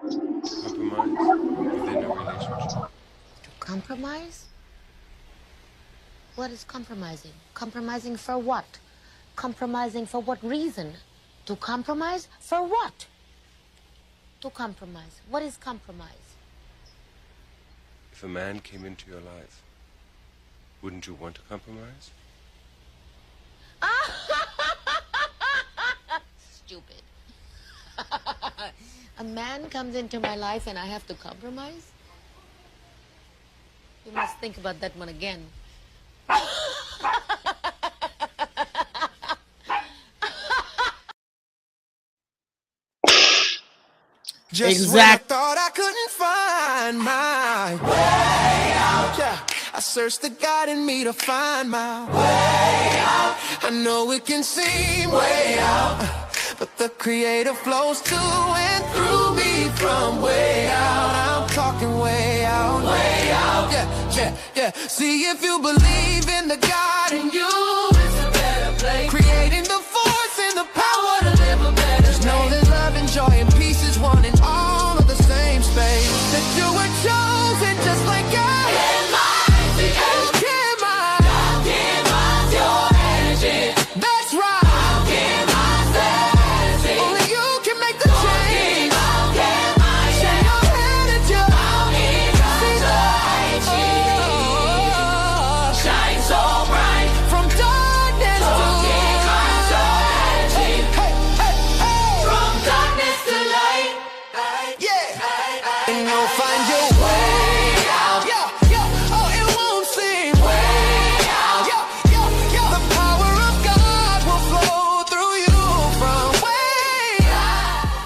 Compromise within a relationship. To compromise? What is compromising? Compromising for what? Compromising for what reason? To compromise for what? To compromise. What is compromise? If a man came into your life, wouldn't you want to compromise? Stupid. A man comes into my life and I have to compromise? You must think about that one again. Just when I thought I couldn't find my way out, yeah, I searched the God in me to find my way out. I know it can seem way out, but the Creator flows to and through me from way out. I'm talking way out, yeah, yeah, yeah. See, if you believe in the God in you, it's a better place. Creating the force and the power to live a better. Just know that love and joy and peace is one and all of the same space. That you were chosen just like God. Your energy. That's right. Only you can make the change. Shake your head at your shine so bright from darkness to light. Hey, hey, hey. From darkness to light. Yeah. And you'll find your way out. Yeah, yeah. Oh, it won't seem way out. Yeah, yeah, yeah. The power of God will flow through you from way out.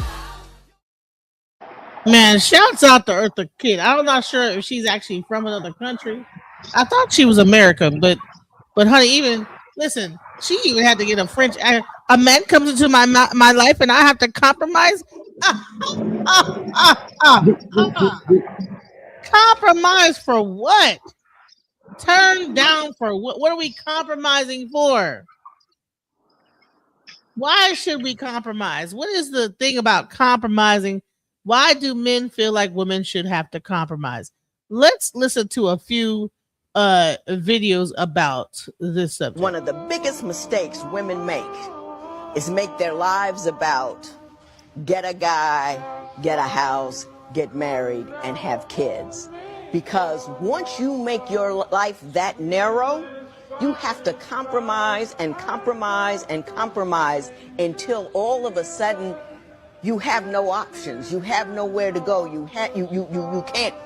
Man, shouts out to Eartha Kitt. I'm not sure if she's actually from another country. I thought she was American, but honey, even listen, she even had to get a French. A man comes into my life, and I have to compromise. Ah, ah, ah, ah. Compromise for what? Turn down for what? What are we compromising for? Why should we compromise? What is the thing about compromising? Why do men feel like women should have to compromise? Let's listen to a few videos about this subject. One of the biggest mistakes women make is make their lives about get a guy, get a house, get married, and have kids. Because once you make your life that narrow, you have to compromise and compromise and compromise until all of a sudden you have no options. You have nowhere to go. You can't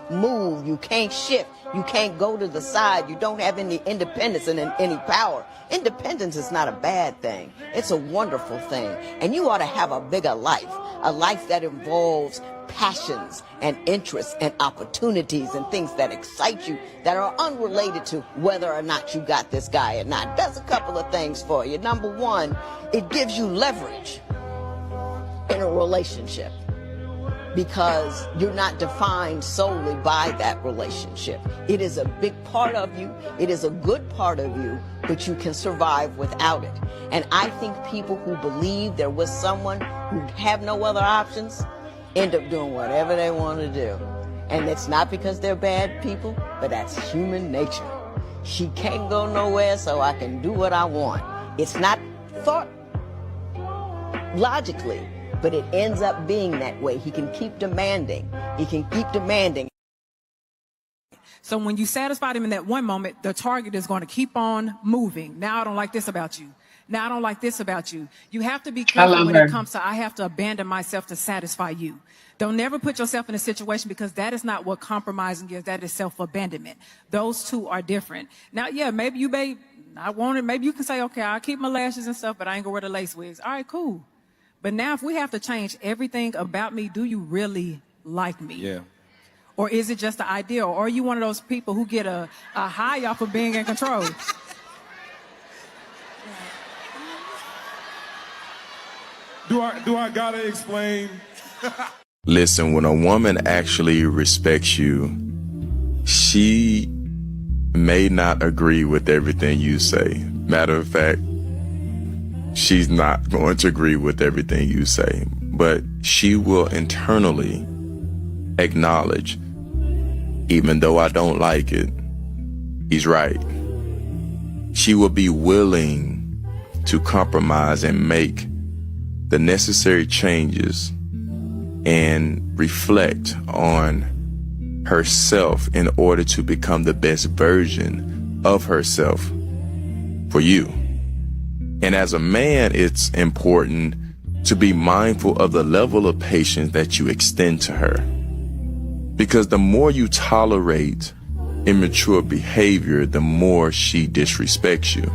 move. You can't shift. You can't go to the side. You don't have any independence and any power. Independence is not a bad thing. It's a wonderful thing. And you ought to have a bigger life, a life that involves passions and interests and opportunities and things that excite you that are unrelated to whether or not you got this guy or not. Does a couple of things for you. Number one, it gives you leverage in a relationship because you're not defined solely by that relationship. It is a big part of you. It is a good part of you, but you can survive without it. And I think people who believe they're with someone who have no other options end up doing whatever they want to do. And it's not because they're bad people, but that's human nature. She can't go nowhere, so I can do what I want. It's not thought logically, but it ends up being that way. He can keep demanding. He can keep demanding. So when you satisfy him in that one moment, the target is going to keep on moving. Now I don't like this about you. Now I don't like this about you. You have to be careful when it comes to I have to abandon myself to satisfy you. Don't never put yourself in a situation because that is not what compromising is. That is self-abandonment. Those two are different. Now, yeah, maybe you may, I want it. Maybe you can say, okay, I'll keep my lashes and stuff, but I ain't gonna wear the lace wigs. All right, cool. But now if we have to change everything about me, do you really like me? Yeah. Or is it just an idea? Or are you one of those people who get a high off of being in control? Do I gotta explain? Listen, when a woman actually respects you, she may not agree with everything you say. Matter of fact, she's not going to agree with everything you say, but she will internally acknowledge, even though I don't like it, he's right. She will be willing to compromise and make the necessary changes and reflect on herself in order to become the best version of herself for you. And as a man, it's important to be mindful of the level of patience that you extend to her. Because the more you tolerate immature behavior, the more she disrespects you.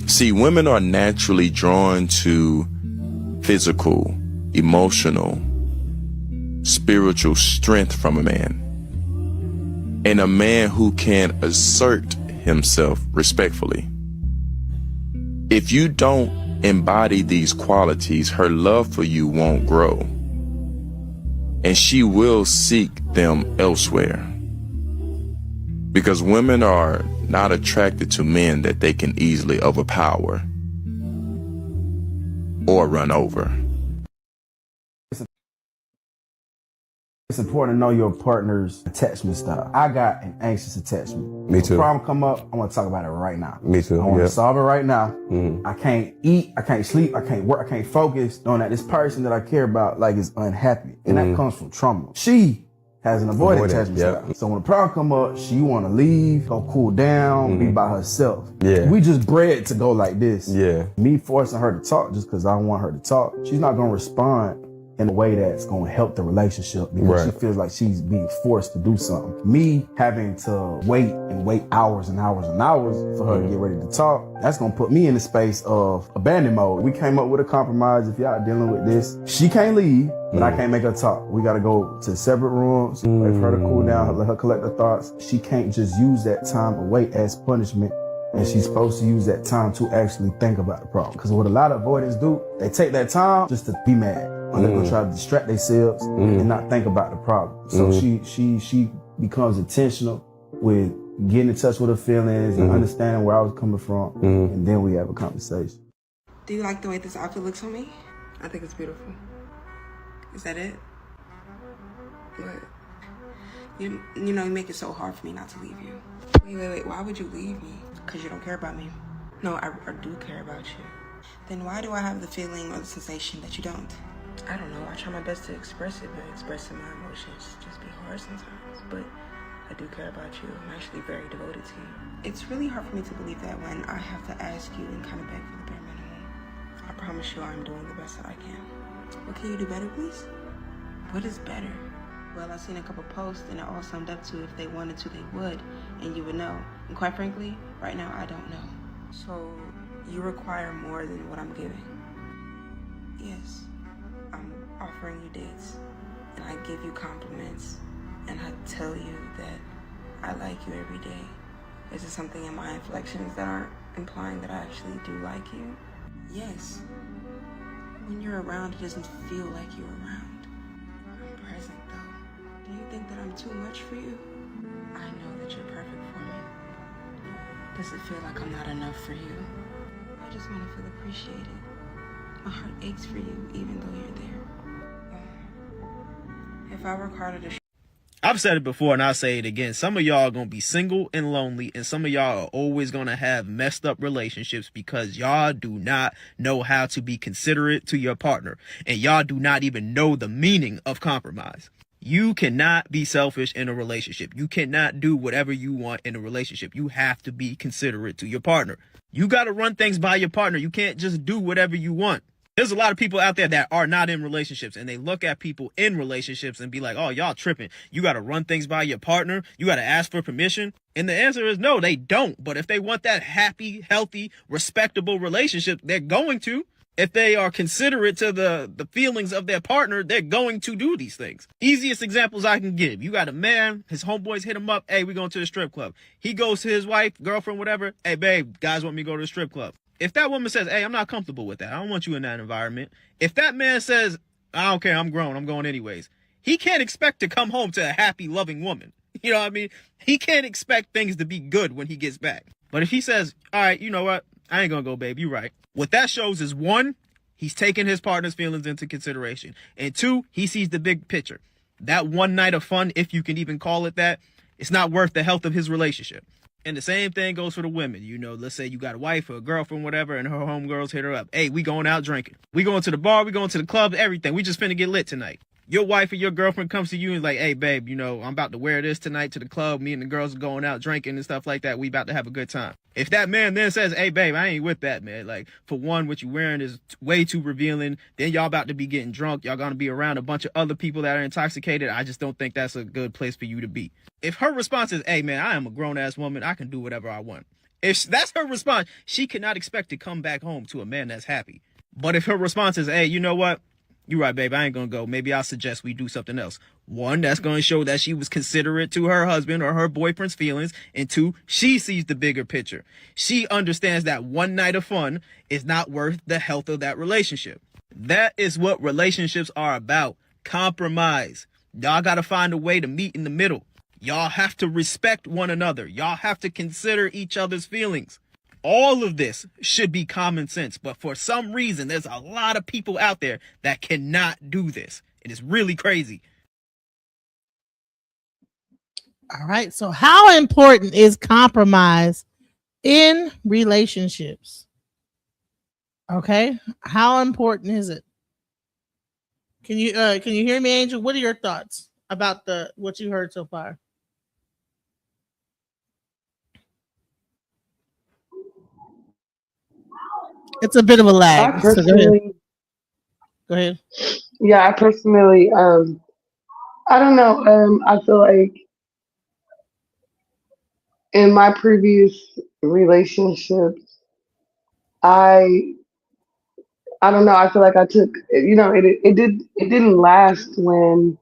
See, women are naturally drawn to physical, emotional, spiritual strength from a man. And a man who can assert himself respectfully. If you don't embody these qualities, her love for you won't grow. And she will seek them elsewhere. Because women are not attracted to men that they can easily overpower or run over. It's important to know your partner's attachment style. I got an anxious attachment. Me too. When a problem come up, I want to talk about it right now. Me too. I want to solve it right now. Mm-hmm. I can't eat, I can't sleep, I can't work, I can't focus, knowing that this person that I care about is unhappy. And that comes from trauma. She has an avoidant attachment style. So when a problem come up, she want to leave, go cool down, be by herself. Yeah. We just bred to go like this. Yeah. Me forcing her to talk just because I don't want her to talk, she's not going to respond in a way that's going to help the relationship because she feels like she's being forced to do something. Me having to wait hours and hours and hours for her to get ready to talk, that's going to put me in the space of abandon mode. We came up with a compromise. If y'all dealing with this, she can't leave, but I can't make her talk. We got to go to separate rooms, wait for her to cool down, let her collect her thoughts. She can't just use that time away as punishment. And she's supposed to use that time to actually think about the problem. Because what a lot of avoidants do, they take that time just to be mad. Or they're gonna try to distract themselves and not think about the problem. So she becomes intentional with getting in touch with her feelings and understanding where I was coming from. And then we have a conversation. Do you like the way this outfit looks on me? I think it's beautiful. Is that it? What? You know, you make it so hard for me not to leave you. Wait, why would you leave me? Because you don't care about me. No, I do care about you. Then why do I have the feeling or the sensation that you don't? I don't know, I try my best to express it, but expressing my emotions just be hard sometimes. But I do care about you. I'm actually very devoted to you. It's really hard for me to believe that when I have to ask you and kind of beg for the bare minimum. I promise you I'm doing the best that I can. What can you do better, please? What is better? Well, I've seen a couple posts and it all summed up to if they wanted to, they would, and you would know. And quite frankly, right now, I don't know. So, you require more than what I'm giving. Yes, I'm offering you dates, and I give you compliments, and I tell you that I like you every day. Is there something in my inflections that aren't implying that I actually do like you? Yes. When you're around, it doesn't feel like you're around. I'm present, though. Do you think that I'm too much for you? I know that you're perfect for me. Does it feel like I'm not enough for you? I just want to feel appreciated. My heart aches for you, even though you're there. If I work harder to... I've said it before and I'll say it again. Some of y'all are going to be single and lonely, and some of y'all are always going to have messed up relationships because y'all do not know how to be considerate to your partner, and y'all do not even know the meaning of compromise. You cannot be selfish in a relationship. You cannot do whatever you want in a relationship. You have to be considerate to your partner. You got to run things by your partner. You can't just do whatever you want. There's a lot of people out there that are not in relationships, and they look at people in relationships and be like, oh, y'all tripping. You got to run things by your partner. You got to ask for permission. And the answer is no, they don't. But if they want that happy, healthy, respectable relationship, they're going to. If they are considerate to the feelings of their partner, they're going to do these things. Easiest examples I can give. You got a man, his homeboys hit him up. Hey, we going to the strip club. He goes to his wife, girlfriend, whatever. Hey, babe, guys want me to go to the strip club. If that woman says, hey, I'm not comfortable with that, I don't want you in that environment. If that man says, I don't care, I'm grown, I'm going anyways, he can't expect to come home to a happy, loving woman. You know what I mean? He can't expect things to be good when he gets back. But if he says, all right, you know what? I ain't gonna go, babe, you right. What that shows is, one, he's taking his partner's feelings into consideration. And two, he sees the big picture. That one night of fun, if you can even call it that, it's not worth the health of his relationship. And the same thing goes for the women. You know, let's say you got a wife or a girlfriend, whatever, and her homegirls hit her up. Hey, we going out drinking. We going to the bar, we going to the club, everything. We just finna get lit tonight. Your wife or your girlfriend comes to you and is like, hey, babe, you know, I'm about to wear this tonight to the club. Me and the girls are going out drinking and stuff like that. We about to have a good time. If that man then says, hey, babe, I ain't with that, man. Like, for one, what you wearing is way too revealing. Then y'all about to be getting drunk. Y'all going to be around a bunch of other people that are intoxicated. I just don't think that's a good place for you to be. If her response is, hey, man, I am a grown-ass woman. I can do whatever I want. If that's her response, she cannot expect to come back home to a man that's happy. But if her response is, hey, you know what? You're right, babe. I ain't gonna go. Maybe I'll suggest we do something else. One, that's gonna show that she was considerate to her husband or her boyfriend's feelings. And two, she sees the bigger picture. She understands that one night of fun is not worth the health of that relationship. That is what relationships are about. Compromise. Y'all gotta find a way to meet in the middle. Y'all have to respect one another. Y'all have to consider each other's feelings. All of this should be common sense, but for some reason, there's a lot of people out there that cannot do this. It is really crazy. All right. So how important is compromise in relationships? Okay. How important is it? Can you hear me, Angel? What are your thoughts about what you heard so far? It's a bit of a lag. I personally, Go ahead. yeah, I personally, I don't know. I feel like in my previous relationships, I, I don't know. I feel like I took, it didn't last when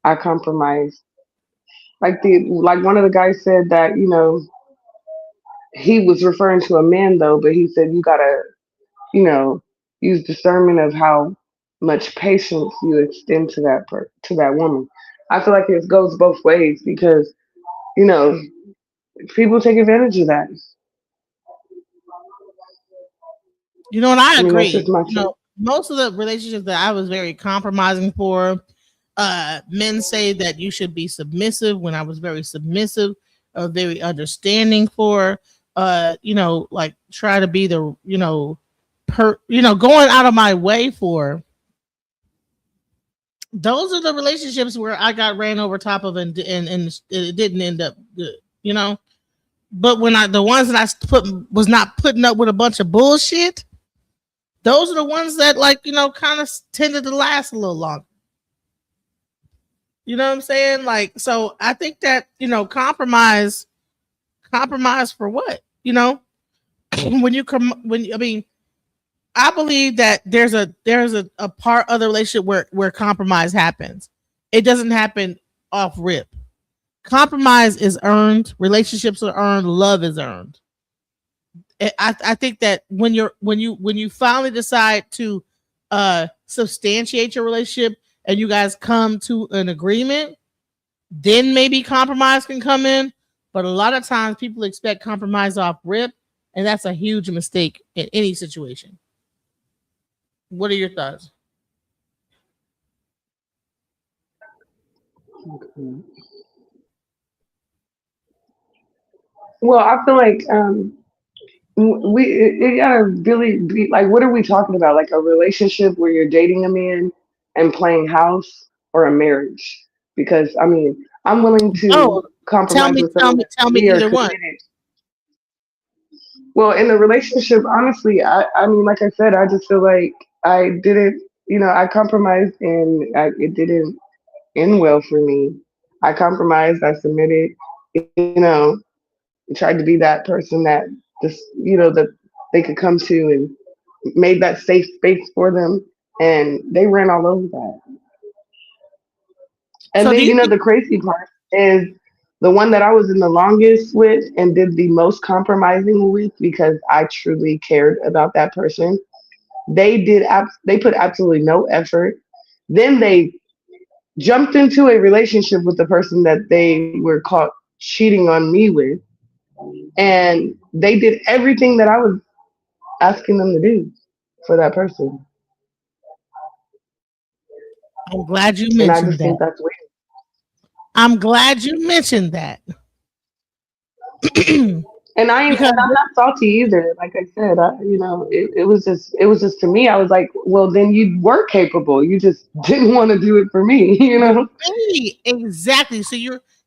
I compromised. Like one of the guys said that, he was referring to a man though, but he said you gotta, you know, use discernment of how much patience you extend to to that woman. I feel like it goes both ways because you know people take advantage of that. You know, and I I mean, that's just agree. my You take. know, most of the relationships that I was very compromising for, men say that you should be submissive when I was very submissive, very understanding for, like try to be the, going out of my way for. Those are the relationships where I got ran over top of and it didn't end up good, you know. But when the ones that was not putting up with a bunch of bullshit, those are the ones that kind of tended to last a little longer. You know what I'm saying? Like, so I think that, compromise for what? I believe that there's a part of the relationship where compromise happens. It doesn't happen off rip. Compromise is earned, relationships are earned, love is earned. I think that when you finally decide to substantiate your relationship and you guys come to an agreement, then maybe compromise can come in. But a lot of times people expect compromise off rip, and that's a huge mistake in any situation. What are your thoughts? Okay. Well, I feel like it gotta really be like, what are we talking about? Like a relationship where you're dating a man and playing house, or a marriage? Because I mean, I'm willing Oh, to compromise with someone if tell me we are either one. committed. Well, in a relationship, honestly, I mean, like I said, I just feel like I didn't, I compromised and it didn't end well for me. I compromised, I submitted, you know, tried to be that person that just, that they could come to, and made that safe space for them. And they ran all over that. And So do then, you think? the crazy part is the one that I was in the longest with and did the most compromising with, because I truly cared about that person. They put absolutely no effort. Then they jumped into a relationship with the person that they were caught cheating on me with, and they did everything that I was asking them to do for that person. I'm glad you And I mentioned just that. think that's weird. I'm glad you mentioned that. And I'm not salty either. Like I said, it was just to me. I was like, well, then you were capable. You just didn't want to do it for me, you know. Exactly.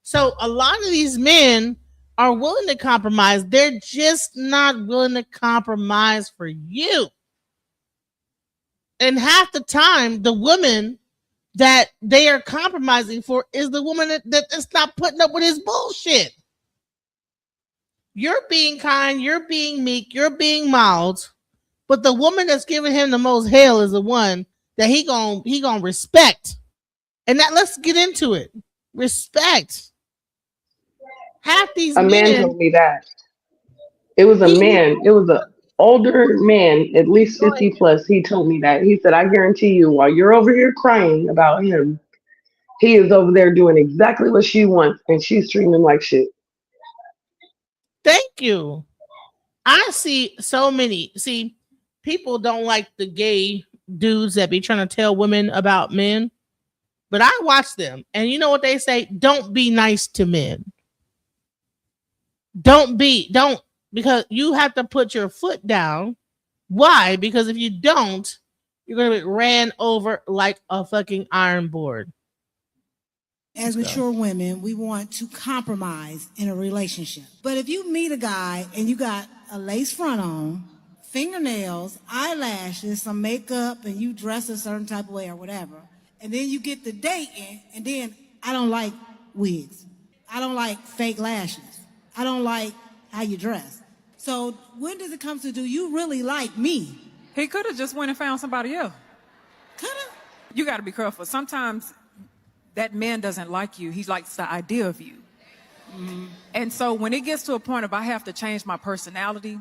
So a lot of these men are willing to compromise. They're just not willing to compromise for you. And half the time, the woman that they are compromising for is the woman that's not putting up with his bullshit. You're being kind, you're being meek, you're being mild, but the woman that's giving him the most hell is the one that he gonna respect. And that, let's get into it. Respect. Half these A man men told me that. It was a man. It was an older man, at least 50 plus. He told me that. He said, I guarantee you, while you're over here crying about him, he is over there doing exactly what she wants, and she's treating him like shit. Thank you. I see so many. See, people don't like the gay dudes that be trying to tell women about men, but I watch them, and you know what they say? Don't be nice to men. Don't, because you have to put your foot down. Why? Because if you don't, you're going to get ran over like a fucking iron board. As mature women, we want to compromise in a relationship. But if you meet a guy and you got a lace front on, fingernails, eyelashes, some makeup, and you dress a certain type of way or whatever, and then you get to dating, and then I don't like wigs. I don't like fake lashes. I don't like how you dress. So when does it come to, do you really like me? He could have just went and found somebody else. Could have. You got to be careful. Sometimes that man doesn't like you. He likes the idea of you. Mm-hmm. And so when it gets to a point of I have to change my personality,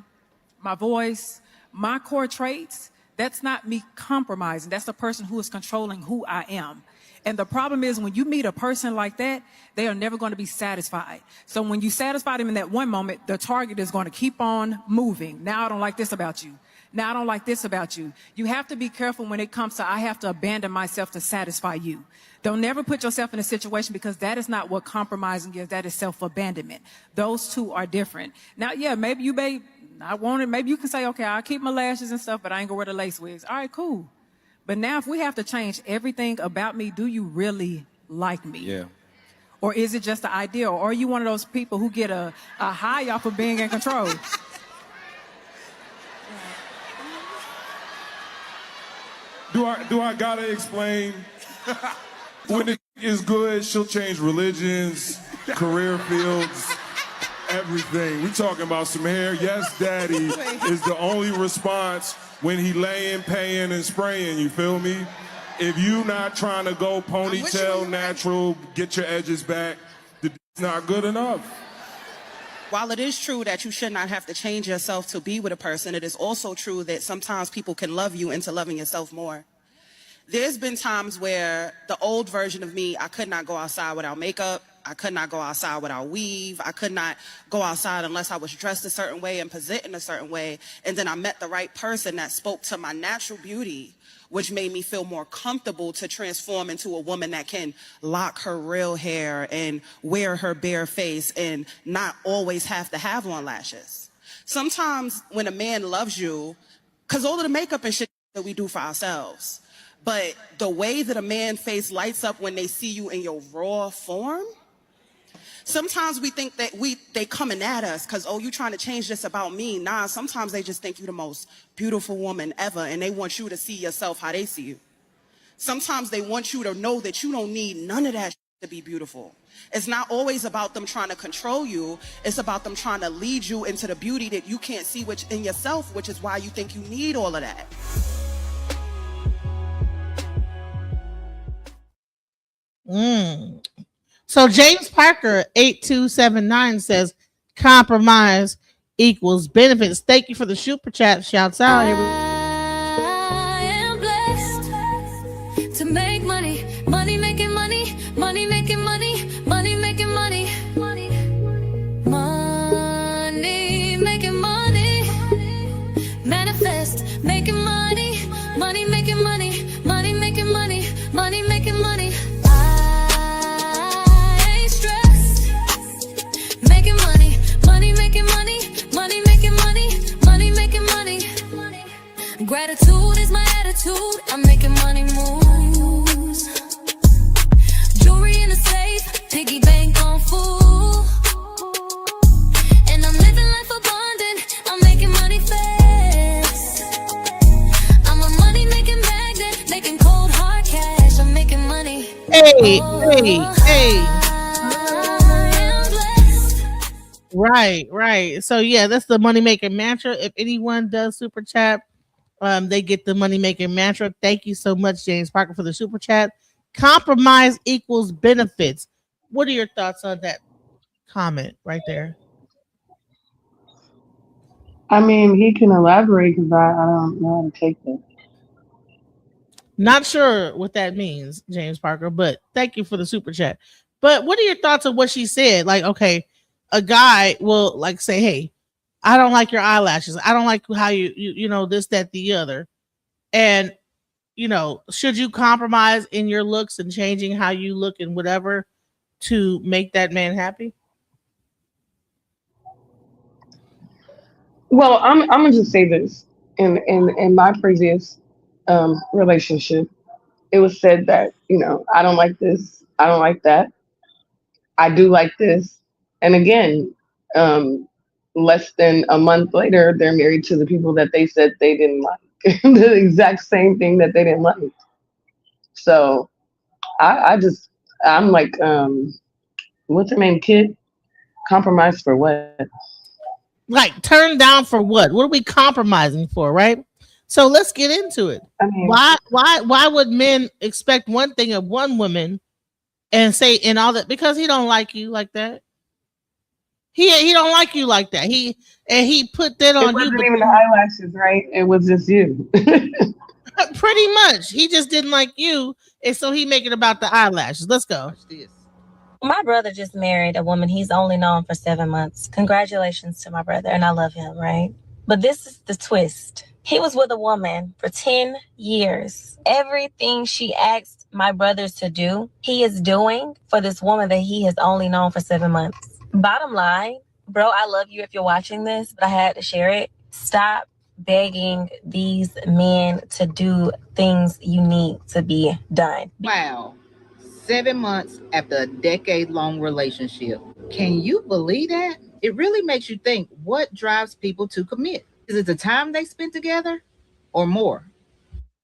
my voice, my core traits, that's not me compromising. That's the person who is controlling who I am. And the problem is when you meet a person like that, they are never going to be satisfied. So when you satisfy them in that one moment, the target is going to keep on moving. Now I don't like this about you. Now I don't like this about you. You have to be careful when it comes to I have to abandon myself to satisfy you. Don't never put yourself in a situation, because that is not what compromising is. That is self-abandonment. Those two are different. Now, yeah, maybe you may not want it. Maybe you can say, okay, I'll keep my lashes and stuff, but I ain't gonna wear the lace wigs. All right, cool. But now if we have to change everything about me, do you really like me? Yeah. Or is it just an idea? Or are you one of those people who get a high off of being in control? Do I gotta explain? When it is good, she'll change religions, career fields, everything. We talking about some hair. Yes, daddy is the only response when he laying, paying, and spraying. You feel me? If you not trying to go ponytail, natural, get your edges back, the not good enough. While it is true that you should not have to change yourself to be with a person, it is also true that sometimes people can love you into loving yourself more. There's been times where the old version of me, I could not go outside without makeup. I could not go outside without weave. I could not go outside unless I was dressed a certain way and presenting a certain way. And then I met the right person that spoke to my natural beauty, which made me feel more comfortable to transform into a woman that can lock her real hair and wear her bare face and not always have to have on lashes. Sometimes when a man loves you, because all of the makeup and shit that we do for ourselves, but the way that a man's face lights up when they see you in your raw form, sometimes we think that they coming at us because, oh, you trying to change this about me. Nah, sometimes they just think you're the most beautiful woman ever, and they want you to see yourself how they see you. Sometimes they want you to know that you don't need none of that shit to be beautiful. It's not always about them trying to control you. It's about them trying to lead you into the beauty that you can't see in yourself, which is why you think you need all of that. So James Parker 8279 says compromise equals benefits. Thank you for the super chat. Shouts out. I am blessed to make money, money making money, money making money, money making money, money making money, manifest making money, money making money, money making money, money making money. attitude, I'm making money moves. Jewelry in the safe, piggy bank on full. And I'm living life abundant, I'm making money fast. I'm a money making magnet, making cold hard cash. I'm making money. Hey. Right. So yeah, that's the money making mantra. If anyone does super chat, they get the money making mantra. Thank you so much, James Parker, for the super chat. Compromise equals benefits. What are your thoughts on that comment right there? I mean, he can elaborate because I don't know how to take that. Not sure what that means, James Parker, but thank you for the super chat. But what are your thoughts on what she said? Like, okay, a guy will like say, "Hey, I don't like your eyelashes. I don't like how you know this, that, the other," and should you compromise in your looks and changing how you look and whatever to make that man happy? Well, I'm gonna just say this. In my previous relationship, it was said that I don't like this, I don't like that, I do like this, and again, um, less than a month later, they're married to the people that they said they didn't like, the exact same thing that they didn't like. So I'm like, what's her name, Kid? Compromise for what? Like, turn down for what? What are we compromising for, right? So let's get into it. I mean, why would men expect one thing of one woman and say and all that because he don't like you like that? He don't like you like that. He put that on it wasn't you. Even the eyelashes, right? It was just you. Pretty much. He just didn't like you, and so he make it about the eyelashes. Let's go. My brother just married a woman he's only known for 7 months. Congratulations to my brother, and I love him, right? But this is the twist. He was with a woman for 10 years. Everything she asked my brothers to do, he is doing for this woman that he has only known for 7 months. Bottom line, bro, I love you if you're watching this, but I had to share it. Stop begging these men to do things you need to be done. Wow. 7 months after a decade-long relationship. Can you believe that? It really makes you think, what drives people to commit? Is it the time they spent together or more?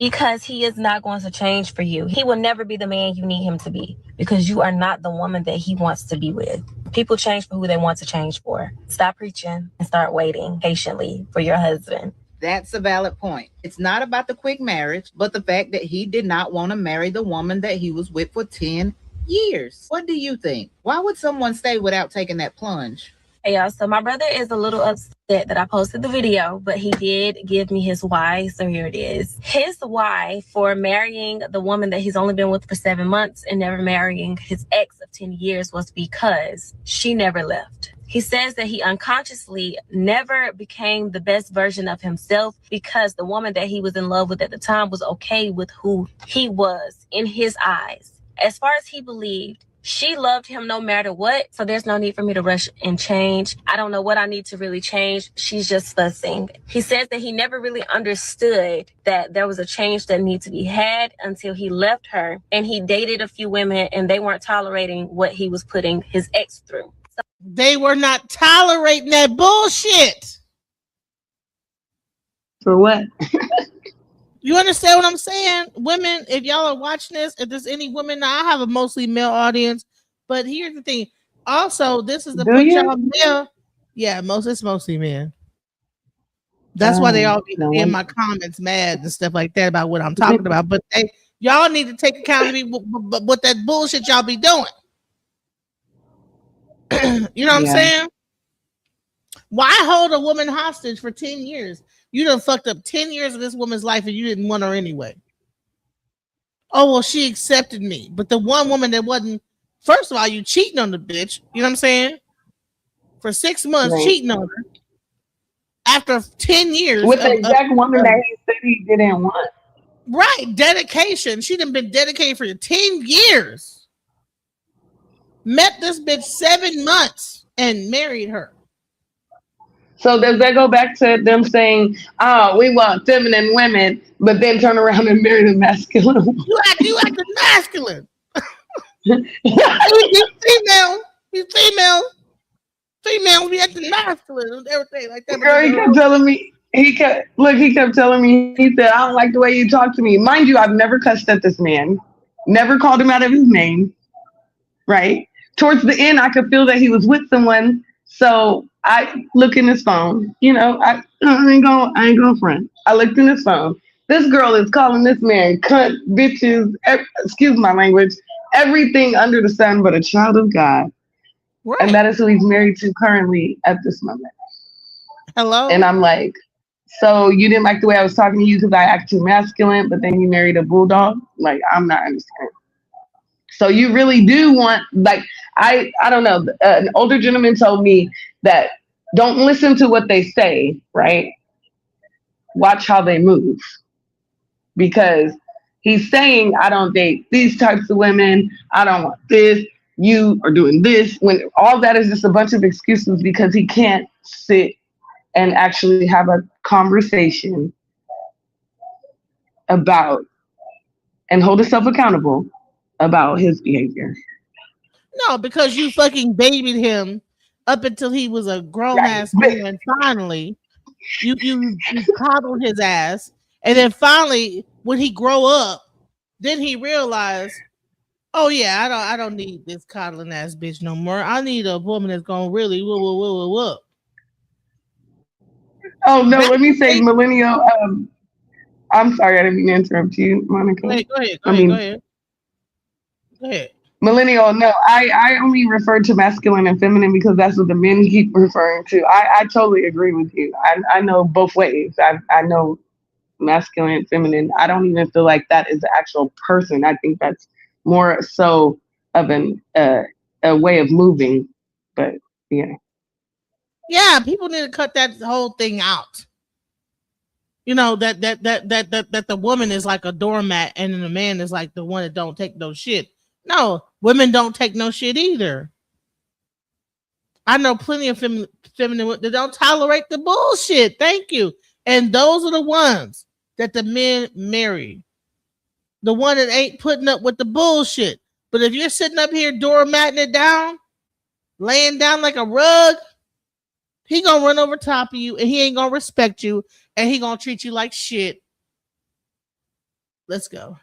Because he is not going to change for you. He will never be the man you need him to be because you are not the woman that he wants to be with. People change for who they want to change for. Stop preaching and start waiting patiently for your husband. That's a valid point. It's not about the quick marriage, but the fact that he did not want to marry the woman that he was with for 10 years. What do you think? Why would someone stay without taking that plunge? Hey y'all, so my brother is a little upset that I posted the video, but he did give me his why, so here it is. His why for marrying the woman that he's only been with for 7 months and never marrying his ex of 10 years was because she never left. He says that he unconsciously never became the best version of himself because the woman that he was in love with at the time was okay with who he was in his eyes. As far as he believed, she loved him no matter what, so there's no need for me to rush and change. I don't know what I need to really change. She's just fussing. He says that he never really understood that there was a change that needed to be had until he left her and he dated a few women and they weren't tolerating what he was putting his ex through. They were not tolerating that bullshit. For what? You understand what I'm saying? Women, if y'all are watching this, if there's any women, now I have a mostly male audience, but here's the thing. Also, this is the put y'all male. Yeah, it's mostly men. That's why they all be in my comments mad and stuff like that about what I'm talking about. But y'all need to take accountability with that bullshit y'all be doing. You know what I'm saying? Why hold a woman hostage for 10 years? You done fucked up 10 years of this woman's life and you didn't want her anyway. Oh, well, she accepted me. But the one woman that wasn't, first of all, you cheating on the bitch. You know what I'm saying? For 6 months, cheating on her. After 10 years. With the exact woman that he said he didn't want. Right. Dedication. She done been dedicated for 10 years. Met this bitch 7 months and married her. So does that go back to them saying, "Oh, we want feminine women," but then turn around and marry the masculine woman? You act masculine. He's female. He's female. Female, we acting masculine and everything like that. Girl, he kept telling me. He kept telling me. He said, "I don't like the way you talk to me." Mind you, I've never cussed at this man. Never called him out of his name. Right. Towards the end, I could feel that he was with someone. So I look in his phone. You know, I ain't gonna front. I looked in his phone. This girl is calling this man cunt, bitches, excuse my language, everything under the sun but a child of God. Right. And that is who he's married to currently at this moment. Hello. And I'm like, so you didn't like the way I was talking to you because I act too masculine, but then you married a bulldog? Like, I'm not understanding. So you really do want, like, I don't know. An older gentleman told me that don't listen to what they say, right? Watch how they move. Because he's saying, I don't date these types of women. I don't want this. You are doing this. When all that is just a bunch of excuses because he can't sit and actually have a conversation about and hold himself accountable about his behavior. No, because you fucking babied him up until he was a grown ass man. Finally, you coddled his ass, and then finally, when he grow up, then he realized, oh yeah, I don't need this coddling ass bitch no more. I need a woman that's gonna really whoop. Oh no, let me say, millennial. I'm sorry, I didn't mean to interrupt you, Monica. Go ahead. Millennial, no, I only refer to masculine and feminine because that's what the men keep referring to. I totally agree with you. I know both ways. I know masculine, feminine. I don't even feel like that is the actual person. I think that's more so of a way of moving. But yeah. Yeah, people need to cut that whole thing out. You know, that the woman is like a doormat and then the man is like the one that don't take no shit. No, women don't take no shit either. I know plenty of feminine that don't tolerate the bullshit. Thank you. And those are the ones that the men marry. The one that ain't putting up with the bullshit. But if you're sitting up here doormatting it down, laying down like a rug, he gonna run over top of you and he ain't gonna respect you and he gonna treat you like shit. Let's go.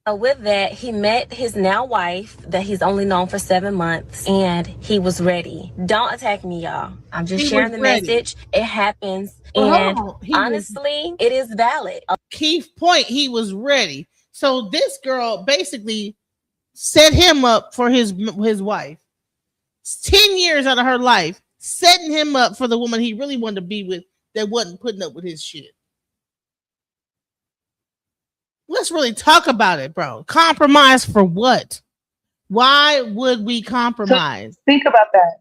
With that, he met his now wife that he's only known for 7 months, and he was ready. Don't attack me, y'all. I'm just sharing the message. It happens. And honestly, it is valid. Keith point, he was ready. So this girl basically set him up for his wife. 10 years out of her life, setting him up for the woman he really wanted to be with that wasn't putting up with his shit. Let's really talk about it, bro. Compromise for what? Why would we compromise? So think about that.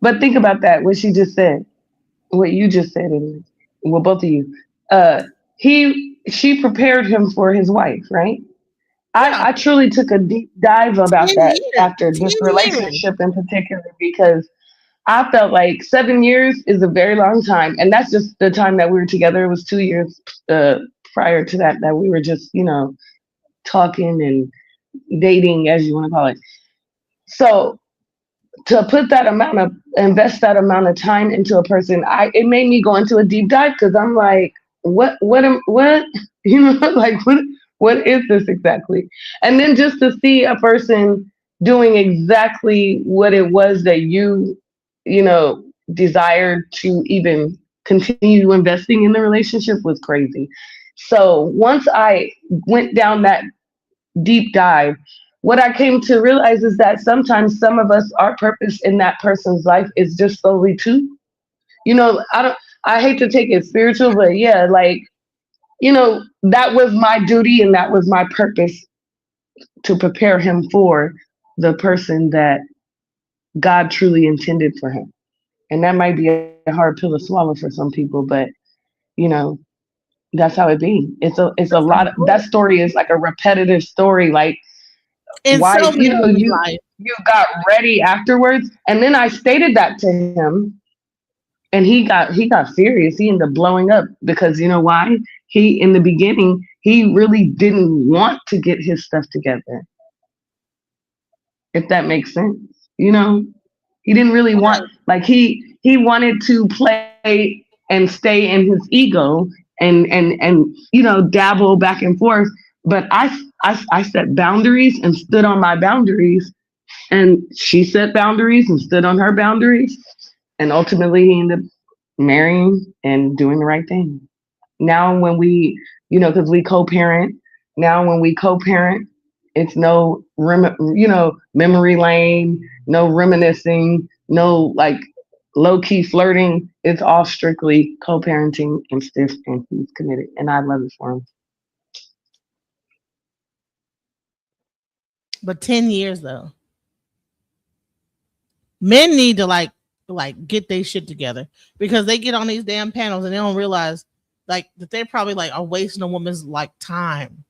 But think about that, what she just said. What you just said, well, both of you. She prepared him for his wife, right? Yeah. I truly took a deep dive about that after this relationship in particular, because I felt like 7 years is a very long time. And that's just the time that we were together. It was 2 years prior to that we were just, talking and dating, as you want to call it. So to invest that amount of time into a person, it made me go into a deep dive because I'm like, what, like, what is this exactly? And then just to see a person doing exactly what it was that you desired to even continue investing in the relationship was crazy. So once I went down that deep dive, what I came to realize is that sometimes some of us, our purpose in that person's life is just solely to, I hate to take it spiritual, but yeah, like, that was my duty and that was my purpose, to prepare him for the person that God truly intended for him. And that might be a hard pill to swallow for some people, but that's how it be. It's a lot of, that story is like a repetitive story. Like, why, you got ready afterwards. And then I stated that to him And he got furious. He ended up blowing up because you know why? He in the beginning he really didn't want to get his stuff together. If that makes sense, you know, he didn't really want like he wanted to play and stay in his ego and you know dabble back and forth. But I set boundaries and stood on my boundaries, and she set boundaries and stood on her boundaries, and ultimately he ended up marrying and doing the right thing. Now when we, you know, because we co-parent, now when we co-parent, it's no you know, memory lane, no reminiscing, no like low-key flirting. It's all strictly co-parenting and stiff, and he's committed, and I love it for him. But 10 years though. Men need to like get their shit together because they get on these damn panels and they don't realize like that they probably like are wasting a woman's like time.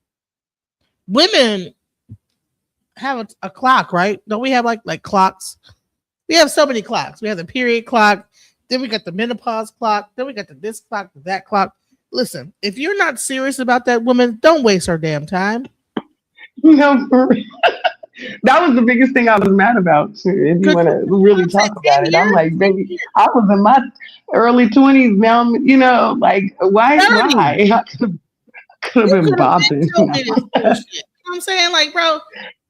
Women have a clock, right? Don't we have like clocks? We have so many clocks. We have the period clock, then we got the menopause clock, then we got the this clock, that clock. Listen, if you're not serious about that woman, don't waste her damn time. No, for real. That was the biggest thing I was mad about too. If you want to really talk about it, I'm like, baby, I was in my early 20s now. You know, like why? I could have been bopping. You know what I'm saying? Like, bro,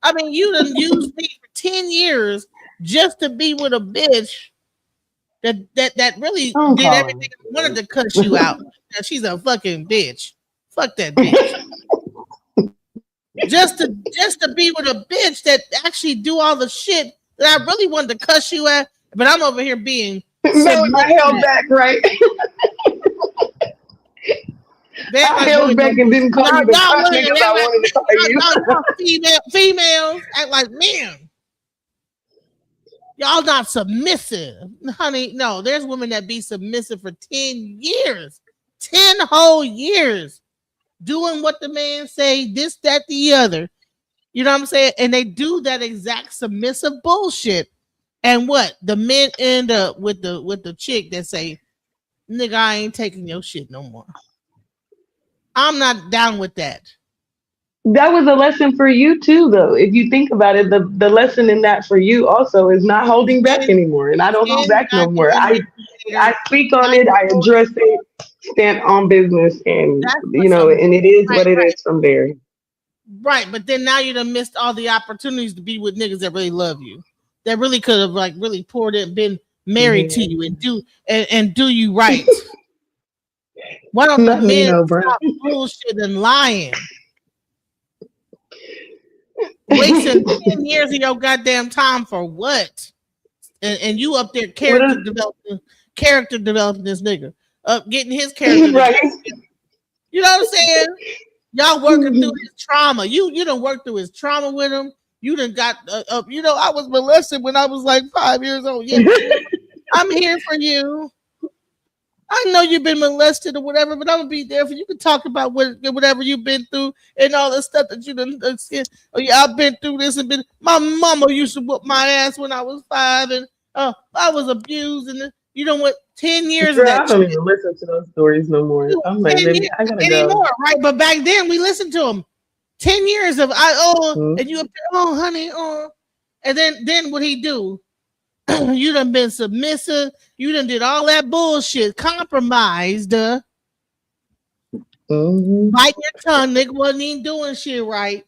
I mean, you done used me for 10 years just to be with a bitch that really did everything I wanted to cuss you out. Now she's a fucking bitch. Fuck that bitch. just to be with a bitch that actually do all the shit that I really wanted to cuss you at, but I'm over here being no, I held back, right? I held back and didn't call you the cunt niggas I wanted to call you. Females act like men. Y'all not submissive, honey. No, there's women that be submissive for 10 years, 10 whole years. Doing what the man say, this, that, the other. You know what I'm saying? And they do that exact submissive bullshit. And what? The men end up with the chick that say, nigga, I ain't taking your shit no more. I'm not down with that. That was a lesson for you too, though. If you think about it, the lesson in that for you also is not holding back anymore. And I don't hold back no more. I speak on it, I address it, stand on business, and you know, and it is what it is from there. Right, but then now you done missed all the opportunities to be with niggas that really love you, that really could have like really poured in, been married to you, and do you right. Why don't the men stop bullshit and lying? Wasting 10 years of your goddamn time for what? And you up there character developing this nigga. Up getting his character. Right. You know what I'm saying? Y'all working through his trauma. You done worked through his trauma with him. You done got you know, I was molested when I was like 5 years old. Yeah, I'm here for you. I know you've been molested or whatever, but I'm gonna be there for you. You can talk about whatever you've been through and all the stuff that you done. Oh yeah, I've been through this and been. My mama used to whoop my ass when I was 5, and I was abused, and you know what? 10 years of that. I don't even listen to those stories no more. I'm like, baby, I gotta go. Anymore, right? But back then we listened to them. 10 years of and you honey, and then what he do? You done been submissive. You done did all that bullshit. Compromised. Biting your tongue. Nigga wasn't even doing shit right.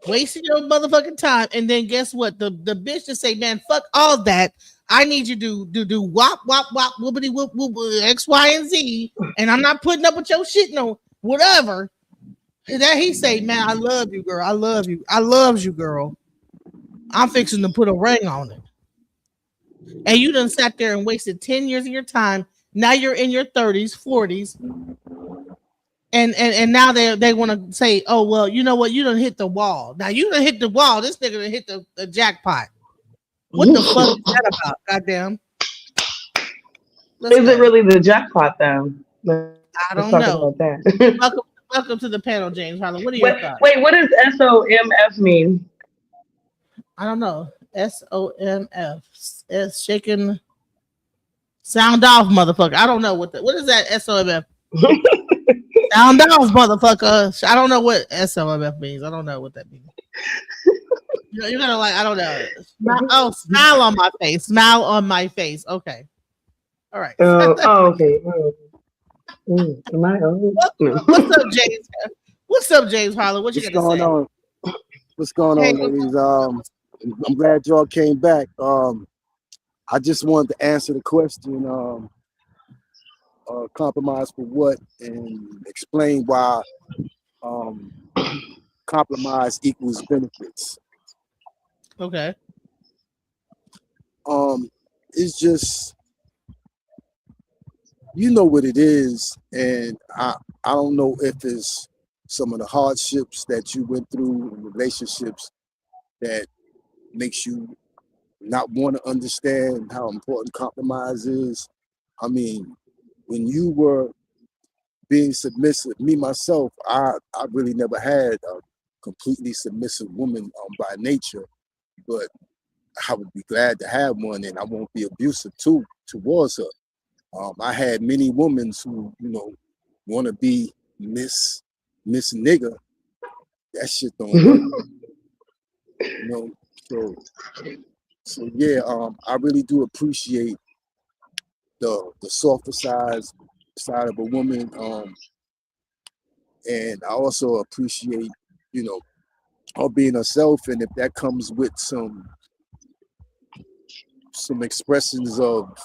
Wasting your motherfucking time. And then guess what? The bitch just say, man, fuck all that. I need you to do wop, wop, wop, whoopity, whoop, whoop, X, Y, and Z. And I'm not putting up with your shit, no, whatever. And then he say, man, I love you, girl. I love you. I loves you, girl. I'm fixing to put a ring on it. And you done sat there and wasted 10 years of your time. Now you're in your 30s, 40s. And now they want to say, oh, well, you know what? You done hit the wall. Now you done hit the wall. This nigga done hit the jackpot. What the fuck is that about? Goddamn. Is it really the jackpot, though? I don't know. About that. Welcome to the panel, James Harlan. What are your thoughts? Wait, what does SOMF mean? I don't know. SOMF. Shaking Sound off, motherfucker. I don't know what is that SOMF? Sound off, motherfucker. I don't know what SOMF means. I don't know what that means. You're gonna like, I don't know. Smile on my face. Smile on my face. Okay. All right. Okay. Am I on? What's up, James? What's up, James Harlan? What you What's gonna going say? on? What's going on, ladies? I'm glad y'all came back. I just wanted to answer the question, compromise for what, and explain why compromise equals benefits. Okay. It's just, you know what it is, and I don't know if it's some of the hardships that you went through in relationships that makes you not want to understand how important compromise is. I mean, when you were being submissive, me myself, I really never had a completely submissive woman by nature, but I would be glad to have one, and I won't be abusive towards her. I had many women who, want to be Miss Nigga. That shit don't work. So yeah, I really do appreciate the softer side of a woman, and I also appreciate, her being herself, and if that comes with some expressions of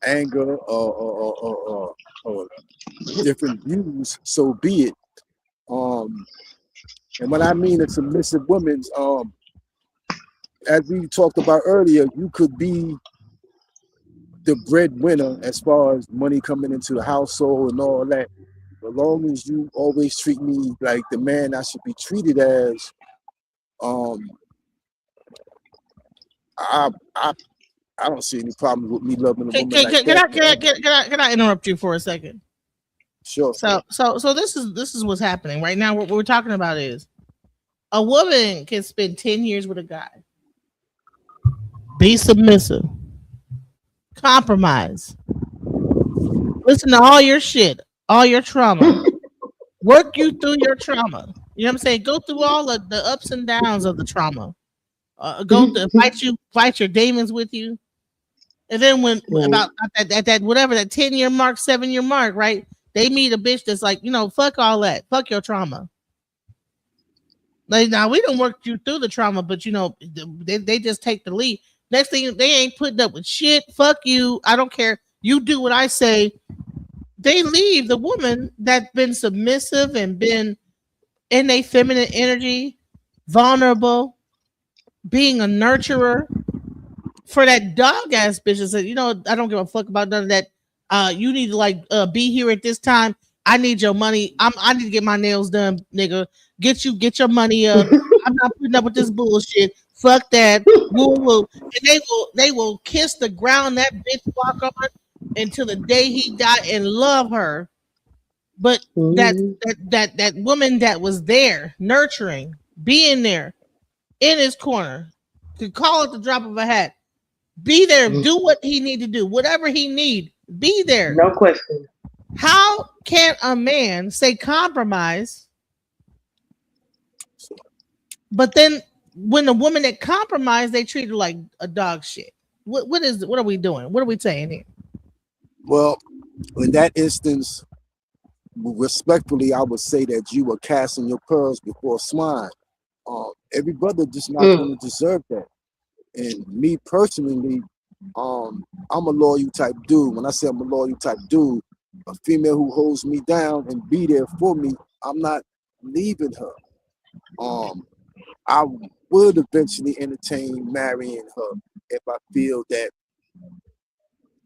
anger or different views, so be it. And when I mean a submissive woman, as we talked about earlier, you could be the breadwinner as far as money coming into the household and all that. As long as you always treat me like the man I should be treated as, I don't see any problem with me loving a woman like that. Can I interrupt you for a second? Sure. So this is what's happening right now. What we're talking about is a woman can spend 10 years with a guy, be submissive, compromise, listen to all your shit, all your trauma, work you through your trauma. You know what I'm saying? Go through all of the ups and downs of the trauma. Go to fight your demons with you. And then when about at that whatever that 10-year mark, 7-year mark, right? They meet a bitch that's like, fuck all that, fuck your trauma. Like, now we don't work you through the trauma, but they just take the lead. Next thing, they ain't putting up with shit. Fuck you. I don't care. You do what I say. They leave the woman that's been submissive and been in a feminine energy, vulnerable, being a nurturer, for that dog ass bitch that said, I don't give a fuck about none of that. You need to be here at this time. I need your money. I need to get my nails done, nigga. Get your money up. I'm not putting up with this bullshit. Fuck that. Woo woo. And they will kiss the ground that bitch walk on until the day he died and love her. But that woman that was there, nurturing, being there in his corner, to call at the drop of a hat, be there, do what he need to do, whatever he need, be there. No question. How can a man say compromise, but then when the woman that compromised, they treat her like a dog shit? What are we doing? What are we saying here? Well, in that instance, respectfully, I would say that you are casting your pearls before swine. Every brother just not going to deserve that. And me personally, I'm a loyal type dude. When I say I'm a loyal type dude, a female who holds me down and be there for me, I'm not leaving her. I would eventually entertain marrying her if I feel that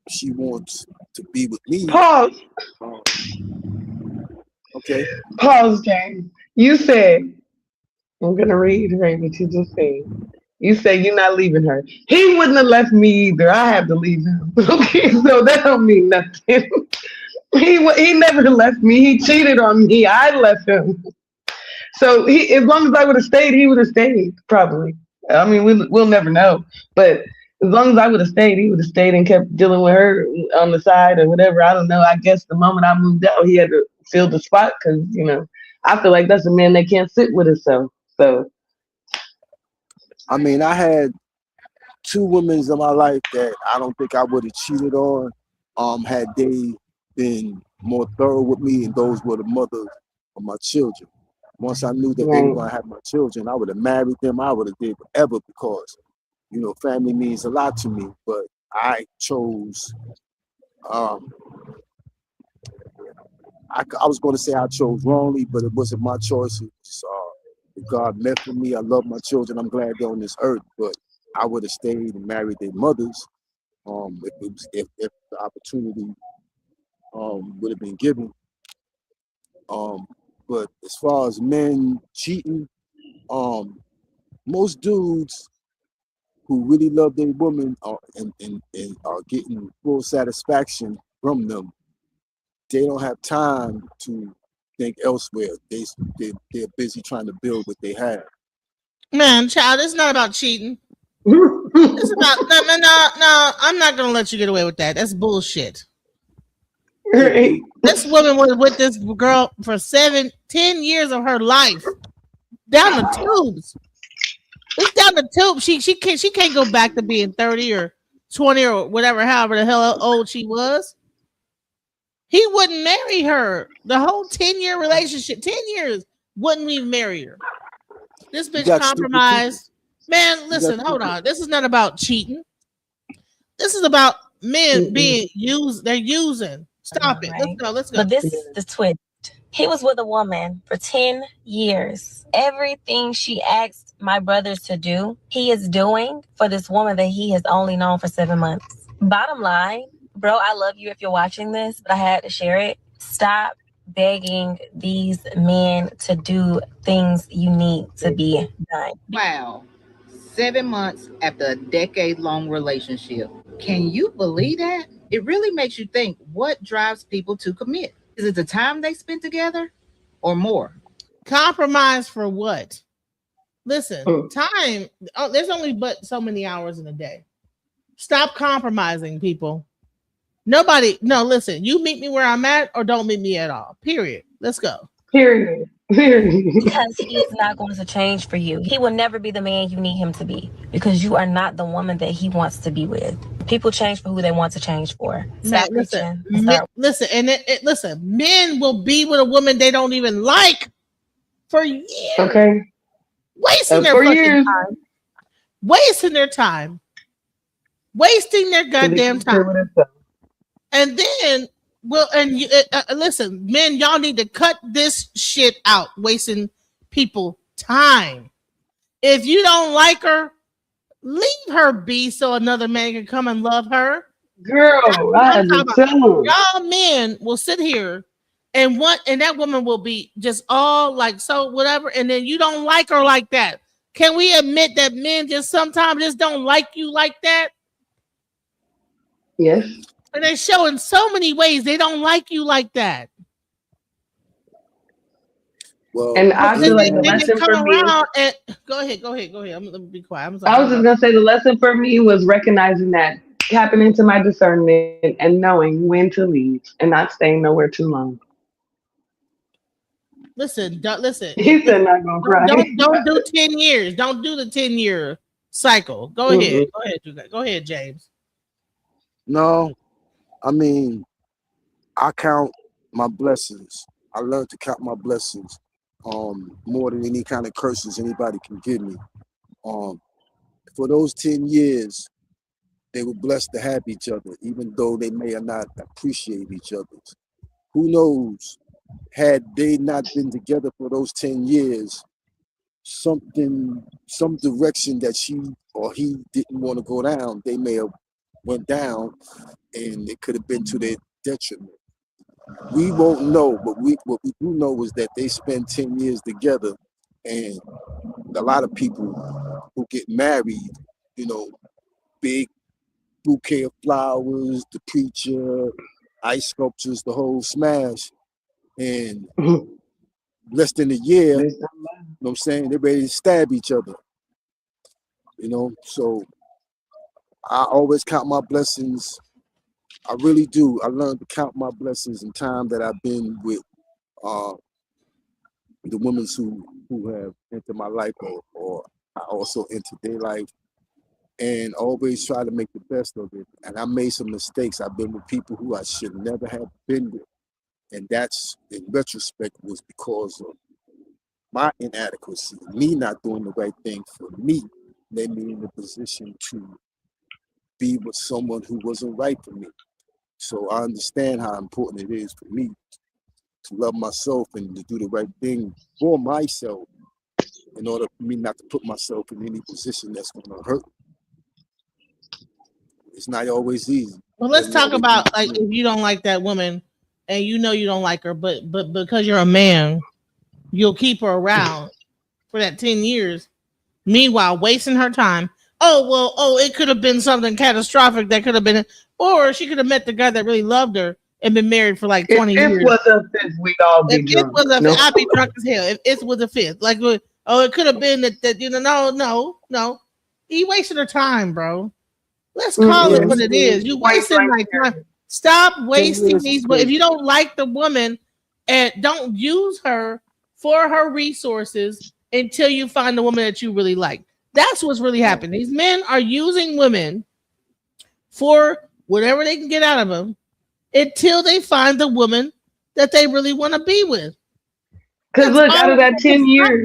she wants to be with me. Pause. Okay. Pause, James. You said, I'm going to reiterate what you just said. You say you're not leaving her. He wouldn't have left me either. I had to leave him. Okay, so that don't mean nothing. He never left me. He cheated on me. I left him. So as long as I would have stayed, he would have stayed, probably. I mean, we'll never know. But As long as I would have stayed, he would have stayed and kept dealing with her on the side or whatever. I don't know. I guess the moment I moved out, he had to fill the spot because, I feel like that's a man that can't sit with himself. So, I mean, I had two women in my life that I don't think I would have cheated on, had they been more thorough with me, and those were the mothers of my children. Once I knew that they were right. gonna have my children, I would have married them. I would have did whatever because, family means a lot to me. But I chose. Um, I was going to say I chose wrongly, but it wasn't my choice. It was, God meant for me. I love my children. I'm glad they're on this earth. But I would have stayed and married their mothers if the opportunity would have been given. But as far as men cheating, most dudes who really love their woman and are getting full satisfaction from them, they don't have time to think elsewhere. They're busy trying to build what they have. Man, child, it's not about cheating. It's about no. I'm not gonna let you get away with that. That's bullshit. Right. This woman was with this girl for 10 years of her life. Down the tubes. It's down the tube. She can't go back to being 30 or 20 or whatever, however the hell old she was. He wouldn't marry her. The whole 10-year relationship, 10 years, wouldn't even marry her. This You bitch got stupid people. compromised. Man, You got listen, hold stupid. on. This is not about cheating. This is about men being used. They're using. Stop it. Let's Right. go. Let's go. But this is the twist. He was with a woman for 10 years. Everything she asked my brothers to do, he is doing for this woman that he has only known for 7 months. Bottom line, bro, I love you if you're watching this, but I had to share it. Stop begging these men to do things you need to be done. Wow. 7 months after a decade-long relationship. Can you believe that? It really makes you think, what drives people to commit? Is it the time they spent together or more? Compromise for what? Listen, time. Oh, there's only but so many hours in a day. Stop compromising, people. Nobody. No, listen. You meet me where I'm at, or don't meet me at all. Period. Let's go. Period. Because he is not going to change for you. He will never be the man you need him to be because you are not the woman that he wants to be with. People change for who they want to change for. Stop Listen, preaching. listen, and listen. Men will be with a woman they don't even like for years. Okay. Wasting their For fucking years. time. Wasting their time. Wasting their goddamn time. And then, well, and listen, men, y'all need to cut this shit out, wasting people time. If you don't like her, leave her be so another man can come and love her. Girl, I had to tell him. Y'all men will sit here and that woman will be just all like so whatever, and then you don't like her like that. Can we admit that men just sometimes just don't like you like that? Yes. And they show in so many ways they don't like you like that. Well, and I feel like the They lesson come for me. around and go ahead. I'm gonna be quiet. I was just gonna say the lesson for me was recognizing that, tapping into my discernment and knowing when to leave and not staying nowhere too long. Listen. He said not gonna cry. Don't do 10 years. Don't do the 10-year cycle. Go ahead. Go ahead, James. No, I mean, I count my blessings. I learned to count my blessings more than any kind of curses anybody can give me. For those 10 years, they were blessed to have each other, even though they may or not appreciate each other. Who knows? Had they not been together for those 10 years, some direction that she or he didn't want to go down, they may have went down, and it could have been to their detriment. We won't know, but what we do know is that they spend 10 years together, and a lot of people who get married, big bouquet of flowers, the preacher, ice sculptures, the whole smash, and less than a year, you know what I'm saying, they're ready to stab each other. So I always count my blessings. I really do. I learned to count my blessings in time that I've been with the women who have entered my life, or I also entered their life, and always try to make the best of it. And I made some mistakes. I've been with people who I should never have been with. And that's, in retrospect, was because of my inadequacy, me not doing the right thing for me, made me in a position to be with someone who wasn't right for me. So I understand how important it is for me to love myself and to do the right thing for myself in order for me not to put myself in any position that's going to hurt. It's not always easy. Well, let's talk about, like, if you don't like that woman and you know you don't like her, but because you're a man, you'll keep her around for that 10 years. Meanwhile, wasting her time. It could have been something catastrophic that could have been, or she could have met the guy that really loved her and been married for like 20 years. If it was a fifth, we'd all be drunk. I'd be drunk as hell. If it was a fifth, like, it could have been that no. He wasted her time, bro. Let's call it what it is. You wasted my time. Stop wasting these. But if you don't like the woman, and don't use her for her resources until you find the woman that you really like. That's what's really happening. These men are using women for whatever they can get out of them until they find the woman that they really want to be with. Because look, out of that 10 years,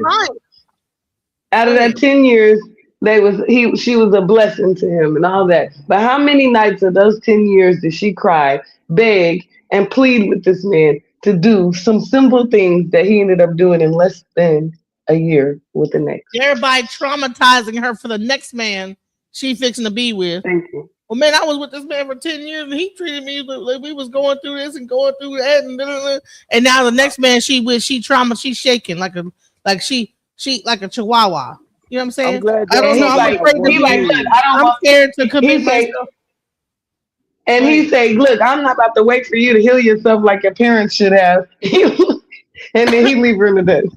she was a blessing to him and all that. But how many nights of those 10 years did she cry, beg, and plead with this man to do some simple things that he ended up doing in less than a year with the next? Thereby traumatizing her for the next man she fixing to be with. Thank you. Well, man, I was with this man for 10 years and he treated me like we was going through this and going through that, and now the next man she's shaking like a chihuahua. You know what I'm saying? I'm glad I don't know. I'm scared to commit myself. And he say, "Look, I'm not about to wait for you to heal yourself like your parents should have." And then he leave her in the dust.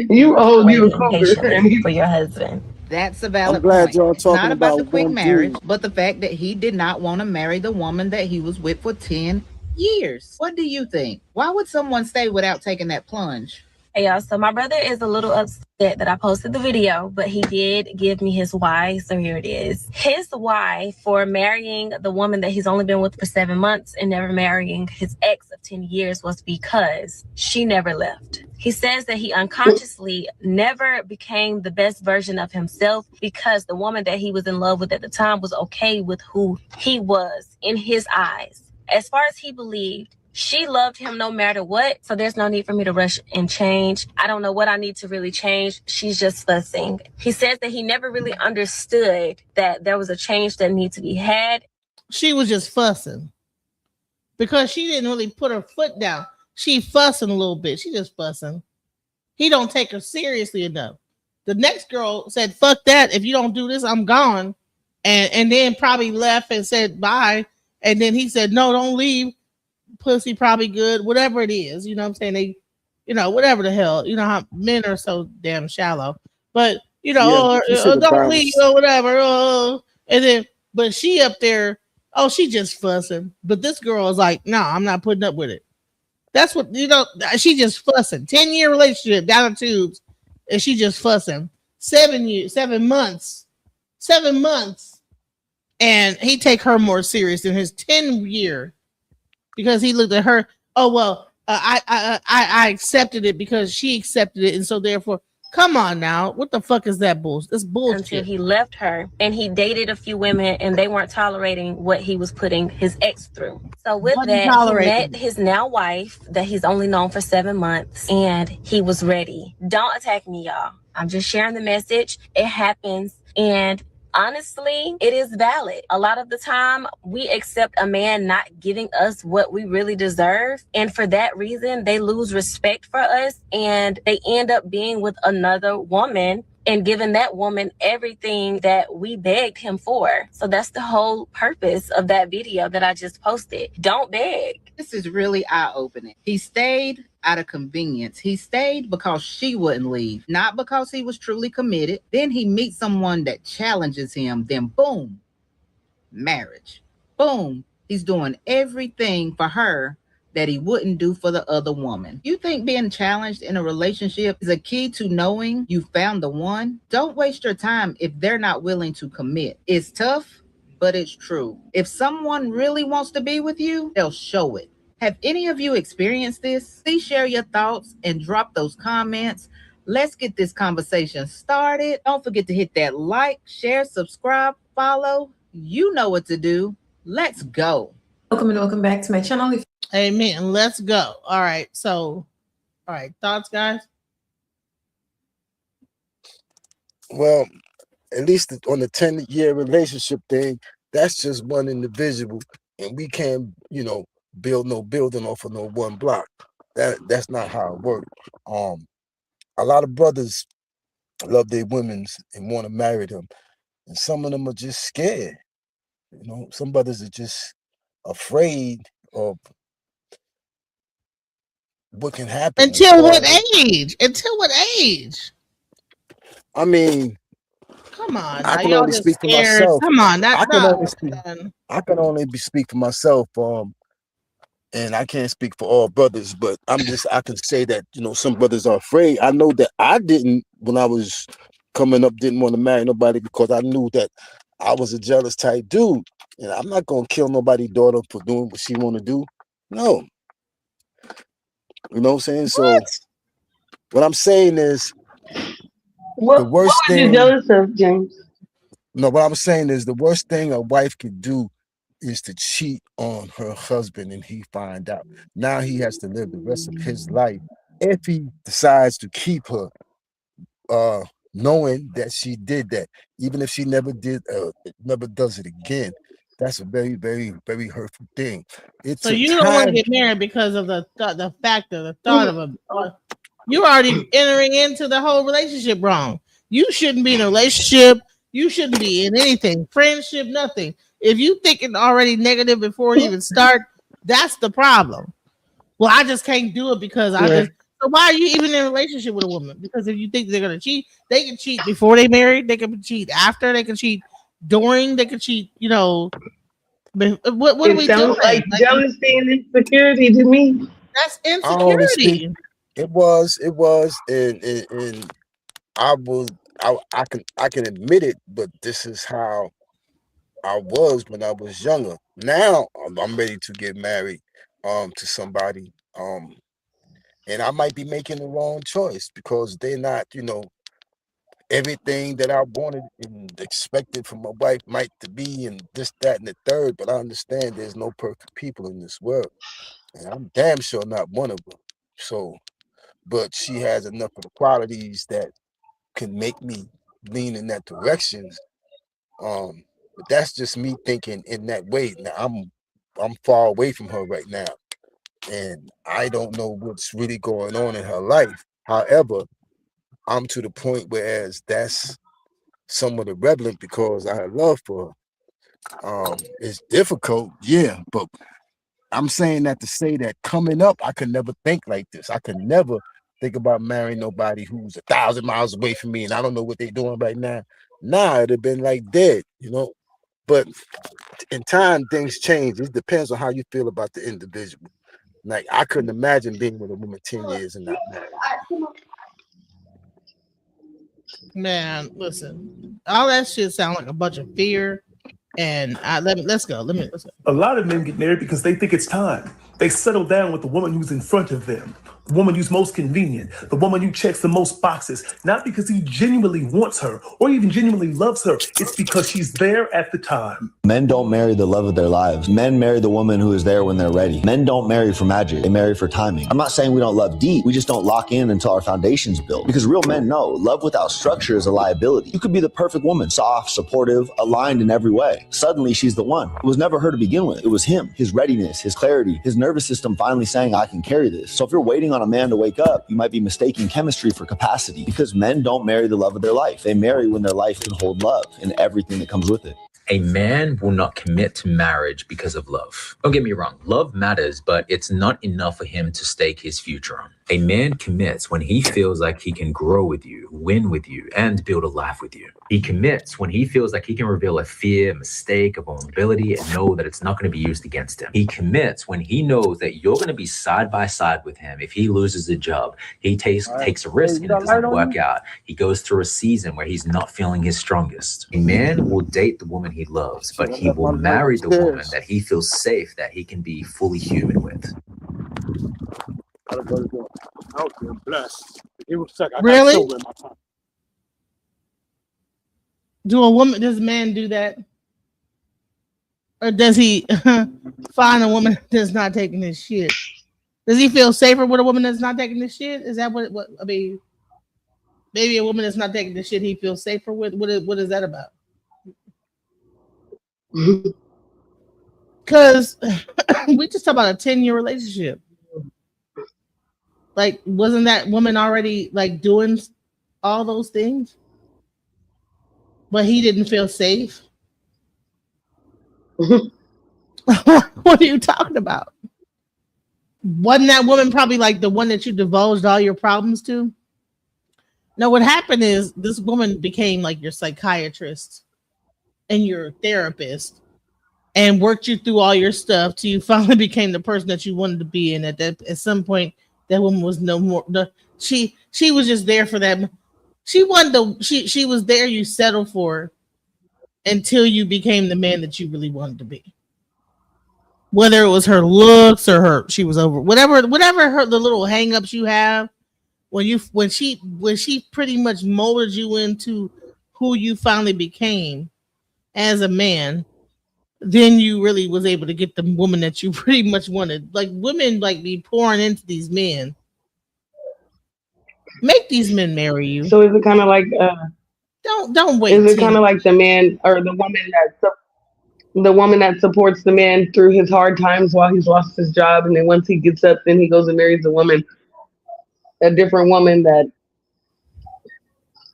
You old, you a cougar. For your husband. That's a valid I'm glad point. y'all It's talking not about the about quick one marriage, dude. but the fact that he did not want to marry the woman that he was with for 10 years. What do you think? Why would someone stay without taking that plunge? Hey y'all, so my brother is a little upset that I posted the video, but he did give me his why, so here it is. His why for marrying the woman that he's only been with for 7 months and never marrying his ex of 10 years was because she never left. He says that he unconsciously never became the best version of himself because the woman that he was in love with at the time was okay with who he was in his eyes. As far as he believed, she loved him no matter what, so there's no need for me to rush and change. I don't know what I need to really change. She's just fussing. He says that he never really understood that there was a change that needed to be had. She was just fussing because she didn't really put her foot down. She fussing a little bit. She just fussing. He don't take her seriously enough. The next girl said, "Fuck that. If you don't do this, I'm gone." And then probably left and said bye. And then he said, "No, don't leave. Pussy probably good," whatever it is, you know what I'm saying? They, whatever the hell, how men are so damn shallow. But don't leave or whatever. And then, but she up there, she just fussing. But this girl is like, no, I'm not putting up with it. That's what she just fussing. 10-year relationship down the tubes, and she just fussing. 7 months, and he take her more serious than his 10-year. Because he looked at her, I accepted it because she accepted it, and so therefore, come on now, what the fuck is that bullshit? It's bullshit. Until he left her, and he dated a few women, and they weren't tolerating what he was putting his ex through. So with that, he met his now wife that he's only known for 7 months, and he was ready. Don't attack me, y'all. I'm just sharing the message. It happens, and honestly, it is valid. A lot of the time, we accept a man not giving us what we really deserve. And for that reason, they lose respect for us and they end up being with another woman and giving that woman everything that we begged him for. So that's the whole purpose of that video that I just posted. Don't beg. This is really eye-opening. He stayed out of convenience. He stayed because she wouldn't leave, not because he was truly committed. Then he meets someone that challenges him. Then boom, marriage. Boom. He's doing everything for her that he wouldn't do for the other woman. You think being challenged in a relationship is a key to knowing you found the one? Don't waste your time if they're not willing to commit. It's tough, but it's true. If someone really wants to be with you, they'll show it. Have any of you experienced this? Please share your thoughts and drop those comments. Let's get this conversation started. Don't forget to hit that like, share, subscribe, follow. You know what to do. Let's go. Welcome and welcome back to my channel. Amen. Let's go. All right. So, all right. Thoughts, guys? Well, at least on the 10-year relationship thing, that's just one individual, and we can't, build no building off of no one block. That's not how it works. A lot of brothers love their women and want to marry them, and some of them are just scared. Some brothers are just afraid of what can happen. Until what age? I mean, come on. I can only speak for myself. Come on, I can only speak for myself. And I can't speak for all brothers, but I can say that, some brothers are afraid. I know that I didn't, when I was coming up, didn't want to marry nobody because I knew that I was a jealous type dude. And I'm not going to kill nobody's daughter for doing what she want to do. No. You know what I'm saying? So what I'm saying is the worst thing. What are you jealous of, James? No, what I'm saying is the worst thing a wife could do is to cheat on her husband and he find out. Now he has to live the rest of his life if he decides to keep her, knowing that she did that, even if she never does it again. That's a very, very, very hurtful thing. So you don't want to get married because of the thought of a. You're already entering into the whole relationship wrong. You shouldn't be in a relationship. You shouldn't be in anything, friendship, nothing. If you think it already negative before you even start, that's the problem. Well, I just can't do it because So why are you even in a relationship with a woman? Because if you think they're gonna cheat, they can cheat before they married. They can cheat after. They can cheat during. They can cheat. What are we doing? It sounds like jealousy and insecurity to me. That's insecurity. It was, and I can admit it, but this is how I was when I was younger. Now I'm ready to get married to somebody, and I might be making the wrong choice because they're not, everything that I wanted and expected from my wife might to be and this, that, and the third. But I understand there's no perfect people in this world, and I'm damn sure not one of them. So, but she has enough of the qualities that can make me lean in that direction. But that's just me thinking in that way. Now I'm far away from her right now, and I don't know what's really going on in her life. However, I'm to the point whereas that's somewhat irrelevant because I have love for her. It's difficult, yeah, but I'm saying that to say that coming up, I could never think like this. I could never think about marrying nobody who's 1,000 miles away from me and I don't know what they're doing right now. Nah, it'd have been like dead, But in time, things change. It depends on how you feel about the individual. Like, I couldn't imagine being with a woman 10 years and not married. Man, listen, all that shit sound like a bunch of fear. And let's go. A lot of men get married because they think it's time. They settle down with the woman who's in front of them, the woman who's most convenient, the woman who checks the most boxes, not because he genuinely wants her or even genuinely loves her. It's because she's there at the time. Men don't marry the love of their lives. Men marry the woman who is there when they're ready. Men don't marry for magic. They marry for timing. I'm not saying we don't love deep. We just don't lock in until our foundation's built. Because real men know love without structure is a liability. You could be the perfect woman, soft, supportive, aligned in every way. Suddenly she's the one. It was never her to begin with. It was him, his readiness, his clarity, his nervous system finally saying, I can carry this. So if you're waiting on a man to wake up, you might be mistaking chemistry for capacity, because men don't marry the love of their life. They marry when their life can hold love and everything that comes with it. A man will not commit to marriage because of love. Don't get me wrong, love matters, but it's not enough for him to stake his future on. A man commits when he feels like he can grow with you, win with you, and build a life with you. He commits when he feels like he can reveal a fear, a mistake, a vulnerability, and know that it's not going to be used against him. He commits when he knows that you're going to be side by side with him. If he loses a job, he takes a risk and it doesn't work out. He goes through a season where he's not feeling his strongest. A man will date the woman he loves, but he will marry the woman that he feels safe, that he can be fully human with. Really? Does a man do that? Or does he find a woman that's not taking his shit? Does he feel safer with a woman that's not taking his shit? Is that what I mean? Maybe a woman that's not taking the shit he feels safer with? What is that about? Because we just talked about a 10-year relationship. Like, wasn't that woman already like doing all those things? But he didn't feel safe? What are you talking about? Wasn't that woman probably like the one that you divulged all your problems to? No, what happened is this woman became like your psychiatrist and your therapist and worked you through all your stuff till you finally became the person that you wanted to be. And at some point, that woman was no more. She was just there for that. She was there. You settled for until you became the man that you really wanted to be. Whether it was her looks or she was over whatever the little hangups you have when she pretty much molded you into who you finally became as a man. Then you really was able to get the woman that you pretty much wanted. Like, women like be pouring into these men. Make these men marry you. So is it kind of like don't wait? Is it kind of like the man or the woman that supports the man through his hard times while he's lost his job, and then once he gets up, then he goes and marries a different woman that,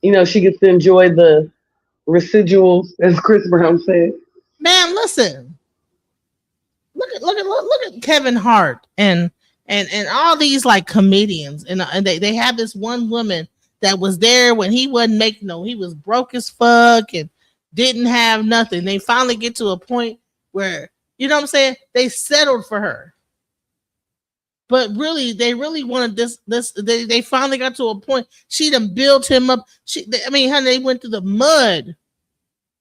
you know, she gets to enjoy the residuals, as Chris Brown said. Man, listen. Look at Kevin Hart and all these like comedians, and they have this one woman that was there when he wasn't making he was broke as fuck and didn't have nothing. They finally get to a point where, you know what I'm saying, they settled for her. But really, they really wanted this. They finally got to a point. She done built him up. Honey, they went through the mud.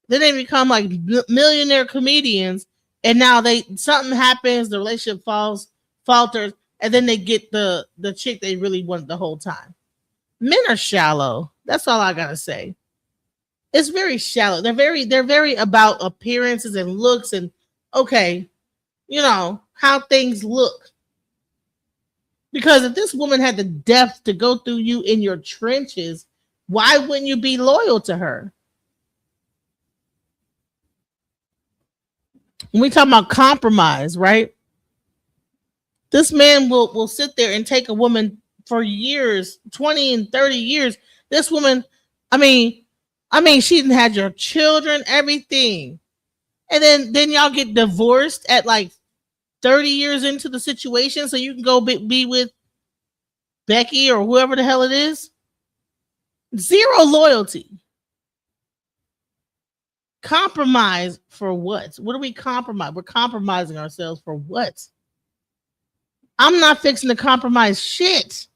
Then they become like millionaire comedians, and now something happens, the relationship falters, and then they get the chick they really wanted the whole time. Men are shallow. That's all I gotta say. It's very shallow. They're very about appearances and looks and okay, you know, how things look. Because if this woman had the depth to go through you in your trenches, why wouldn't you be loyal to her? When we talk about compromise, right? This man will sit there and take a woman for years, 20 and 30 years. This woman, I mean, she didn't have your children, everything. And then y'all get divorced at like 30 years into the situation so you can go be with Becky or whoever the hell it is. Zero loyalty. Compromise for what? What do we compromise? We're compromising ourselves for what? I'm not fixing to compromise shit.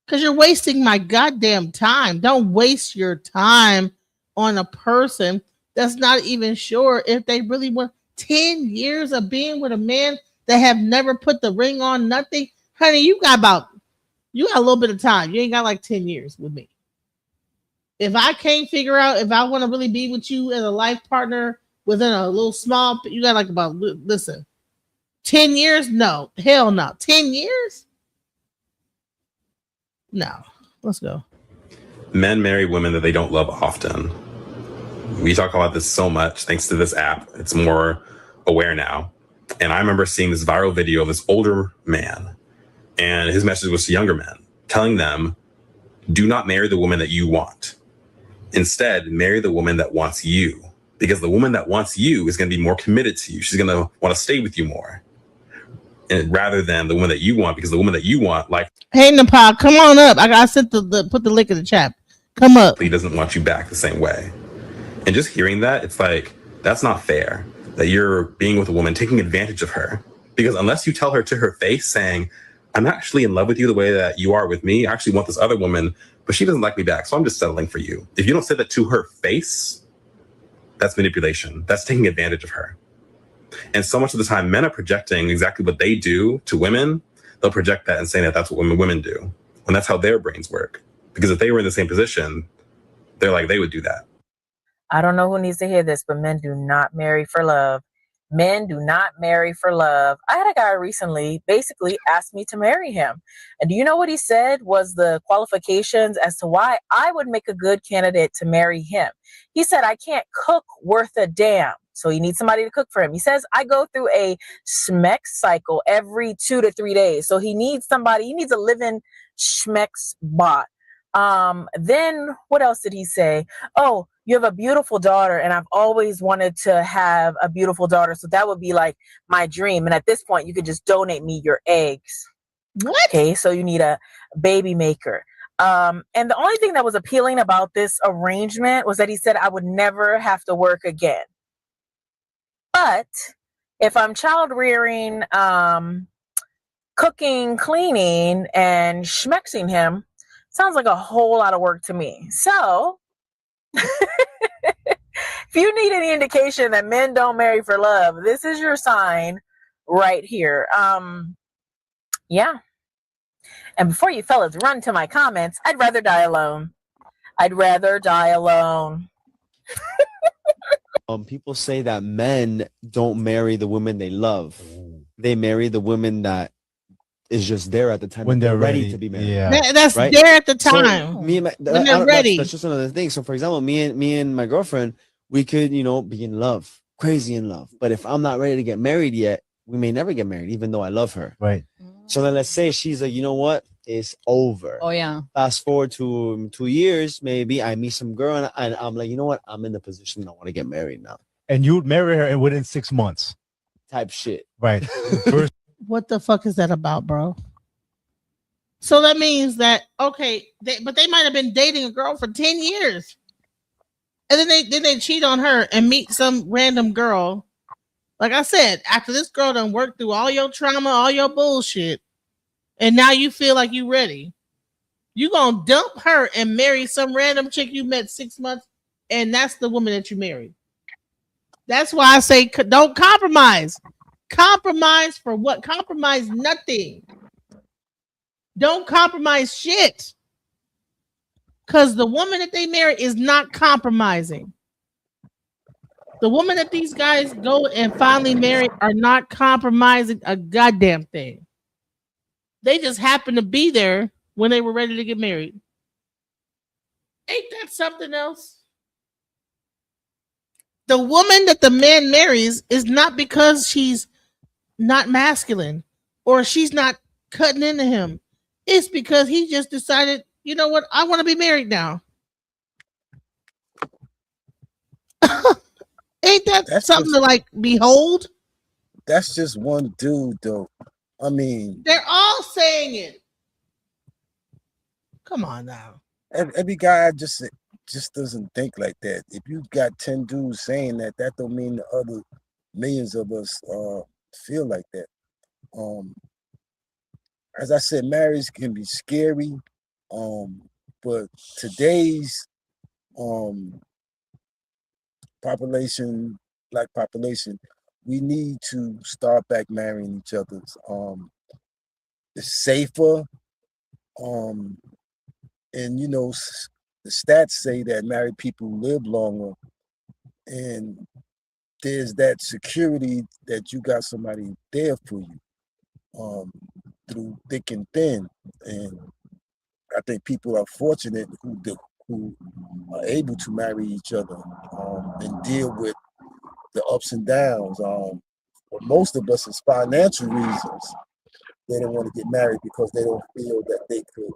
Because you're wasting my goddamn time. Don't waste your time on a person that's not even sure if they really want 10 years of being with a man that have never put the ring on, nothing. Honey, you got a little bit of time. You ain't got like 10 years with me. If I can't figure out if I want to really be with you as a life partner within a little small, you got like about, listen, 10 years? No, hell no. 10 years? No, let's go. Men marry women that they don't love often. We talk about this so much thanks to this app. It's more aware now. And I remember seeing this viral video of this older man, and his message was to younger men, telling them, do not marry the woman that you want. Instead, marry the woman that wants you, because the woman that wants you is going to be more committed to you. She's going to want to stay with you more. and rather than the woman that you want, because the woman that you want, like, hey Nepal, come on up. I sent put the link in the chat. Come up. he doesn't want you back the same way. And just hearing that, it's like, that's not fair that you're being with a woman, taking advantage of her. Because unless you tell her to her face saying, I'm actually in love with you the way that you are with me, I actually want this other woman, but she doesn't like me back, so I'm just settling for you. If you don't say that to her face, that's manipulation. That's taking advantage of her. And so much of the time, men are projecting exactly what they do to women. They'll project that and saying that that's what women do. And that's how their brains work. Because if they were in the same position, they're like, they would do that. I don't know who needs to hear this, but men do not marry for love. Men do not marry for love. I had a guy recently basically ask me to marry him. And do you know what he said was the qualifications as to why I would make a good candidate to marry him? He said, I can't cook worth a damn. So he needs somebody to cook for him. He says, I go through a schmex cycle every 2 to 3 days. So he needs somebody, he needs a living schmex bot. Then what else did he say? Oh, you have a beautiful daughter, and I've always wanted to have a beautiful daughter. So that would be like my dream. And at this point, you could just donate me your eggs. What? Okay, so you need a baby maker. And the only thing that was appealing about this arrangement was that he said I would never have to work again. But if I'm child rearing, cooking, cleaning, and schmexing him, sounds like a whole lot of work to me. So if you need any indication that men don't marry for love, this is your sign right here. Yeah. And before you fellas run to my comments, I'd rather die alone. I'd rather die alone. People say that men don't marry the women they love. They marry the women that is just there at the time when they're ready ready to be married. Yeah. That's right? there at the time. So me and when they're ready. That's just another thing. So for example, me and my girlfriend, we could, be in love, crazy in love. But if I'm not ready to get married yet, we may never get married, even though I love her. Right. So then let's say she's like, you know what? It's over. Oh, yeah. Fast forward to 2 years, maybe I meet some girl and I'm like, you know what? I'm in the position I want to get married now. And you would marry her within 6 months. Type shit. Right. What the fuck is that about, bro? So that means that, okay, but they might have been dating a girl for 10 years. And then they cheat on her and meet some random girl. Like I said, after this girl done worked through all your trauma, all your bullshit, and now you feel like you ready. You gonna dump her and marry some random chick you met 6 months, and that's the woman that you married. That's why I say don't compromise. Compromise for what? Compromise nothing. Don't compromise shit. Because the woman that they marry is not compromising. The woman that these guys go and finally marry are not compromising a goddamn thing. They just happen to be there when they were ready to get married. Ain't that something else? The woman that the man marries is not because she's not masculine or she's not cutting into him. It's because he just decided, you know what, I want to be married now. Ain't that's something to like behold? That's just one dude, though. I mean, they're all saying it. Come on now. Every guy just doesn't think like that. If you got 10 dudes saying that, that don't mean the other millions of us feel like that. As I said, marriage can be scary, but today's population, black population, we need to start back marrying each other. It's safer, and the stats say that married people live longer, and there's that security that you got somebody there for you through thick and thin. And I think people are fortunate who are able to marry each other and deal with the ups and downs. For most of us, it's financial reasons. They don't want to get married because they don't feel that they could,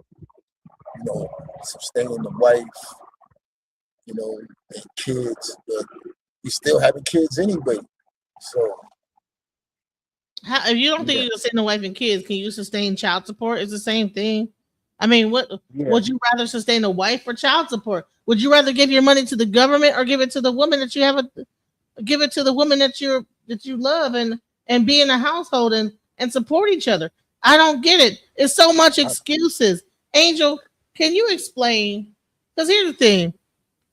sustain the wife, and kids. But we still having kids anyway. So If you don't think Yeah. you can sustain a wife and kids, can you sustain child support? It's the same thing. I mean, what Yeah. would you rather sustain a wife or child support? Would you rather give your money to the government or give it to the woman that you have give it to the woman that you love and be in a household and support each other? I don't get it. It's so much excuses. Angel, can you explain? Because here's the thing.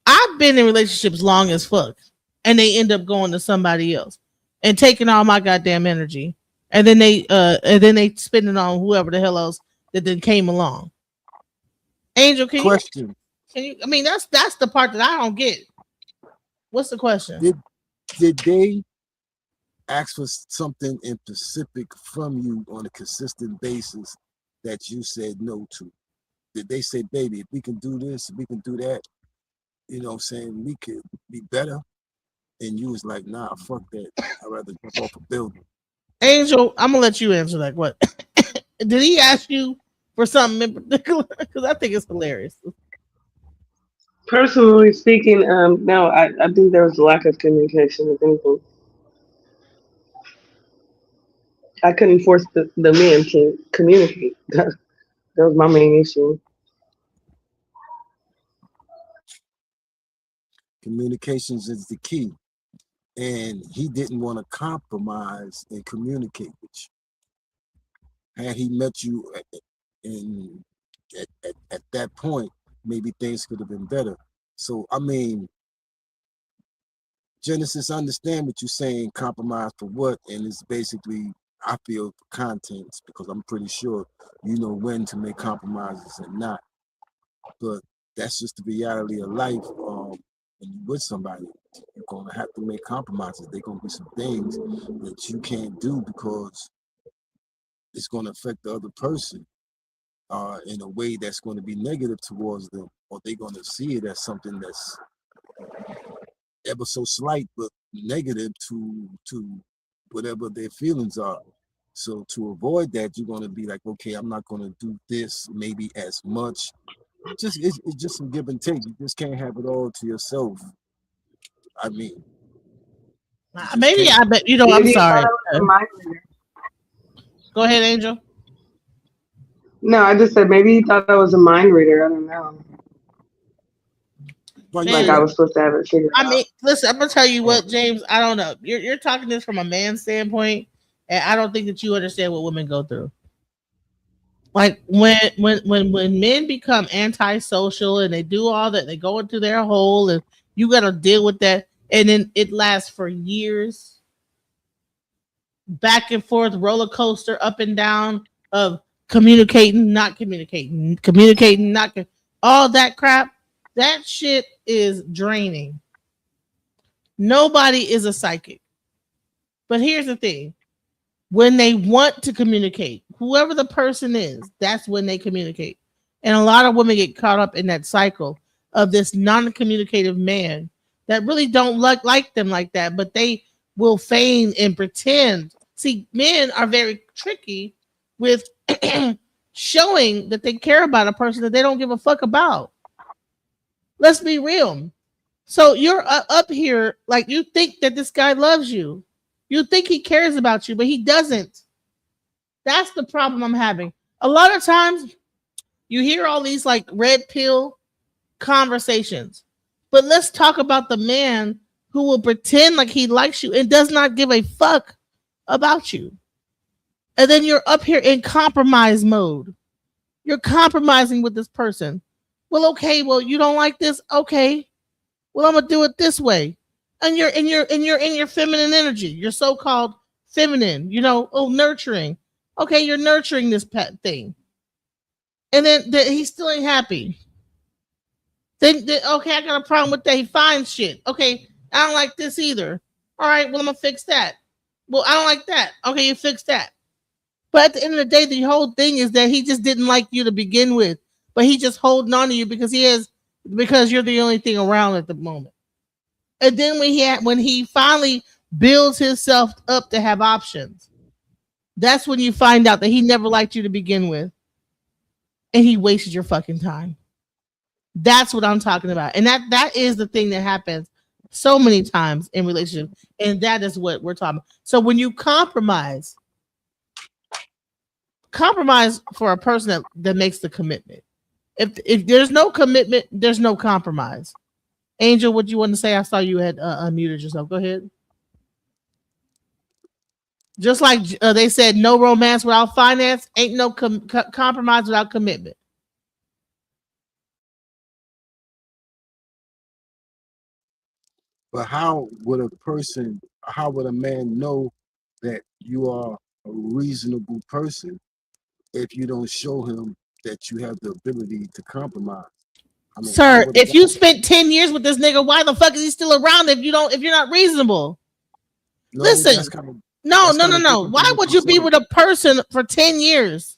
I've been in relationships long as fuck, and they end up going to somebody else and taking all my goddamn energy, and then they spend it on whoever the hell else that then came along. Angel, Question: can you? I mean, that's the part that I don't get. What's the question? Did they ask for something in specific from you on a consistent basis that you said no to? Did they say, baby, if we can do this, if we can do that, you know what I'm saying, we could be better? And you was like, nah, fuck that. I'd rather jump off a building. Angel, I'm gonna let you answer that. What did he ask you for something in particular? Because I think it's hilarious. Personally speaking, no, I think there was a lack of communication. If anything, I couldn't force the men to communicate. That was my main issue. Communications is the key. And he didn't want to compromise and communicate with you. Had he met you at that point, maybe things could have been better. So, I mean, Genesis, I understand what you're saying, compromise for what, and it's basically, I feel, for contents, because I'm pretty sure you know when to make compromises and not. But that's just the reality of life. When you're with somebody, you're going to have to make compromises. There's going to be some things that you can't do because it's going to affect the other person in a way that's going to be negative towards them, or they're going to see it as something that's ever so slight but negative to whatever their feelings are. So to avoid that, you're going to be like, okay, I'm not going to do this maybe as much. It's just some give and take. You just can't have it all to yourself. I mean, Maybe I bet you know. Maybe I'm he thought sorry. I was a mind reader. Go ahead, Angel. No, I just said maybe he thought I was a mind reader. I don't know. Like I was supposed to have it figured out. I mean, listen, I'm gonna tell you what, James. I don't know. You're talking this from a man's standpoint, and I don't think that you understand what women go through. Like when men become antisocial and they do all that, they go into their hole, and you got to deal with that, and then it lasts for years, back and forth, roller coaster, up and down of communicating, not communicating, communicating, not all that crap. That shit is draining. Nobody is a psychic. But here's the thing. When they want to communicate, whoever the person is, that's when they communicate. And a lot of women get caught up in that cycle of this non-communicative man that really don't like them like that, but they will feign and pretend. See, men are very tricky with showing that they care about a person that they don't give a fuck about. Let's be real. So you're up here like you think that this guy loves you. You think he cares about you, but he doesn't. That's the problem I'm having. A lot of times you hear all these like red pill conversations, but let's talk about the man who will pretend like he likes you and does not give a fuck about you. And then you're up here in compromise mode. You're compromising with this person. Well, okay, well, you don't like this? Okay. Well, I'm gonna do it this way. And you're in your feminine energy. You're so-called feminine, nurturing. Okay, you're nurturing this pet thing. And then he still ain't happy. Then okay, I got a problem with that. He finds shit. Okay, I don't like this either. All right, well, I'm gonna fix that. Well, I don't like that. Okay, you fix that. But at the end of the day, the whole thing is that he just didn't like you to begin with. But he just holding on to you because you're the only thing around at the moment. And then when he finally builds himself up to have options, that's when you find out that he never liked you to begin with. And he wasted your fucking time. That's what I'm talking about. And that is the thing that happens so many times in relationships. And that is what we're talking about. So when you compromise, compromise for a person that makes the commitment. If there's no commitment, there's no compromise. Angel, what you want to say? I saw you had unmuted yourself. Go ahead. Just like they said, no romance without finance, ain't no compromise without commitment. But how would a man know that you are a reasonable person if you don't show him that you have the ability to compromise? I mean, sir, if you spent 10 years with this nigga, why the fuck is he still around if you're not reasonable? No, Listen, no. Why would you be with a person for 10 years?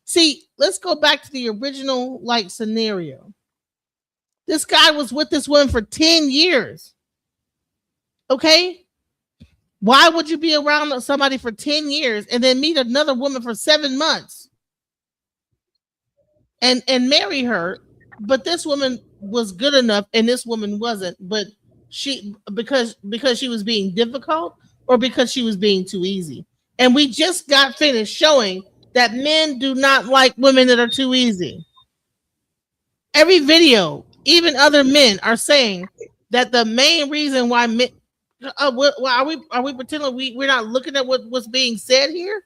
See, let's go back to the original scenario. This guy was with this woman for 10 years. Okay? Why would you be around somebody for 10 years and then meet another woman for 7 months and marry her? But this woman was good enough and this woman wasn't. But because she was being difficult or because she was being too easy. And we just got finished showing that men do not like women that are too easy. Every video, even other men are saying that the main reason why men are we pretending we're not looking at what's being said here?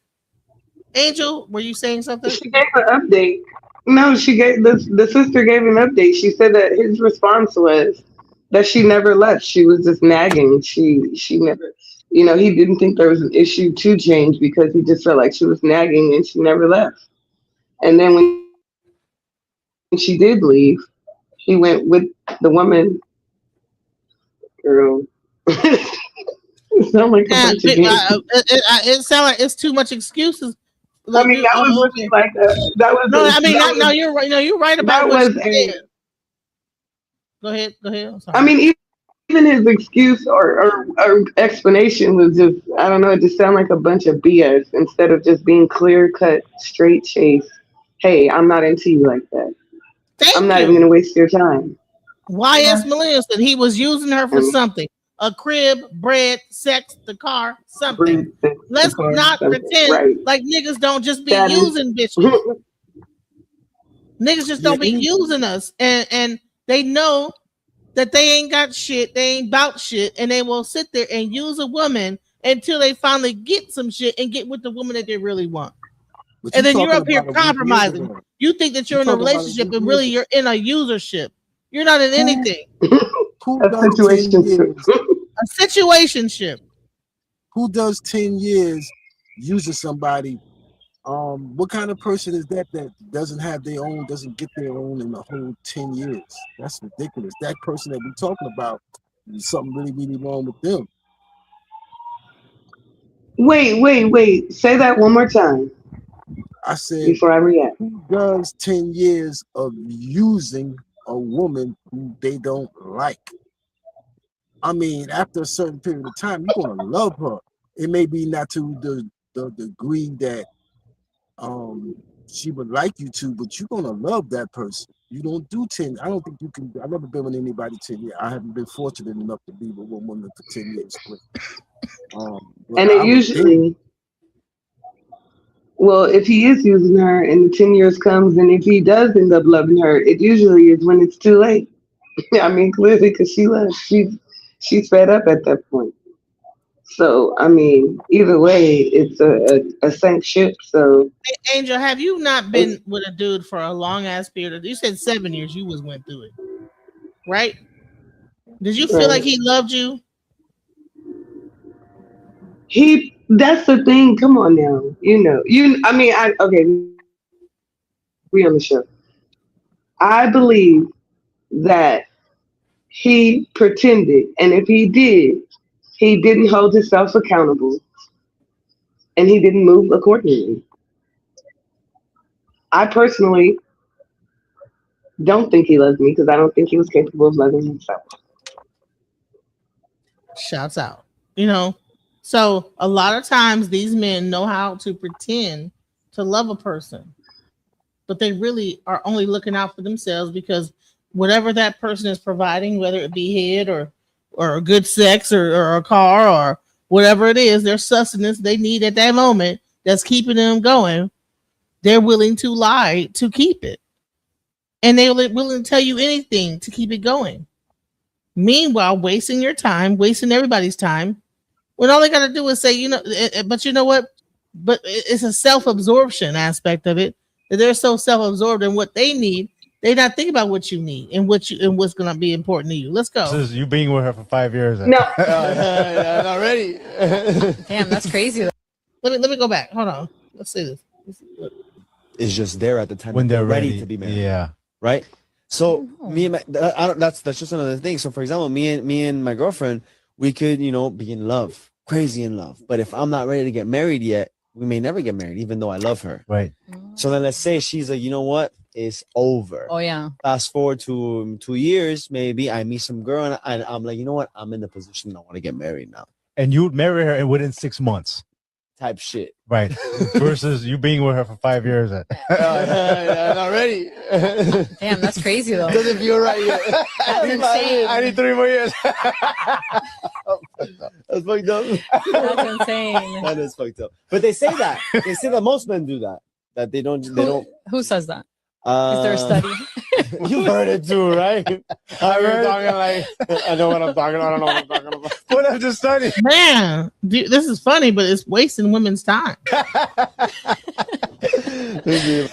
Angel, were you saying something? She gave an update. No, she gave the sister gave an update. She said that his response was that she never left. She was just nagging. She never, he didn't think there was an issue to change because he just felt like she was nagging and she never left. And then when she did leave, he went with the woman. Girl. It sounds like a bunch of games. It sounds like it's too much excuses. I mean, that was looking like that was. No, I mean, no, you're right. No, you're right about what she said. Go ahead. I mean, even his excuse or explanation was just, I don't know, it just sounded like a bunch of BS instead of just being clear cut, straight chase. Hey, I'm not into you like that. I'm not even going to waste your time. YS Melinda, he was using her for something. A crib, bread, sex, the car, something. Let's not pretend like niggas don't just be using bitches. Niggas just don't be using us. And they know that they ain't got shit, they ain't about shit, and they will sit there and use a woman until they finally get some shit and get with the woman that they really want. And then you're up here compromising. You think that you're in a relationship and really you're in a usership. You're not in anything. A situationship. A situationship. Who does 10 years using somebody? What kind of person is that doesn't have their own, doesn't get their own in the whole 10 years? That's ridiculous. That person that we're talking about, there's something really, really wrong with them. Wait. Say that one more time. I said, before I react. Who does 10 years of using a woman who they don't like? I mean, after a certain period of time, you're gonna love her. It may be not to the degree that she would like you to, but you're gonna love that person. You don't do 10. I don't think you can. I've never been with anybody 10 years. I haven't been fortunate enough to be with one woman for 10 years. And it usually, well, if he is using her and the 10 years comes, and if he does end up loving her, it usually is when it's too late. I mean, clearly, because she left. She's fed up at that point. So, I mean, either way, it's a sank ship. So, hey, Angel, have you not been with a dude for a long ass period? You said 7 years. You went through it, right? Did you feel like he loved you? That's the thing. Come on now. Okay. We on the show. I believe that he pretended, and if he did, he didn't hold himself accountable, and he didn't move accordingly. I personally don't think he loves me because I don't think he was capable of loving himself. Shouts out. So a lot of times these men know how to pretend to love a person, but they really are only looking out for themselves because whatever that person is providing, whether it be head or good sex or a car or whatever it is, their sustenance they need at that moment that's keeping them going. they're willing to lie to keep it. And they're willing to tell you anything to keep it going. Meanwhile, wasting your time, wasting everybody's time, when all they got to do is say, but you know what? But it's a self-absorption aspect of it. That they're so self-absorbed in what they need, they not think about what you need and what's going to be important to you. Let's go. This is you being with her for 5 years. No, not ready. Damn, that's crazy. Let me go back. Hold on. Let's see this. It's just there at the time When they're ready ready to be married. Yeah. Right. So me and that's just another thing. So for example, me and my girlfriend, we could be in love, crazy in love. But if I'm not ready to get married yet, we may never get married, even though I love her. Right. So then let's say she's like, you know what? It's over. Oh yeah. Fast forward to 2 years, maybe I meet some girl and I'm like, you know what? I'm in the position I want to get married now. And you'd marry her within 6 months. Type shit. Right. Versus you being with her for 5 years. Not ready. Damn, that's crazy though. Doesn't feel right yet. That's insane. I need 3 more years. That's fucked up. That's insane. That is fucked up. But they say that. They say that most men do that. That they don't. Who says that? Is there a study? You heard it too, right? I heard talking like I know what I'm talking about. I don't know what I'm talking about. What I've just studied. Man, dude, this is funny, but it's wasting women's time. I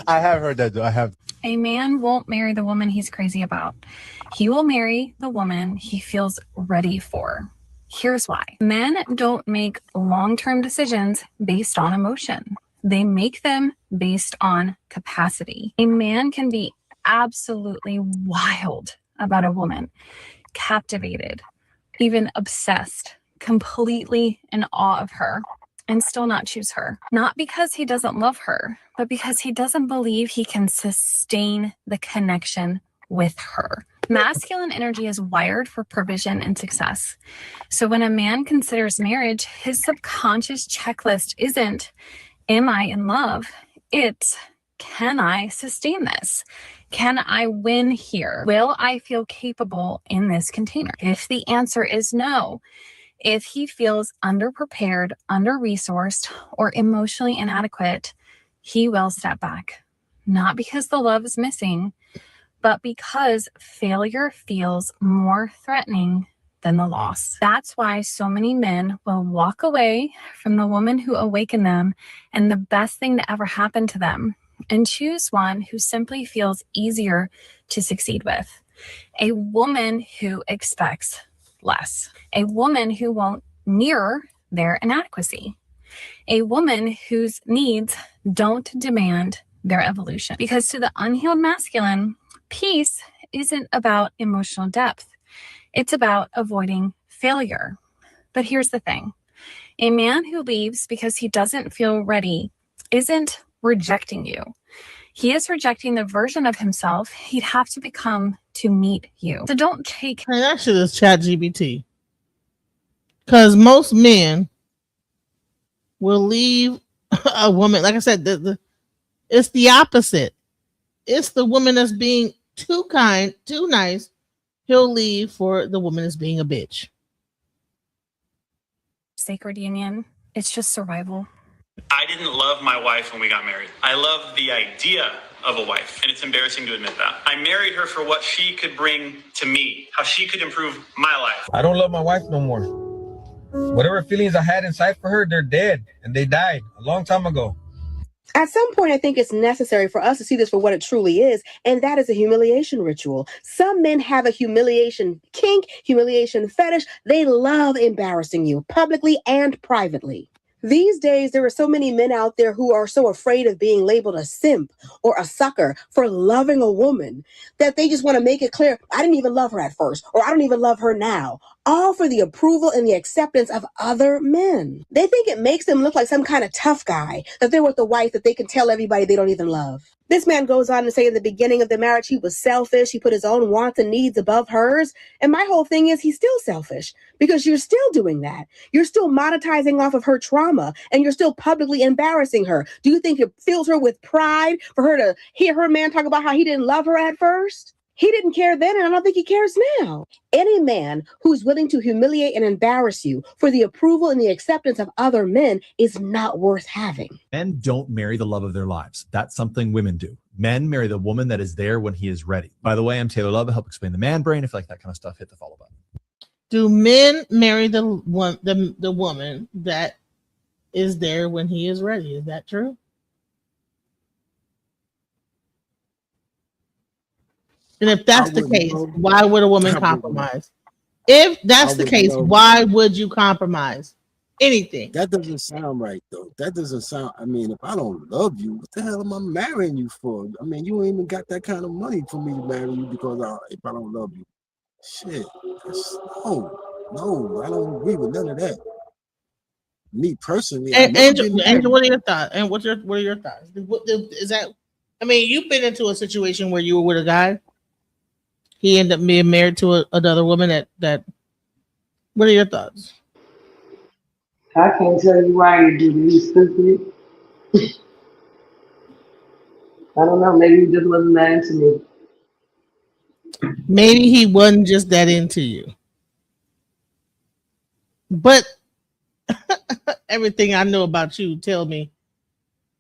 have heard that though. I have. A man won't marry the woman he's crazy about. He will marry the woman he feels ready for. Here's why. Men don't make long-term decisions based on emotion. They make them based on capacity. A man can be absolutely wild about a woman, captivated, even obsessed, completely in awe of her, and still not choose her. Not because he doesn't love her, but because he doesn't believe he can sustain the connection with her. Masculine energy is wired for provision and success. So when a man considers marriage, his subconscious checklist isn't, am I in love? It's, can I sustain this? Can I win here? Will I feel capable in this container? If the answer is no, if he feels underprepared, under-resourced, or emotionally inadequate, he will step back. Not because the love is missing, but because failure feels more threatening than the loss. That's why so many men will walk away from the woman who awakened them and the best thing to ever happen to them, and choose one who simply feels easier to succeed with. A woman who expects less. A woman who won't mirror their inadequacy. A woman whose needs don't demand their evolution. Because to the unhealed masculine, peace isn't about emotional depth. It's about avoiding failure. But here's the thing. A man who leaves because he doesn't feel ready isn't rejecting you. He is rejecting the version of himself he'd have to become to meet you. So don't take... Hey, that shit is ChatGPT. Because most men will leave a woman. Like I said, it's the opposite. It's the woman that's being too kind, too nice. He'll leave for the woman that's being a bitch. Sacred union. It's just survival. I didn't love my wife when we got married. I loved the idea of a wife, and it's embarrassing to admit that. I married her for what she could bring to me, how she could improve my life. I don't love my wife no more. Whatever feelings I had inside for her, they're dead, and they died a long time ago. At some point, I think it's necessary for us to see this for what it truly is, and that is a humiliation ritual. Some men have a humiliation kink, humiliation fetish. They love embarrassing you publicly and privately. These days, there are so many men out there who are so afraid of being labeled a simp or a sucker for loving a woman that they just want to make it clear, I didn't even love her at first, or I don't even love her now, all for the approval and the acceptance of other men. They think it makes them look like some kind of tough guy, that they're with a wife that they can tell everybody they don't even love. This man goes on to say in the beginning of the marriage, he was selfish. He put his own wants and needs above hers. And my whole thing is he's still selfish because you're still doing that. You're still monetizing off of her trauma and you're still publicly embarrassing her. Do you think it fills her with pride for her to hear her man talk about how he didn't love her at first? He didn't care then, and I don't think he cares now. Any man who's willing to humiliate and embarrass you for the approval and the acceptance of other men is not worth having. Men don't marry the love of their lives. That's something women do. Men marry the woman that is there when he is ready. By the way, I'm Taylor Love. I help explain the man brain. If you like that kind of stuff, hit the follow button. Do men marry the woman that is there when he is ready? Is that true? And if that's the case, why would a woman compromise? If that's the case, why would you compromise anything? That doesn't sound right, though. That doesn't sound. I mean, if I don't love you, what the hell am I marrying you for? I mean, you ain't even got that kind of money for me to marry you because if I don't love you, shit. No, I don't agree with none of that. Me personally, Angel, what are your thoughts? And what are your thoughts? Is that? I mean, you've been into a situation where you were with a guy. He ended up being married to another woman. That. What are your thoughts? I can't tell you why you do this, stupid. I don't know. Maybe he just wasn't that into me. Maybe he wasn't just that into you. But everything I know about you tell me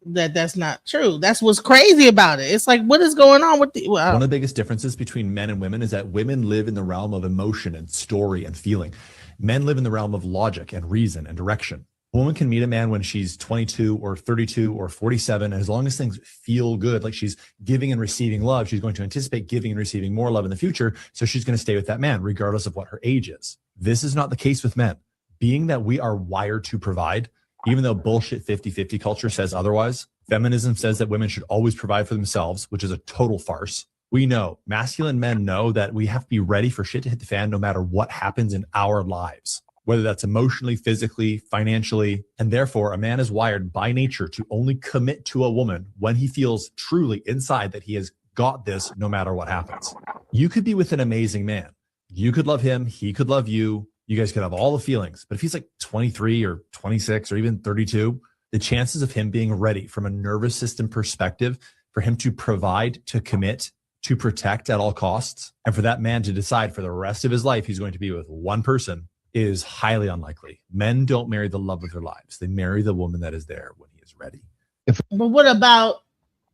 that that's not true. That's what's crazy about it. It's like, what is going on with the... One of the biggest differences between men and women is that women live in the realm of emotion and story and feeling. Men live in the realm of logic and reason and direction. A woman can meet a man when she's 22 or 32 or 47, and as long as things feel good, like she's giving and receiving love, she's going to anticipate giving and receiving more love in the future, so she's going to stay with that man regardless of what her age is. This is not the case with men. Being that we are wired to provide, even though bullshit 50-50 culture says otherwise, feminism says that women should always provide for themselves, which is a total farce. We know, masculine men know that we have to be ready for shit to hit the fan no matter what happens in our lives, whether that's emotionally, physically, financially, and therefore a man is wired by nature to only commit to a woman when he feels truly inside that he has got this no matter what happens. You could be with an amazing man. You could love him. He could love you. You guys could have all the feelings, but if he's like 23 or 26 or even 32, the chances of him being ready from a nervous system perspective for him to provide, to commit, to protect at all costs, and for that man to decide for the rest of his life he's going to be with one person is highly unlikely. Men don't marry the love of their lives. They marry the woman that is there when he is ready. But what about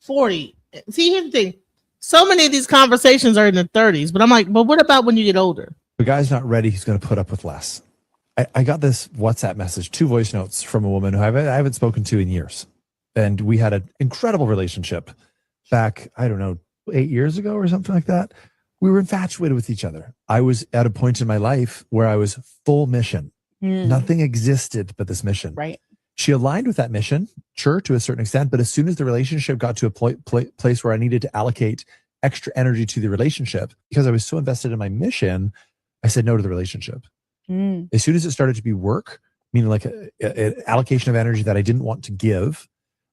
40? See, here's the thing. So many of these conversations are in the 30s, but I'm like, but what about when you get older? The guy's not ready. He's going to put up with less. I got this WhatsApp message, 2 voice notes from a woman who I haven't spoken to in years. And we had an incredible relationship back, I don't know, 8 years ago or something like that. We were infatuated with each other. I was at a point in my life where I was full mission. Nothing existed but this mission. Right. She aligned with that mission, sure, to a certain extent. But as soon as the relationship got to a place where I needed to allocate extra energy to the relationship, because I was so invested in my mission, I said no to the relationship. As soon as it started to be work, meaning like an allocation of energy that I didn't want to give,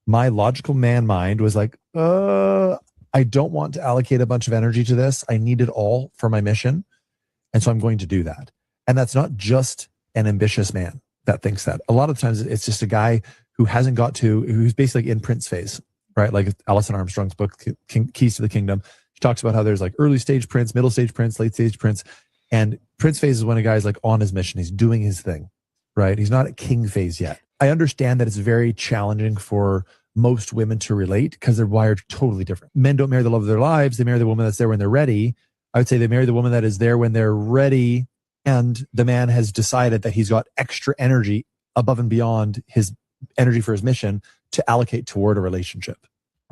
my logical man mind was like, I don't want to allocate a bunch of energy to this. I need it all for my mission. And so I'm going to do that. And that's not just an ambitious man that thinks that. A lot of times it's just a guy who hasn't got to, who's basically in Prince phase, right? Like Alison Armstrong's book, Keys to the Kingdom. She talks about how there's like early stage Prince, middle stage Prince, late stage Prince. And Prince phase is when a guy's like on his mission. He's doing his thing, right? He's not at king phase yet. I understand that it's very challenging for most women to relate because they're wired totally different. Men don't marry the love of their lives. They marry the woman that's there when they're ready. I would say they marry the woman that is there when they're ready and the man has decided that he's got extra energy above and beyond his energy for his mission to allocate toward a relationship.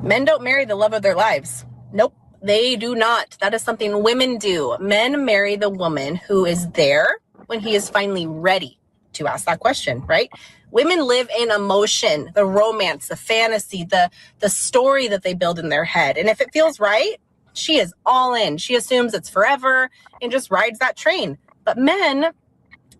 Men don't marry the love of their lives. Nope, they do not. That is something women do. Men marry the woman who is there when he is finally ready to ask that question, right? Women live in emotion, the romance, the fantasy, the story that they build in their head. And if it feels right, she is all in. She assumes it's forever and just rides that train. But men,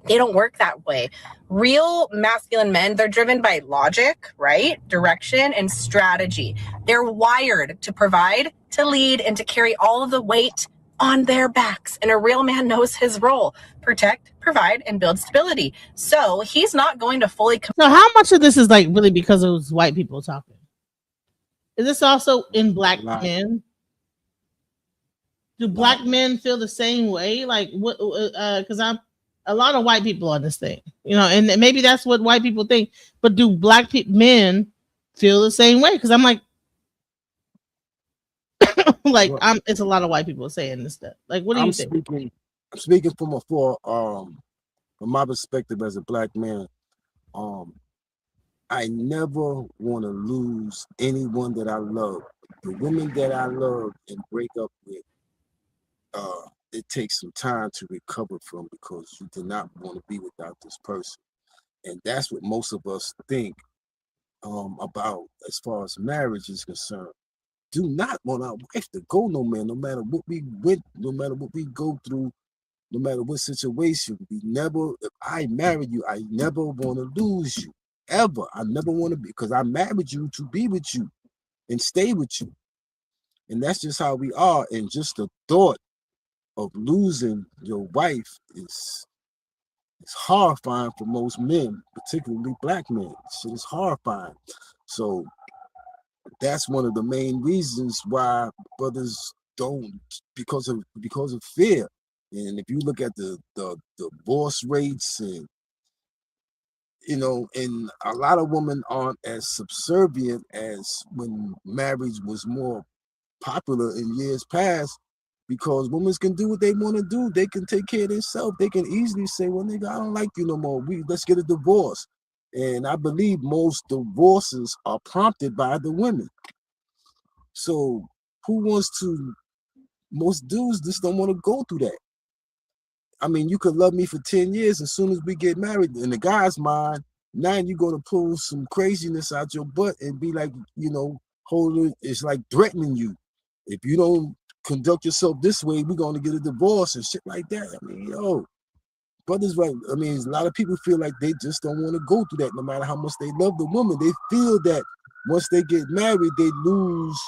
they don't work that way. Real masculine men, they're driven by logic, right? Direction and strategy. They're wired to provide, to lead, and to carry all of the weight on their backs. And a real man knows his role: protect, provide, and build stability. So he's not going to fully... So how much of this is like really because of white people talking? Is this also in black men? Do black men feel the same way? Like what? Because I'm a lot of white people on this thing, you know, and maybe that's what white people think. But do black men feel the same way? Because I'm like, it's a lot of white people saying this stuff. Like, what do you think? I'm speaking from afar. From my perspective as a black man, I never want to lose anyone that I love. The women that I love and break up with, it takes some time to recover from, because you do not want to be without this person. And that's what most of us think about as far as marriage is concerned. Do not want our wife to go nowhere, no matter what we went, no matter what we go through, no matter what situation. If I marry you, I never want to lose you, ever. I never want to be, because I married you to be with you and stay with you. And that's just how we are. And just the thought of losing your wife is horrifying for most men, particularly black men. Shit is horrifying. So that's one of the main reasons why brothers don't, because of fear. And if you look at the divorce rates, and you know, and a lot of women aren't as subservient as when marriage was more popular in years past, because women can do what they want to do. They can take care of themselves. They can easily say, well, nigga, I don't like you no more. Let's get a divorce. And I believe most divorces are prompted by the women. So most dudes just don't want to go through that. I mean, you could love me for 10 years. As soon as we get married, in the guy's mind, now you're going to pull some craziness out your butt and be like, you know, it's like threatening you. If you don't conduct yourself this way, we're going to get a divorce and shit like that. I mean, brothers, right? I mean, a lot of people feel like they just don't want to go through that, no matter how much they love the woman. They feel that once they get married, they lose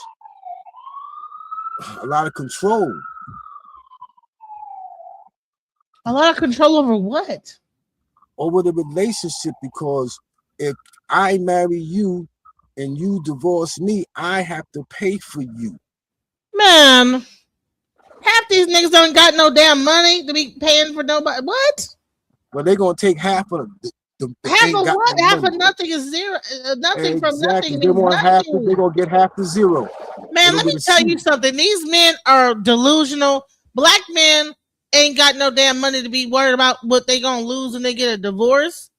a lot of control. A lot of control over what? Over the relationship, because if I marry you and you divorce me, I have to pay for you. Man, half these niggas don't got no damn money to be paying for nobody. What? Well, they're gonna take half of half of what? No half of nothing is zero. Nothing from nothing. They want half. They're gonna get half to zero. Man, let me tell you something. These men are delusional. Black men ain't got no damn money to be worried about what they gonna lose when they get a divorce.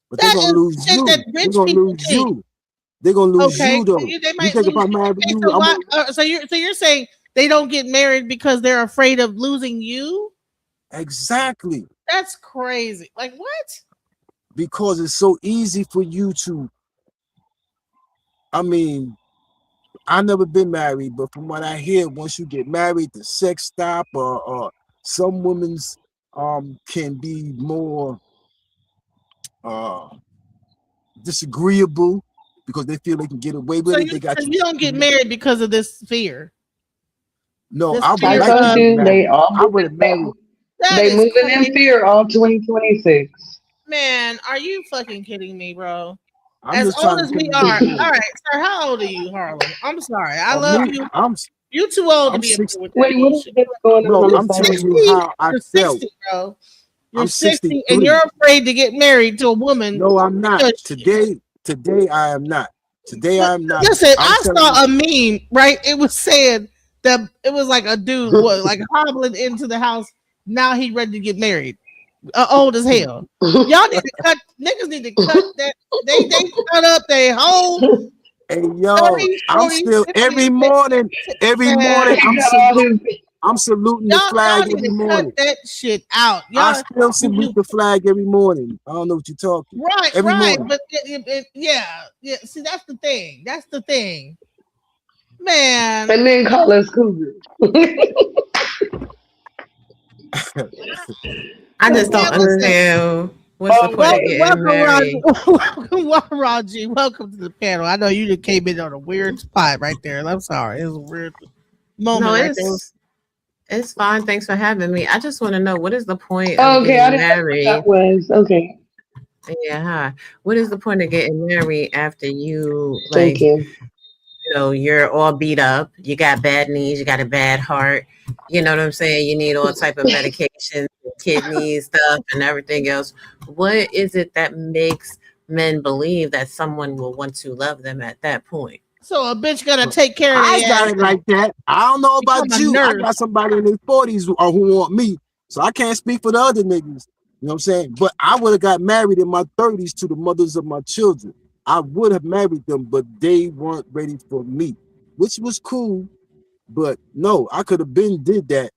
But they're gonna lose you. They're gonna lose you. They're gonna lose you though. They might lose you. So you're saying they don't get married because they're afraid of losing you? Exactly. That's crazy. Like what? Because it's so easy for you to. I mean, I've never been married, but from what I hear, once you get married, the sex stop, or some women's can be more disagreeable because they feel they can get away with it. You don't get married because of this fear. No, I told you they all they moving in fear all 2026. Man, are you fucking kidding me, bro? I'm as old as we are. All right, sir. How old are you, Harlem? I'm sorry. I love you. You too old to be up with that bullshit. I'm telling you how I felt. 60, bro. You're 60 and you're afraid to get married to a woman. No, I'm not. Today I am not. Today I'm not. Listen, I saw a meme, right? It was saying that it was like a dude like hobbling into the house. Now he ready to get married. Old as hell. Y'all need to cut. Niggas need to cut that. They cut up their whole. Hey yo, I'm still every morning. I'm saluting the flag every morning. Cut that shit out. I still salute the flag every morning. I don't know what you're talking. Right, every right. Morning. But yeah. See, that's the thing. Man. And then call us cougars. I just don't understand what's the point of getting married. Welcome, Raji. Welcome to the panel. I know you just came in on a weird spot right there. I'm sorry. It was a weird moment. No, right there. It's fine. Thanks for having me. I just want to know, what is the point of getting married? That was okay. Yeah. What is the point of getting married after you you know, you're all beat up, you got bad knees, you got a bad heart, you know what I'm saying? You need all type of medication, kidney stuff and everything else. What is it that makes men believe that someone will want to love them at that point? So a bitch gotta take care of I their got ass. it like that. I don't know about Become a you. I nurse. got somebody in his 40s who want me. So I can't speak for the other niggas. You know what I'm saying? But I would have got married in my 30s to the mothers of my children. I would have married them, but they weren't ready for me, which was cool. But no, I could have been did that.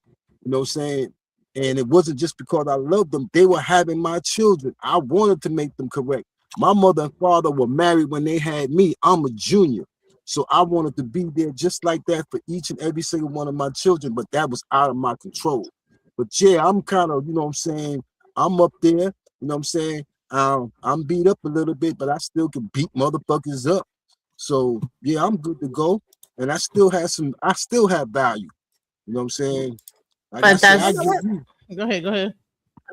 You know what I'm saying? And it wasn't just because I loved them. They were having my children. I wanted to make them correct. My mother and father were married when they had me. I'm a junior. So I wanted to be there just like that for each and every single one of my children, but that was out of my control. But yeah, I'm kind of, you know what I'm saying, I'm up there, you know what I'm saying? I'm beat up a little bit, but I still can beat motherfuckers up. So yeah, I'm good to go. And I still have value. You know what I'm saying? Like I But said, I that's give you. Go ahead.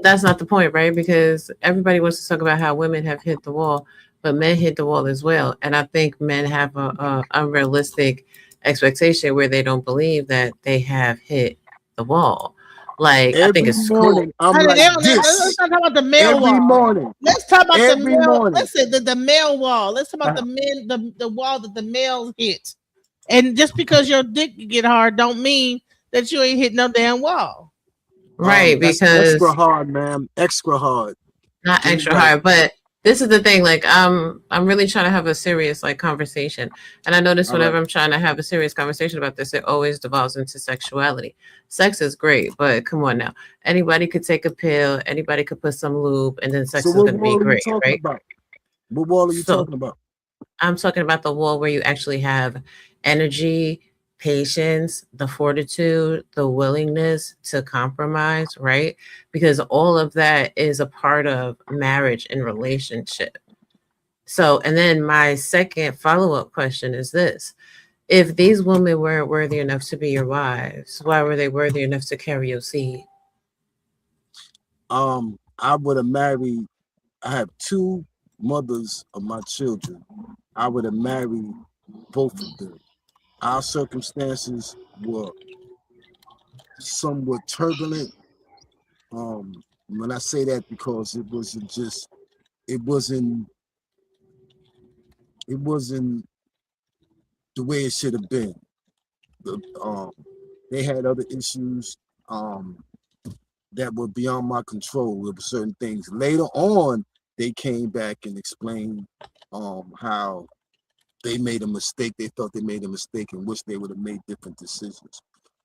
that's not the point, right? Because everybody wants to talk about how women have hit the wall, but men hit the wall as well. And I think men have a unrealistic expectation where they don't believe that they have hit the wall. Like I think Every it's cool. morning, I'm Honey, like let's this. not talk about the male Every wall. morning. Let's talk about the Every male. morning. Listen, the male wall. Let's talk about the men, the wall that the males hit. And just because your dick get hard, don't mean that you ain't hitting no damn wall. Right, That's because extra hard, man. Extra hard. not Get it extra right. hard, but this is the thing. Like, I'm really trying to have a serious like conversation, and I notice All whenever right. I'm trying to have a serious conversation about this, it always devolves into sexuality. Sex is great, but come on now, anybody could take a pill, anybody could put some lube, and then So sex is what going to be wall are you great, talking right? about? What wall are you So talking about? I'm talking about the wall where you actually have energy, patience, the fortitude, the willingness to compromise, right? Because all of that is a part of marriage and relationship. So, and then my second follow up question is this: if these women weren't worthy enough to be your wives, why were they worthy enough to carry your seed? I would have married. I have two mothers of my children. I would have married both of them. Our circumstances were somewhat turbulent. When I say that, because it wasn't it wasn't the way it should have been. The, they had other issues that were beyond my control. There were certain things. Later on, they came back and explained how they made a mistake. They thought they made a mistake and wish they would have made different decisions.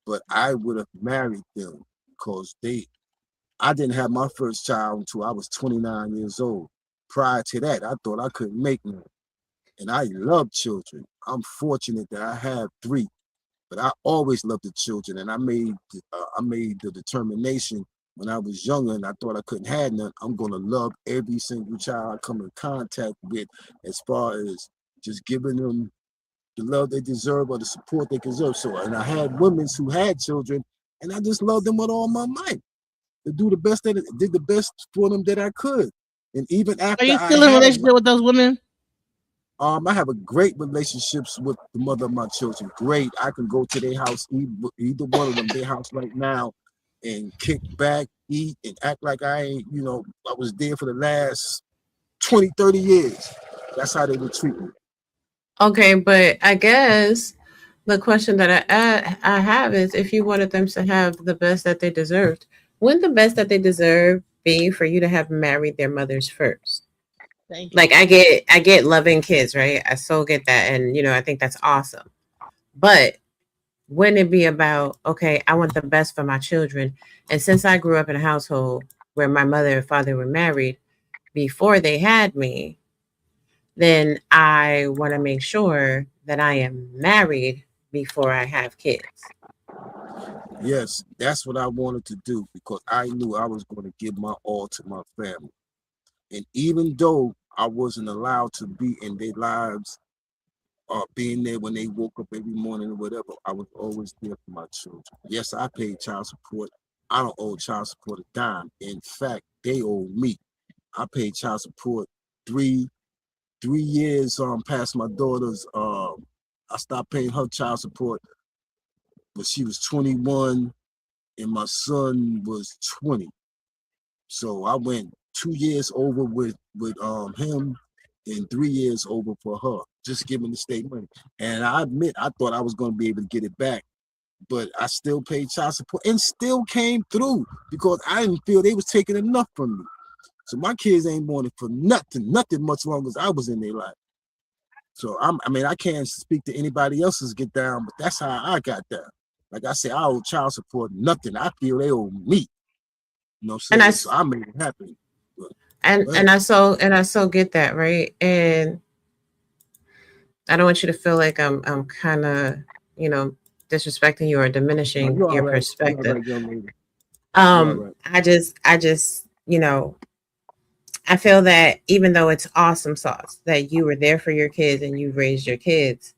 But I would have married them because I didn't have my first child until I was 29 years old. Prior to that, I thought I couldn't make none. And I love children. I'm fortunate that I have three, but I always loved the children. And I made the determination when I was younger and I thought I couldn't have none. I'm gonna love every single child I come in contact with, as far as just giving them the love they deserve or the support they deserve. So, and I had women who had children, and I just loved them with all my might. To do the best did the best for them that I could. And even Are after you I still in a had relationship with those women? I have a great relationships with the mother of my children. Great. I can go to their house, either one of them, their house right now, and kick back, eat, and act like I ain't, I was there for the last 20, 30 years. That's how they would treat me. Okay, but I guess the question that I have is, if you wanted them to have the best that they deserved, wouldn't the best that they deserve be for you to have married their mothers first? Thank you. Like I get loving kids, right? I so get that, and I think that's awesome. But wouldn't it be about, okay, I want the best for my children, and since I grew up in a household where my mother and father were married before they had me, then I want to make sure that I am married before I have kids. Yes, that's what I wanted to do because I knew I was going to give my all to my family. And even though I wasn't allowed to be in their lives, being there when they woke up every morning or whatever, I was always there for my children. Yes, I paid child support. I don't owe child support a dime. In fact, they owe me. I paid child support three years past my daughter's I stopped paying her child support, but she was 21 and my son was 20. So I went 2 years over with him and 3 years over for her, just giving the state money. And I admit, I thought I was going to be able to get it back, but I still paid child support and still came through because I didn't feel they was taking enough from me. So my kids ain't wanted for nothing much longer as I was in their life. So I mean, I can't speak to anybody else's get down, but that's how I got down. Like I said, I owe child support nothing. I feel they owe me. You know what I'm saying? So I made it happen. And I so get that, right? And I don't want you to feel like I'm kind of, you know, disrespecting you or diminishing your perspective. I just, you know, I feel that even though it's awesome sauce that you were there for your kids and you raised your kids,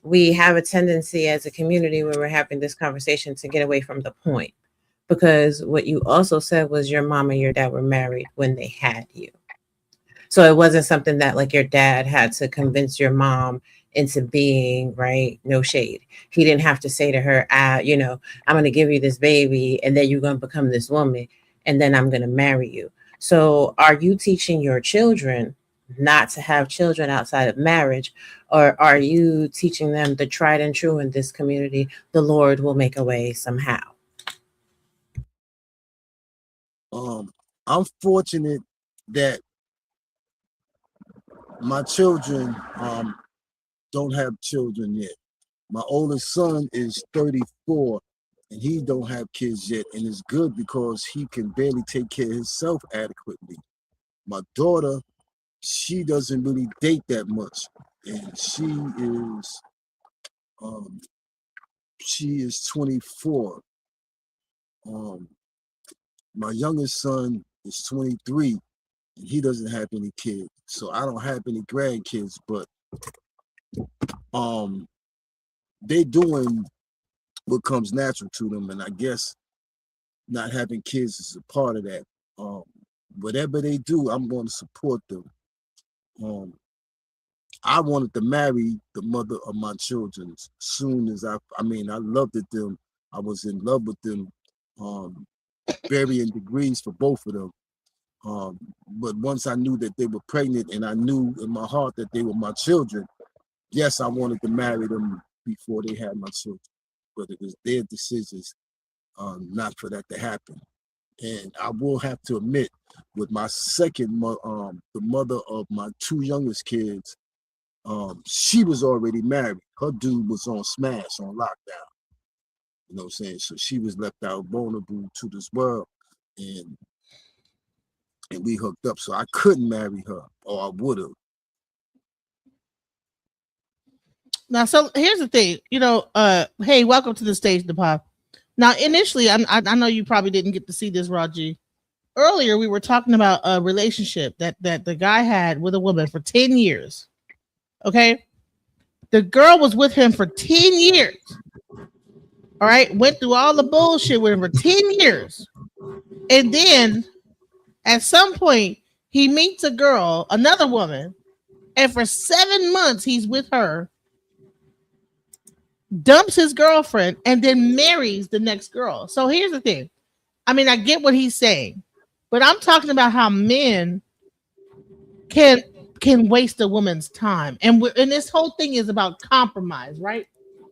we have a tendency as a community when we're having this conversation to get away from the point. Because what you also said was your mom and your dad were married when they had you. So it wasn't something that like your dad had to convince your mom into being, right? No shade. He didn't have to say to her, you know, I'm going to give you this baby and then you're going to become this woman and then I'm going to marry you. So are you teaching your children not to have children outside of marriage, or are you teaching them the tried and true in this community? The Lord will make a way somehow. I'm fortunate that my children don't have children yet. My oldest son is 34 and he don't have kids yet, and it's good because he can barely take care of himself adequately. My daughter, she doesn't really date that much, and she is 24. My youngest son is 23 and he doesn't have any kids, so I don't have any grandkids, but they doing what comes natural to them, and I guess not having kids is a part of that. Whatever they do, I'm going to support them. I wanted to marry the mother of my children as soon as I loved them. I was in love with them, varying degrees for both of them. But once I knew that they were pregnant and I knew in my heart that they were my children, yes, I wanted to marry them before they had my children. But it was their decisions not for that to happen. And I will have to admit, with my second, the mother of my two youngest kids, she was already married. Her dude was on smash, on lockdown. You know what I'm saying? So she was left out vulnerable to this world. And we hooked up. So I couldn't marry her, or I would have. Now, so here's the thing, you know, hey, welcome to the stage, Depop. Now, initially, I know you probably didn't get to see this, Raji. Earlier, we were talking about a relationship that the guy had with a woman for 10 years. Okay? The girl was with him for 10 years. All right? Went through all the bullshit with him for 10 years. And then, at some point, he meets a girl, another woman, and for 7 months, he's with her, dumps his girlfriend, and then marries the next girl. So here's the thing. I mean, I get what he's saying, but I'm talking about how men can waste a woman's time. And this whole thing is about compromise, right?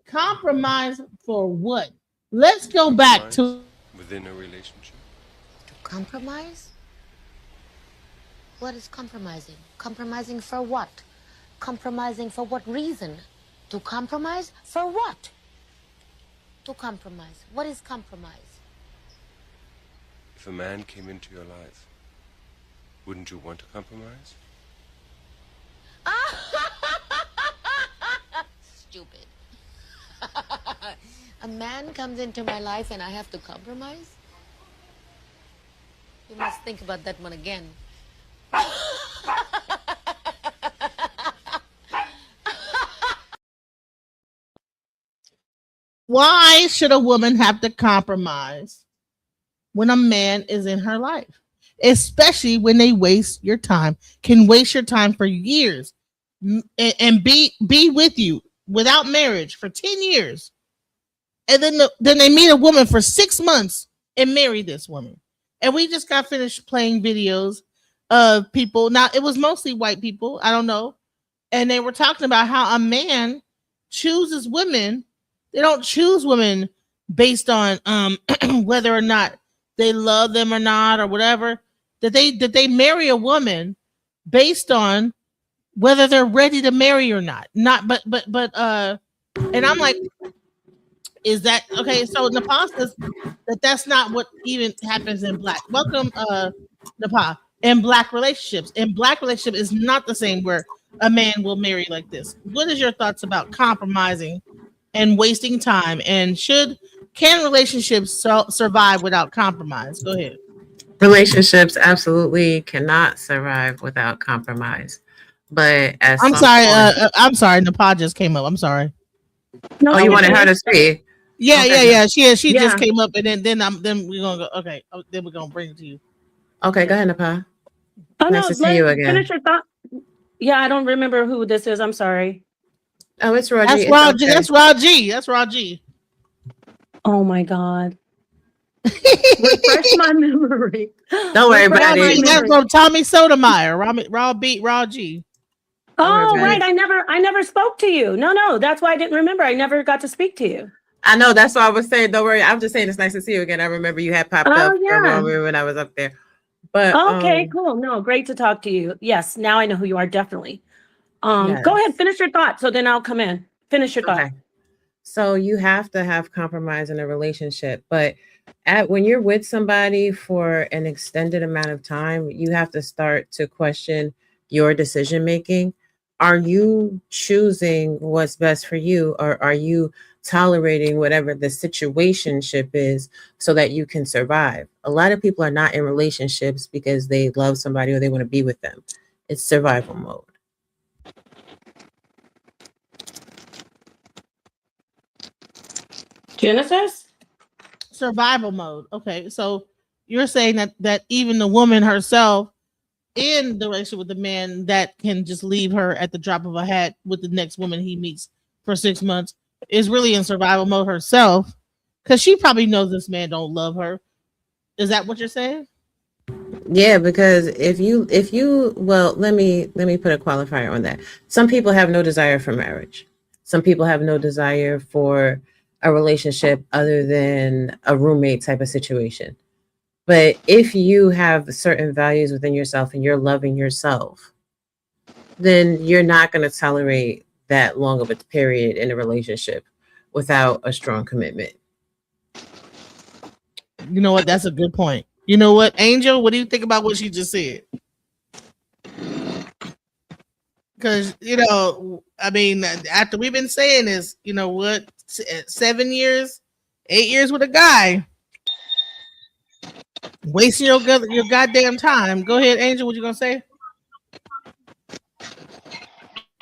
Compromise for what? Let's go back to within a relationship. To compromise? What is compromising? Compromising for what? Compromising for what reason? To compromise for what? To compromise. What is compromise? If a man came into your life, wouldn't you want to compromise? Stupid. A man comes into my life and I have to compromise? You must think about that one again. Why should a woman have to compromise when a man is in her life? Especially when they waste your time, can waste your time for years and be with you without marriage for 10 years. And then they meet a woman for 6 months and marry this woman. And we just got finished playing videos of people. Now, it was mostly white people. I don't know. And they were talking about how a man chooses women. They don't choose women based on whether or not they love them or not or whatever. That they marry a woman based on whether they're ready to marry or not. And I'm like, is that okay? So Nepal says that's not what even happens in black. Welcome, Nepal. In black relationships. In black relationship is not the same where a man will marry like this. What is your thoughts about compromising and wasting time? And can relationships survive without compromise? Go ahead. Relationships absolutely cannot survive without compromise. But I'm sorry, Nepal just came up. I'm sorry. No, you wanted her to speak. Yeah, Okay. yeah. She Yeah. just came up, and then we're gonna go. Okay, then we're gonna bring it to you. Okay, go ahead, Nepal. Oh, Nice no, to see you again. finish your thought. Yeah, I don't remember who this is. I'm sorry. Oh, it's Raji. That's Raji. That's Raji. That's Raji. Oh my God. Refresh my memory. Don't worry about it. That's from Tommy Sotomayor. Raji. Oh, right. I never spoke to you. No. That's why I didn't remember. I never got to speak to you. I know. That's why I was saying, don't worry. I'm just saying it's nice to see you again. I remember you had popped up when I was up there. But okay, cool. No, great to talk to you. Yes, now I know who you are, definitely. Yes. Go ahead, finish your thought. So then I'll come in. Finish your thought. Okay. So you have to have compromise in a relationship, but when you're with somebody for an extended amount of time, you have to start to question your decision making. Are you choosing what's best for you, or are you tolerating whatever the situationship is so that you can survive? A lot of people are not in relationships because they love somebody or they want to be with them. It's survival mode. Genesis? Survival mode. Okay, so you're saying that even the woman herself in the relationship with the man that can just leave her at the drop of a hat with the next woman he meets for 6 months is really in survival mode herself, because she probably knows this man don't love her. Is that what you're saying? Yeah, because if you well, let me put a qualifier on that. Some people have no desire for marriage. Some people have no desire for a relationship other than a roommate type of situation. But if you have certain values within yourself and you're loving yourself, then you're not going to tolerate that long of a period in a relationship without a strong commitment. You know what? That's a good point. You know what, Angel? What do you think about what she just said? Because, I mean, after we've been saying this, 7 years, 8 years with a guy, wasting your goddamn time. Go ahead, Angel. What you gonna say?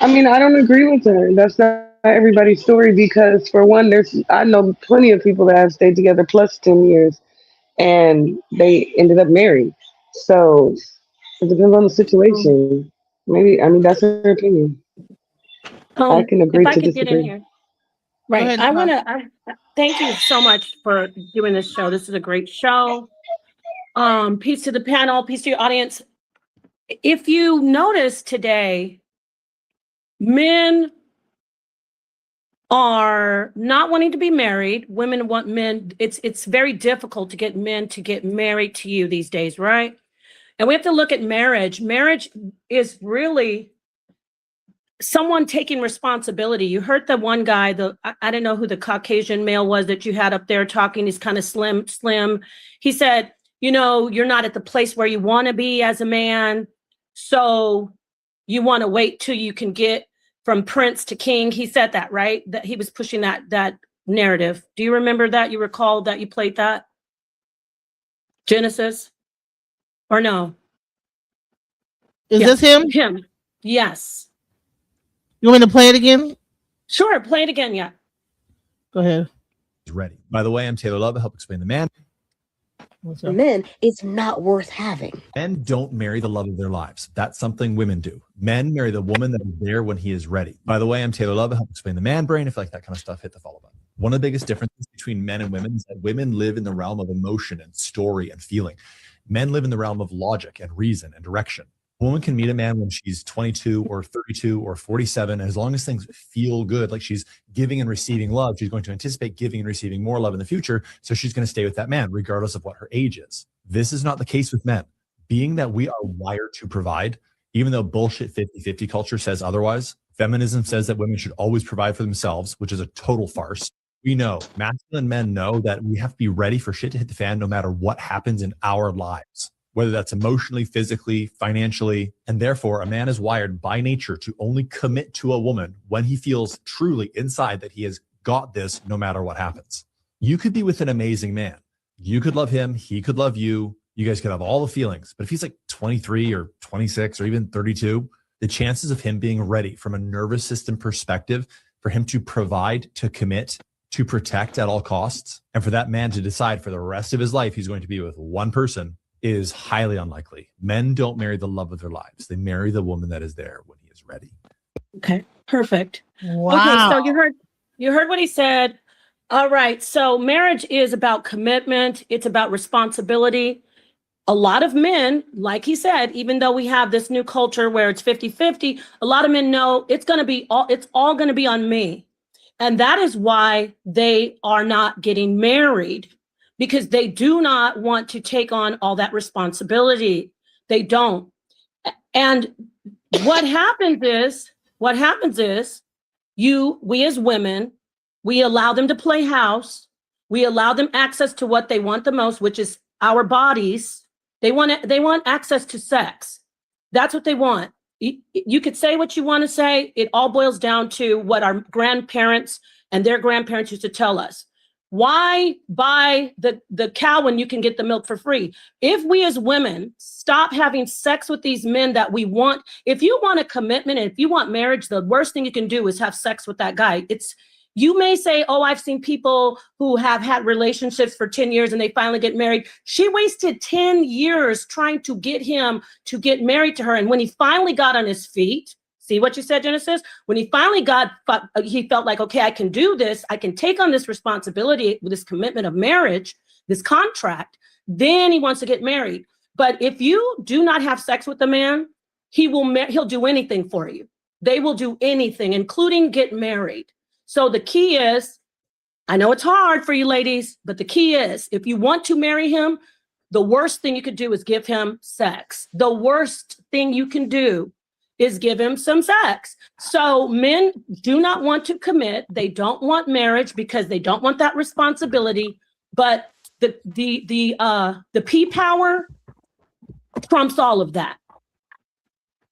I mean, I don't agree with her. That's not everybody's story, because for one, I know plenty of people that have stayed together plus 10 years and they ended up married. So it depends on the situation. Maybe, I mean, that's her opinion. I can agree if I to could get in disagree. here. Right. I want to thank you so much for doing this show. This is a great show. Peace to the panel, peace to your audience. If you notice today, men are not wanting to be married. Women want men. It's very difficult to get men to get married to you these days, right? And we have to look at marriage. Marriage is really someone taking responsibility. You heard the one guy, I don't know who the Caucasian male was that you had up there talking. He's kind of slim. He said, you're not at the place where you want to be as a man. So you want to wait till you can get from prince to king. He said that, right? That he was pushing that narrative. Do you remember that? You recall that you played that? Genesis? Or no? Is this him? Him. Yes. You want me to play it again? Sure, play it again, yeah. Go ahead. Ready. By the way, I'm Taylor Love. I help explain the man. For men, it's not worth having. Men don't marry the love of their lives. That's something women do. Men marry the woman that is there when he is ready. By the way, I'm Taylor Love. I help explain the man brain. If you like that kind of stuff, hit the follow button. One of the biggest differences between men and women is that women live in the realm of emotion and story and feeling. Men live in the realm of logic and reason and direction. A woman can meet a man when she's 22 or 32 or 47. And as long as things feel good, like she's giving and receiving love, she's going to anticipate giving and receiving more love in the future. So she's going to stay with that man, regardless of what her age is. This is not the case with men. Being that we are wired to provide, even though bullshit 50-50 culture says otherwise, feminism says that women should always provide for themselves, which is a total farce. We know, masculine men know that we have to be ready for shit to hit the fan no matter what happens in our lives, whether that's emotionally, physically, financially. And therefore, a man is wired by nature to only commit to a woman when he feels truly inside that he has got this no matter what happens. You could be with an amazing man. You could love him. He could love you. You guys could have all the feelings. But if he's like 23 or 26 or even 32, the chances of him being ready from a nervous system perspective for him to provide, to commit, to protect at all costs, and for that man to decide for the rest of his life he's going to be with one person is highly unlikely. Men don't marry the love of their lives. They marry the woman that is there when he is ready. Okay, perfect. Wow. Okay, so you heard what he said. All right, so marriage is about commitment. It's about responsibility. A lot of men, like he said, even though we have this new culture where it's 50-50, a lot of men know it's all going to be on me. And that is why they are not getting married, because they do not want to take on all that responsibility. They don't. And what happens is we as women, we allow them to play house. We allow them access to what they want the most, which is our bodies. They want access to sex. That's what they want. You could say what you want to say. It all boils down to what our grandparents and their grandparents used to tell us. Why buy the cow when you can get the milk for free? If we as women stop having sex with these men that we want, if you want a commitment and if you want marriage, the worst thing you can do is have sex with that guy. You may say, oh, I've seen people who have had relationships for 10 years and they finally get married. She wasted 10 years trying to get him to get married to her. And when he finally got on his feet, see what you said, Genesis? When he finally he felt like, okay, I can do this. I can take on this responsibility with this commitment of marriage, this contract. Then he wants to get married. But if you do not have sex with the man, he'll do anything for you. They will do anything, including get married. So the key is, I know it's hard for you ladies, but the key is, if you want to marry him, the worst thing you could do is give him sex. The worst thing you can do is give him some sex. So men do not want to commit. They don't want marriage because they don't want that responsibility. But the P power trumps all of that.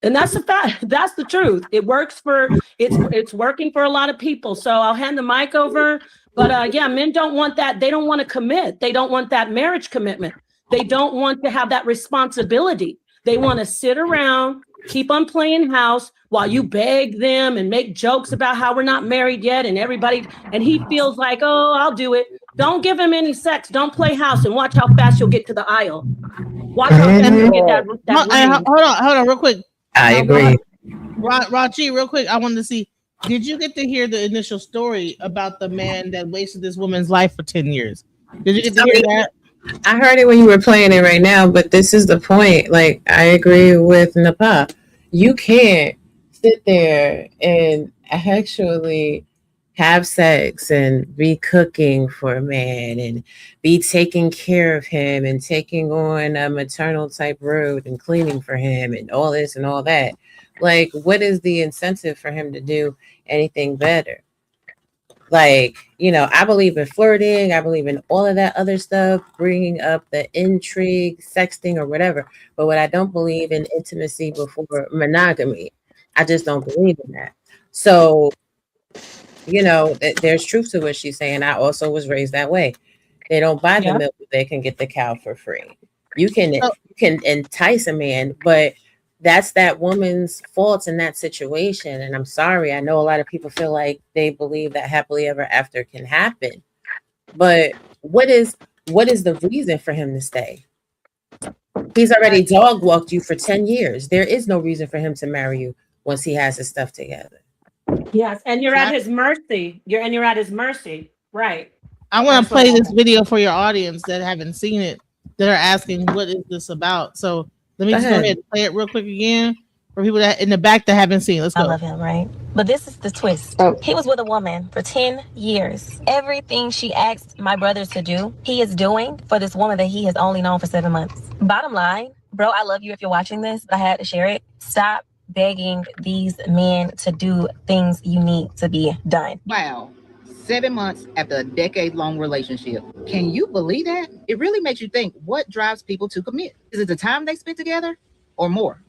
And that's the fact. That's the truth. It's working for a lot of people. So I'll hand the mic over. But yeah, men don't want that. They don't want to commit. They don't want that marriage commitment. They don't want to have that responsibility. They want to sit around, keep on playing house while you beg them and make jokes about how we're not married yet. And he feels like, oh, I'll do it. Don't give him any sex. Don't play house and watch how fast you'll get to the aisle. Watch how fast you'll get that ring. Hold on, real quick. I agree. Raji, real quick, I wanted to see, did you get to hear the initial story about the man that wasted this woman's life for 10 years? Did you get to hear that? I heard it when you were playing it right now, but this is the point. Like, I agree with Napa. You can't sit there and actually have sex and be cooking for a man and be taking care of him and taking on a maternal type role and cleaning for him and all this and all that. Like, what is the incentive for him to do anything better? Like, I believe in flirting. I believe in all of that other stuff, bringing up the intrigue, sexting or whatever. But what I don't believe in intimacy before monogamy. I just don't believe in that. So, there's truth to what she's saying. I also was raised that way. They don't buy the milk, they can get the cow for free. You can entice a man, but that's that woman's fault in that situation. And I'm sorry, I know a lot of people feel like they believe that happily ever after can happen. But what is what is the reason for him to stay? He's already dog walked you for 10 years. There is no reason for him to marry you once he has his stuff together. Yes, and you're at his mercy. You're at his mercy, right? I want to play this video for your audience that haven't seen it, that are asking what is this about. So let me just go ahead and play it real quick again for people that in the back that haven't seen. Let's go. I love him, right? But this is the twist. He was with a woman for 10 years. Everything she asked my brothers to do, he is doing for this woman that he has only known for 7 months. Bottom line, bro, I love you if you're watching this, but I had to share it. Stop begging these men to do things you need to be done. Wow. 7 months after a decade-long relationship. Can you believe that? It really makes you think, what drives people to commit? Is it the time they spent together or more?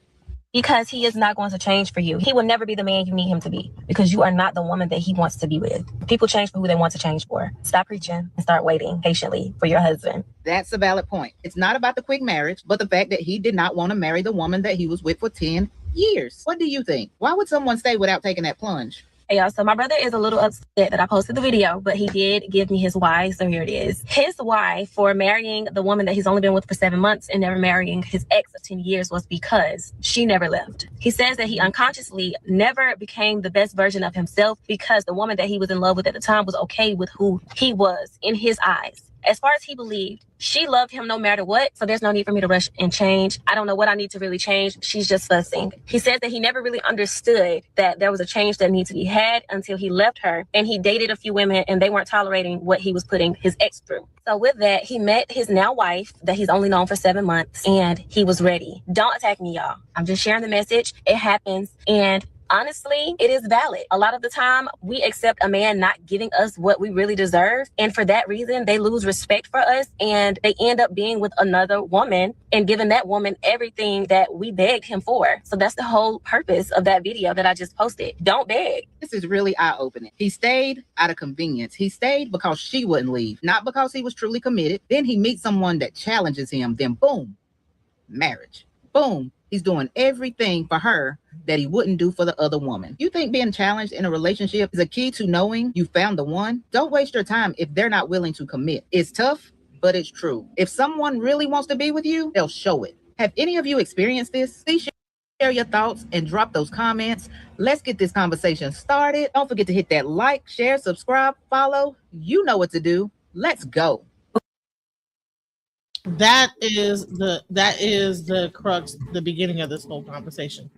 Because he is not going to change for you. He will never be the man you need him to be because you are not the woman that he wants to be with. People change for who they want to change for. Stop preaching and start waiting patiently for your husband. That's a valid point. It's not about the quick marriage, but the fact that he did not want to marry the woman that he was with for 10 years. What do you think? Why would someone stay without taking that plunge? Hey y'all, so my brother is a little upset that I posted the video, but he did give me his why, so here it is. His why for marrying the woman that he's only been with for 7 months and never marrying his ex of 10 years was because she never left. He says that he unconsciously never became the best version of himself because the woman that he was in love with at the time was okay with who he was in his eyes. As far as he believed, she loved him no matter what, so there's no need for me to rush and change. I don't know what I need to really change. She's just fussing. He says that he never really understood that there was a change that needed to be had until he left her, and he dated a few women, and they weren't tolerating what he was putting his ex through. So with that, he met his now wife that he's only known for 7 months, and he was ready. Don't attack me, y'all. I'm just sharing the message. It happens, and honestly, it is valid. A lot of the time, we accept a man not giving us what we really deserve. And for that reason, they lose respect for us and they end up being with another woman and giving that woman everything that we begged him for. So that's the whole purpose of that video that I just posted. Don't beg. This is really eye-opening. He stayed out of convenience. He stayed because she wouldn't leave, not because he was truly committed. Then he meets someone that challenges him. Then boom, marriage. Boom, he's doing everything for her that he wouldn't do for the other woman. You think being challenged in a relationship is a key to knowing you found the one? Don't waste your time if they're not willing to commit. It's tough, but it's true. If someone really wants to be with you, they'll show it. Have any of you experienced this? Please share your thoughts and drop those comments. Let's get this conversation started. Don't forget to hit that like, share, subscribe, follow. You know what to do. Let's go. That is the crux, the beginning of this whole conversation.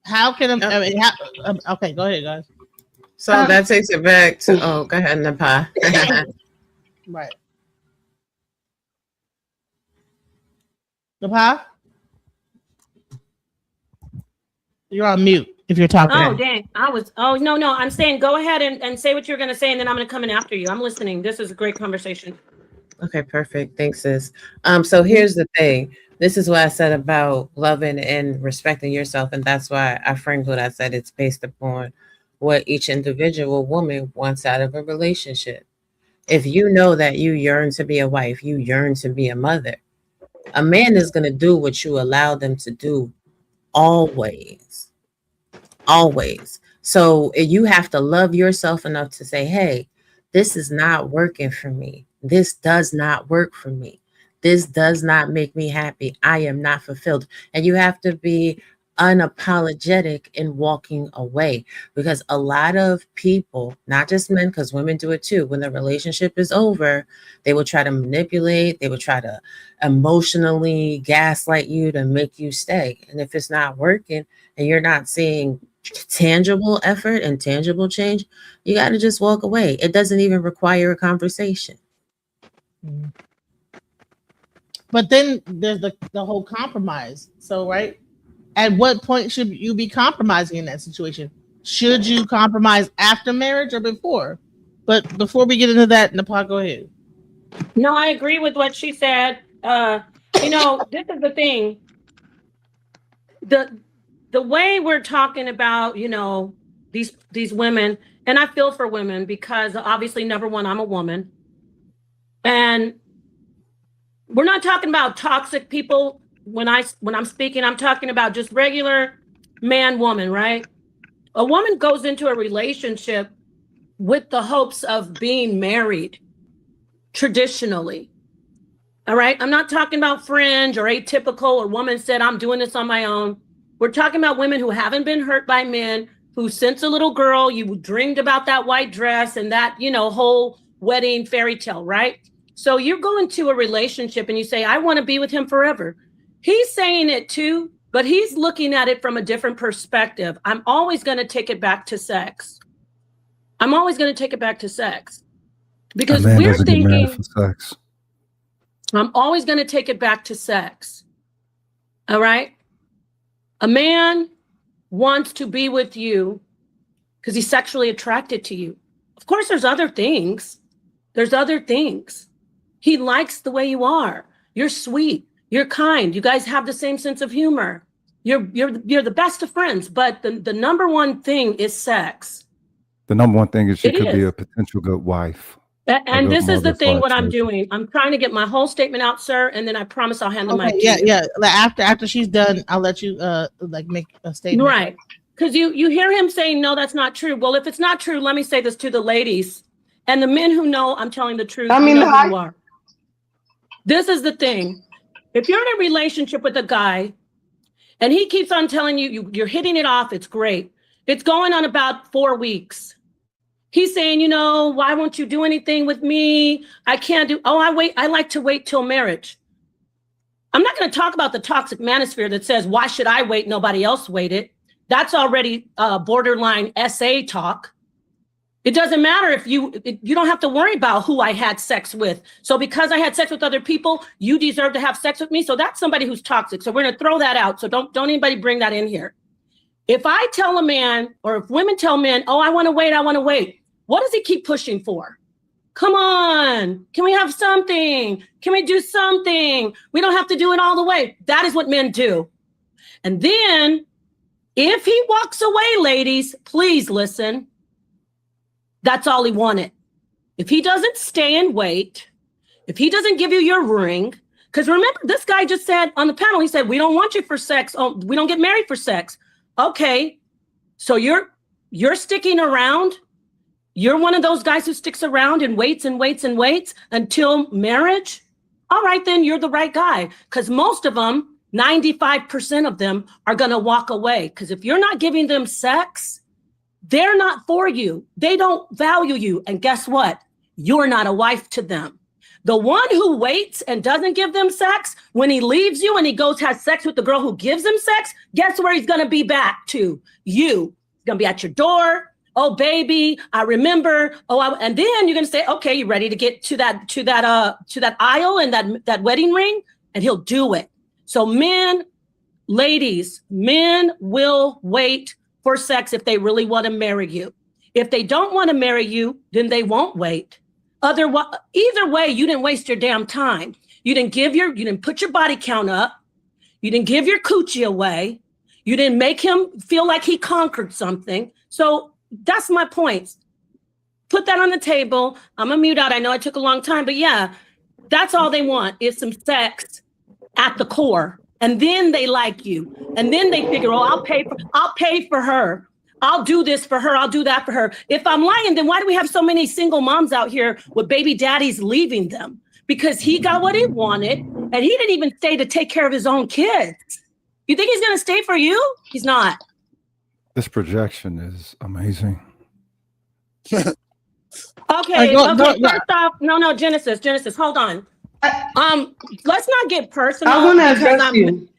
How can okay, go ahead, guys. So that takes it back to go ahead, Napa. Right. Napa? You're on mute if you're talking. Oh, dang. No. I'm saying go ahead and say what you're going to say, and then I'm going to come in after you. I'm listening. This is a great conversation. Okay, perfect. Thanks, sis. So here's the thing. This is what I said about loving and respecting yourself. And that's why I framed what I said. It's based upon what each individual woman wants out of a relationship. If you know that you yearn to be a wife, you yearn to be a mother, a man is going to do what you allow them to do always. Always. So you have to love yourself enough to say, hey, this is not working for me. This does not work for me. This does not make me happy. I am not fulfilled. And you have to be unapologetic in walking away, because a lot of people, not just men, because women do it too, when the relationship is over, they will try to manipulate, they will try to emotionally gaslight you to make you stay. And if it's not working and you're not seeing tangible effort and tangible change, you got to just walk away. It doesn't even require a conversation. But then there's the whole compromise. So, right, at what point should you be compromising in that situation? Should you compromise after marriage or before? But before we get into that, Nepal, go ahead. No, I agree with what she said. This is the thing. The way we're talking about, these women, and I feel for women because obviously, number one, I'm a woman. And we're not talking about toxic people. When I'm speaking, I'm talking about just regular man, woman, right? A woman goes into a relationship with the hopes of being married traditionally. All right. I'm not talking about fringe or atypical or woman said, I'm doing this on my own. We're talking about women who haven't been hurt by men, who since a little girl, you dreamed about that white dress and that, whole wedding fairy tale, right? So you go into a relationship and you say, I want to be with him forever. He's saying it too, but he's looking at it from a different perspective. I'm always going to take it back to sex. I'm always going to take it back to sex. Because man we're doesn't get married thinking, for sex. I'm always going to take it back to sex. All right? A man wants to be with you because he's sexually attracted to you. Of course, there's other things. There's other things. He likes the way you are. You're sweet. You're kind. You guys have the same sense of humor. You're the best of friends. But the number one thing is sex. The number one thing is she It could be is. a potential good wife. And good this is the mother thing, for what our I'm children. doing. I'm trying to get my whole statement out, sir, and then I promise I'll hand the mic to Yeah, you. yeah. After she's done, I'll let you make a statement. Right. Because you hear him saying, no, that's not true. Well, if it's not true, let me say this to the ladies and the men who know I'm telling the truth. You know who you are. This is the thing. If you're in a relationship with a guy and he keeps on telling you're hitting it off, it's great. It's going on about 4 weeks. He's saying, why won't you do anything with me? I can't do, I like to wait till marriage. I'm not going to talk about the toxic manosphere that says, why should I wait? Nobody else waited. That's already borderline SA talk. It doesn't matter if you don't have to worry about who I had sex with. So because I had sex with other people, you deserve to have sex with me. So that's somebody who's toxic. So we're going to throw that out. So don't anybody bring that in here. If I tell a man, or if women tell men, I want to wait. What does he keep pushing for? Come on, can we have something? Can we do something? We don't have to do it all the way. That is what men do. And then if he walks away, ladies, please listen. That's all he wanted. If he doesn't stay and wait, if he doesn't give you your ring, because remember, this guy just said on the panel, he said, we don't want you for sex. Oh, we don't get married for sex. Okay, so you're sticking around. You're one of those guys who sticks around and waits until marriage. All right, then you're the right guy. Because most of them, 95% of them are going to walk away. Because if you're not giving them sex, they're not for you. They don't value you. And guess what? You're not a wife to them. The one who waits and doesn't give them sex, when he leaves you and he goes has sex with the girl who gives him sex, guess where he's going to be back to? You. He's going to be at your door. Oh, baby, I remember. And then you're going to say, okay, you ready to get to that aisle and that wedding ring? And he'll do it. So men, ladies, men will wait for sex if they really want to marry you. If they don't want to marry you, then they won't wait. Either way, you didn't waste your damn time. You didn't put your body count up. You didn't give your coochie away. You didn't make him feel like he conquered something. So that's my point. Put that on the table. I'm gonna mute out. I know it took a long time, but yeah, that's all they want is some sex at the core. And then they like you. And then they figure, I'll pay for her. I'll do this for her. I'll do that for her. If I'm lying, then why do we have so many single moms out here with baby daddies leaving them? Because he got what he wanted and he didn't even stay to take care of his own kids. You think he's gonna stay for you? He's not. This projection is amazing. Okay. First off, no, Genesis, hold on. Let's not get personal. I want to address you.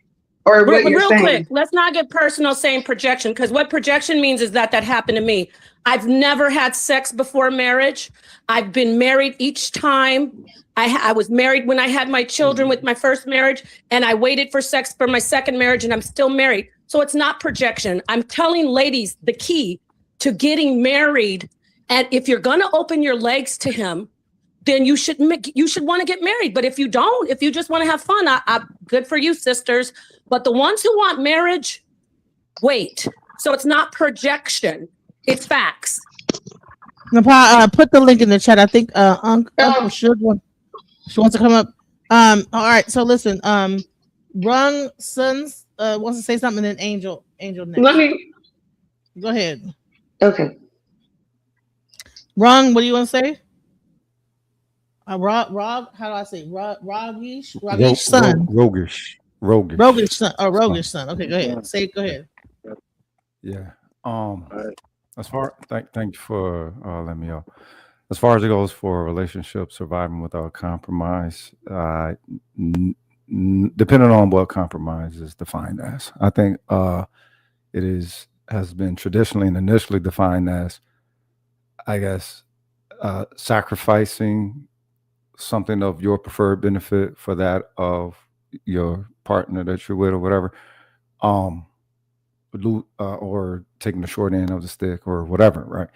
Or what you're real saying. quick, let's not get personal saying projection, because what projection means is that happened to me. I've never had sex before marriage. I've been married each time. I was married when I had my children with my first marriage, and I waited for sex for my second marriage, and I'm still married. So it's not projection. I'm telling ladies the key to getting married. And if you're going to open your legs to him, then you should want to get married. But if you don't, if you just want to have fun, good for you, sisters. But the ones who want marriage, wait. So it's not projection. It's facts. Put the link in the chat. I think Uncle Suge wants to come up. All right. So listen, Rung Sons wants to say something, and then Angel next. Let me go ahead. Okay. Rung, what do you want to say? Rog, how do I say Rogish son. Roguish. Rogish son. Oh, roguish son. Okay, go ahead. Say it, go ahead. Yeah. As far thank you for letting me up. As far as it goes for a relationship surviving without compromise, depending on what compromise is defined as, I think it has been traditionally and initially defined as, I guess, sacrificing something of your preferred benefit for that of your partner that you're with or whatever, or taking the short end of the stick or whatever, right?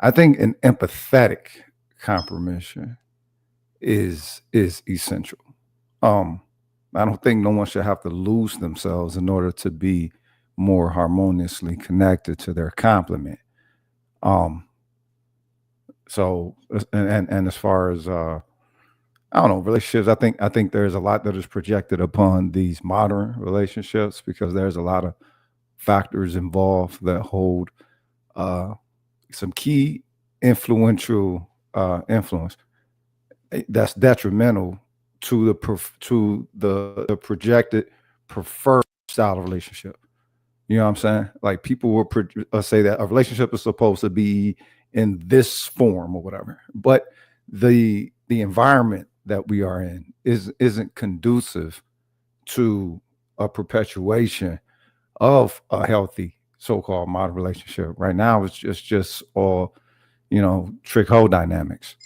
I think an empathetic compromission is essential. I don't think no one should have to lose themselves in order to be more harmoniously connected to their complement. So and as far as I don't know, relationships, I think there's a lot that is projected upon these modern relationships because there's a lot of factors involved that hold some key influential influence that's detrimental to the projected preferred style of relationship. You know what I'm saying? Like people will say that a relationship is supposed to be in this form or whatever, but the environment that we are in isn't conducive to a perpetuation of a healthy so-called modern relationship. Right now, it's just all, trick hole dynamics,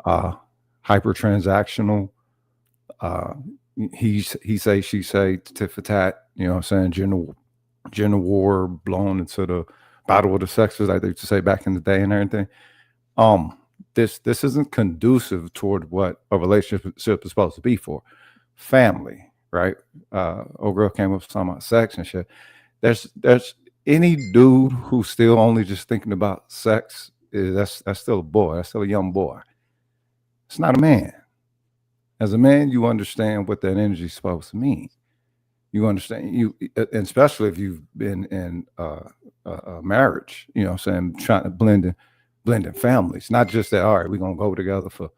hyper transactional. He say, she say, tit for tat. You know what I'm saying? Gender war blown into the battle of the sexes, like they used to say back in the day and everything. This isn't conducive toward what a relationship is supposed to be for. Family, right? Old girl came up with something about sex and shit. There's any dude who's still only just thinking about sex, that's still a boy. That's still a young boy. It's not a man. As a man, you understand what that energy is supposed to mean. You understand, and especially if you've been in a marriage, you know what I'm saying, trying to blending families, not just that, all right, we're going to go together for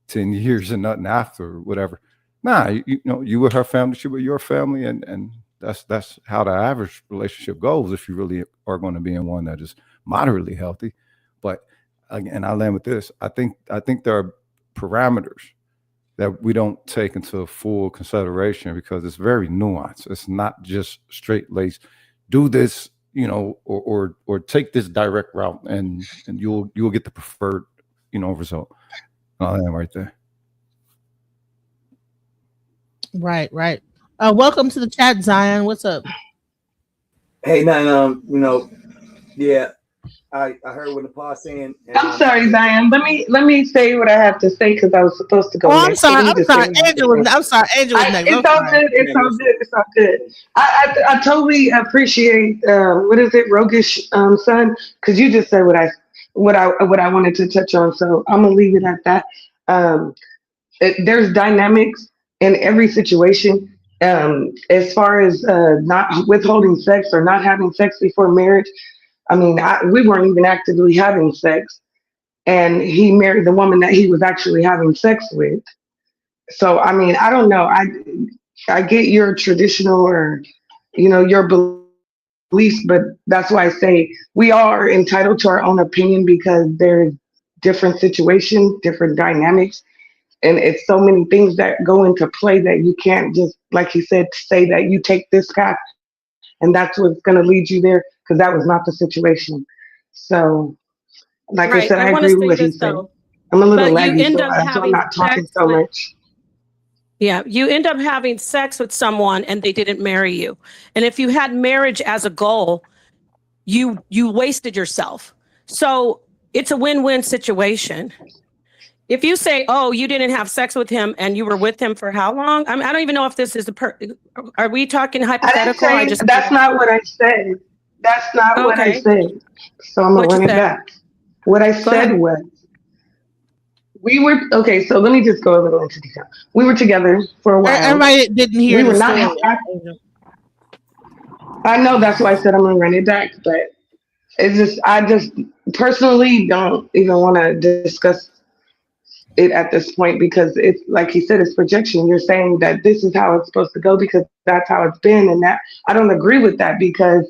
10 years and nothing after, whatever. Nah, you with her family, she with your family, and that's how the average relationship goes if you really are going to be in one that is moderately healthy. But again, I land with this. I think there are parameters that we don't take into full consideration because it's very nuanced. It's not just straight laced. Do this, or take this direct route, and you'll get the preferred, result. I am right there. Right. Welcome to the chat, Zion. What's up? Hey, nothing. Yeah. I heard what Nepal saying. I'm sorry, Zion. Let me say what I have to say because I was supposed to go. Oh, I'm sorry. Angela. It's all good. It's all good. I totally appreciate what is it, roguish son? Because you just said what I wanted to touch on. So I'm gonna leave it at that. There's dynamics in every situation. As far as not withholding sex or not having sex before marriage. I mean, we weren't even actively having sex, and he married the woman that he was actually having sex with. So, I mean, I don't know. I get your traditional or, your beliefs, but that's why I say we are entitled to our own opinion because there's different situations, different dynamics, and it's so many things that go into play that you can't just, like he said, say that you take this path and that's what's going to lead you there. Because that was not the situation. So, like I said, I agree with what he said. I'm a little laggy, so I'm not talking so much. Yeah, you end up having sex with someone and they didn't marry you. And if you had marriage as a goal, you wasted yourself. So it's a win-win situation. If you say, oh, you didn't have sex with him and you were with him for how long? I don't even know if this is are we talking hypothetical? That's not what I said. That's not what I said. So I'm going to run it back. What I said was, so let me just go a little into detail. We were together for a while. Everybody didn't hear we were not I know that's why I said I'm going to run it back, but I just personally don't even want to discuss it at this point because it's like he said, it's projection. You're saying that this is how it's supposed to go because that's how it's been, and that I don't agree with that because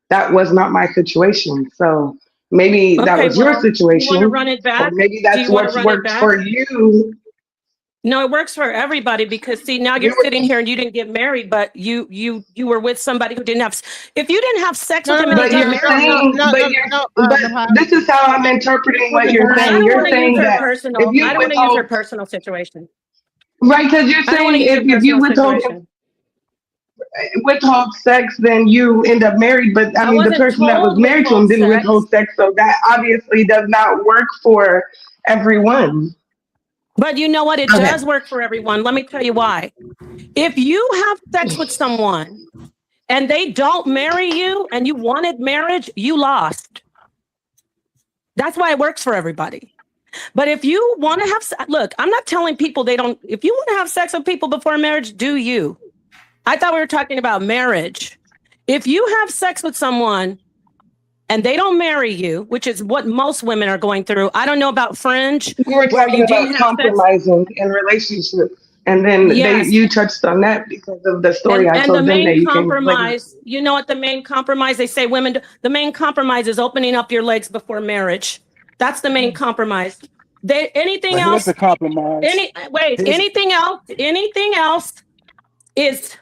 that was not my situation. So maybe that Okay, was your well, do you want to situation, run it or back? maybe Do that's you want to what run it worked back? for you. No, it works for everybody because see, now We you're were sitting here and you didn't get married, but you were with somebody who didn't have. If you didn't have sex with him and he But you're got married, saying, but this is how I'm interpreting what you're I saying. don't want You're to use saying her that if personal. you I don't want to use her withhold, personal situation. right? Because you're I don't want saying to use her if you personal withhold situation. sex, then you end up married. But I I mean, the wasn't person that was told married to him withhold didn't sex. withhold sex, so that obviously does not work for everyone. But you know what? It Okay. does work for everyone. Let me tell you why. If you have sex with someone and they don't marry you and you wanted marriage, you lost. That's why it works for everybody. But if you want to have, look, I'm not telling people they don't, if you want to have sex with people before marriage, do you? I thought we were talking about marriage. If you have sex with someone and they don't marry you, which is what most women are going through. I don't know about Fringe, We were where talking you about didn't have sex. compromising in relationships, and then Yes. you touched on that because of the story I And the told them that main you came late. compromise, you know what the main compromise, they say women, the main compromise is opening up your legs before marriage. That's the main compromise. Anything But here's else, the compromise. anything else is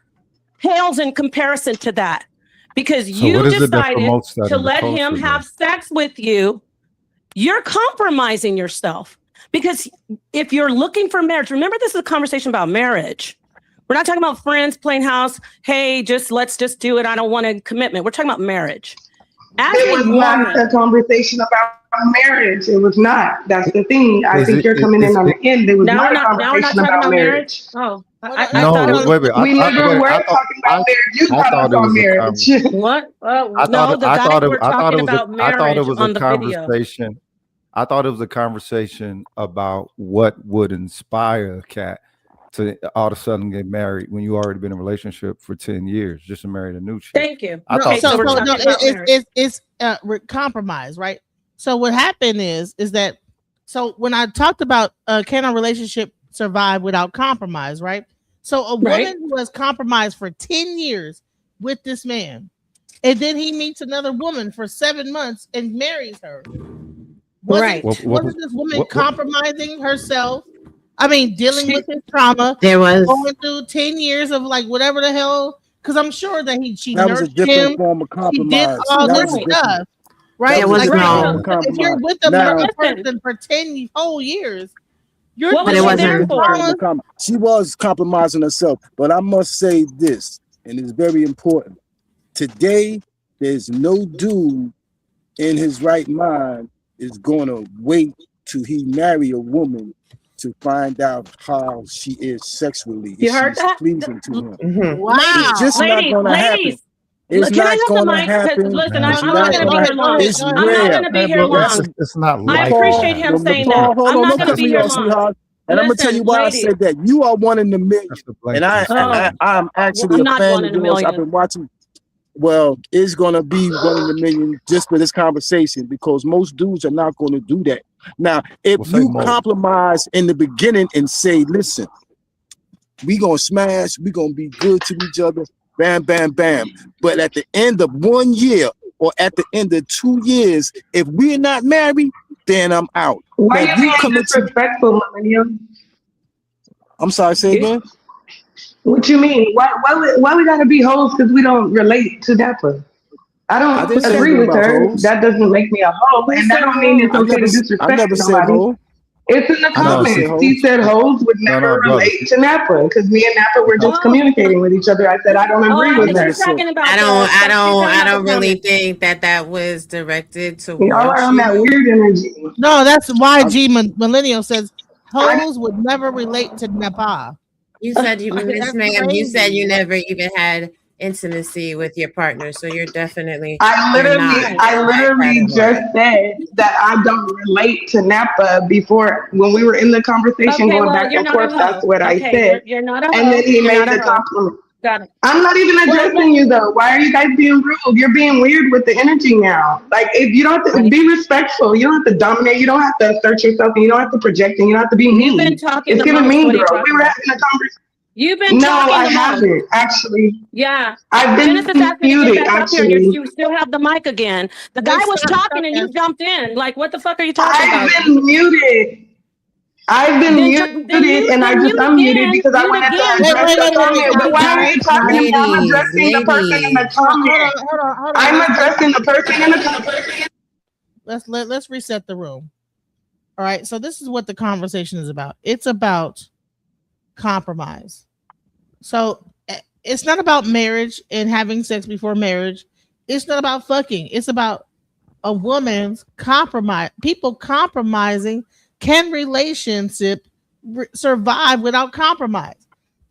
pales in comparison to that. Because So what you is it that decided promotes that to in the let him culture, have sex with you, you're compromising yourself. Because if you're looking for marriage, remember this is a conversation about marriage. We're not talking about friends playing house. Hey, let's just do it. I don't want a commitment. We're talking about marriage. It was not a conversation about marriage. It was not. That's the thing. I think you're coming in on the end. It was Now not we're a not talking conversation about about marriage. marriage. Oh, No, wait. We literally were talking about marriage. You got us on marriage. What? I No, the guys were talking about I thought it marriage was on a the video. conversation. I thought it was a conversation about what would inspire a cat to all of a sudden get married when you already been in a relationship for 10 years, just to marry a new chick. Thank you. I thought So we're talking about marriage. it's compromise, right? So what happened is that so when I talked about can a relationship survive without compromise, right? So a woman who has compromised for 10 years with this man, and then he meets another woman for 7 months and marries her. Wasn't this woman compromising herself? I mean, dealing with his trauma. There was going through 10 years of like whatever the hell. Because I'm sure that she That was a nursed different him. form of She did compromise. all That this was a different- stuff, right? There was Like, no- if you're with a Now- murder person for 10 whole years, you're What was dealing she there with for? trauma. She was compromising herself, but I must say this, and it's very important. Today, there's no dude in his right mind is gonna wait till he marry a woman to find out how she is sexually. You if heard she's that? pleasing to him. Wow. It's just not gonna happen. It's Can I not have the gonna mic? 'Cause happen. listen, It's I'm not not going to be gonna here long. It's I'm rare. not going to be here long. It's not I like appreciate that. him saying Paul, that. hold I'm on, not don't going to cut be me here off, long. sweetheart. And I'm gonna tell you why I ladies. said that. You are one in a million, and Oh. I'm actually I'm a not fan one of in a yours. I've million. been watching. Well, it's gonna be one in a million just for this conversation because most dudes are not going to do that. Now, if Well, say you more. compromise in the beginning and say, "Listen, we gonna smash, we gonna be good to each other," bam, bam, bam. But at the end of 1 year or at the end of 2 years, if we're not married, then I'm out. Why Now, you being disrespectful, Millennium? I'm sorry, say again. What you mean? Why we gotta be hoes because we don't relate to that one? I I don't didn't say agree anything with about her. hoes. That doesn't make me a hoe, Who and that said don't mean it's I okay never, to I disrespect never said somebody. hoe. It's in the I never comments. said He hoes. said hoes would never brother. relate to Napa because me and Napa were just Oh. communicating with each other. I said I don't Oh, agree I with think her. she's talking about I don't really comment. think that was directed Y'all are towards on that you. weird energy. No, that's YG Millennial says hoes would never relate to Nepal. You said you, That's Miss Ma'am, you said crazy. you never even had intimacy with your partner, so you're definitely I you're not literally in that category. just said that I don't relate to Napa before when we were in the conversation Okay, going well, back you're and not a forth. That's hoe. what I Okay, said. you're not a hoe. And then he You're made not a the hoe. compliment. Got it. I'm not even addressing you though. Why are you guys being rude? You're being weird with the energy now. Like, if you don't have to be respectful, you don't have to dominate. You don't have to assert yourself, and you don't have to project, and you don't have to be mean. You've been talking It's the giving most. mean What are you girl. We talking were about? having a conversation. You've been No, talking I the most. haven't actually. Yeah. I've been Genesis asked me to get muted back up here, and actually. you still have the mic again. The guy was talking, and you jumped in. Like, what the fuck are you talking I've about? been muted. I've been Then muted, and I just mute unmuted again. because I Mute wanted to again. address the comment. But why are you talking to me? I'm Ladies, addressing the person in the ladies. comment. Hold on. I'm addressing the person in the comment. Let's reset the room. All right. So this is what the conversation is about. It's about compromise. So it's not about marriage and having sex before marriage. It's not about fucking. It's about a woman's compromise. People compromising. Can relationship survive without compromise?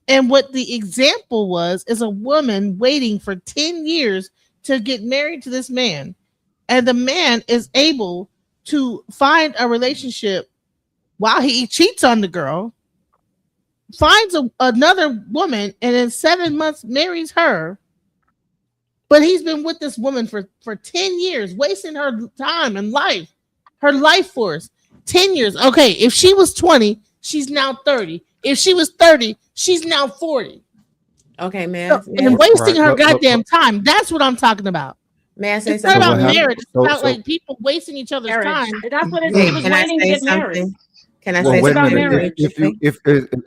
And what the example was is a woman waiting for 10 years to get married to this man. And the man is able to find a relationship while he cheats on the girl, finds another woman, and in 7 months marries her. But he's been with this woman for 10 years, wasting her time and life, her life force. 10 years. Okay, if she was 20, she's now 30. If she was 30, she's now 40. Okay, So, and wasting her goddamn time. That's what I'm talking about. May I say It's not something? about marriage. It's about like people wasting each other's time. That's what it is. Hey, He was can I waiting to say get married. something? Can I Well, say wait a something? minute. really quickly? If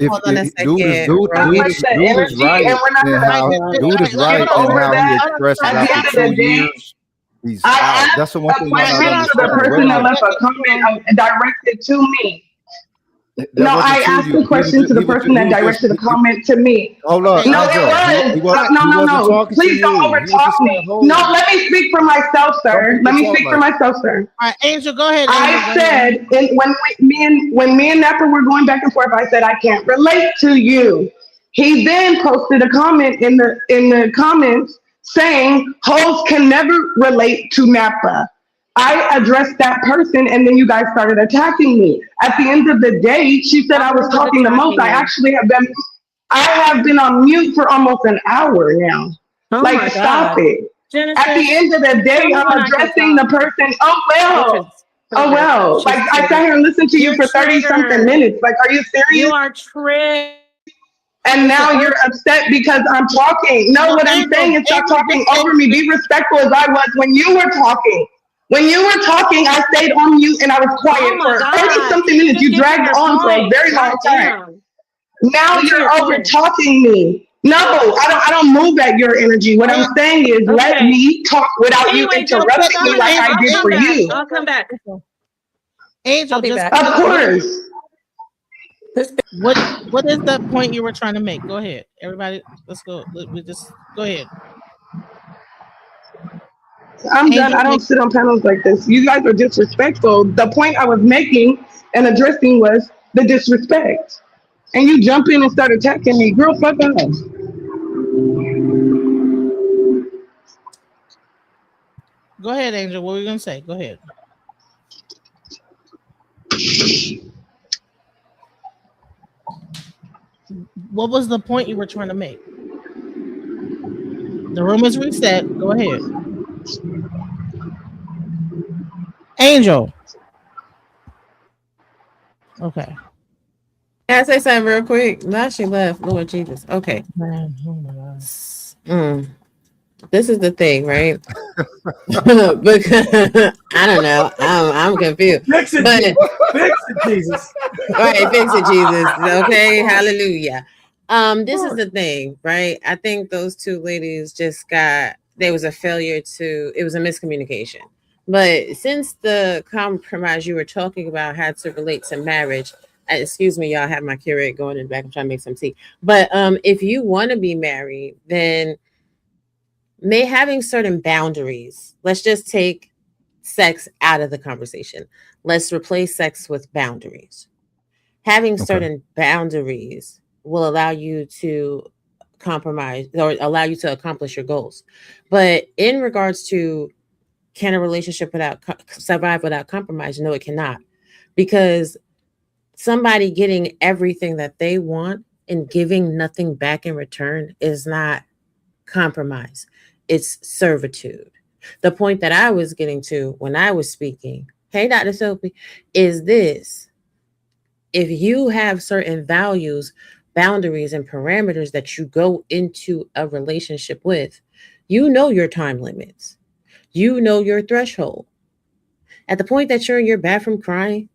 Hold on a dude second, is Energy, and we're not gonna dude is right in over how he that. expresses At the after end of 2 the day, years, he's I out. asked That's the one a thing you're not question to the understanding. Wait person a that minute. left a comment directed to me. That No, wasn't I to asked you. the question to the person that directed the comment to me. Hold up, No, Angel. it He was. wasn't No. talking to Please don't you. He was overtalk just me. saying, No, hold. let me speak for myself, Some sir. people Let me talk speak for like myself, sir. All right, Angel, go ahead. I said, and when me and Napa were going back and forth, I said I can't relate to you. He then posted a comment in the comments saying hoes can never relate to Napa. I addressed that person, and then you guys started attacking me. At the end of the day, she said I was talking the most. I actually have been. I have been on mute for almost an hour now. Oh Like, my stop God. it. Genesis, At the end of the tell day, me I'm when I can addressing the talk. person. Oh well. Oh triggered. well. She's Like, I sat triggered. here and listened to you You're for 30 something triggered. minutes. Like, are you You serious? are triggered. And now you're upset because I'm talking. No, what I'm saying is stop talking over me. Be respectful as I was when you were talking. When you were talking, I stayed on mute and I was quiet Oh my for 30 God. something Can you minutes. just You get to dragged your on for a point? very long time. Goddamn. Now Get to you're your over point. talking me. No, I don't move at your energy. What I'm saying is let Okay. me talk without you Anyway, interrupting me like I did for you. I'll come back. Angel, I'll be just back. Of course. What is the point you were trying to make? Go ahead, everybody. Let's go. We just go ahead. I'm done. I don't sit on panels like this. You guys are disrespectful. The point I was making and addressing was the disrespect. And you jump in and start attacking me. Girl, fuck off. Go ahead, Angel. What were you gonna say? Go ahead. What was the point you were trying to make? The room is reset. Go ahead. Angel. Okay. Can I say something real quick? Now she left. Lord Jesus. Okay. This is the thing, right? Because I don't know. I'm confused. Fix it, fix it, Jesus. Right, fix it, Jesus. Okay, hallelujah. This is the thing, right? I think those two ladies just there was a failure it was a miscommunication. But since the compromise you were talking about had to relate to marriage, excuse me, y'all, have my Keurig going in the back. I'm trying to make some tea. But if you want to be married, then having certain boundaries. Let's just take sex out of the conversation. Let's replace sex with boundaries. Having certain boundaries will allow you to compromise or allow you to accomplish your goals. But in regards to can a relationship survive without compromise? No, it cannot. Because somebody getting everything that they want and giving nothing back in return is not compromise, it's servitude. The point that I was getting to when I was speaking, hey, Dr. Sophie, is this: if you have certain values, boundaries, and parameters that you go into a relationship with, you know your time limits, you know your threshold. At the point that you're in your bathroom crying,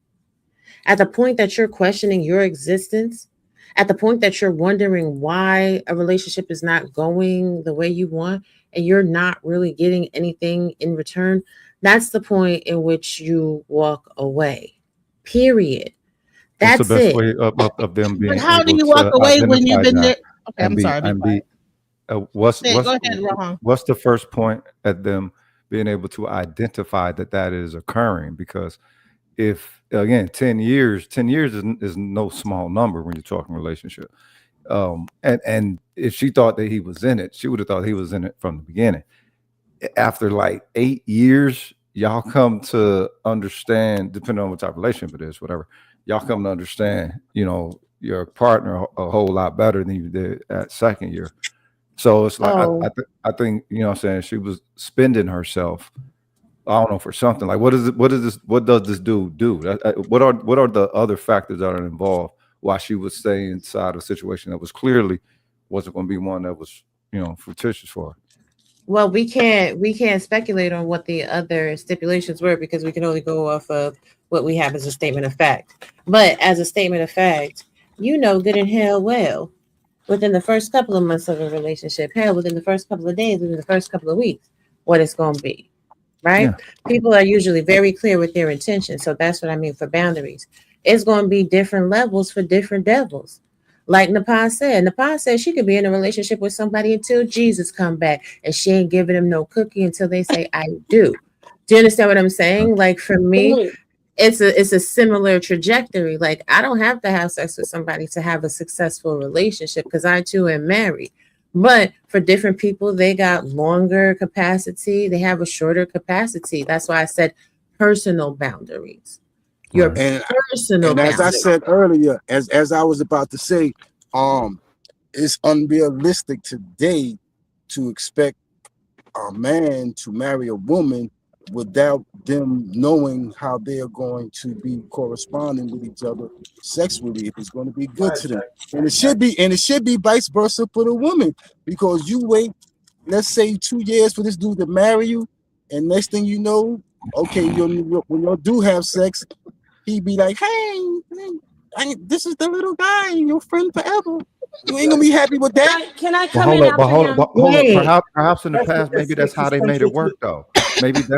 at the point that you're questioning your existence, at the point that you're wondering why a relationship is not going the way you want and you're not really getting anything in return, that's the point in which you walk away. Period. What's the That's best it. way of them But being how do able you walk to away when you've identify been that there? Okay, and I'm be sorry. Be and quiet. be what's Say it. Go ahead, Rohan. what's the first point at them being able to identify that that is occurring? Because if again 10 years is no small number when you're talking relationship. And if she thought that he was in it, she would have thought he was in it from the beginning. After like 8 years, y'all come to understand, depending on what type of relationship it is, whatever, y'all come to understand, your partner a whole lot better than you did at second year. So it's like Oh, I think, what I'm saying, she was spending herself, I don't know, for something. Like what is it, what does this dude do? What are the other factors that are involved why she would stay inside a situation that was clearly wasn't going to be one that was, fruititious for her? well, we can't speculate on what the other stipulations were because we can only go off of what we have as a statement of fact. But as a statement of fact, you know good and hell well within the first couple of months of a relationship, hell, within the first couple of days, within the first couple of weeks, what it's going to be, right? Yeah. People are usually very clear with their intentions. So that's what I mean for boundaries. It's going to be different levels for different devils. Like Nepal said she could be in a relationship with somebody until Jesus come back, and she ain't giving them no cookie until they say I do. Do you understand what I'm saying? Like for me, it's a similar trajectory. Like I don't have to have sex with somebody to have a successful relationship because I too am married. But for different people, they got longer capacity, they have a shorter capacity. That's why I said personal boundaries. Your And personal and as I boundaries. said earlier, as I was about to say, it's unrealistic today to expect a man to marry a woman without them knowing how they are going to be corresponding with each other sexually, if it's going to be good to them. And it should be vice versa for the woman, because you wait, let's say 2 years for this dude to marry you, and next thing you know, okay, when you do have sex, he'd be like, hey, this is the little guy, your friend forever. You ain't gonna be happy with that. Can I But come hold in up, but after hold up, him? hold up. Hey, Perhaps in the past, maybe that's how they made it work, though. Maybe Can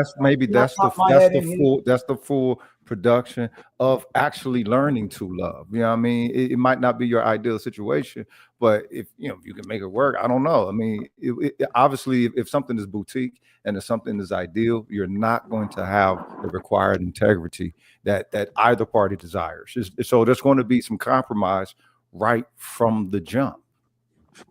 I pop my head in here? that's the full production of actually learning to love. You know what I mean? It might not be your ideal situation, but if you can make it work, I don't know. I mean, obviously, if something is boutique and if something is ideal, you're not going to have the required integrity that either party desires. So there's going to be some compromise right from the jump.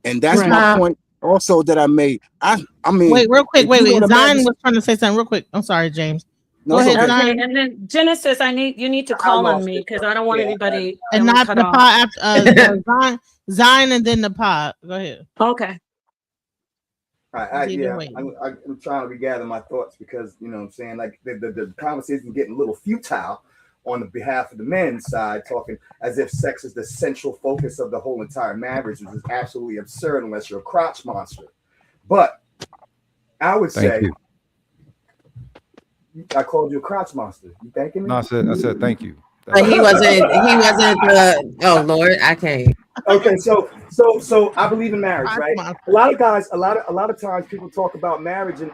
And that's my uh, point also that I made. I mean, Wait, real quick. if you want to marry Zion was trying to say something real quick. I'm sorry, James. no, Go it's ahead, okay. Okay, Zion. and then Genesis, you need to call on me because I don't want anybody And not cut Nepal off. after Zion and then Nepal. Go ahead. Okay. He's Yeah, waiting. I'm trying to regather my thoughts because you know what I'm saying, like the conversation is getting a little futile on the behalf of the men's side, talking as if sex is the central focus of the whole entire marriage, which is absolutely absurd unless you're a crotch monster. But I would Thank say you. I called you a crotch monster. You thanking me? No, I said thank you. but he wasn't. He wasn't. Oh Lord, I can't. Okay, so I believe in marriage, right? A lot of guys, a lot of times people talk about marriage and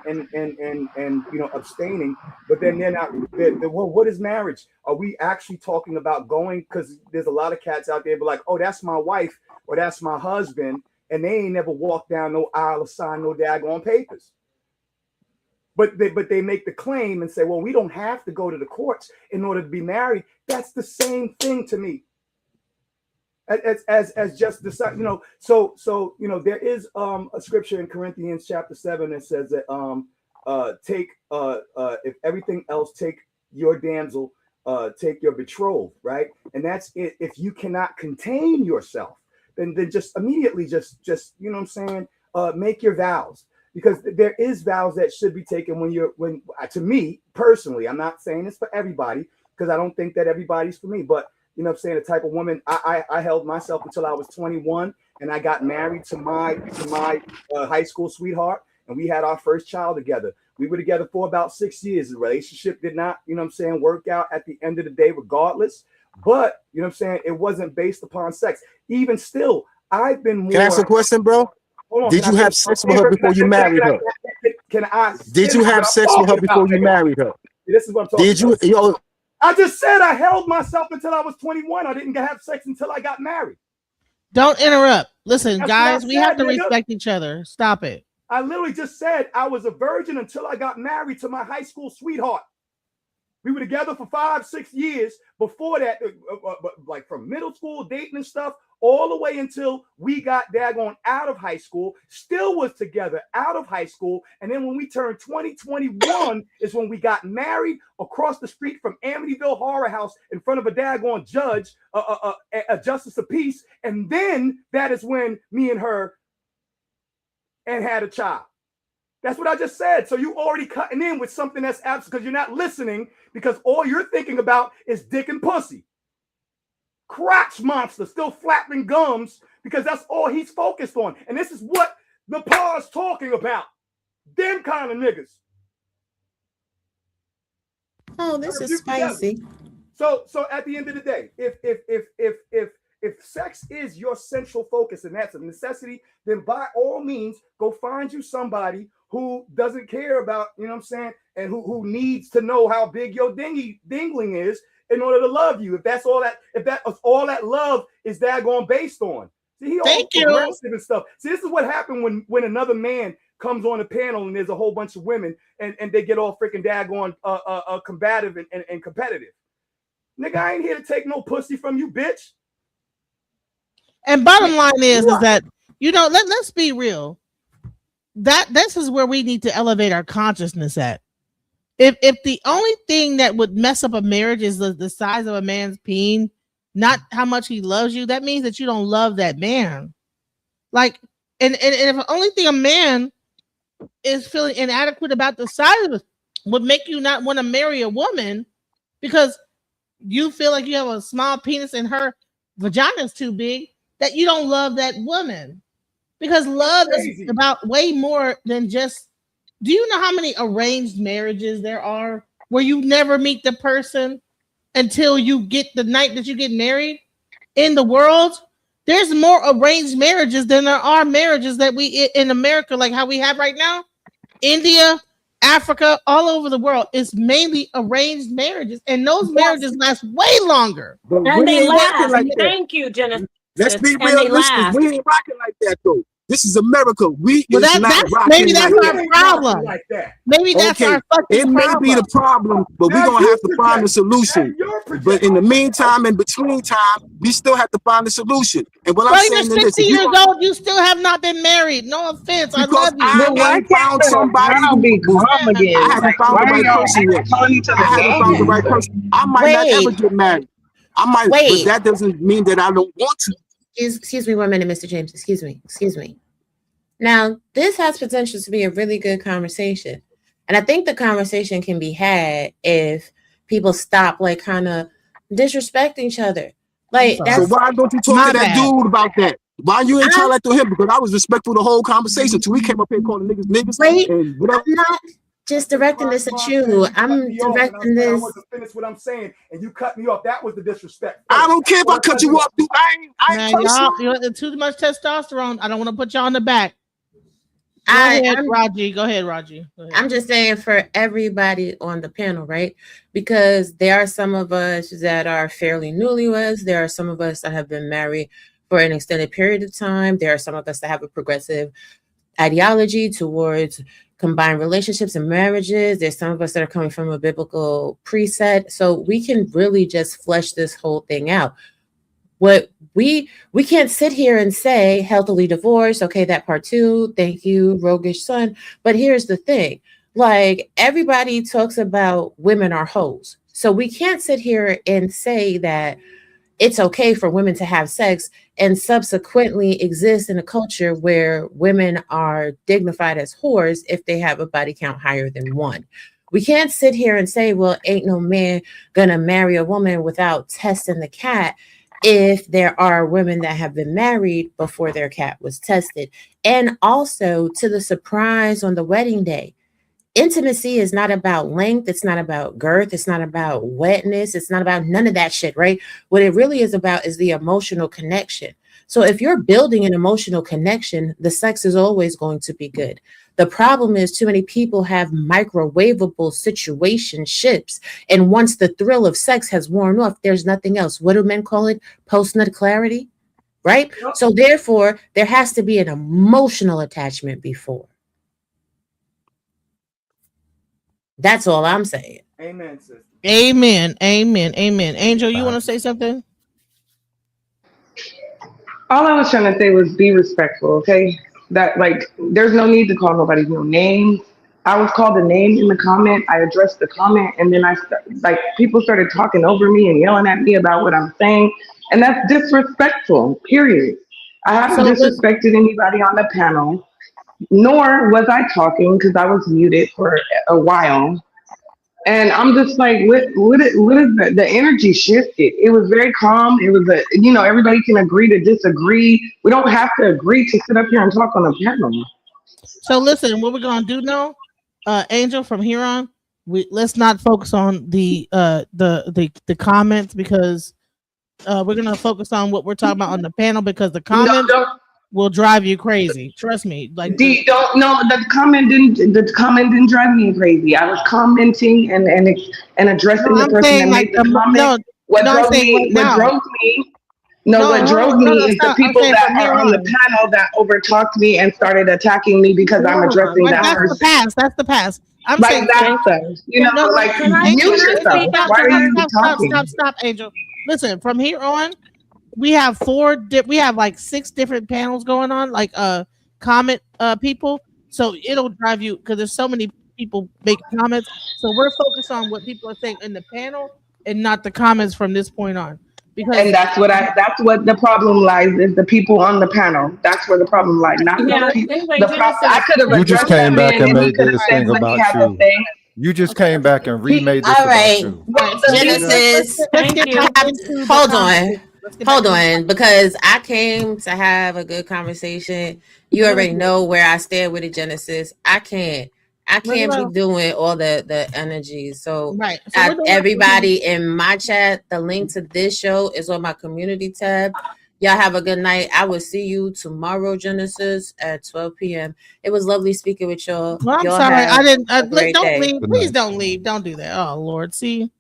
abstaining, but then they're not. Well, what is marriage? Are we actually talking about going? Because there's a lot of cats out there, be like, oh, that's my wife or that's my husband, and they ain't never walked down no aisle or signed no daggone papers. But they make the claim and say, well, we don't have to go to the courts in order to be married. That's the same thing to me. As just the so there is a scripture in Corinthians chapter 7 that says that take if everything else, take your damsel, take your betrothed, right? And that's it. If you cannot contain yourself, then just immediately just you know what I'm saying, make your vows, because there is vows that should be taken when to me personally, I'm not saying this for everybody, because I don't think that everybody's for me, but you know what I'm saying, the type of woman I held myself until I was 21, and I got married to my high school sweetheart, and we had our first child together. We were together for about 6 years. The relationship did not, you know what I'm saying, work out at the end of the day regardless. But, you know what I'm saying, it wasn't based upon sex. Even still, I've been more... Can I ask a question, bro? Did you have sex with her before you married her? Did you have sex with her before you married her? This is what I'm talking about. Did you... I just said I held myself until I was 21. I didn't have sex until I got married. Don't interrupt. Listen, That's guys, what I we said, have to nigga. respect each other. Stop it. I literally just said I was a virgin until I got married to my high school sweetheart. We were together for 5-6 years. Before that, like from middle school, dating and stuff, all the way until we got daggone out of high school, still was together out of high school. And then when we turned 2021 is when we got married across the street from Amityville Horror House in front of a daggone judge, a justice of peace. And then that is when me and her and had a child. That's what I just said. So you already cutting in with something that's absent because you're not listening, because all you're thinking about is dick and pussy. Crotch monster still flapping gums because that's all he's focused on. And this is what the paw's talking about. Them kind of niggas. Oh, this is spicy. So at the end of the day, if sex is your central focus and that's a necessity, then by all means, go find you somebody who doesn't care about, you know what I'm saying, and who needs to know how big your dingling is in order to love you. If that's all that love is daggone based on. See, he all progressive and stuff. See, this is what happened when another man comes on the panel and there's a whole bunch of women and they get all freaking daggone combative and competitive. Nigga, I ain't here to take no pussy from you, bitch. And bottom line is that, you know, let's be real. This is where we need to elevate our consciousness at. If the only thing that would mess up a marriage is the size of a man's peen, not how much he loves you, that means that you don't love that man. Like, and if the only thing a man is feeling inadequate about the size of it would make you not want to marry a woman because you feel like you have a small penis and her vagina is too big, that you don't love that woman. Because love is about way more than just, do you know how many arranged marriages there are where you never meet the person until you get the night that you get married? In the world, there's more arranged marriages than there are marriages that we in America, like how we have right now. India, Africa, all over the world, it's mainly arranged marriages, and those marriages last way longer. And they last. Thank you, Jennifer. Let's be realistic. We ain't rocking like that, though. This is America. Maybe that's our problem. Like that. Maybe that's our fucking problem. It may be the problem, but we're gonna have to find a solution. But in the meantime, in between time, we still have to find a solution. And what I'm saying you're 60 years old, you still have not been married. No offense, I love you. I ain't found somebody. I haven't found the right person yet. I haven't found the right person. I might not ever get married. I might, but that doesn't mean that I don't want to. Excuse me 1 minute, Mr. James. Excuse me. Now, this has potential to be a really good conversation. And I think the conversation can be had if people stop like kind of disrespecting each other. Like, so why don't you talk to that dude about that? Why you ain't tell that to him? Because I was respectful the whole conversation till we came up here calling niggas. Wait, and whatever. I'm not just directing this at you. I'm directing this. I wasn't finished what I'm saying, and you cut me off. That was the disrespect. I don't care if I cut you off, dude. I ain't y'all, too much testosterone. I don't want to put y'all on the back. Go ahead, Raji. I'm just saying for everybody on the panel, right? Because there are some of us that are fairly newlyweds. There are some of us that have been married for an extended period of time. There are some of us that have a progressive ideology towards combined relationships and marriages. There's some of us that are coming from a biblical preset. So we can really just flesh this whole thing out. What we can't sit here and say healthily divorced. Okay, that part too. Thank you, roguish son. But here's the thing. Like, everybody talks about women are hoes. So we can't sit here and say that it's okay for women to have sex and subsequently exist in a culture where women are dignified as whores if they have a body count higher than 1. We can't sit here and say, well, ain't no man gonna marry a woman without testing the cat if there are women that have been married before their cat was tested. And also, to the surprise on the wedding day, intimacy is not about length. It's not about girth. It's not about wetness. It's not about none of that shit, right? What it really is about is the emotional connection. So if you're building an emotional connection, the sex is always going to be good. The problem is too many people have microwavable situationships. And once the thrill of sex has worn off, there's nothing else. What do men call it? Post-nut clarity, right? So therefore, there has to be an emotional attachment before. That's all I'm saying. Amen, sister. Amen. Amen. Amen. Angel, you want to say something? All I was trying to say was be respectful, okay? That, like, there's no need to call nobody no names. I was called a name in the comment. I addressed the comment, and then people started talking over me and yelling at me about what I'm saying, and that's disrespectful, period. I haven't disrespected anybody on the panel, nor was I talking because I was muted for a while. And I'm just like, what is the energy shifted? It was very calm. It was everybody can agree to disagree. We don't have to agree to sit up here and talk on a panel. So listen, what we're gonna do now, Angel, from here on, let's not focus on the comments, because we're gonna focus on what we're talking about on the panel, because the comments will drive you crazy. Trust me. Like, the comment didn't drive me crazy. I was commenting and addressing the person that made the comment. What drove me is the people that are on the panel that overtalked me and started attacking me because I'm addressing that person. That's the past. I'm saying mute yourself. Why are you talking? Stop, Angel. Listen, from here on, we have like 6 different panels going on, like comment people. So it'll drive you, because there's so many people making comments. So we're focused on what people are saying in the panel and not the comments from this point on. And that's what the problem lies, is the people on the panel. That's where the problem lies. Not the people. I could have just came back and made this thing about you. You just came back and remade this about you. Genesis, hold on, because I came to have a good conversation. You already know where I stand with it, Genesis. I can't be doing all the energy. So everybody in my chat, the link to this show is on my community tab. Y'all have a good night. I will see you tomorrow, Genesis, at 12 p.m. It was lovely speaking with y'all. Well, I'm sorry. I didn't. Don't leave. Please don't leave. Don't do that. Oh, Lord. See?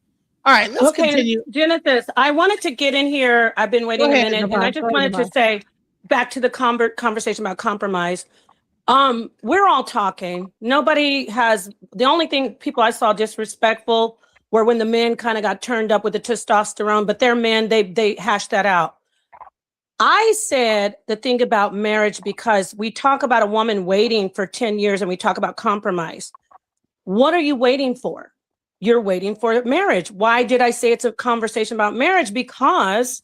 All right. Let's continue. Genesis, I wanted to get in here. I've been waiting a minute. And I just wanted to say, back to the conversation about compromise. We're all talking. Nobody has. The only thing people I saw disrespectful were when the men kind of got turned up with the testosterone, but they're men. They hashed that out. I said the thing about marriage, because we talk about a woman waiting for 10 years and we talk about compromise. What are you waiting for? You're waiting for marriage. Why did I say it's a conversation about marriage? Because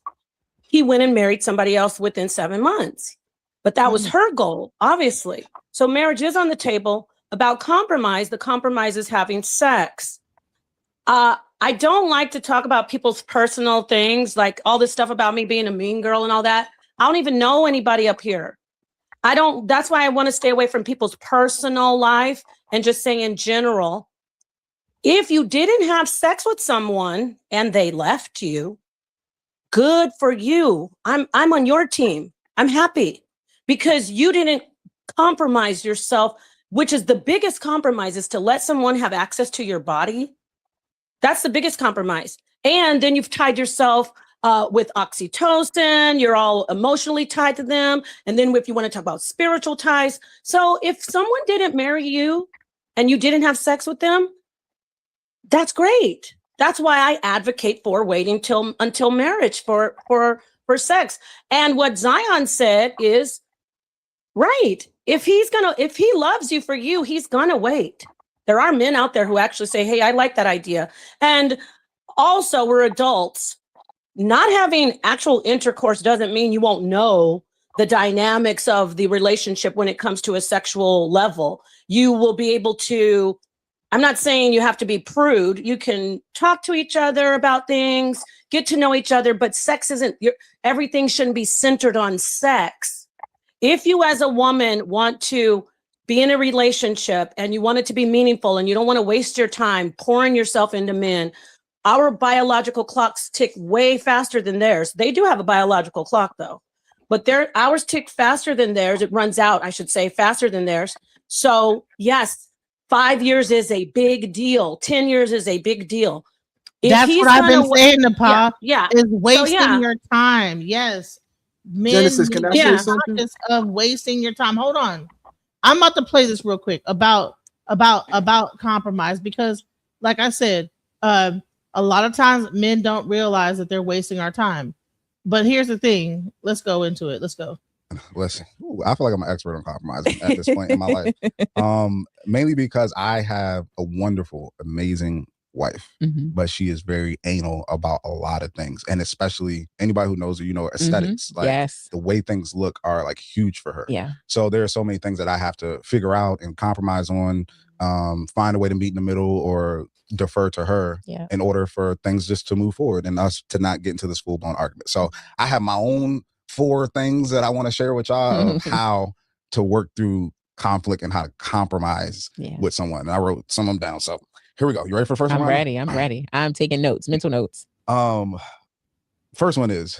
he went and married somebody else within 7 months. But that was her goal, obviously. So marriage is on the table. About compromise, the compromise is having sex. I don't like to talk about people's personal things, like all this stuff about me being a mean girl and all that. I don't even know anybody up here. That's why I want to stay away from people's personal life and just say in general, if you didn't have sex with someone and they left you, good for you. I'm on your team. I'm happy because you didn't compromise yourself, which is the biggest compromise, is to let someone have access to your body. That's the biggest compromise. And then you've tied yourself with oxytocin. You're all emotionally tied to them. And then if you want to talk about spiritual ties. So if someone didn't marry you and you didn't have sex with them, that's great. That's why I advocate for waiting until marriage for sex. And what Zion said is right. If he loves you for you, he's gonna wait. There are men out there who actually say, hey, I like that idea. And also, we're adults. not having actual intercourse doesn't mean you won't know the dynamics of the relationship when it comes to a sexual level. You will be able to, I'm not saying you have to be prude. You can talk to each other about things, get to know each other, but sex isn't, everything shouldn't be centered on sex. If you as a woman want to be in a relationship and you want it to be meaningful and you don't want to waste your time pouring yourself into men, our biological clocks tick way faster than theirs. They do have a biological clock though, but ours tick faster than theirs. It runs out, I should say, faster than theirs. So yes, 5 years is a big deal. 10 years is a big deal. That's what I've been saying, Nepal. Yeah. Is wasting your time. Yes. Men Genesis, can I say something? conscious of wasting your time. Hold on. I'm about to play this real quick about compromise, because like I said, a lot of times men don't realize that they're wasting our time. But here's the thing. Let's go into it. Let's go. Listen, I feel like I'm an expert on compromise at this point in my life. Mainly because I have a wonderful, amazing wife, but she is very anal about a lot of things, and especially anybody who knows her, you know, aesthetics. Like the way things look are like huge for her. Yeah. So there are so many things that I have to figure out and compromise on, find a way to meet in the middle or defer to her in order for things just to move forward and us to not get into this full-blown argument. So I have my own 4 things that I want to share with y'all of how to work through conflict and how to compromise with someone. And I wrote some of them down. So here we go. You ready for the first one? I'm ready. I'm ready. I'm taking notes, mental notes. First one is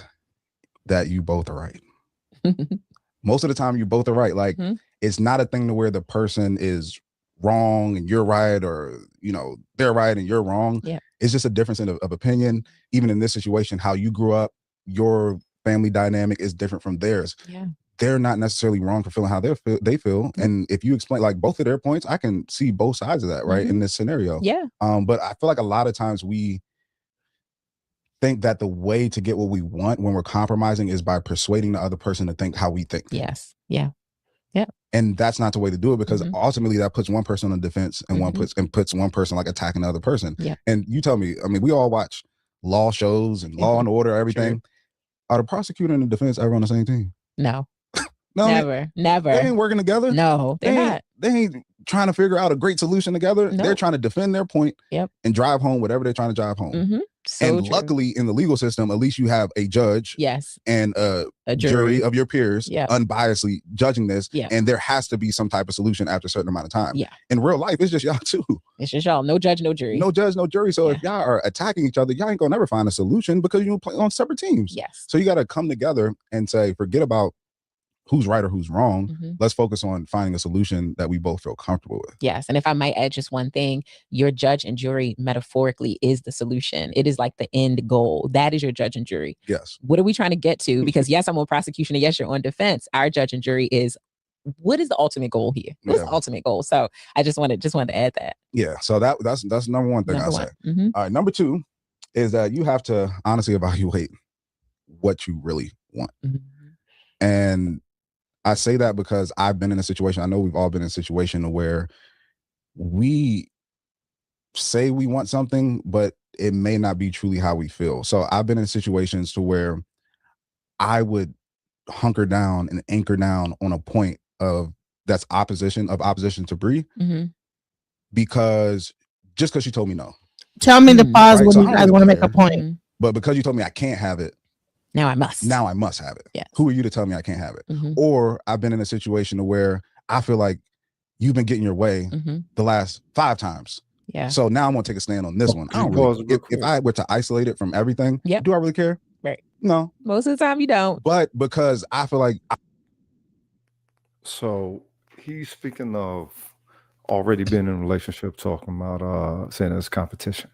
that you both are right. Most of the time you both are right. Like it's not a thing to where the person is wrong and you're right, or you know, they're right and you're wrong. Yeah. It's just a difference of opinion. Even in this situation, how you grew up, your family dynamic is different from theirs. Yeah. They're not necessarily wrong for feeling how they feel. And if you explain like both of their points, I can see both sides of that, right? In this scenario. Yeah. But I feel like a lot of times we think that the way to get what we want when we're compromising is by persuading the other person to think how we think. Yes. Yeah. Yeah. And that's not the way to do it, because ultimately that puts one person on defense and puts one person like attacking the other person. Yeah. And you tell me, I mean, we all watch law shows and Law and Order, everything. True. Are the prosecutor and the defense ever on the same team? No. No, never. They ain't working together. No, they're not. They ain't trying to figure out a great solution together. No. They're trying to defend their point and drive home whatever they're trying to drive home. So and true. luckily in the legal system, at least you have a judge and a jury of your peers unbiasedly judging this. And there has to be some type of solution after a certain amount of time. In real life, it's just y'all too. It's just y'all. No judge, no jury. No judge, no jury. So if y'all are attacking each other, y'all ain't gonna never find a solution because you play on separate teams. Yes. So you got to come together and say, forget about who's right or who's wrong. Let's focus on finding a solution that we both feel comfortable with. Yes. And if I might add just one thing, your judge and jury metaphorically is the solution. It is like the end goal. That is your judge and jury. Yes. What are we trying to get to? Because yes, I'm on prosecution and yes, you're on defense. Our judge and jury is, what is the ultimate goal here? What's the ultimate goal? So I just wanted to add that. Yeah. So that's number one thing I'll say. All right. Number 2 is that you have to honestly evaluate what you really want. And I say that because I've been in a situation, I know we've all been in a situation where we say we want something, but it may not be truly how we feel. So I've been in situations to where I would hunker down and anchor down on a point of that's opposition to Bree, because just because she told me no. Tell me to pause right? when So you guys want to make a point. But because you told me I can't have it, now I must have it. Yeah. Who are you to tell me I can't have it? Or I've been in a situation where I feel like you've been getting your way the last 5 times. Yeah. So now I'm gonna take a stand on this one. I don't really, if I were to isolate it from everything, do I really care? Right. No. Most of the time you don't. But because I feel like so he's speaking of already been in a relationship, talking about saying it's competition.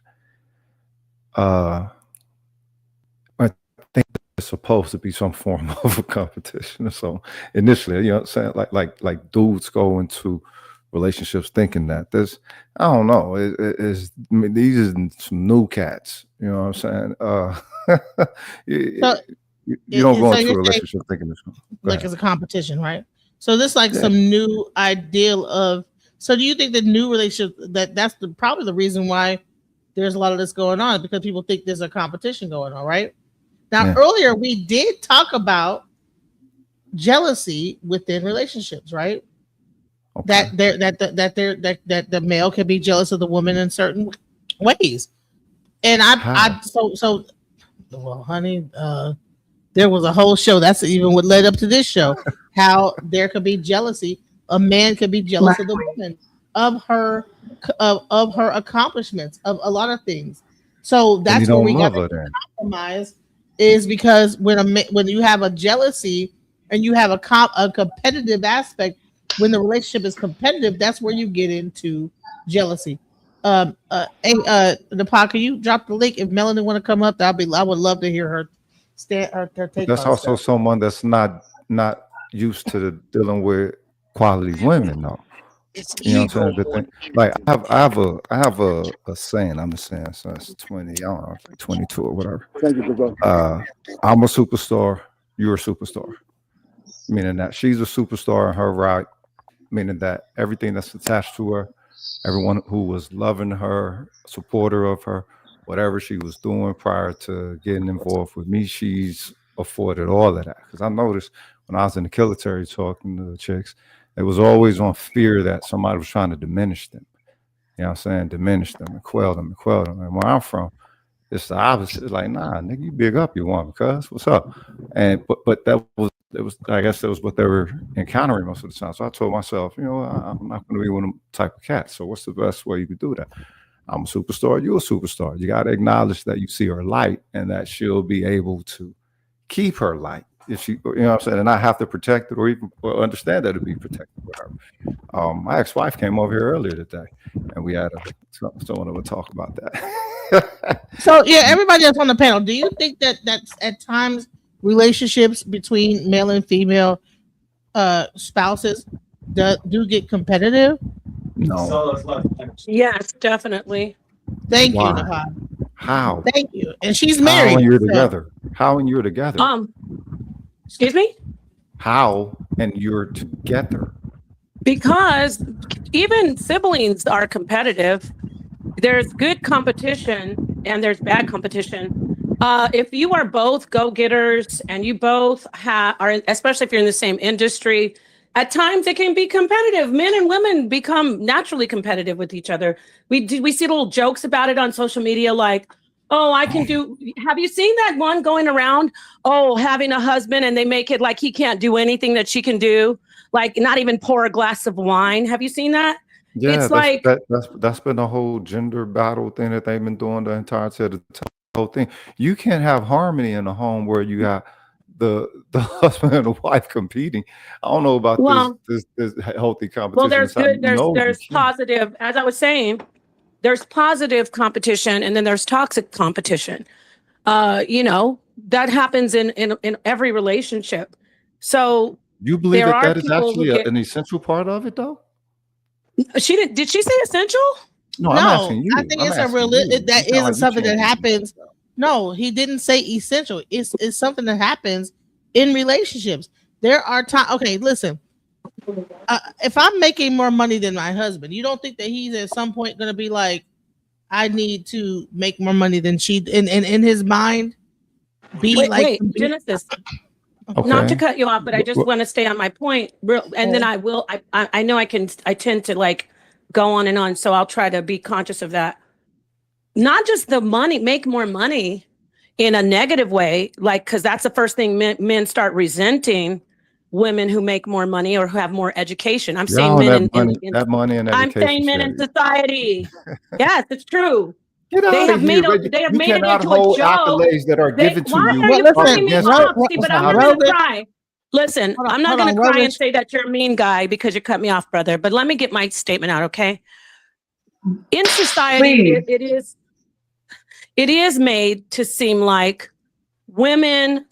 I think it's supposed to be some form of a competition. So initially, you know what I'm saying? Like dudes go into relationships thinking that there's, I don't know, these are some new cats, you know what I'm saying? You don't go into a relationship thinking this. Like it's a competition, right? So this like some new ideal of, so do you think the new relationship that's probably the reason why there's a lot of this going on, because people think there's a competition going on, right? Now, earlier we did talk about jealousy within relationships, right? Okay. That the male can be jealous of the woman in certain ways. And well, honey, there was a whole show. That's even what led up to this show. How there could be jealousy. A man could be jealous of the woman, of her accomplishments, of a lot of things. So that's where we got to compromise. Is because when you have a jealousy and you have a competitive aspect, when the relationship is competitive, that's where you get into jealousy. Nepal, can you drop the link if Melanie want to come up? I would love to hear her take. That's also someone that's not used to dealing with quality women, though. You know what I'm saying? The thing, like I have a saying. I'm saying since 20, I don't know, 22 or whatever. Thank you, bro. I'm a superstar. You're a superstar. Meaning that she's a superstar in her right. Meaning that everything that's attached to her, everyone who was loving her, supporter of her, whatever she was doing prior to getting involved with me, she's afforded all of that. Because I noticed when I was in the military talking to the chicks, it was always on fear that somebody was trying to diminish them. You know what I'm saying? Diminish them and quell them and quell them. And where I'm from, it's the opposite. It's like, nah, nigga, you big up your woman, cuz what's up? And but it was I guess that was what they were encountering most of the time. So I told myself, you know, I'm not gonna be one of them type of cats. So what's the best way you could do that? I'm a superstar, you're a superstar. You gotta acknowledge that you see her light and that she'll be able to keep her light. If she, you know what I'm saying, and I have to protect it or even understand that to be protected with her. My ex-wife came over here earlier today and we had someone would talk about that. So yeah, everybody that's on the panel, do you think that's at times relationships between male and female spouses do get competitive? No. Yes, definitely. Thank you, Why? Nepal. How? Thank you. And she's married. How and you're together? How and you're together? Excuse me? How and you're together? Because even siblings are competitive. There's good competition and there's bad competition. If you are both go-getters and you both are, especially if you're in the same industry, at times it can be competitive. Men and women become naturally competitive with each other. We see little jokes about it on social media, like, oh, I can do. Have you seen that one going around? Oh, having a husband and they make it like he can't do anything that she can do, like not even pour a glass of wine. Have you seen that? Yeah, it's that's been the whole gender battle thing that they've been doing the entire whole thing. You can't have harmony in a home where you got the husband and the wife competing. I don't know about this healthy competition. Well, there's positive, as I was saying, there's positive competition and then there's toxic competition. You know, that happens in every relationship. So you believe that is actually an essential part of it, though? Did she say essential? No, I'm asking you. I think it's that isn't something that happens. No, he didn't say essential. It's something that happens in relationships. There are times. Okay, listen. If I'm making more money than my husband, you don't think that he's at some point going to be like, I need to make more money than she in his mind? Wait, Genesis. Okay. Not to cut you off, but I just want to stay on my point, and then I will. I know I tend to like go on and on, so I'll try to be conscious of that. Not just the money, make more money in a negative way, like because that's the first thing men start resenting women who make more money or who have more education. I'm saying men that money and education. I'm saying men in society. Yes, it's true. They have made it into a joke. Accolades that are given to you. Why are you putting me off? See, but I'm not going to cry. Listen, I'm not going to cry and say that you're a mean guy because you cut me off, brother. But let me get my statement out, okay? In society, it is made to seem like women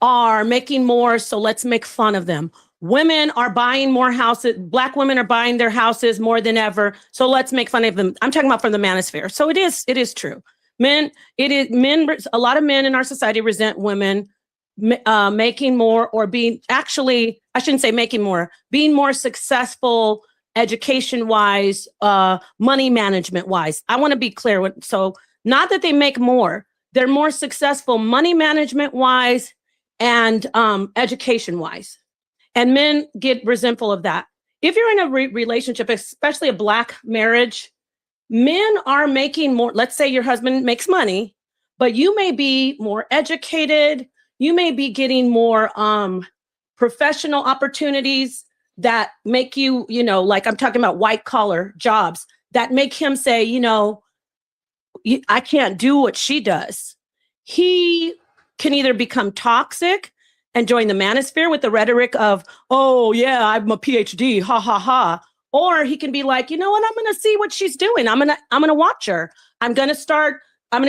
are making more, so let's make fun of them. Women are buying more houses. Black women are buying their houses more than ever. So let's make fun of them. I'm talking about from the manosphere. So it is true. Men. A lot of men in our society resent women making more or being actually, I shouldn't say making more, being more successful education wise, money management wise. I want to be clear. So not that they make more. they're more successful money management wise and education wise. And men get resentful of that. If you're in a relationship, especially a Black marriage, men are making more. Let's say your husband makes money, but you may be more educated. You may be getting more professional opportunities that make you, like I'm talking about white collar jobs that make him say, I can't do what she does. He can either become toxic and join the manosphere with the rhetoric of, oh yeah, I'm a PhD, ha ha ha. Or he can be like, you know what, I'm gonna see what she's doing. I'm gonna watch her. I'm gonna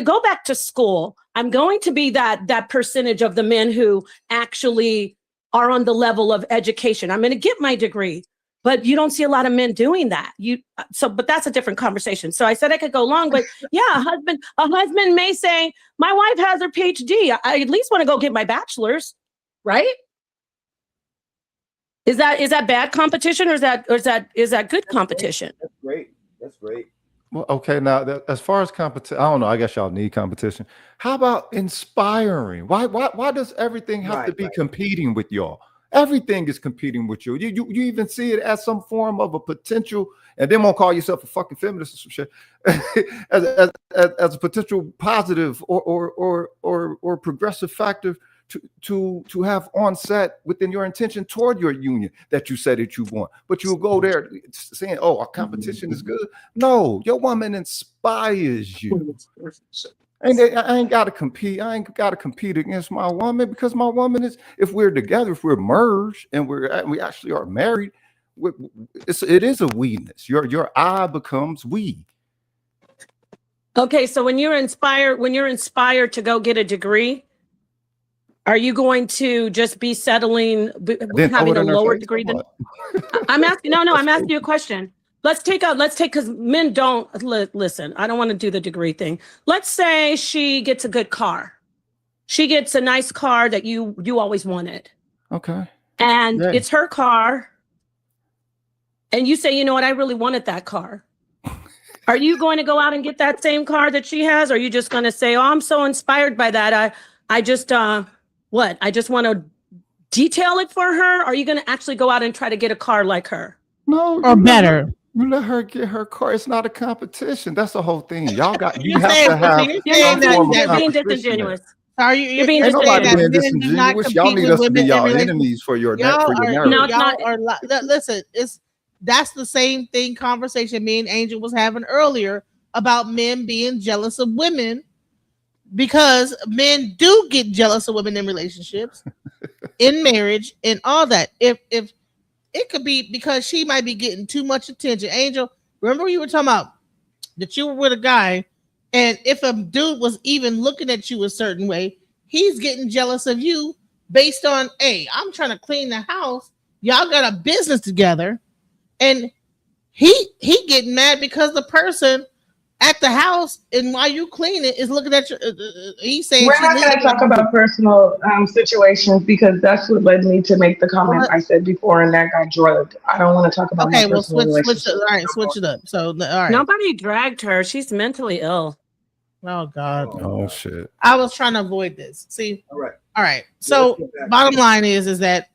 go back to school. I'm going to be that percentage of the men who actually are on the level of education. I'm gonna get my degree. But you don't see a lot of men doing that. But that's a different conversation. So I said I could go long, but yeah, a husband may say, my wife has her PhD. I at least want to go get my bachelor's, right? Is that bad competition, or is that good competition? That's great. That's great. Well, okay. Now, as far as competition, I don't know. I guess y'all need competition. How about inspiring? Why does everything have to be competing with y'all? Everything is competing with you. You even see it as some form of a potential, and then won't call yourself a fucking feminist or some shit, as a potential positive or progressive factor to have on set within your intention toward your union that you said that you want. But you'll go there saying, oh, our competition is good. No, your woman inspires you. And I ain't got to compete. I ain't got to compete against my woman, because my woman is, if we're together, if we're merged and we actually are married, it is a we-ness. Your I becomes we. Okay, so when you're inspired to go get a degree, are you going to just be settling having a lower degree than? I'm asking you a question. Let's take, because men don't listen. I don't want to do the degree thing. Let's say she gets a good car. She gets a nice car that you always wanted. Okay. And it's her car. And you say, you know what? I really wanted that car. Are you going to go out and get that same car that she has? Or are you just going to say, oh, I'm so inspired by that. I just want to detail it for her. Or are you going to actually go out and try to get a car like her? No. Or better. You let her get her car. It's not a competition. That's the whole thing. Y'all got. You have to have. You're being disingenuous. Are you? You're being disingenuous. Y'all need us to be y'all enemies for your marriage. Listen, that's the same conversation me and Angel was having earlier about men being jealous of women, because men do get jealous of women in relationships, in marriage, and all that. If it could be because she might be getting too much attention. Angel, remember you were talking about that you were with a guy, and if a dude was even looking at you a certain way, he's getting jealous of you based on, hey, I'm trying to clean the house. Y'all got a business together, and he getting mad because the person at the house and while you clean it is looking at you. He's saying we're not going to talk about personal situations, because that's what led me to make the comment I said before, and that got drugged. I don't want to talk about. Okay, well, switch it. All right, switch it up. So, all right. Nobody dragged her. She's mentally ill. Oh God. Oh shit. I was trying to avoid this. See. All right. All right. So, bottom line is that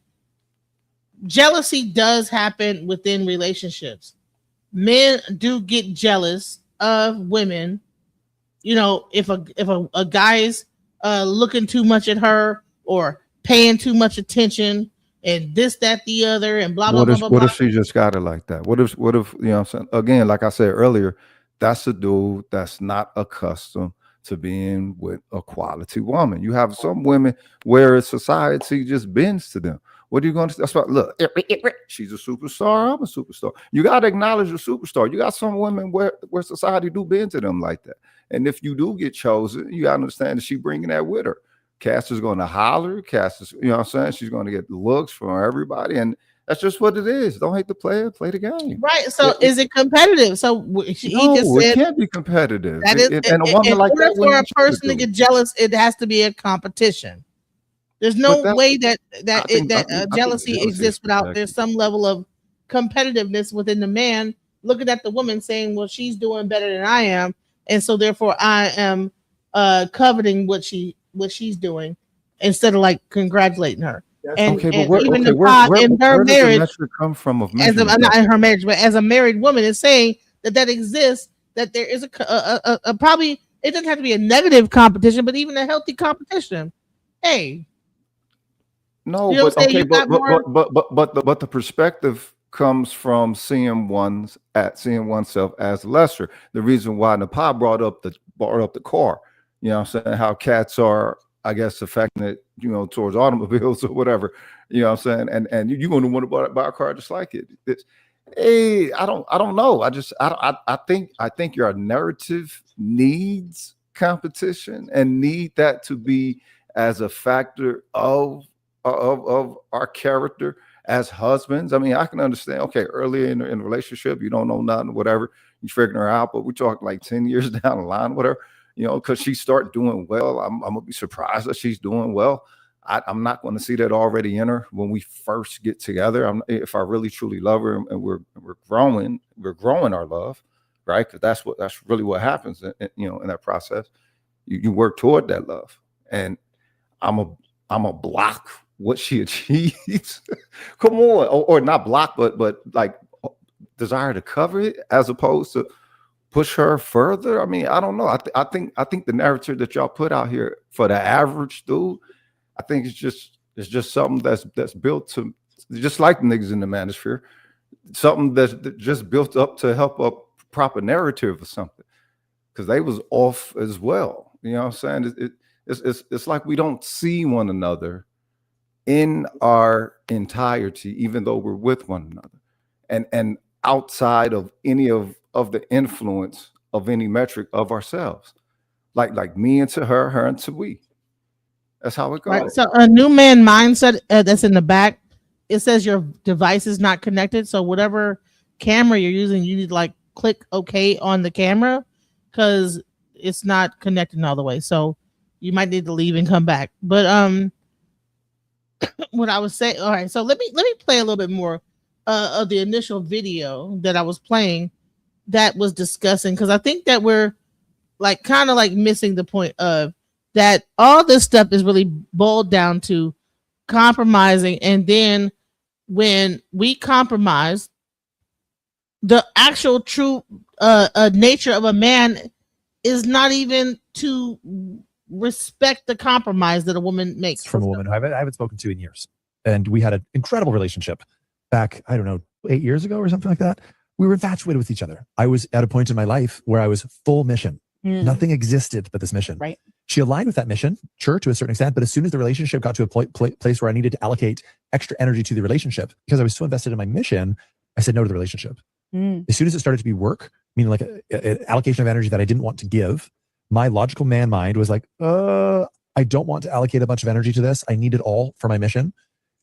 jealousy does happen within relationships. Men do get jealous of women. If a guy's looking too much at her or paying too much attention and this, that, the other, and blah blah blah blah. What if she just got it like that? What if you know what I'm saying? Again, like I said earlier, that's a dude that's not accustomed to being with a quality woman. You have some women where society just bends to them. What are you going to? That's what. Look, she's a superstar. I'm a superstar. You got to acknowledge the superstar. You got some women where society do bend to them like that. And if you do get chosen, you got to understand that she bringing that with her. Cass is going to holler. Cass is, you know what I'm saying? She's going to get looks from everybody, and that's just what it is. Don't hate the player, play the game. Right. So is it competitive? So it can't be competitive. That is, and a woman like that, for a person to get jealous, it has to be a competition. There's no way that jealousy exists without there's some level of competitiveness within the man looking at the woman saying, well, she's doing better than I am, and so therefore I am coveting what she's doing instead of like congratulating her. And, okay, and but even where, the pod in her where does the marriage, metric come from of as measurement? not in her marriage, but as a married woman, is saying that exists, that there is a probably, it doesn't have to be a negative competition, but even a healthy competition. Hey, No, you know but what I'm saying? okay, You got more. but the perspective comes from seeing oneself as lesser. The reason why Nepal brought up the car, you know what I'm saying, how cats are, I guess, affectionate, you know, towards automobiles or whatever, you know what I'm saying, and you're going to want to buy a car just like it. Hey, I don't know. I think your narrative needs competition and need that to be as a factor of our character as husbands. I mean, I can understand, okay, earlier in a relationship, you don't know nothing, whatever, you figuring her out, but we're talking like 10 years down the line, whatever, you know, because she start doing well. I'm gonna be surprised that she's doing well. I'm not going to see that already in her when we first get together. If I really truly love her and we're growing our love, right? Because that's really what happens, you know, in that process. You work toward that love, and I'm a block what she achieves. Come on, or not block, but like desire to cover it as opposed to push her further. I mean, I don't know. I think the narrative that y'all put out here for the average dude, I think it's just something that's built to, just like niggas in the manosphere, something that's just built up to help up proper narrative or something, because they was off as well. You know what I'm saying? It's like we don't see one another in our entirety, even though we're with one another, and outside of any of the influence of any metric of ourselves, like me into her, her into we. That's how it goes. Right. So a new man mindset, that's in the back. It says your device is not connected. So whatever camera you're using, you need to like click OK on the camera because it's not connecting all the way. So you might need to leave and come back. But what I was saying. All right. So let me play a little bit more of the initial video that I was playing that was discussing, because I think that we're like kind of like missing the point of that all this stuff is really boiled down to compromising. And then when we compromise, the actual true nature of a man is not even to respect the compromise that a woman makes. From a woman who I haven't spoken to in years. And we had an incredible relationship back, I don't know, 8 years ago or something like that. We were infatuated with each other. I was at a point in my life where I was full mission. Nothing existed but this mission. Right. She aligned with that mission, sure, to a certain extent. But as soon as the relationship got to a place where I needed to allocate extra energy to the relationship, because I was so invested in my mission, I said no to the relationship. As soon as it started to be work, meaning like an allocation of energy that I didn't want to give, my logical man mind was like, I don't want to allocate a bunch of energy to this. I need it all for my mission.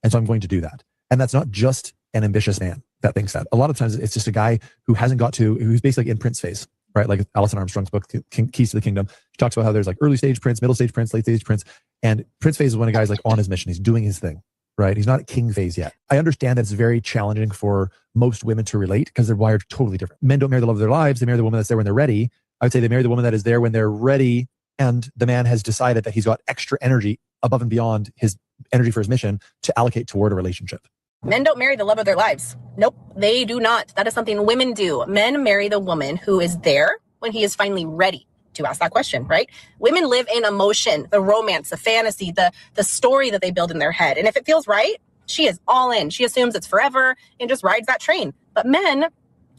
And so I'm going to do that. And that's not just an ambitious man that thinks that. A lot of times it's just a guy who hasn't got to, who's basically in Prince phase, right? Like Alison Armstrong's book, Keys to the Kingdom. She talks about how there's like early stage Prince, middle stage Prince, late stage Prince. And Prince phase is when a guy's like on his mission. He's doing his thing, right? He's not at king phase yet. I understand that it's very challenging for most women to relate because they're wired totally different. Men don't marry the love of their lives. They marry the woman that's there when they're ready. I would say they marry the woman that is there when they're ready, and the man has decided that he's got extra energy above and beyond his energy for his mission to allocate toward a relationship. Men don't marry the love of their lives. Nope, they do not. That is something women do. Men marry the woman who is there when he is finally ready to ask that question, right? Women live in emotion, the romance, the fantasy, the story that they build in their head. And if it feels right, she is all in. She assumes it's forever and just rides that train. But men,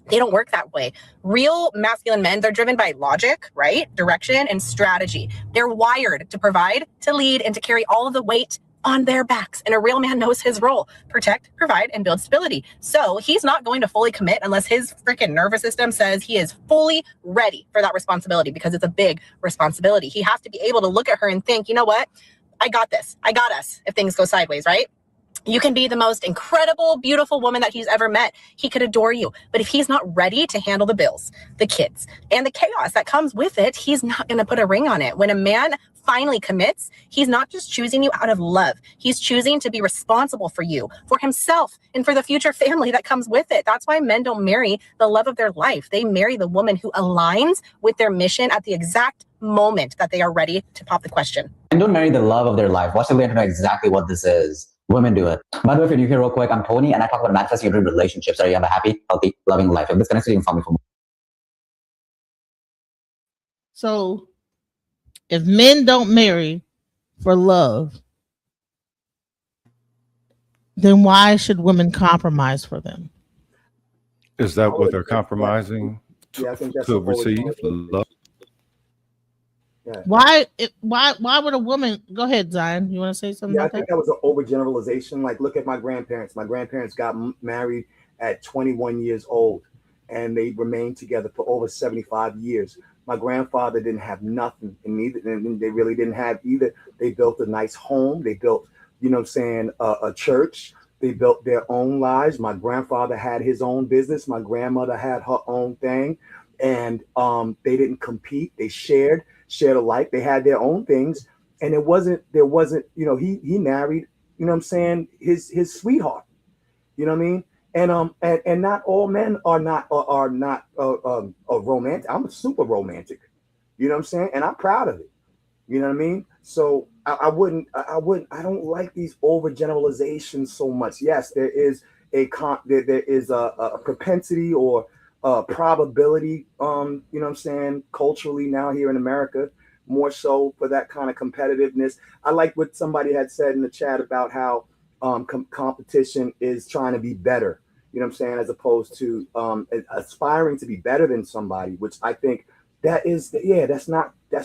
they don't work that way. Real masculine men, they're driven by logic, right? Direction and strategy. They're wired to provide, to lead, and to carry all of the weight on their backs. And a real man knows his role: protect, provide, and build stability. So he's not going to fully commit unless his freaking nervous system says he is fully ready for that responsibility, because it's a big responsibility. He has to be able to look at her and think, you know what? I got this. I got us if things go sideways, right? You can be the most incredible, beautiful woman that he's ever met. He could adore you. But if he's not ready to handle the bills, the kids, and the chaos that comes with it, he's not going to put a ring on it. When a man finally commits, he's not just choosing you out of love. He's choosing to be responsible for you, for himself, and for the future family that comes with it. That's why men don't marry the love of their life. They marry the woman who aligns with their mission at the exact moment that they are ready to pop the question. And don't marry the love of their life. Watch the way to know exactly what this is. Women do it. By the way, if you're new here real quick, I'm Tony, and I talk about manifesting your dream relationships so you have a happy, healthy, loving life. If this connects, you can follow me for more. So if men don't marry for love, then why should women compromise for them? Is that what they're compromising to receive? Love? Yeah. Why would a woman go ahead, Zion? You want to say something Yeah, I about think that? that was an overgeneralization. Like, look at my grandparents. My grandparents got married at 21 years old, and they remained together for over 75 years. My grandfather didn't have nothing, and they really didn't have either. They built a nice home. They built, you know what I'm saying, a church. They built their own lives. My grandfather had his own business. My grandmother had her own thing, and they didn't compete. They shared alike. They had their own things, and there wasn't, you know, he married, you know what I'm saying, his sweetheart. You know what I mean? And not all men are not romantic. I'm super romantic. You know what I'm saying? And I'm proud of it. You know what I mean? So I don't like these overgeneralizations so much. Yes, there is a propensity or a probability, you know what I'm saying, culturally now here in America, more so for that kind of competitiveness. I like what somebody had said in the chat about how competition is trying to be better, you know what I'm saying, as opposed to aspiring to be better than somebody, which I think that's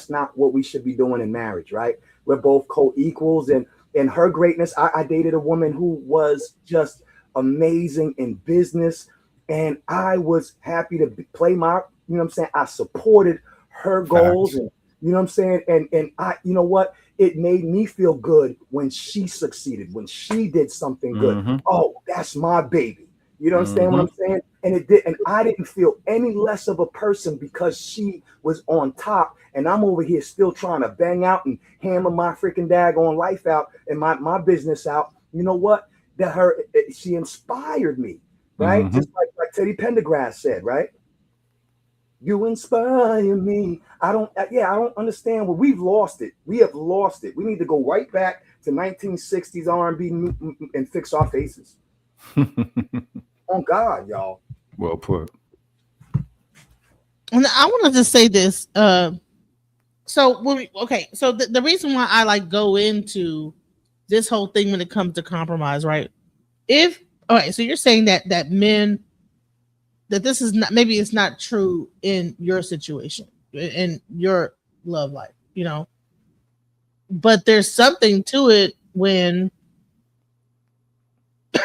not what we should be doing in marriage, right? We're both co-equals, and in her greatness, I dated a woman who was just amazing in business, and I was happy to play my, you know what I'm saying, I supported her goals, and you know what I'm saying, and I, you know what, it made me feel good when she succeeded, when she did something good. Mm-hmm. Oh, that's my baby. You know what I'm saying? What I'm saying? And it did, and I didn't feel any less of a person because she was on top, and I'm over here still trying to bang out and hammer my freaking daggone life out and my business out. You know what? She inspired me, right? Mm-hmm. Just like Teddy Pendergrass said, right? You inspire me. I don't understand. Well, we've lost it. We have lost it. We need to go right back to 1960s R&B and fix our faces. On God, y'all. Well put. And I wanted to say this. So the reason why I like go into this whole thing when it comes to compromise, right? So you're saying that men, that this is not, maybe it's not true in your situation, in your love life, you know, but there's something to it when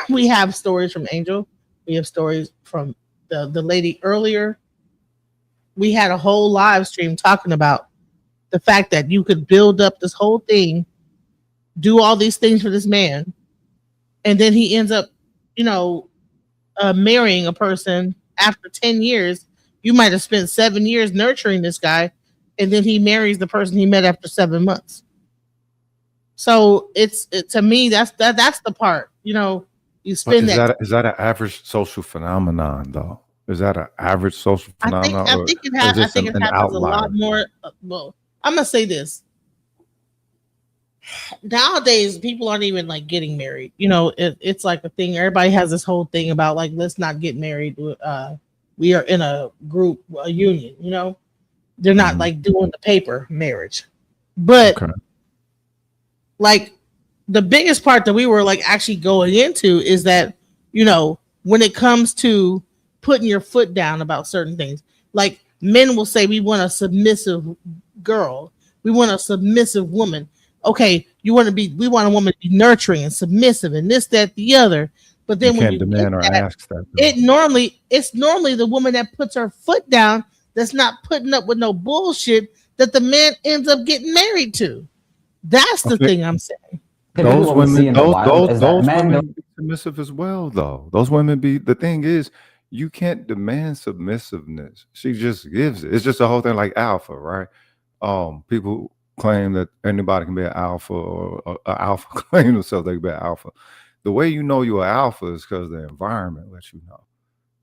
we have stories from Angel, we have stories from the lady earlier. We had a whole live stream talking about the fact that you could build up this whole thing, do all these things for this man, and then he ends up, you know, marrying a person after 10 years. You might have spent 7 years nurturing this guy, and then he marries the person he met after 7 months. So to me, that's the part, you know, you spend that. Is that an average social phenomenon though? Is that an average social phenomenon? I think it happens a lot more. Well, I'm gonna say this. Nowadays, people aren't even like getting married. You know, it's like a thing. Everybody has this whole thing about like, let's not get married. We are in a group, a union. You know, they're not like doing the paper marriage, but like the biggest part that we were like actually going into is that, you know, when it comes to putting your foot down about certain things, like men will say, we want a submissive girl, we want a submissive woman. Okay, we want a woman to be nurturing and submissive and this, that, the other. But then when you demand or ask that, it's normally the woman that puts her foot down, that's not putting up with no bullshit, that the man ends up getting married to. That's the thing I'm saying. Those women be submissive as well, though. Those women be. The thing is, you can't demand submissiveness. She just gives it. It's just a whole thing like alpha, right? People claim that anybody can be an alpha, or an alpha claim themselves they can be an alpha. The way you know you're an alpha is because the environment lets you know.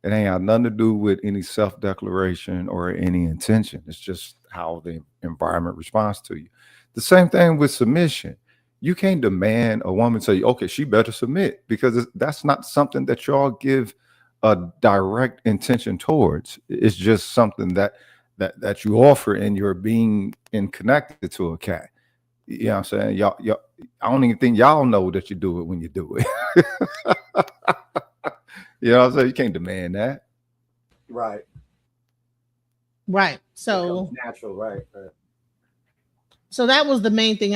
It ain't got nothing to do with any self-declaration or any intention. It's just how the environment responds to you. The same thing with submission. You can't demand a woman say, okay, she better submit, because that's not something that y'all give a direct intention towards. It's just something that you offer in your being and connected to a cat. You know what I'm saying? Y'all, I don't even think y'all know that you do it when you do it. You know what I'm saying? You can't demand that. Right. Right. So natural, right. So that was the main thing.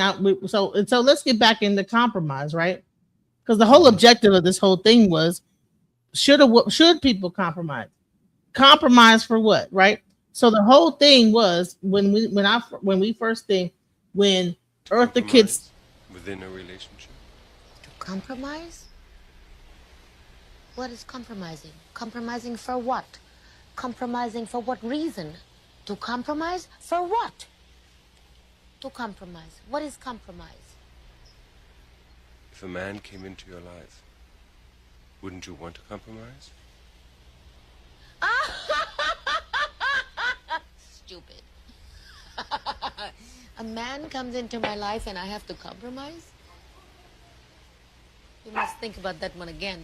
So let's get back into compromise, right? Because the whole objective of this whole thing was should people compromise? Compromise for what, right? So the whole thing was when Eartha Kitt within a relationship. To compromise? What is compromising? Compromising for what? Compromising for what reason? To compromise for what? To compromise. What is compromise? If a man came into your life, wouldn't you want to compromise? Stupid. A man comes into my life and I have to compromise? You must think about that one again.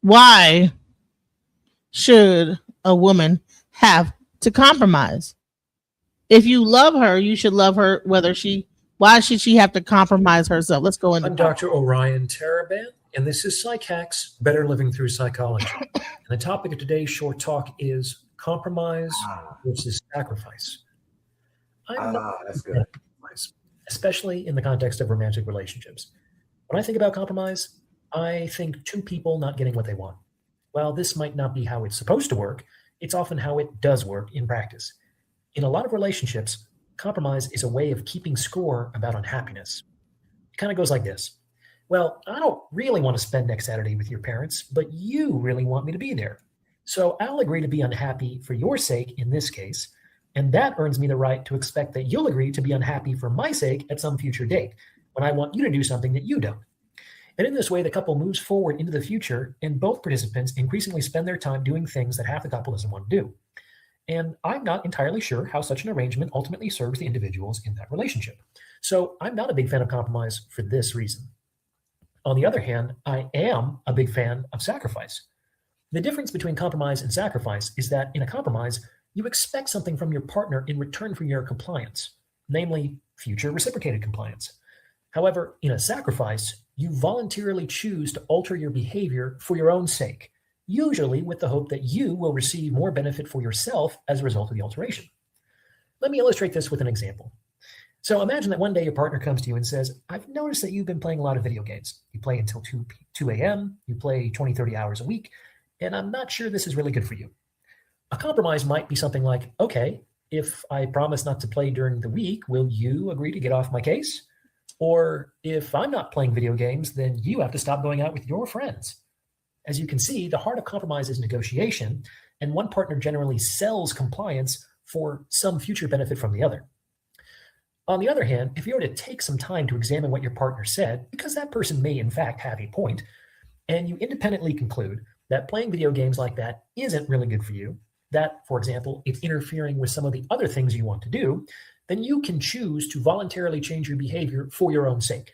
Why should a woman have to compromise? If you love her, you should love her why should she have to compromise herself? Let's go into I'm Dr. Orion Taraban, and this is Psych Hacks, Better Living Through Psychology. And the topic of today's short talk is compromise versus sacrifice. That's good. Especially in the context of romantic relationships. When I think about compromise, I think two people not getting what they want. While this might not be how it's supposed to work, it's often how it does work in practice. In a lot of relationships, compromise is a way of keeping score about unhappiness. It kind of goes like this. Well, I don't really want to spend next Saturday with your parents, but you really want me to be there. So I'll agree to be unhappy for your sake in this case, and that earns me the right to expect that you'll agree to be unhappy for my sake at some future date, when I want you to do something that you don't. And in this way, the couple moves forward into the future, and both participants increasingly spend their time doing things that half the couple doesn't want to do. And I'm not entirely sure how such an arrangement ultimately serves the individuals in that relationship. So I'm not a big fan of compromise for this reason. On the other hand, I am a big fan of sacrifice. The difference between compromise and sacrifice is that in a compromise, you expect something from your partner in return for your compliance, namely future reciprocated compliance. However, in a sacrifice, you voluntarily choose to alter your behavior for your own sake, usually with the hope that you will receive more benefit for yourself as a result of the alteration. Let me illustrate this with an example. So imagine that one day your partner comes to you and says, I've noticed that you've been playing a lot of video games. You play until 2 a.m., you play 20, 30 hours a week, and I'm not sure this is really good for you. A compromise might be something like, okay, if I promise not to play during the week, will you agree to get off my case? Or if I'm not playing video games, then you have to stop going out with your friends. As you can see, the heart of compromise is negotiation, and one partner generally sells compliance for some future benefit from the other. On the other hand, if you were to take some time to examine what your partner said, because that person may in fact have a point, and you independently conclude that playing video games like that isn't really good for you, that, for example, it's interfering with some of the other things you want to do, then you can choose to voluntarily change your behavior for your own sake.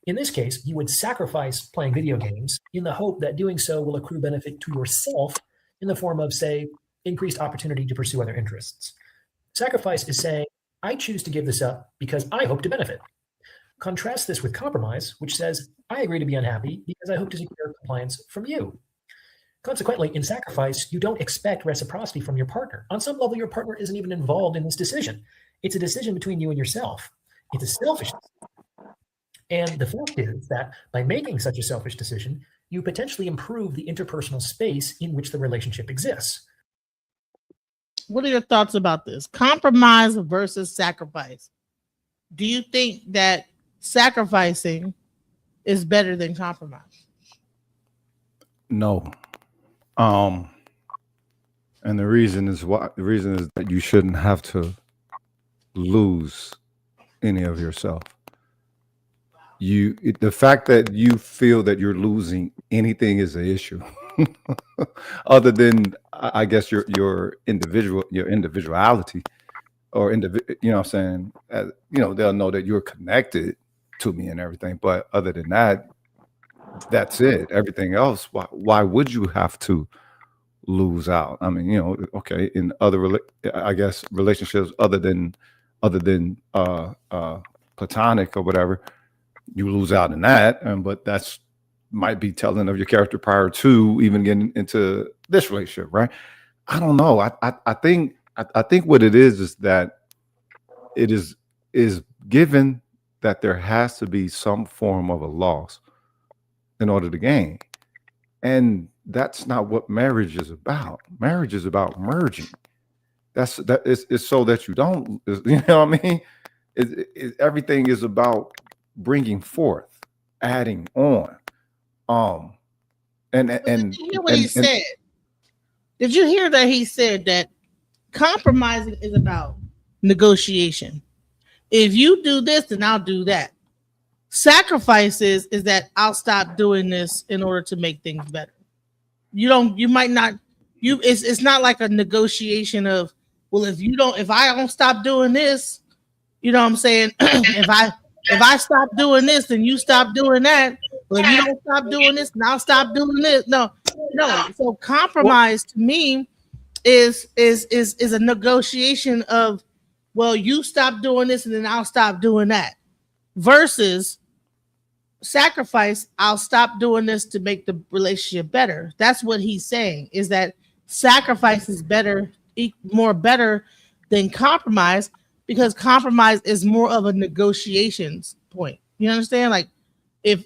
In this case, you would sacrifice playing video games in the hope that doing so will accrue benefit to yourself in the form of, say, increased opportunity to pursue other interests. Sacrifice is saying, I choose to give this up because I hope to benefit. Contrast this with compromise, which says, I agree to be unhappy because I hope to secure compliance from you. Consequently, in sacrifice, you don't expect reciprocity from your partner. On some level, your partner isn't even involved in this decision. It's a decision between you and yourself. It's a selfish decision. And the fact is that by making such a selfish decision, you potentially improve the interpersonal space in which the relationship exists. What are your thoughts about this? Compromise versus sacrifice. Do you think that sacrificing is better than compromise? No. And the reason is that you shouldn't have to lose any of yourself. the fact that you feel that you're losing anything is an issue, other than I guess your individuality, or you know what I'm saying? You know, they'll know that you're connected to me and everything, but other than that, that's it. Everything else, why would you have to lose out? I mean, you know, okay, in other I guess relationships other than platonic or whatever, you lose out in that, but that's might be telling of your character prior to even getting into this relationship, right? I don't know. I think what it is that it is given that there has to be some form of a loss in order to gain, and that's not what marriage is about. Marriage is about merging. It's so that you don't, you know what I mean? Everything is about bringing forth, adding on. And Did you hear what he said? Did you hear that he said that compromising is about negotiation? If you do this, then I'll do that. Sacrifices is that I'll stop doing this in order to make things better. You might not, it's not like a negotiation of, well, if I don't stop doing this, you know what I'm saying? if I stop doing this, then you stop doing that. But if you don't stop doing this, then I'll stop doing this. No. So compromise to me is a negotiation of, well, you stop doing this and then I'll stop doing that. Versus sacrifice, I'll stop doing this to make the relationship better. That's what he's saying, is that sacrifice is more better than compromise, because compromise is more of a negotiations point. You understand? Like, if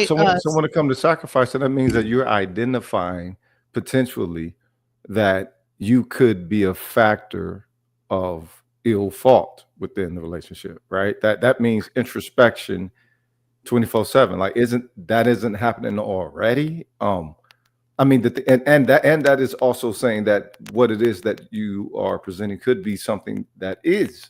so when it comes to sacrifice, that means that you're identifying potentially that you could be a factor of ill fault within the relationship, right? That means introspection 24/7. Like, isn't happening already? I mean, that is also saying that what it is that you are presenting could be something that is,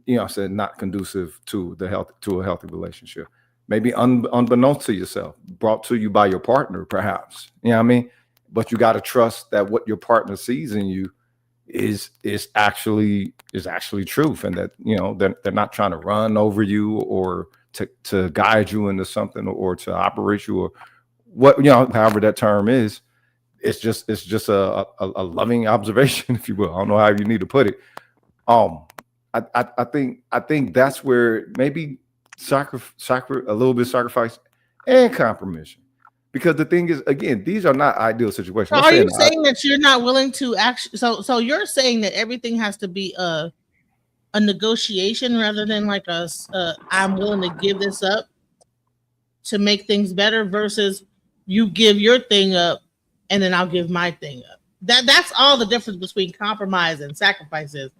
you know, I said, not conducive to a healthy relationship. Maybe unbeknownst to yourself, brought to you by your partner, perhaps. You know what I mean? But you got to trust that what your partner sees in you is actually truth, and that, you know, they're not trying to run over you or to guide you into something, or to operate you, or what, you know, however that term is. It's just a loving observation, if you will. I don't know how you need to put it. I think that's where maybe a little bit of sacrifice and compromise, because the thing is, again, these are not ideal situations. So are you saying that you're not willing to actually? So you're saying that everything has to be a negotiation rather than like I'm willing to give this up to make things better, versus you give your thing up and then I'll give my thing up. That's all the difference between compromise and sacrifices.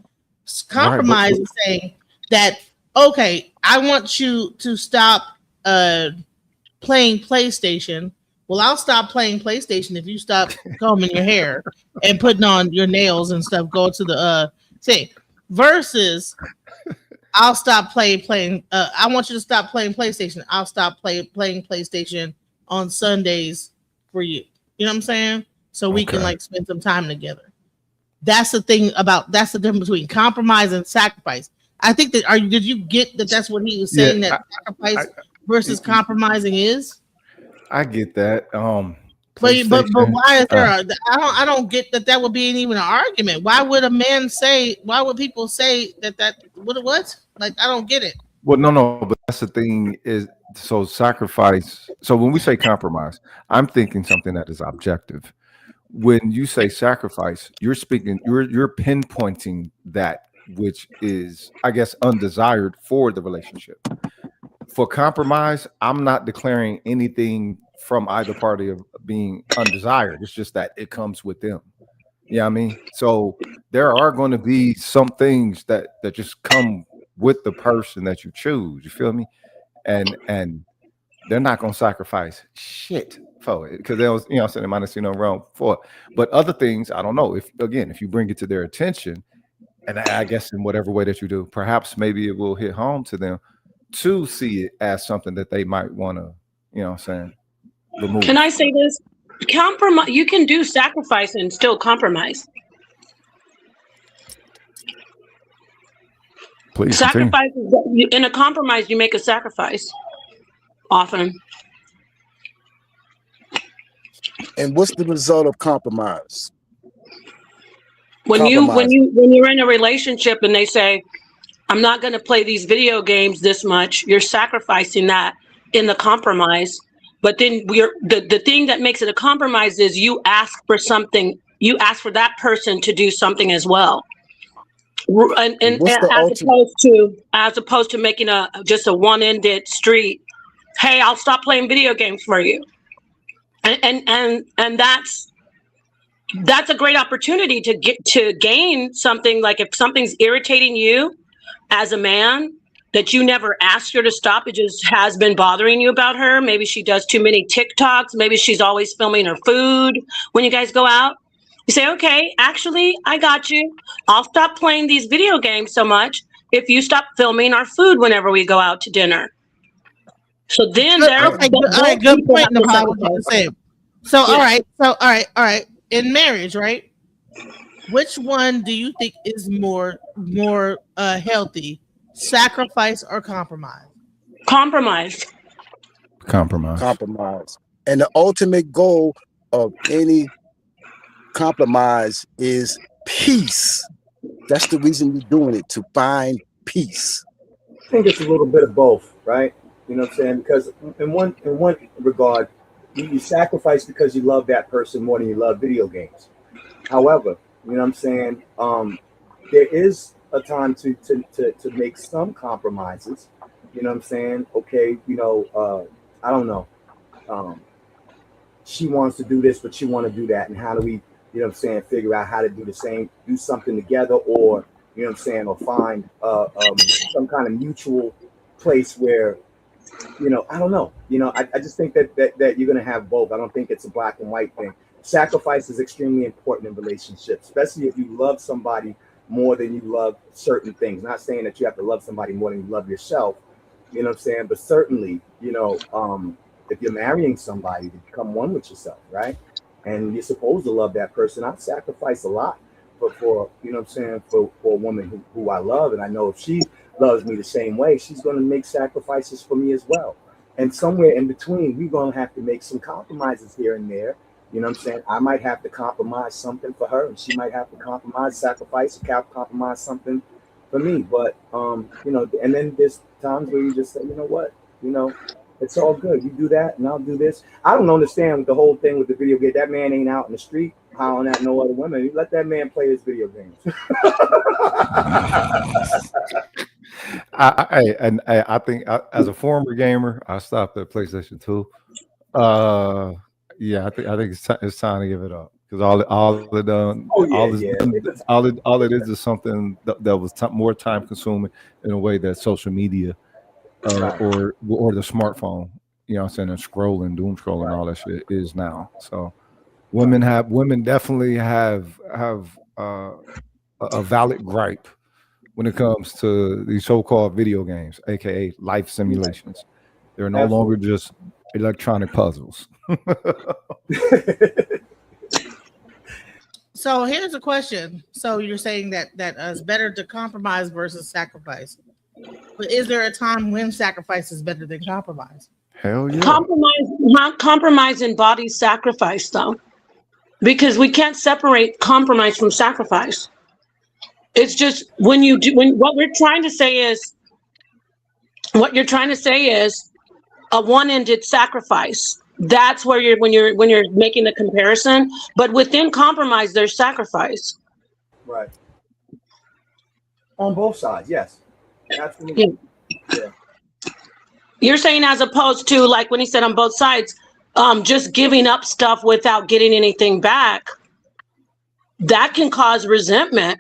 Compromise is saying that, okay, I want you to stop playing PlayStation. Well, I'll stop playing PlayStation if you stop combing your hair and putting on your nails and stuff. Go to the thing. Versus, I'll stop playing. I want you to stop playing PlayStation. I'll stop playing PlayStation on Sundays for you. You know what I'm saying? So we can like spend some time together. That's the difference between compromise and sacrifice. I think that did you get that? That's what he was saying, that sacrifice versus compromising is. I get that. But why is there? I don't get that. That would be even an argument. Why would a man say? Why would people say that? What? Like, I don't get it. Well, no. But that's the thing is, so sacrifice. So when we say compromise, I'm thinking something that is objective. When you say sacrifice, you're pinpointing that which is, I guess, undesired for the relationship. For compromise, I'm not declaring anything from either party of being undesired. It's just that it comes with them. Yeah, I mean, so there are going to be some things that just come with the person that you choose. You feel me? And they're not going to sacrifice shit for it, because they was, you know, saying they might not see no wrong for it. But other things, I don't know. If you bring it to their attention, and I guess in whatever way that you do, perhaps maybe it will hit home to them. to see it as something that they might want to, you know what I'm saying, remove. Can I say this? Compromise. You can do sacrifice and still compromise. Please Sacrifice in a compromise. You make a sacrifice often. And what's the result of compromise? When you're in a relationship and they say, I'm not going to play these video games this much, you're sacrificing that in the compromise. But then the thing that makes it a compromise is you ask for something, you ask for that person to do something as well. And as opposed to making just a one-ended street, hey, I'll stop playing video games for you. And that's a great opportunity to gain something. Like if something's irritating you as a man that you never asked her to stop, it just has been bothering you about her. Maybe she does too many TikToks. Maybe she's always filming her food when you guys go out. You say, okay, actually, I got you. I'll stop playing these video games so much if you stop filming our food whenever we go out to dinner. So then all right, good point, Nepal. I was going to say. So, yeah. All right. In marriage, right? Which one do you think is more healthy? Sacrifice or compromise? Compromise. And the ultimate goal of any compromise is peace. That's the reason you're doing it, to find peace. I think it's a little bit of both, right? You know what I'm saying? Because in one regard, you sacrifice because you love that person more than you love video games. However, you know what I'm saying? There is a time to make some compromises. You know what I'm saying? Okay, I don't know. She wants to do this, but you want to do that. And how do we, you know what I'm saying, figure out how to do the same, do something together, or, you know what I'm saying, or find some kind of mutual place where, I don't know. I just think that you're going to have both. I don't think it's a black and white thing. Sacrifice is extremely important in relationships, especially if you love somebody more than you love certain things. Not saying that you have to love somebody more than you love yourself, you know what I'm saying? But certainly, if you're marrying somebody to become one with yourself, right? And you're supposed to love that person, I'd sacrifice a lot for you know what I'm saying, for a woman who I love. And I know if she loves me the same way, she's going to make sacrifices for me as well. And somewhere in between, we're going to have to make some compromises here and there. You know what I'm saying? I might have to compromise something for her, and she might have to compromise something for me. But, and then there's times where you just say, you know what, it's all good. You do that, and I'll do this. I don't understand the whole thing with the video game. That man ain't out in the street hollering at no other women. You let that man play his video games. I think as a former gamer, I stopped at PlayStation 2. Yeah, I think it's time to give it up, because all it is something that was more time consuming in a way that social media or the smartphone, you know what I'm saying, and scrolling, doom scrolling, all that shit is now. So women definitely have a valid gripe when it comes to these so-called video games, aka life simulations. They're no longer just electronic puzzles. So here's a question. So you're saying that it's better to compromise versus sacrifice. But is there a time when sacrifice is better than compromise? Hell yeah. Compromise embodies sacrifice, though, because we can't separate compromise from sacrifice. It's just what you're trying to say is a one-ended sacrifice. That's where when you're making the comparison. But within compromise, there's sacrifice. Right. On both sides, yes. Absolutely. Yeah. You're saying as opposed to, like when he said on both sides, just giving up stuff without getting anything back, that can cause resentment.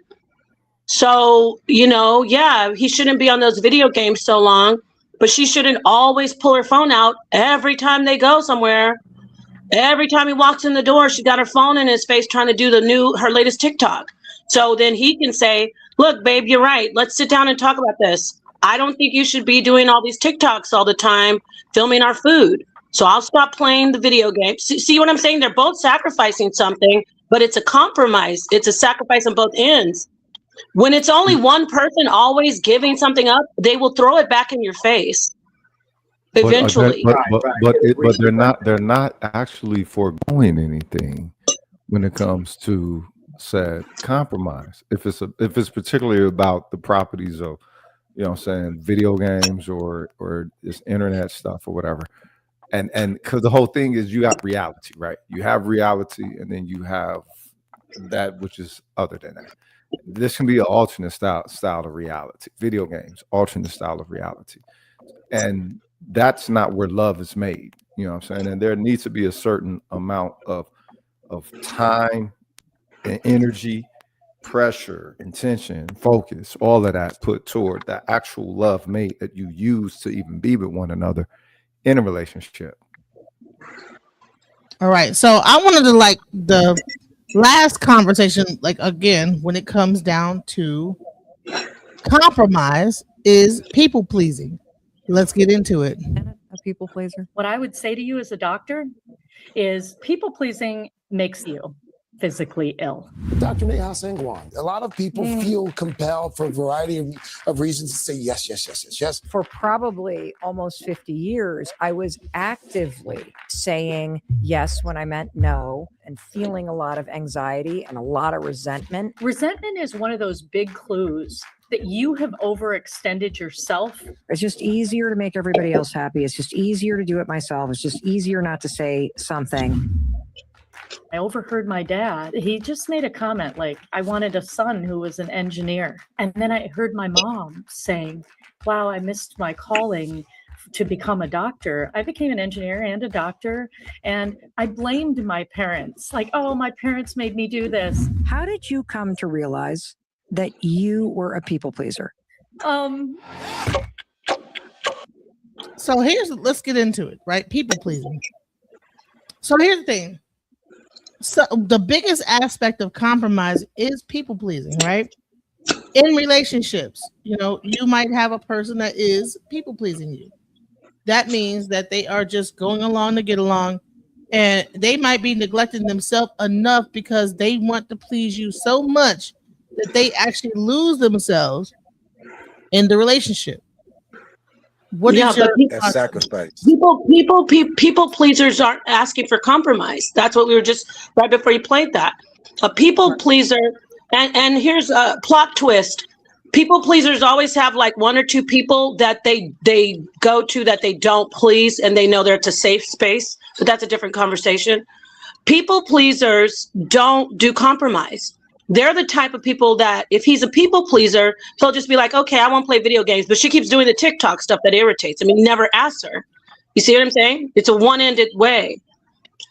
So, he shouldn't be on those video games so long, but she shouldn't always pull her phone out every time they go somewhere. Every time he walks in the door, she got her phone in his face trying to do her latest TikTok. So then he can say, look, babe, you're right. Let's sit down and talk about this. I don't think you should be doing all these TikToks all the time, filming our food. So I'll stop playing the video games. See what I'm saying? They're both sacrificing something, but it's a compromise. It's a sacrifice on both ends. When it's only one person always giving something up, they will throw it back in your face eventually. But they're not actually foregoing anything when it comes to said compromise. If it's particularly about the properties of, you know what I'm saying, video games or this internet stuff or whatever. And because the whole thing is you got reality, right? You have reality, and then you have that which is other than that. This can be an alternate style of reality. Video games, alternate style of reality. And that's not where love is made. You know what I'm saying? And there needs to be a certain amount of time and energy, pressure, intention, focus, all of that put toward that actual love mate that you use to even be with one another in a relationship. All right. So I wanted to like the last conversation, like again, when it comes down to compromise is people pleasing. Let's get into it. A people pleaser. What I would say to you as a doctor is people pleasing makes you physically ill. Dr. Neha Sangwan, a lot of people feel compelled for a variety of reasons to say yes, yes, yes, yes, yes. For probably almost 50 years, I was actively saying yes when I meant no and feeling a lot of anxiety and a lot of resentment. Resentment is one of those big clues that you have overextended yourself. It's just easier to make everybody else happy. It's just easier to do it myself. It's just easier not to say something. I overheard my dad. He just made a comment like, I wanted a son who was an engineer. And then I heard my mom saying, wow, I missed my calling to become a doctor. I became an engineer and a doctor. And I blamed my parents. Like, oh, my parents made me do this. How did you come to realize that you were a people pleaser? So let's get into it, right? People pleasing. So here's the thing. So the biggest aspect of compromise is people pleasing, right? In relationships, you know, you might have a person that is people pleasing you. That means that they are just going along to get along, and they might be neglecting themselves enough because they want to please you so much that they actually lose themselves in the relationship. What is your sacrifice? People pleasers aren't asking for compromise. That's what we were just right before you played that. A people pleaser, and here's a plot twist. People pleasers always have like one or two people that they go to that they don't please, and they know they're a safe space, but that's a different conversation. People pleasers don't do compromise. They're the type of people that if he's a people pleaser, he'll just be like, okay, I won't play video games, but she keeps doing the TikTok stuff that irritates him. He never asks her. You see what I'm saying? It's a one-ended way.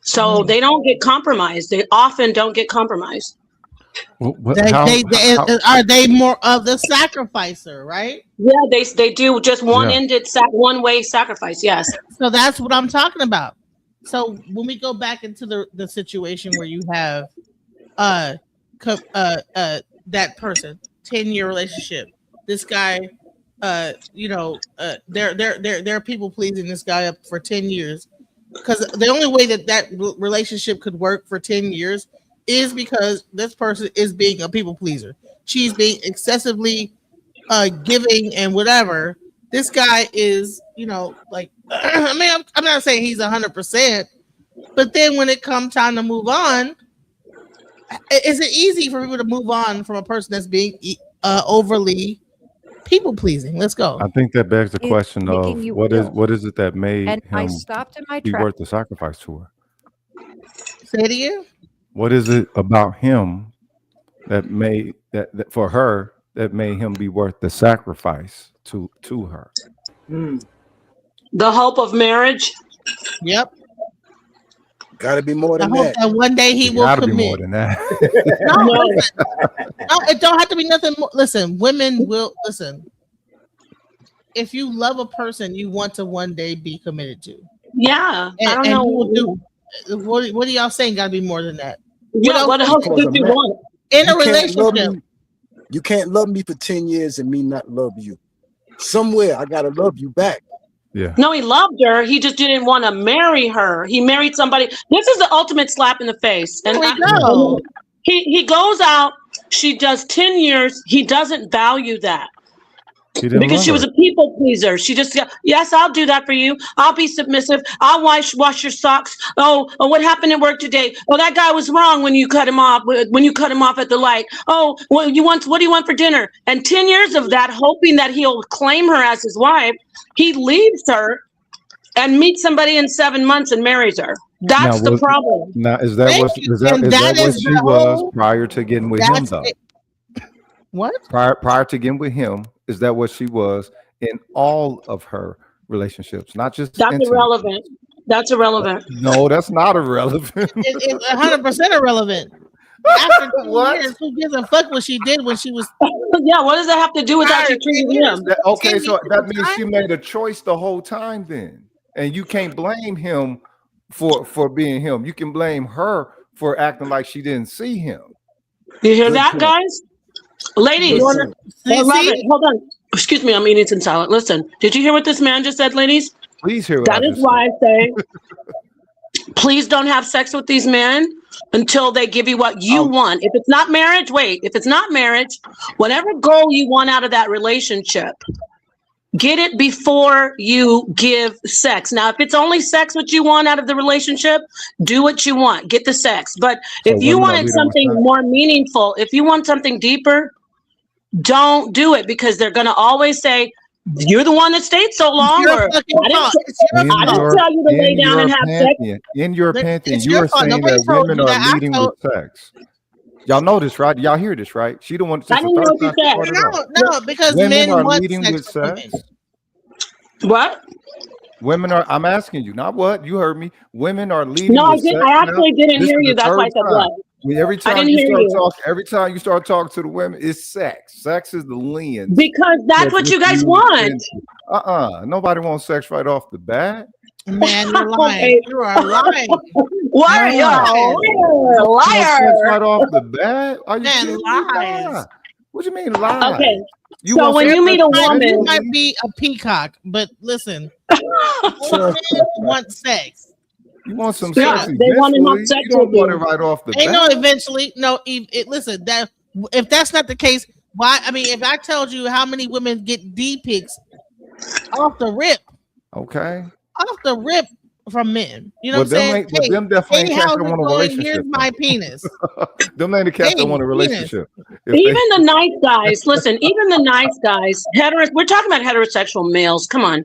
So they don't get compromised. They often don't get compromised. Are they more of the sacrificer, right? Yeah, they do just one-ended, one-way sacrifice. Yes. So that's what I'm talking about. So when we go back into the situation where you have that person 10-year relationship, this guy they're people pleasing this guy up for 10 years, because the only way that relationship could work for 10 years is because this person is being a people pleaser. She's being excessively giving and whatever. This guy is, like, I mean, I'm not saying he's 100%, but then when it comes time to move on, is it easy for people to move on from a person that's being overly people pleasing? Let's go. I think that begs the question of what is it that made him be worth the sacrifice to her? Say it again. What is it about him that made that for her that made him be worth the sacrifice to her? The hope of marriage. Yep. Got to be more than that. And one day he will commit. Be more than that. No, it don't have to be nothing more. Listen, women will listen. If you love a person, you want to one day be committed to. Yeah, and, I don't know. What are y'all saying? Got to be more than that. Yeah, what else do you want in a relationship? You can't love me for 10 years and me not love you. somewhere I gotta love you back. Yeah. No, he loved her. He just didn't want to marry her. He married somebody. This is the ultimate slap in the face. And he goes out. She does 10 years. He doesn't value that. Because she was a people pleaser. She just, yes, I'll do that for you. I'll be submissive. I'll wash your socks. Oh, what happened at work today? Oh, that guy was wrong when you cut him off. When you cut him off at the light. Oh, what do you want for dinner? And 10 years of that, hoping that he'll claim her as his wife, he leaves her and meets somebody in 7 months and marries her. That's the problem. Now, is that what she was prior to getting with him, though? What? Prior to getting with him, is that what she was in all of her relationships, not just? That's intimate? irrelevant. That's irrelevant. No, that's not irrelevant. It's 100% irrelevant. After 2 years, who gives a fuck what she did when she was? Yeah, what does that have to do with actually treating him? Okay, so that means she made a choice the whole time then, and you can't blame him for being him. You can blame her for acting like she didn't see him. You hear that, guys? Ladies, hold on. Excuse me, I'm eating some salad. Listen, did you hear what this man just said, ladies? Please hear what that is why I say, please don't have sex with these men until they give you what you want. If it's not marriage, if it's not marriage, whatever goal you want out of that relationship, get it before you give sex. Now, if it's only sex what you want out of the relationship, do what you want. Get the sex. But if you wanted something more meaningful, if you want something deeper, don't do it, because they're going to always say, you're the one that stayed so long. Or, I didn't tell you to lay down and have sex. In your pantheon, you are saying that women are leading with sex. Y'all know this, right? Y'all hear this, right? She don't want to. No, because women men are want leading with sex. What? Women are. I'm asking you, not what you heard me. Women are leading. No, with I didn't. sex I actually didn't hear you. That's why I said what. Every time you start talking to the women, it's sex. Sex is the lens. Because that's what you guys want. Nobody wants sex right off the bat. Man, you're lying. You are lying. Why are you a liar? Sex right off the bat? Are you lying? What do you mean lie? Okay. So when you meet a woman, you might be a peacock, but listen, men want sex. You want some sex? They want to have sex. You don't want it right off the bat. No, eventually. No, listen. That if that's not the case, why? I mean, if I told you how many women get D pics off the rip, off the rip from men, you know what I'm saying? But them definitely ain't cats that want a relationship. Here's my penis. Them ain't the cats that want a relationship. Even the nice guys, listen. Even the nice guys, we're talking about heterosexual males. Come on.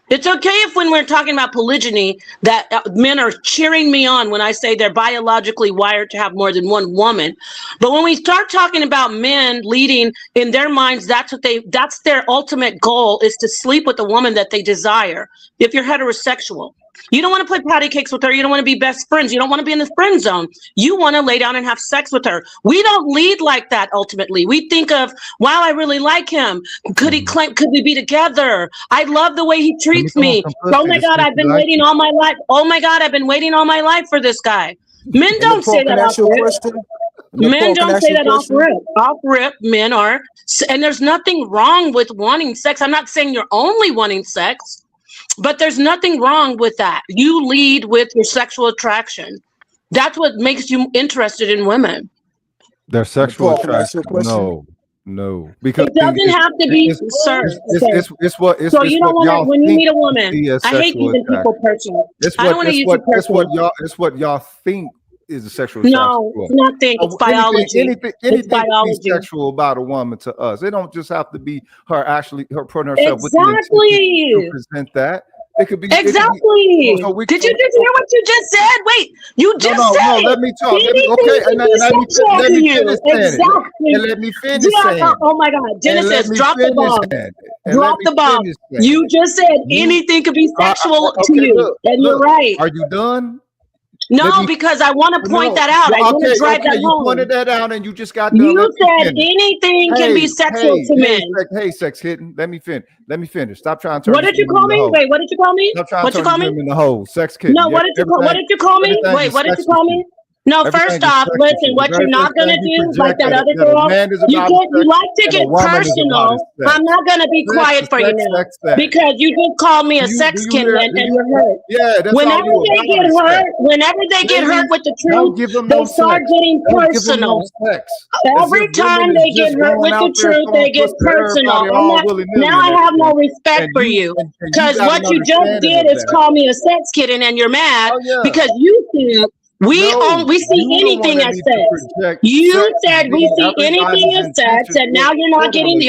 It's okay if when we're talking about polygyny that men are cheering me on when I say they're biologically wired to have more than one woman. But when we start talking about men leading in their minds, that's their ultimate goal, is to sleep with the woman that they desire. If you're heterosexual, you don't want to play patty cakes with her. You don't want to be best friends. You don't want to be in the friend zone. You want to lay down and have sex with her. We don't lead like that. Ultimately, we think of, wow, I really like him. Could we be together? I love the way he treats me. Oh my God, I've been waiting all my life. Oh my God, I've been waiting all my life for this guy. Men don't say that off rip. Men don't say that off rip. Off rip, men are. And there's nothing wrong with wanting sex. I'm not saying you're only wanting sex, but there's nothing wrong with that. You lead with your sexual attraction. That's what makes you interested in women. Their sexual attraction. No, because it doesn't have to be, sir. So you don't want to, when you meet a woman, I hate using people personally. I don't want to use it personally. It's what y'all think is a sexual attraction. No, it's nothing. It's biology. Anything biology. Sexual about a woman to us. It don't just have to be her putting herself with to present that. It could be exactly. Did you just hear what you just said? Wait, you just said. No, let me talk. Let me finish exactly. And let me finish saying. Oh my God, Genesis, drop the bomb. Drop the bomb. You just said anything could be sexual to you, and you're right. Are you done? No, because I want to point that out. I want to drive that home. You pointed that out, and you just got done. You said anything can be sexual to men. Hey, sex hitting. Let me finish. Stop trying to turn. What did you call me? Wait, what did you call me? Stop trying to turn him in the hole. Sex kid. No, what did you call me? Wait, what did you call me? No, first off, listen, what you're not going to do, like that other girl, you like to get personal. I'm not going to be quiet for you now because you just called me a sex kitten and you're hurt. Yeah, that's Whenever they get hurt with the truth, they start getting personal. Every time they get hurt with the truth, they get personal. Now I have no respect for you because what you just did is call me a sex kitten and you're mad because you think we see anything as sex. You said we see anything as sex, and now you're not going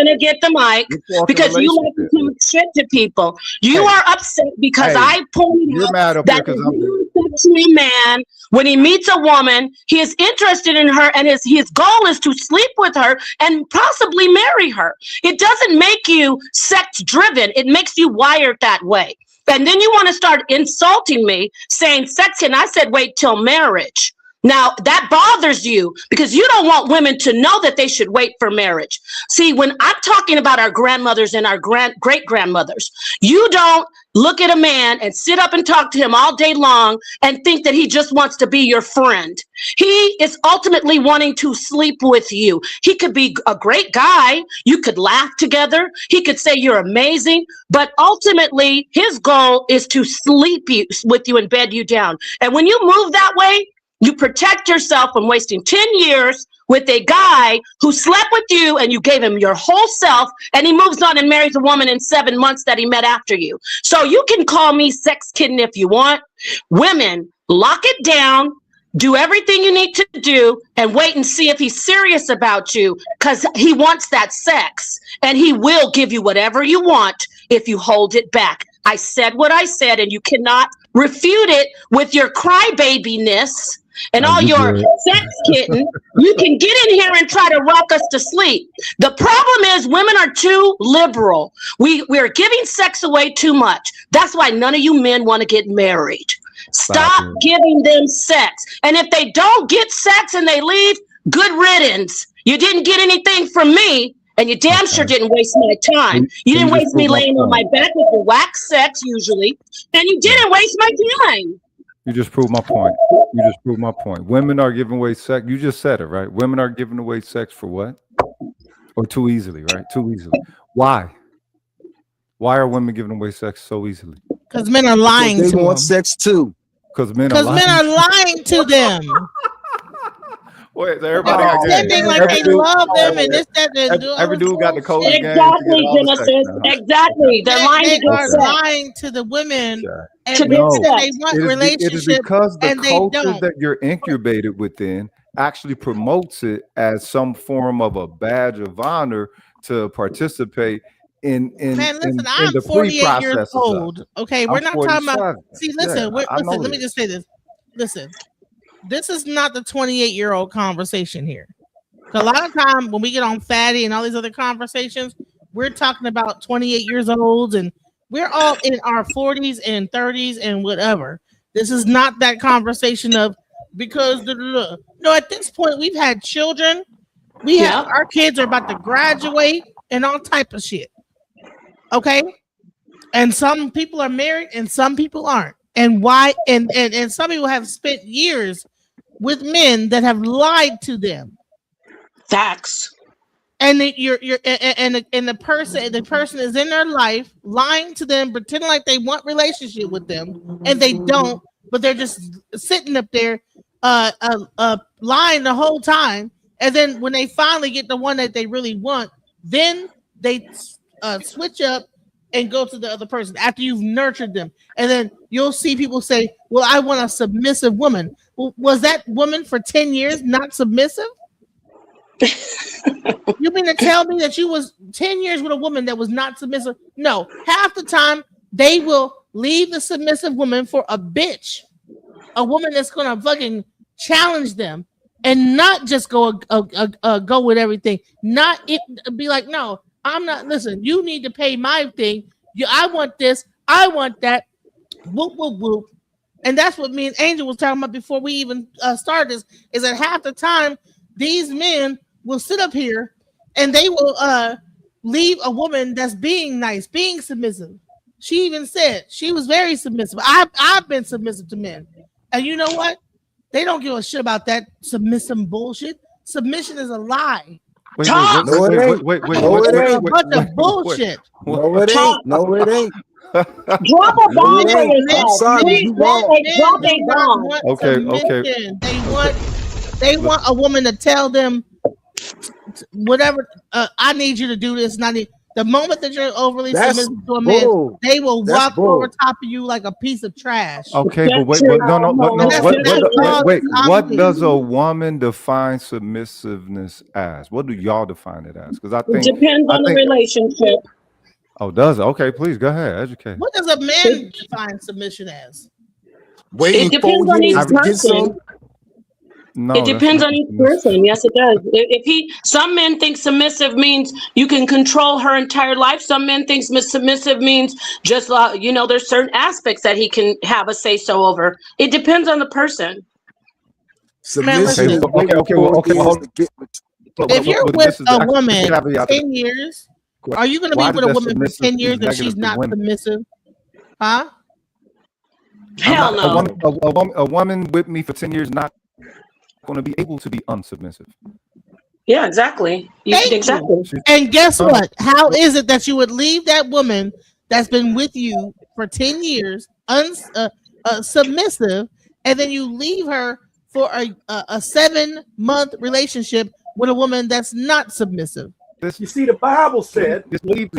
to get the mic because you like to talk shit to people. You are upset because I pointed out that the heterosexual man, when he meets a woman, he is interested in her, and his goal is to sleep with her and possibly marry her. It doesn't make you sex driven. It makes you wired that way. And then you want to start insulting me, saying sex, and I said, wait till marriage. Now, that bothers you because you don't want women to know that they should wait for marriage. See, when I'm talking about our grandmothers and our great-grandmothers, you don't look at a man and sit up and talk to him all day long and think that he just wants to be your friend. He is ultimately wanting to sleep with you. He could be a great guy. You could laugh together. He could say you're amazing. But ultimately, his goal is to sleep with you and bed you down. And when you move that way, you protect yourself from wasting 10 years with a guy who slept with you and you gave him your whole self, and he moves on and marries a woman in 7 months that he met after you. So you can call me sex kitten if you want. Women, lock it down, do everything you need to do, and wait and see if he's serious about you, because he wants that sex, and he will give you whatever you want if you hold it back. I said what I said, and you cannot refute it with your crybaby-ness and all your sex kitten. You can get in here and try to rock us to sleep. The problem is women are too liberal. We're giving sex away too much. That's why none of you men want to get married. Stop giving them sex. And if they don't get sex and they leave, good riddance. You didn't get anything from me, and you damn sure didn't waste my time. You didn't waste me laying on my back with your whack sex usually, and you didn't waste my time. You just proved my point. Women are giving away sex. You just said it, right? Women are giving away sex for what? Or too easily, right? Too easily. Why? Why are women giving away sex so easily? Because men are lying to them. They want sex too. Because men are lying to them. Wait, everybody pretending like they love them and this, that, and every dude got the code again. Exactly, Genesis. Exactly. They're lying they are lying to the women and they want relationships. It is because the and culture that you're incubated within actually promotes it as some form of a badge of honor to participate in I'm the 48 years old. Okay, we're I'm not talking about. 47. See, listen, listen. Let me just say this. Listen, this is not the 28-year-old conversation here. A lot of time when we get on Fatty and all these other conversations, we're talking about 28 years old, and we're all in our 40s and 30s and whatever. This is not that conversation of because no. At this point, we've had children. We have our kids are about to graduate and all type of shit. Okay, and some people are married and some people aren't. And why? And some people have spent years with men that have lied to them. Facts. And the person is in their life lying to them, pretending like they want relationship with them, and they don't. But they're just sitting up there, lying the whole time. And then when they finally get the one that they really want, then they switch up and go to the other person after you've nurtured them. And then you'll see people say, well, I want a submissive woman. Well, was that woman for 10 years not submissive? You mean to tell me that you was 10 years with a woman that was not submissive? No, half the time they will leave the submissive woman for a bitch, a woman that's gonna fucking challenge them and not just go with everything. Not it be like, no, I'm not. Listen, you need to pay my thing. I want this. I want that. Whoop whoop whoop. And that's what me and Angel was talking about before we even started this. Is that half the time these men will sit up here and they will leave a woman that's being nice, being submissive. She even said she was very submissive. I've been submissive to men, and you know what? They don't give a shit about that submissive bullshit. Submission is a lie. Wait, No, it ain't. No, it It's a ain't. bunch of bullshit. No, it ain't. No, it ain't. Drop a bomb for yourself. I'm sorry, you wrong. Drop a bomb. Okay. They want a woman to tell them whatever. I need you to do this. The moment that you're overly submissive to a man, they will walk over top of you like a piece of trash. Okay, but wait, what does a woman define submissiveness as? What do y'all define it as? Because I think it depends on the relationship. Oh, does it? Okay, please go ahead, educate. What does a man define submission as? It depends on each person. No, it depends on each person. Yes, it does. Some men think submissive means you can control her entire life. Some men think submissive means just there's certain aspects that he can have a say so over. It depends on the person. Submission. If you're with a woman 10 years, are you going to be with a woman for 10 years and she's not submissive? Huh? Hell no. A woman with me for 10 years not going to be able to be unsubmissive. Yeah, exactly. Exactly. And guess what? How is it that you would leave that woman that's been with you for 10 years submissive, and then you leave her for a 7-month relationship with a woman that's not submissive? You see, the Bible said that it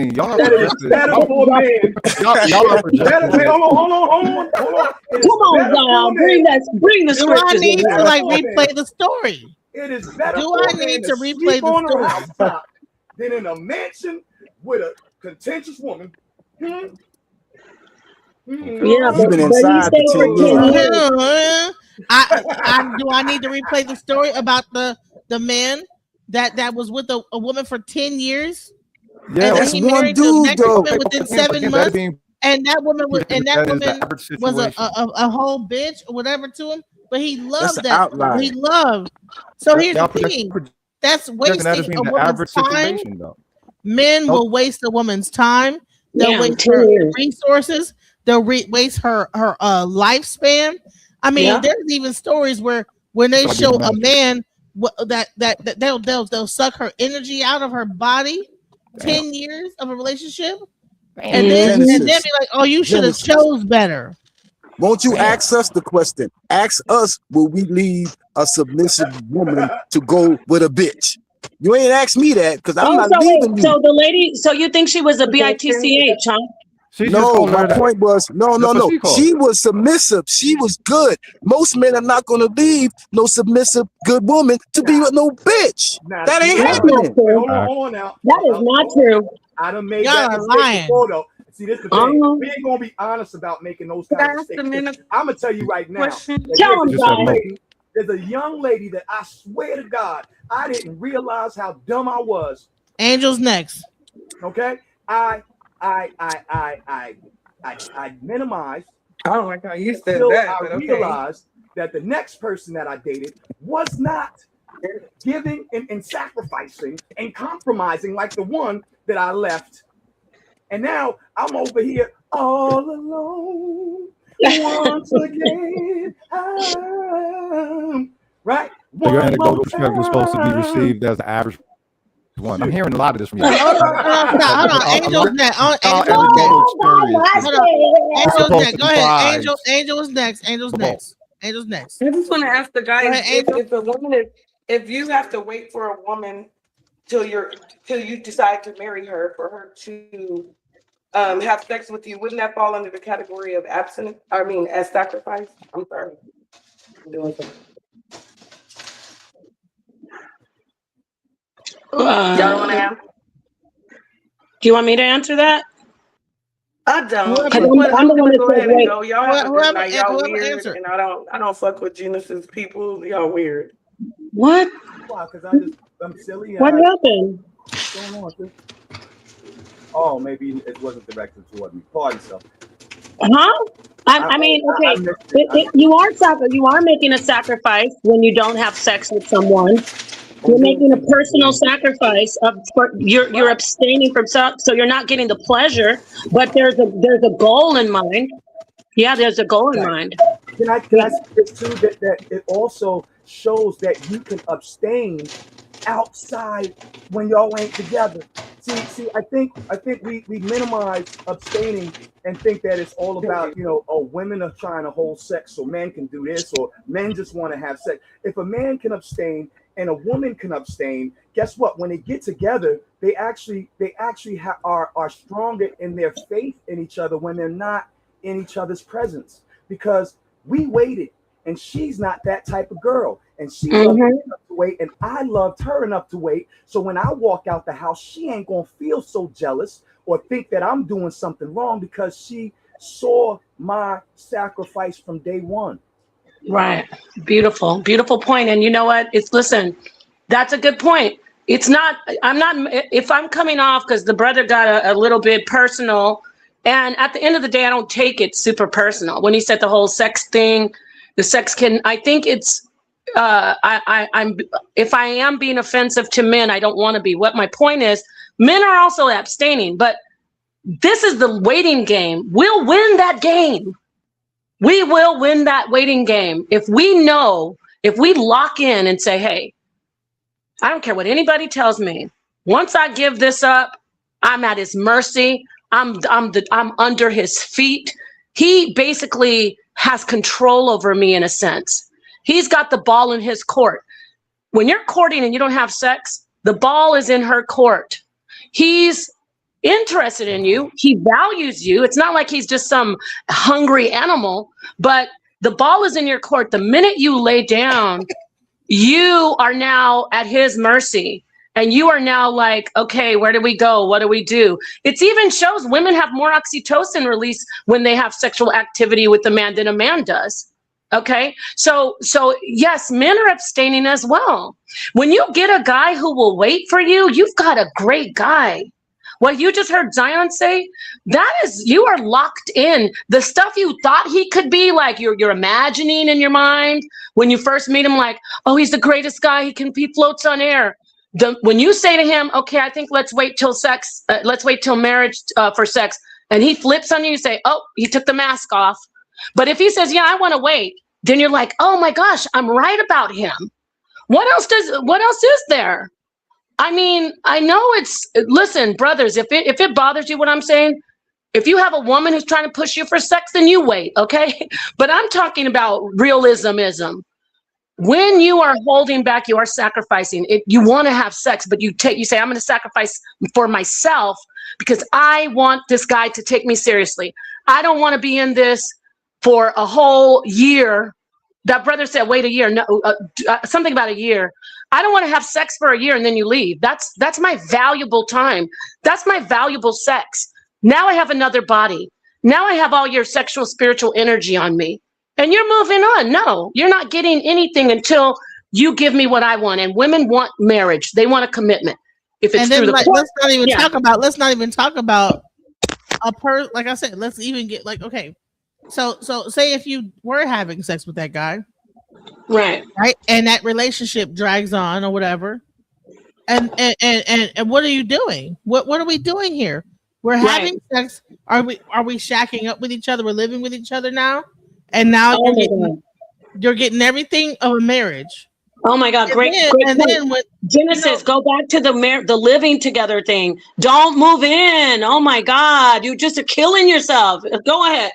is better for a man. Hold on. Come on, God, bring the scriptures. Do I need to replay the story? It is better. Do I need to replay the story? Than in a mansion with a contentious woman. Yeah, but inside you stay for 10 years. Do I need to replay the story about the man that was with a woman for 10 years? Yeah, and that's he one married the dude next though. woman within 7 months, and that woman was a whole bitch or whatever to him, but he loved that. He loved. So here's the thing: that's wasting a woman's time. Men will waste a woman's time. They'll waste her resources. They'll waste her lifespan. I mean, there's even stories where when they show a man that they'll suck her energy out of her body. 10 years of a relationship, and then be like, "Oh, you should have chose better." Won't you ask us the question? Ask us, will we leave a submissive woman to go with a bitch? You ain't asked me that because I'm not leaving you. So the lady, so you think she was a bitch, huh? No, my point was no. She was submissive. She was good. Most men are not going to leave no submissive good woman to be with no bitch. That ain't happening. Hold on now. That is not true. I done made that mistake before, though. See, this is the thing. We ain't gonna be honest about making those kind of mistakes. I'm gonna tell you right now. There's a young lady that I swear to God, I didn't realize how dumb I was. Angel's next. Okay, I minimized. Oh my God, you said that. I realized that the next person that I dated was not giving and sacrificing and compromising like the one that I left. And now I'm over here all alone once again. Right? So your anecdotal perspective was supposed to be received as the average one. I'm hearing a lot of this from you. Hold on. Angel's next. Go ahead. Angel is next. Angel's next. I just want to ask the guys if a woman if you have to wait for a woman till you decide to marry her for her to have sex with you, wouldn't that fall under the category of abstinence? I mean, as sacrifice? I'm sorry. I'm doing something. Y'all don't want to answer? Do you want me to answer that? I don't. I'm the one that said wait. Y'all have a good night. Y'all weird, and I don't fuck with Genesis people. Y'all weird. What? Because I'm silly. What happened? What's going on with this? Oh, maybe it wasn't directed toward me. Pardon yourself. Huh? I mean, okay. You are making a sacrifice when you don't have sex with someone. You're making a personal sacrifice you're abstaining from sex, so you're not getting the pleasure, but there's a goal in mind. Yeah, there's a goal in mind. Can I say this too? That it also shows that you can abstain outside when y'all ain't together. See, I think we minimize abstaining and think that it's all about, women are trying to hold sex so men can do this, or men just want to have sex. If a man can abstain and a woman can abstain, guess what? When they get together, they actually are stronger in their faith in each other when they're not in each other's presence, because we waited. And she's not that type of girl. And she loved me enough to wait. And I loved her enough to wait. So when I walk out the house, she ain't going to feel so jealous or think that I'm doing something wrong, because she saw my sacrifice from day one. Right. Beautiful, beautiful point. And you know what? Listen, that's a good point. If I'm coming off because the brother got a little bit personal, and at the end of the day, I don't take it super personal. When he said the whole sex thing, the sex can, I think it's, if I am being offensive to men, I don't want to be. What my point is, men are also abstaining, but this is the waiting game. We'll win that game. We will win that waiting game. If we lock in and say, hey, I don't care what anybody tells me. Once I give this up, I'm at his mercy. I'm under his feet. He basically has control over me in a sense. He's got the ball in his court. When you're courting and you don't have sex, the ball is in her court. He's interested in you. He values you. It's not like he's just some hungry animal, but the ball is in your court. The minute you lay down, you are now at his mercy. And you are now like, okay, where do we go? What do we do? It even shows women have more oxytocin release when they have sexual activity with the man than a man does. Okay, so yes, men are abstaining as well. When you get a guy who will wait for you, you've got a great guy. What you just heard Zion say, that is, you are locked in. The stuff you thought he could be, like you're imagining in your mind when you first meet him, like, oh, he's the greatest guy. He floats on air. When you say to him, okay, I think let's wait till sex, let's wait till marriage for sex, and he flips on you, you say, oh, he took the mask off. But if he says, yeah, I want to wait, then you're like, oh my gosh, I'm right about him. What else is there? I mean, I know listen, brothers, if it bothers you what I'm saying, if you have a woman who's trying to push you for sex, then you wait, okay? But I'm talking about realism. When you are holding back, you are sacrificing. You want to have sex, but you say, I'm going to sacrifice for myself because I want this guy to take me seriously. I don't want to be in this for a whole year. That brother said, wait a year. No, something about a year. I don't want to have sex for a year and then you leave. That's my valuable time. That's my valuable sex. Now I have another body. Now I have all your sexual, spiritual energy on me. And you're moving on. No, you're not getting anything until you give me what I want. And women want marriage. They want a commitment. If it's through the court, let's not even talk about like I said, let's even get like, okay. So say if you were having sex with that guy, right, and that relationship drags on or whatever, and what are you doing? What are we doing here? We're having sex. Are we shacking up with each other? We're living with each other now, and now you're getting everything of a marriage. Oh my God, great then Genesis, go back to the living together thing. Don't move in. Oh my God, you just are killing yourself. Go ahead.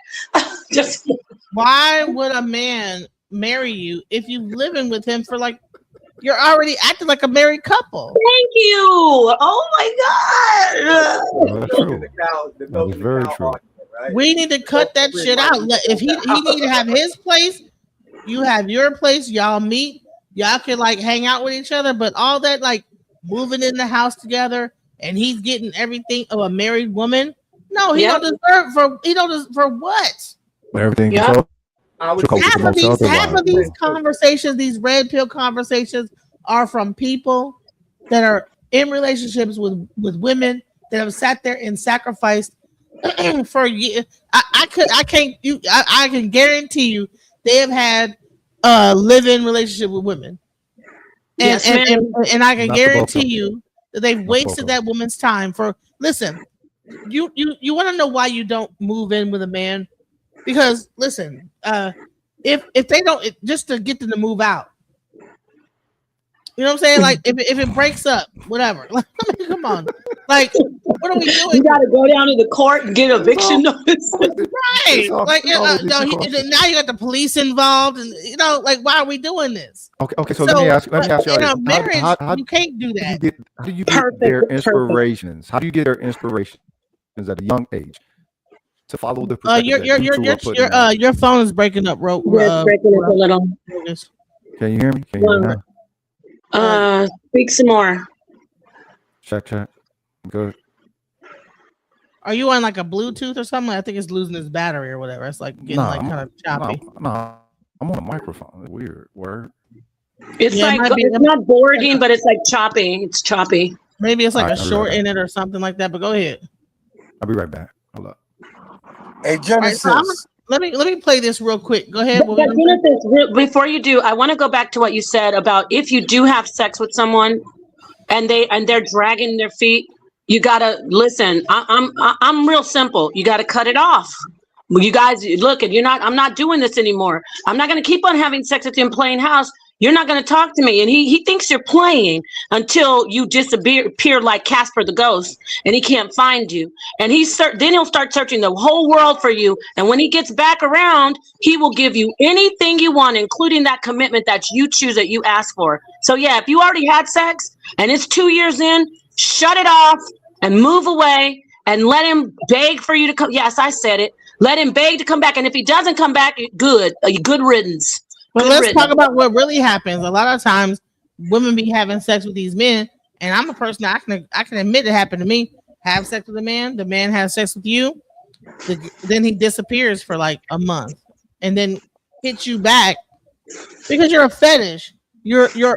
Why would a man marry you if you're living with him for like, you're already acting like a married couple? Thank you. Oh my God. That's very true. We need to cut that shit out. If he need to have his place, you have your place. Y'all meet. Y'all can like hang out with each other, but all that like moving in the house together and he's getting everything of a married woman. No, he don't deserve for what? Everything. Half of these conversations, these red pill conversations, are from people that are in relationships with women that have sat there and sacrificed for years. I can guarantee you they have had a live-in relationship with women, and I can guarantee you that they've wasted that woman's time for. Listen, you want to know why you don't move in with a man? Because listen, if they don't, just to get them to move out. You know what I'm saying? Like if it breaks up, whatever. Like, I mean, come on. Like, what are we doing? You got to go down to the court and get eviction notice. Right. Like now you got the police involved, and like, why are we doing this? Okay. So let me ask you. In a marriage, you can't do that. How do you get their inspirations? How do you get their inspirations at a young age to follow the your phone is breaking up, bro. It's breaking up a little. Can you hear me? Can you hear me now? Speak some more. Check. Good. Are you on like a Bluetooth or something? I think it's losing its battery or whatever. It's like getting kind of choppy. No, I'm on a microphone. It's weird. Word. It's it's not boarding, but it's like choppy. It's choppy. Maybe it's like a short in it or something like that. But go ahead. I'll be right back. Hold up. Hey, Genesis. Right, so let me play this real quick. Go ahead. But before you do, I want to go back to what you said about if you do have sex with someone and they're dragging their feet, you gotta listen. I'm real simple. You gotta cut it off. You guys, look, I'm not doing this anymore. I'm not gonna keep on having sex with you in plain house. You're not going to talk to me. And he thinks you're playing until you disappear like Casper the Ghost and he can't find you. And then he'll start searching the whole world for you. And when he gets back around, he will give you anything you want, including that commitment that you choose, that you ask for. So yeah, if you already had sex and it's 2 years in, shut it off and move away and let him beg for you to come. Yes, I said it. Let him beg to come back. And if he doesn't come back, good riddance. But let's talk about what really happens. A lot of times, women be having sex with these men, and I'm a person that I can admit it happened to me. Have sex with the man has sex with you, then he disappears for like a month, and then hits you back because you're a fetish.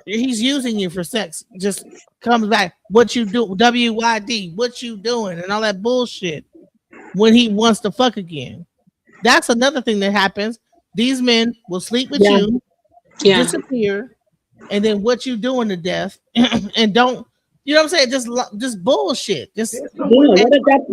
He's using you for sex. Just comes back. What you do? WYD? What you doing? And all that bullshit. When he wants to fuck again, that's another thing that happens. These men will sleep with you, disappear, and then what you doing to death, and don't, you know what I'm saying? Just bullshit. That's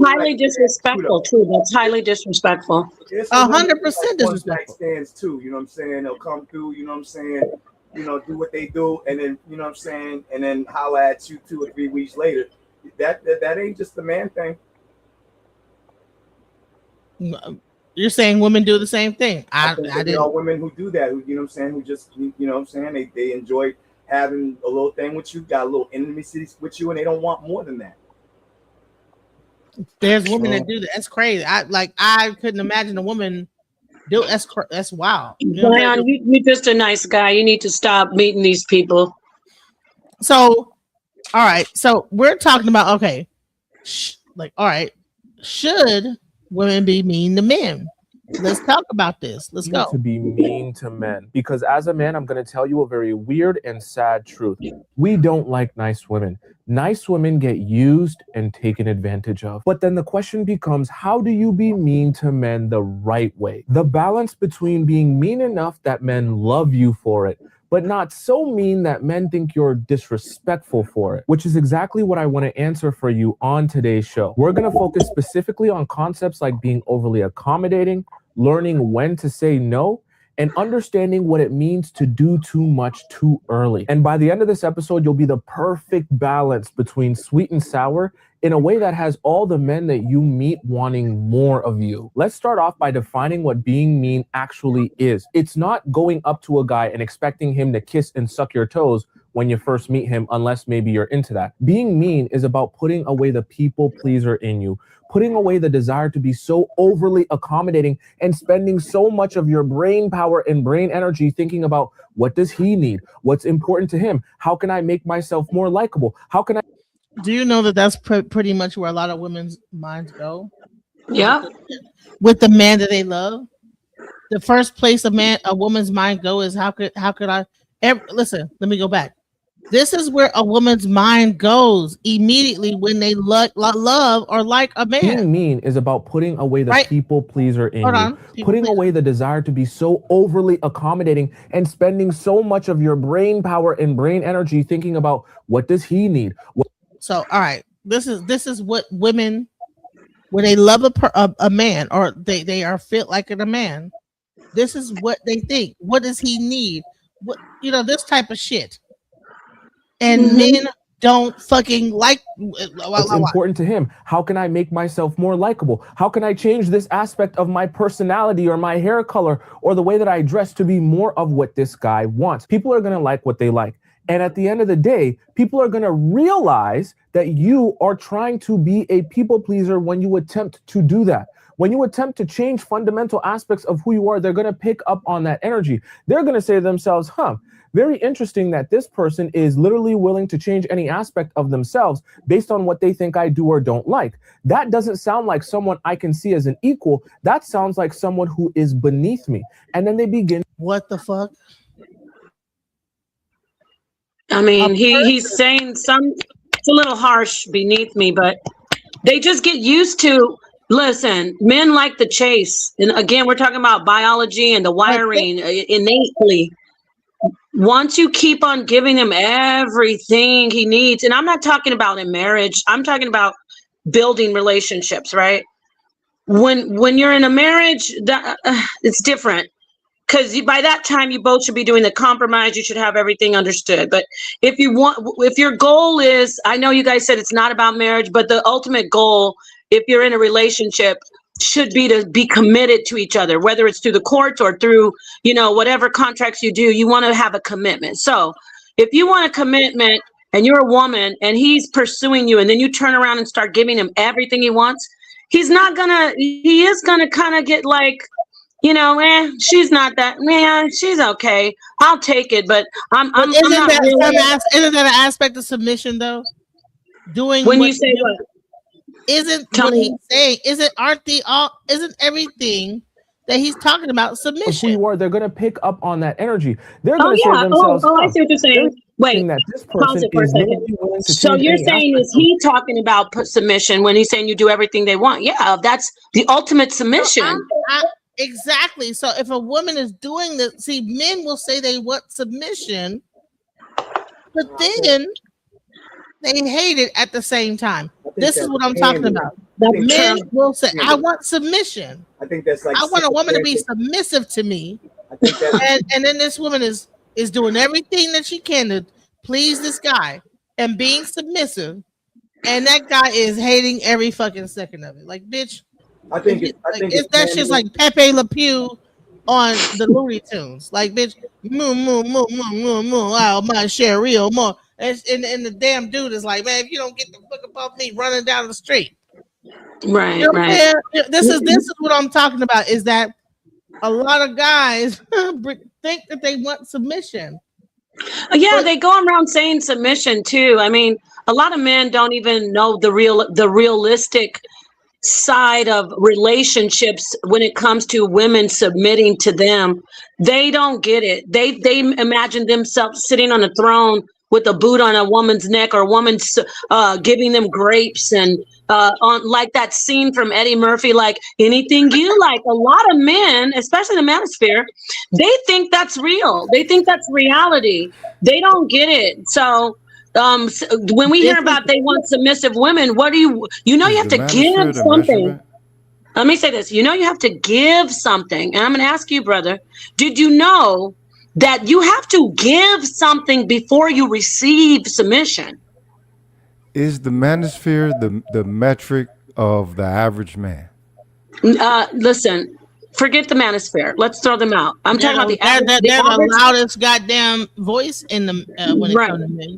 highly disrespectful too. That's highly disrespectful. 100% disrespectful. Stands too. You know what I'm saying? They'll come through. You know what I'm saying? Do what they do, and then you know what I'm saying, and then holler at you 2 or 3 weeks later. That ain't just the man thing. You're saying women do the same thing. I didn't. All women who do that, who, you know what I'm saying, who just, you know what I'm saying, they enjoy having a little thing with you, got a little intimacy with you, and they don't want more than that. There's women that do that. That's crazy. I couldn't imagine a woman do that's wild. Zion, you're just a nice guy. You need to stop meeting these people. So, all right. So we're talking about all right. Should women be mean to men? Let's talk about this. Let's go. To be mean to men, because as a man, I'm going to tell you a very weird and sad truth. We don't like nice women. Nice women get used and taken advantage of. But then the question becomes, how do you be mean to men the right way? The balance between being mean enough that men love you for it, but not so mean that men think you're disrespectful for it, which is exactly what I want to answer for you on today's show. We're going to focus specifically on concepts like being overly accommodating, learning when to say no, and understanding what it means to do too much too early. And by the end of this episode, you'll be the perfect balance between sweet and sour in a way that has all the men that you meet wanting more of you. Let's start off by defining what being mean actually is. It's not going up to a guy and expecting him to kiss and suck your toes when you first meet him, unless maybe you're into that. Being mean is about putting away the people pleaser in you, putting away the desire to be so overly accommodating and spending so much of your brain power and brain energy thinking about what does he need? What's important to him? How can I make myself more likable? How can I? Do you know that that's pretty much where a lot of women's minds go? Yeah. With the man that they love, the first place a woman's mind go is how could I listen? Let me go back. This is where a woman's mind goes immediately when they love or like a man. Being mean is about putting away the people pleaser in you, putting away the desire to be so overly accommodating and spending so much of your brain power and brain energy thinking about what does he need? So, all right, this is what women, when they love a man or they are fit like a man, This is what they think. What does he need? What, this type of shit. And men don't fucking like what's important to him. How can I make myself more likable? How can I change this aspect of my personality or my hair color or the way that I dress to be more of what this guy wants? People are going to like what they like. And at the end of the day, people are going to realize that you are trying to be a people pleaser when you attempt to do that. When you attempt to change fundamental aspects of who you are, they're going to pick up on that energy. They're going to say to themselves, very interesting that this person is literally willing to change any aspect of themselves based on what they think I do or don't like. That doesn't sound like someone I can see as an equal. That sounds like someone who is beneath me. And then they begin. What the fuck? I mean, he's saying it's a little harsh, beneath me, but they just get used to, listen, men like the chase. And again, we're talking about biology and the wiring innately. Once you keep on giving him everything he needs, and I'm not talking about in marriage, I'm talking about building relationships, right? When you're in a marriage, it's different. Because by that time, you both should be doing the compromise. You should have everything understood. But if your goal is, I know you guys said it's not about marriage, but the ultimate goal, if you're in a relationship, should be to be committed to each other, whether it's through the courts or through, whatever contracts you do, you want to have a commitment. So if you want a commitment and you're a woman and he's pursuing you and then you turn around and start giving him everything he wants, he is gonna kind of get like, she's not that, she's okay. I'll take it, but I'm not really. Isn't that an aspect of submission though? Doing when you say what? Isn't what he's saying? Isn't everything that he's talking about submission? Who you are, they're going to pick up on that energy. They're going to say to themselves, I see what you're saying. Wait, pause it for a second. So you're saying, is he talking about submission when he's saying you do everything they want? Yeah, that's the ultimate submission. Exactly. So if a woman is doing this, see, men will say they want submission, but then they hate it at the same time. This is what I'm talking about. Men will say, I want submission. I think that's like, I want a woman to be submissive to me. And then this woman is doing everything that she can to please this guy and being submissive. And that guy is hating every fucking second of it. Like, bitch. I think that's just like Pepe Le Pew on the Looney Tunes. Like, bitch, moo, moo, moo, moo, moo, moo, oh, my share real more. And the damn dude is like, man, if you don't get the fuck above me running down the street. Right, right. This is what I'm talking about, is that a lot of guys think that they want submission. Yeah, they go around saying submission too. I mean, a lot of men don't even know the realistic side of relationships when it comes to women submitting to them. They don't get it. They imagine themselves sitting on a throne with a boot on a woman's neck, or a woman's giving them grapes, and on like that scene from Eddie Murphy, like anything you like. A lot of men, especially the manosphere, they think that's real. They think that's reality. They don't get it. So when we hear about they want submissive women, what do you have to give something. Let me say this. You have to give something. And I'm going to ask you, brother, did you know that you have to give something before you receive submission? Is the manosphere the metric of the average man? Listen, forget the manosphere. Let's throw them out. I'm talking about the average. They're the loudest goddamn voice in the when it comes to men.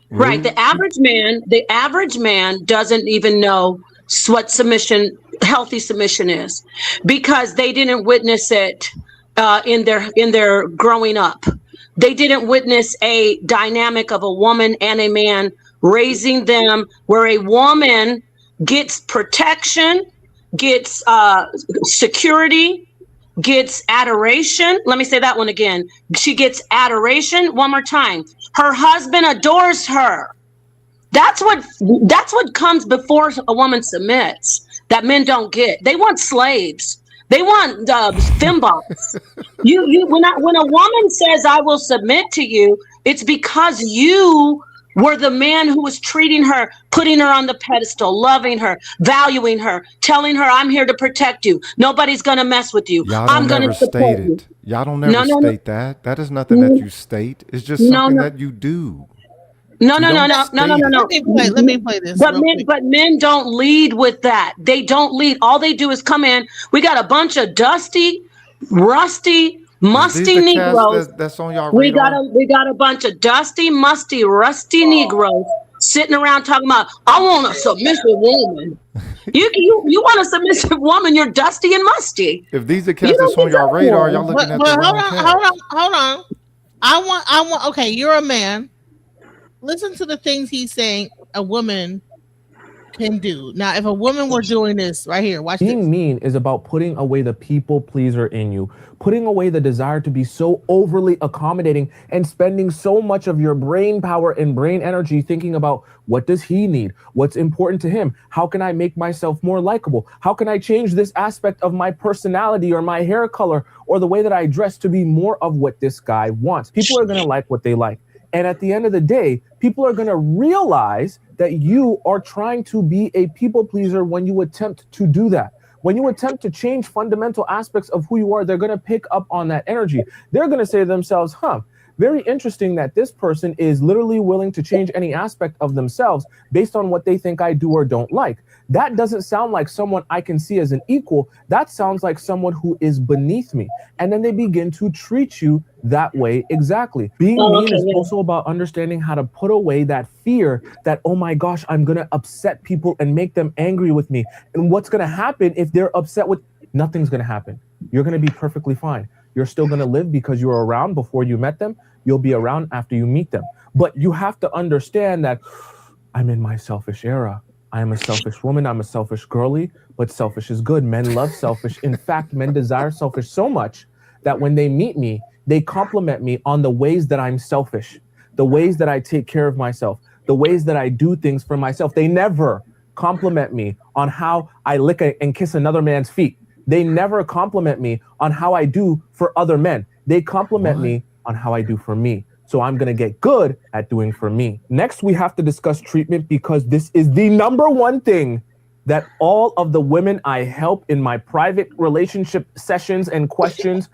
Right. The average man doesn't even know what healthy submission is, because they didn't witness it in their growing up. They didn't witness a dynamic of a woman and a man raising them, where a woman gets protection, gets security, gets adoration. Let me say that one again. She gets adoration. One more time. Her husband adores her. That's what comes before a woman submits, that men don't get. They want slaves. They want fembots. When a woman says, I will submit to you, it's because you were the man who was treating her, putting her on the pedestal, loving her, valuing her, telling her, I'm here to protect you. Nobody's going to mess with you. Y'all I'm don't going never to support state you. it. Y'all don't never No. state that. That is nothing that you state. It's just something that you do. No. Let me play this. But men don't lead with that. They don't lead. All they do is come in. We got a bunch of dusty, rusty, musty These the cats Negroes. that's on y'all We radar. got a bunch of dusty, musty, rusty Negroes sitting around talking about, I want a submissive woman. You want a submissive woman, you're dusty and musty. If these are cats that's on y'all radar, y'all looking at the wrong cat. Hold on. I want. Okay, you're a man. Listen to the things he's saying a woman can do. Now, if a woman were doing this right here, watch Being this. mean is about putting away the people pleaser in you, putting away the desire to be so overly accommodating and spending so much of your brain power and brain energy thinking about what does he need? What's important to him? How can I make myself more likable? How can I change this aspect of my personality or my hair color or the way that I dress to be more of what this guy wants? People are going to like what they like. And at the end of the day, people are going to realize that you are trying to be a people pleaser when you attempt to do that. When you attempt to change fundamental aspects of who you are, they're going to pick up on that energy. They're going to say to themselves, very interesting that this person is literally willing to change any aspect of themselves based on what they think I do or don't like. That doesn't sound like someone I can see as an equal. That sounds like someone who is beneath me. And then they begin to treat you that way exactly. Being mean is also about understanding how to put away that fear that, oh my gosh, I'm going to upset people and make them angry with me. And what's going to happen if they're upset with, nothing's going to happen. You're going to be perfectly fine. You're still going to live because you were around before you met them. You'll be around after you meet them. But you have to understand that I'm in my selfish era. I am a selfish woman. I'm a selfish girly, but selfish is good. Men love selfish. In fact, men desire selfish so much that when they meet me, they compliment me on the ways that I'm selfish, the ways that I take care of myself, the ways that I do things for myself. They never compliment me on how I lick and kiss another man's feet. They never compliment me on how I do for other men. They compliment me on how I do for me. So I'm going to get good at doing for me. Next, we have to discuss treatment because this is the number one thing that all of the women I help in my private relationship sessions and questions,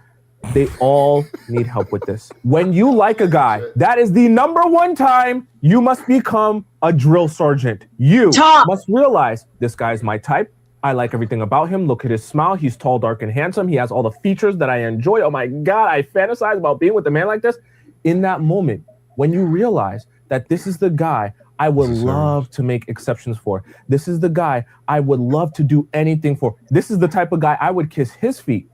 they all need help with this. When you like a guy, that is the number one time you must become a drill sergeant. You must realize this guy's my type. I like everything about him. Look at his smile. He's tall, dark, and handsome. He has all the features that I enjoy. Oh my God, I fantasize about being with a man like this. In that moment, when you realize that this is the guy I would love to make exceptions for. This is the guy I would love to do anything for. This is the type of guy I would kiss his feet.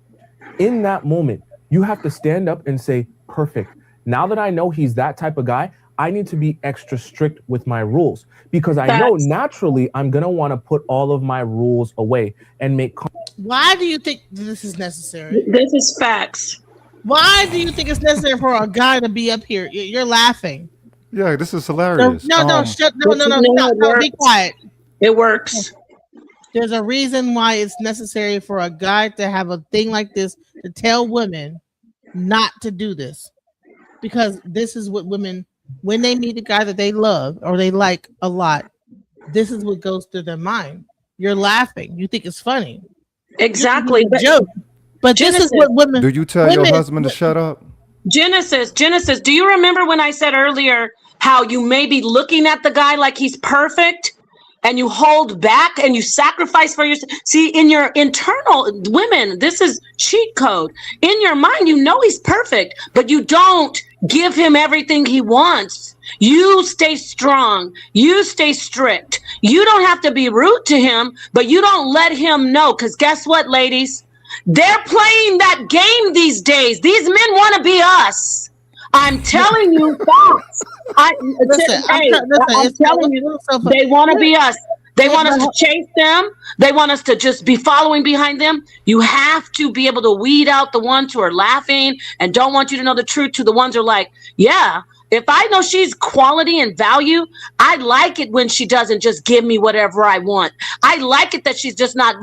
In that moment, you have to stand up and say, perfect. Now that I know he's that type of guy, I need to be extra strict with my rules because I know naturally I'm going to want to put all of my rules away and make. Why do you think this is necessary? This is facts. Why do you think it's necessary for a guy to be up here? You're laughing. Yeah, this is hilarious. No, be quiet. It works. There's a reason why it's necessary for a guy to have a thing like this to tell women not to do this. Because this is what women, when they meet a guy that they love or they like a lot, this is what goes through their mind. You're laughing. You think it's funny. Exactly. Joke. But this is what women. Do you tell your husband to shut up? Genesis, do you remember when I said earlier how you may be looking at the guy like he's perfect and you hold back and you sacrifice for yourself? See, in your internal women, this is cheat code. In your mind, you know he's perfect, but you don't give him everything he wants. You stay strong. You stay strict. You don't have to be rude to him, but you don't let him know. Because guess what, ladies? They're playing that game these days. These men want to be us. I'm telling you facts. I'm telling you, they want to be us. They want us to chase them. They want us to just be following behind them. You have to be able to weed out the ones who are laughing and don't want you to know the truth to the ones who are like, yeah, if I know she's quality and value, I like it when she doesn't just give me whatever I want. I like it that she's just not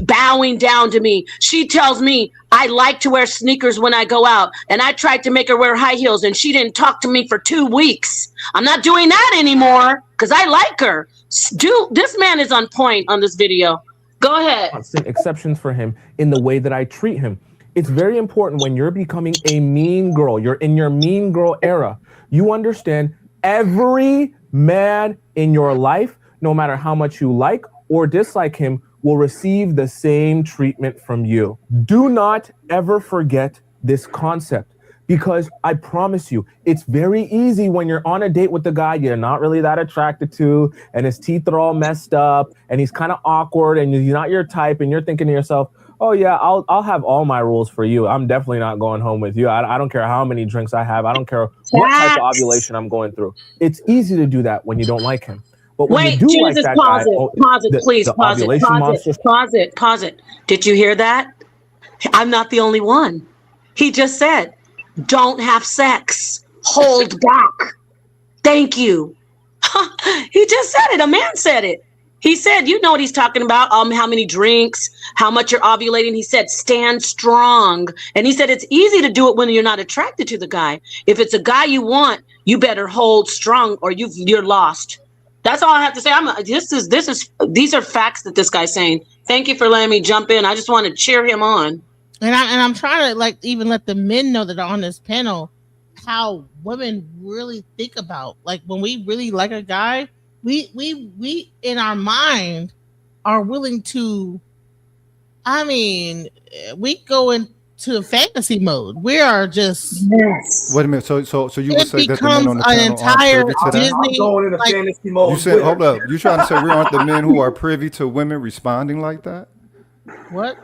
bowing down to me. She tells me, I I like to wear sneakers when I go out. And I tried to make her wear high heels and she didn't talk to me for 2 weeks. I'm not doing that anymore because I like her. This man is on point on this video. Go ahead. Constant exceptions for him in the way that I treat him. It's very important when you're becoming a mean girl, you're in your mean girl era, you understand every man in your life, no matter how much you like or dislike him, will receive the same treatment from you. Do not ever forget this concept, because I promise you, it's very easy when you're on a date with the guy you're not really that attracted to, and his teeth are all messed up, and he's kind of awkward, and he's not your type, and you're thinking to yourself, oh yeah, I'll have all my rules for you. I'm definitely not going home with you. I don't care how many drinks I have. I don't care what type of ovulation I'm going through. It's easy to do that when you don't like him. But when wait, you do Genesis, like that pause guy, it, pause it, please, pause it. Pause it. Did you hear that? I'm not the only one. He just said, don't have sex. Hold back. Thank you. He just said it. A man said it. He said, you know what he's talking about, how many drinks, how much you're ovulating. He said, stand strong. And he said, it's easy to do it when you're not attracted to the guy. If it's a guy you want, you better hold strong or you're lost. That's all I have to say. These are facts that this guy's saying. Thank you for letting me jump in. I just want to cheer him on. And I'm trying to even let the men know that are on this panel how women really think about, when we really like a guy, we in our mind are willing to, we go into fantasy mode. We are just Wait a minute. So you would say that the men on the panel entire aren't privy to that? I'm going into fantasy mode. You said, hold up. You trying to say we aren't the men who are privy to women responding like that? What?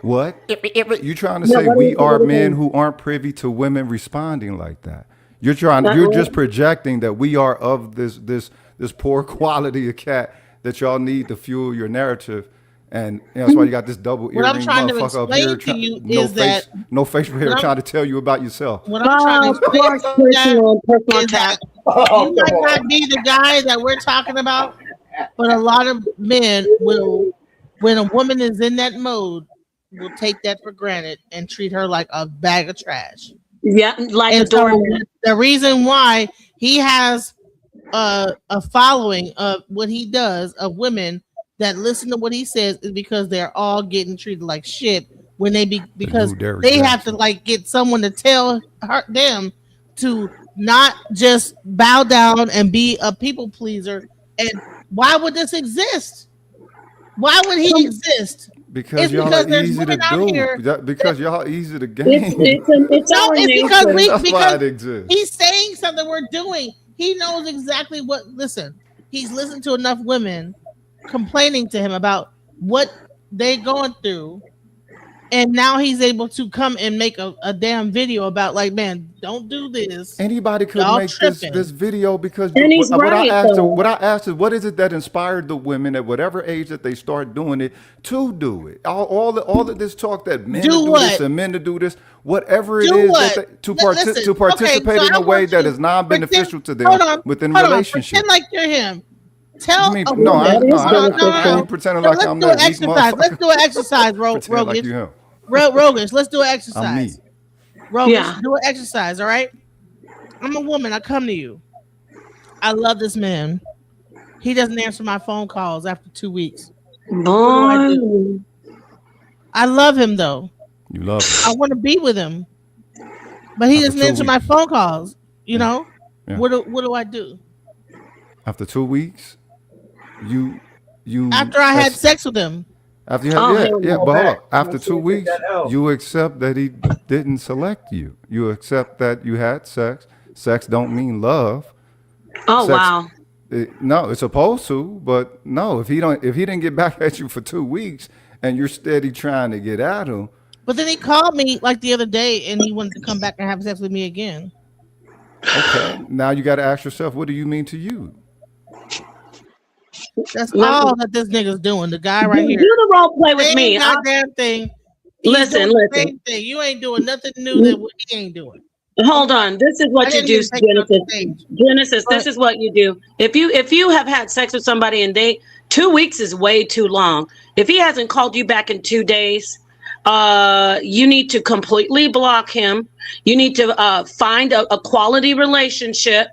What? You trying to say we are men who aren't privy to women responding like that? You're just projecting that we are of this poor quality of cat that y'all need to fuel your narrative. And that's why you got this double earring motherfucker up here. No facial hair trying to tell you about yourself. What I'm trying to explain is that you might not be the guy that we're talking about, but a lot of men will, when a woman is in that mode, will take that for granted and treat her like a bag of trash. Yeah, like a doormat. The reason why he has a following of what he does of women that listen to what he says is because they're all getting treated like shit when because they have to get someone to tell them to not just bow down and be a people pleaser. And why would this exist? Why would he exist? Because y'all are easy to do. Because y'all easy to game. It's because it exists. He's saying something we're doing. He knows exactly what. Listen, he's listened to enough women complaining to him about what they're going through, and now he's able to come and make a damn video about man, don't do this. Anybody could make this video because what I asked is what is it that inspired the women at whatever age that they start doing it to do it? All of this talk that men do this and men to do this, whatever it is to participate in a way that is non-beneficial to them within relationship. Pretend like you're him. Tell I ain't pretending like I'm that weak motherfucker. Let's do an exercise, Rogan. Rogans, let's do an exercise. Rogans, do an exercise, all right? I'm a woman. I come to you. I love this man. He doesn't answer my phone calls after 2 weeks. What do I do? I love him, though. You love him. I want to be with him. But he doesn't answer my phone calls, Yeah. What do I do? After 2 weeks, you after I had sex with him. After you had, but hold on. After 2 weeks, you accept that he didn't select you. You accept that you had sex. Sex don't mean love. Oh, wow. No, it's supposed to, but no. If he didn't get back at you for 2 weeks and you're steady trying to get at him. But then he called me the other day and he wanted to come back and have sex with me again. Okay, now you got to ask yourself, what do you mean to you? That's all that this nigga's doing. The guy right here. Do the role play with me. Goddamn thing. Listen. Same thing. You ain't doing nothing new than what he ain't doing. Hold on. This is what you do, Genesis. Genesis, this is what you do. If you have had sex with somebody and 2 weeks is way too long. If he hasn't called you back in 2 days, You need to completely block him. You need to find a quality relationship.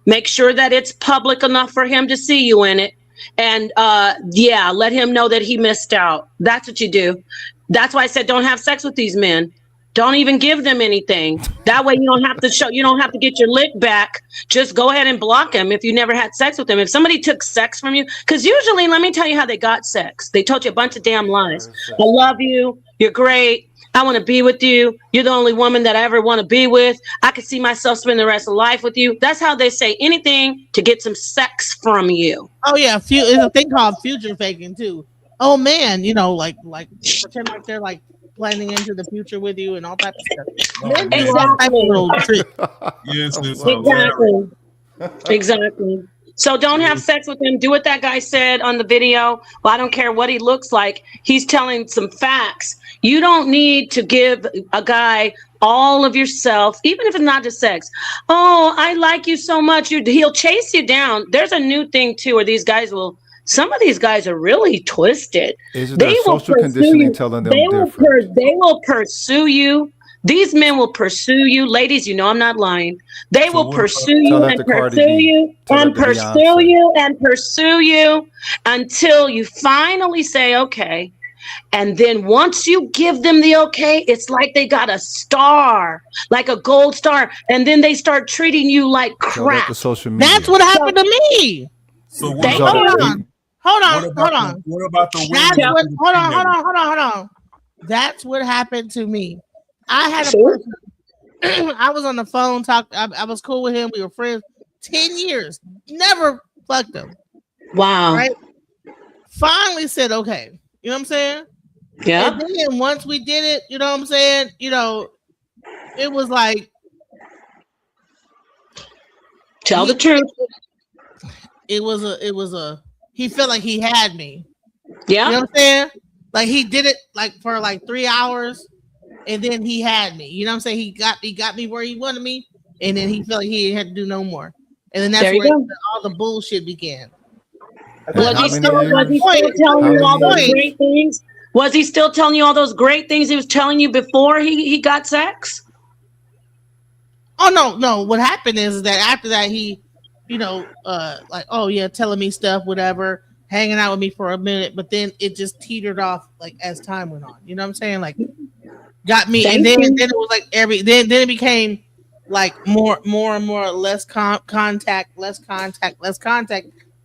Make sure that it's public enough for him to see you in it. And let him know that he missed out. That's what you do. That's why I said don't have sex with these men. Don't even give them anything. That way you don't have to get your lick back. Just go ahead and block him if you never had sex with him. If somebody took sex from you, because usually, let me tell you how they got sex. They told you a bunch of damn lies. I love you. You're great. I want to be with you. You're the only woman that I ever want to be with. I could see myself spending the rest of life with you. That's how they say anything to get some sex from you. Oh yeah, it's a thing called future faking too. Oh man, like pretend like they're like planning into the future with you and all type of stuff. Exactly. So don't have sex with him. Do what that guy said on the video. Well, I don't care what he looks like. He's telling some facts. You don't need to give a guy all of yourself, even if it's not just sex. Oh, I like you so much. He'll chase you down. There's a new thing too, where some of these guys are really twisted. Is it their social conditioning telling them different? They will pursue you. These men will pursue you. Ladies, I'm not lying. They will pursue you and pursue you and pursue you and pursue you until you finally say, okay. And then once you give them the okay, it's like they got a star, like a gold star. And then they start treating you like crap. That's what happened to me. So hold on. What about the women? Hold on. That's what happened to me. I had a person. I was on the phone I was cool with him. We were friends 10 years. Never fucked him. Wow. Right? Finally said okay. You know what I'm saying? Yeah. And then once we did it, you know what I'm saying? It was like tell the truth. It was a he felt like he had me. Yeah. You know what I'm saying? Like he did it like for like 3 hours and then he had me. You know what I'm saying? He got me where he wanted me, and then he felt like he had to do no more. And then that's where all the bullshit began. Was he still telling you all those great things? Was he still telling you all those great things he was telling you before he got sex? Oh no. What happened is that after that he, like, oh yeah, telling me stuff, whatever, hanging out with me for a minute, but then it just teetered off like as time went on. You know what I'm saying? Like got me, and then it was like then it became like more and more less contact.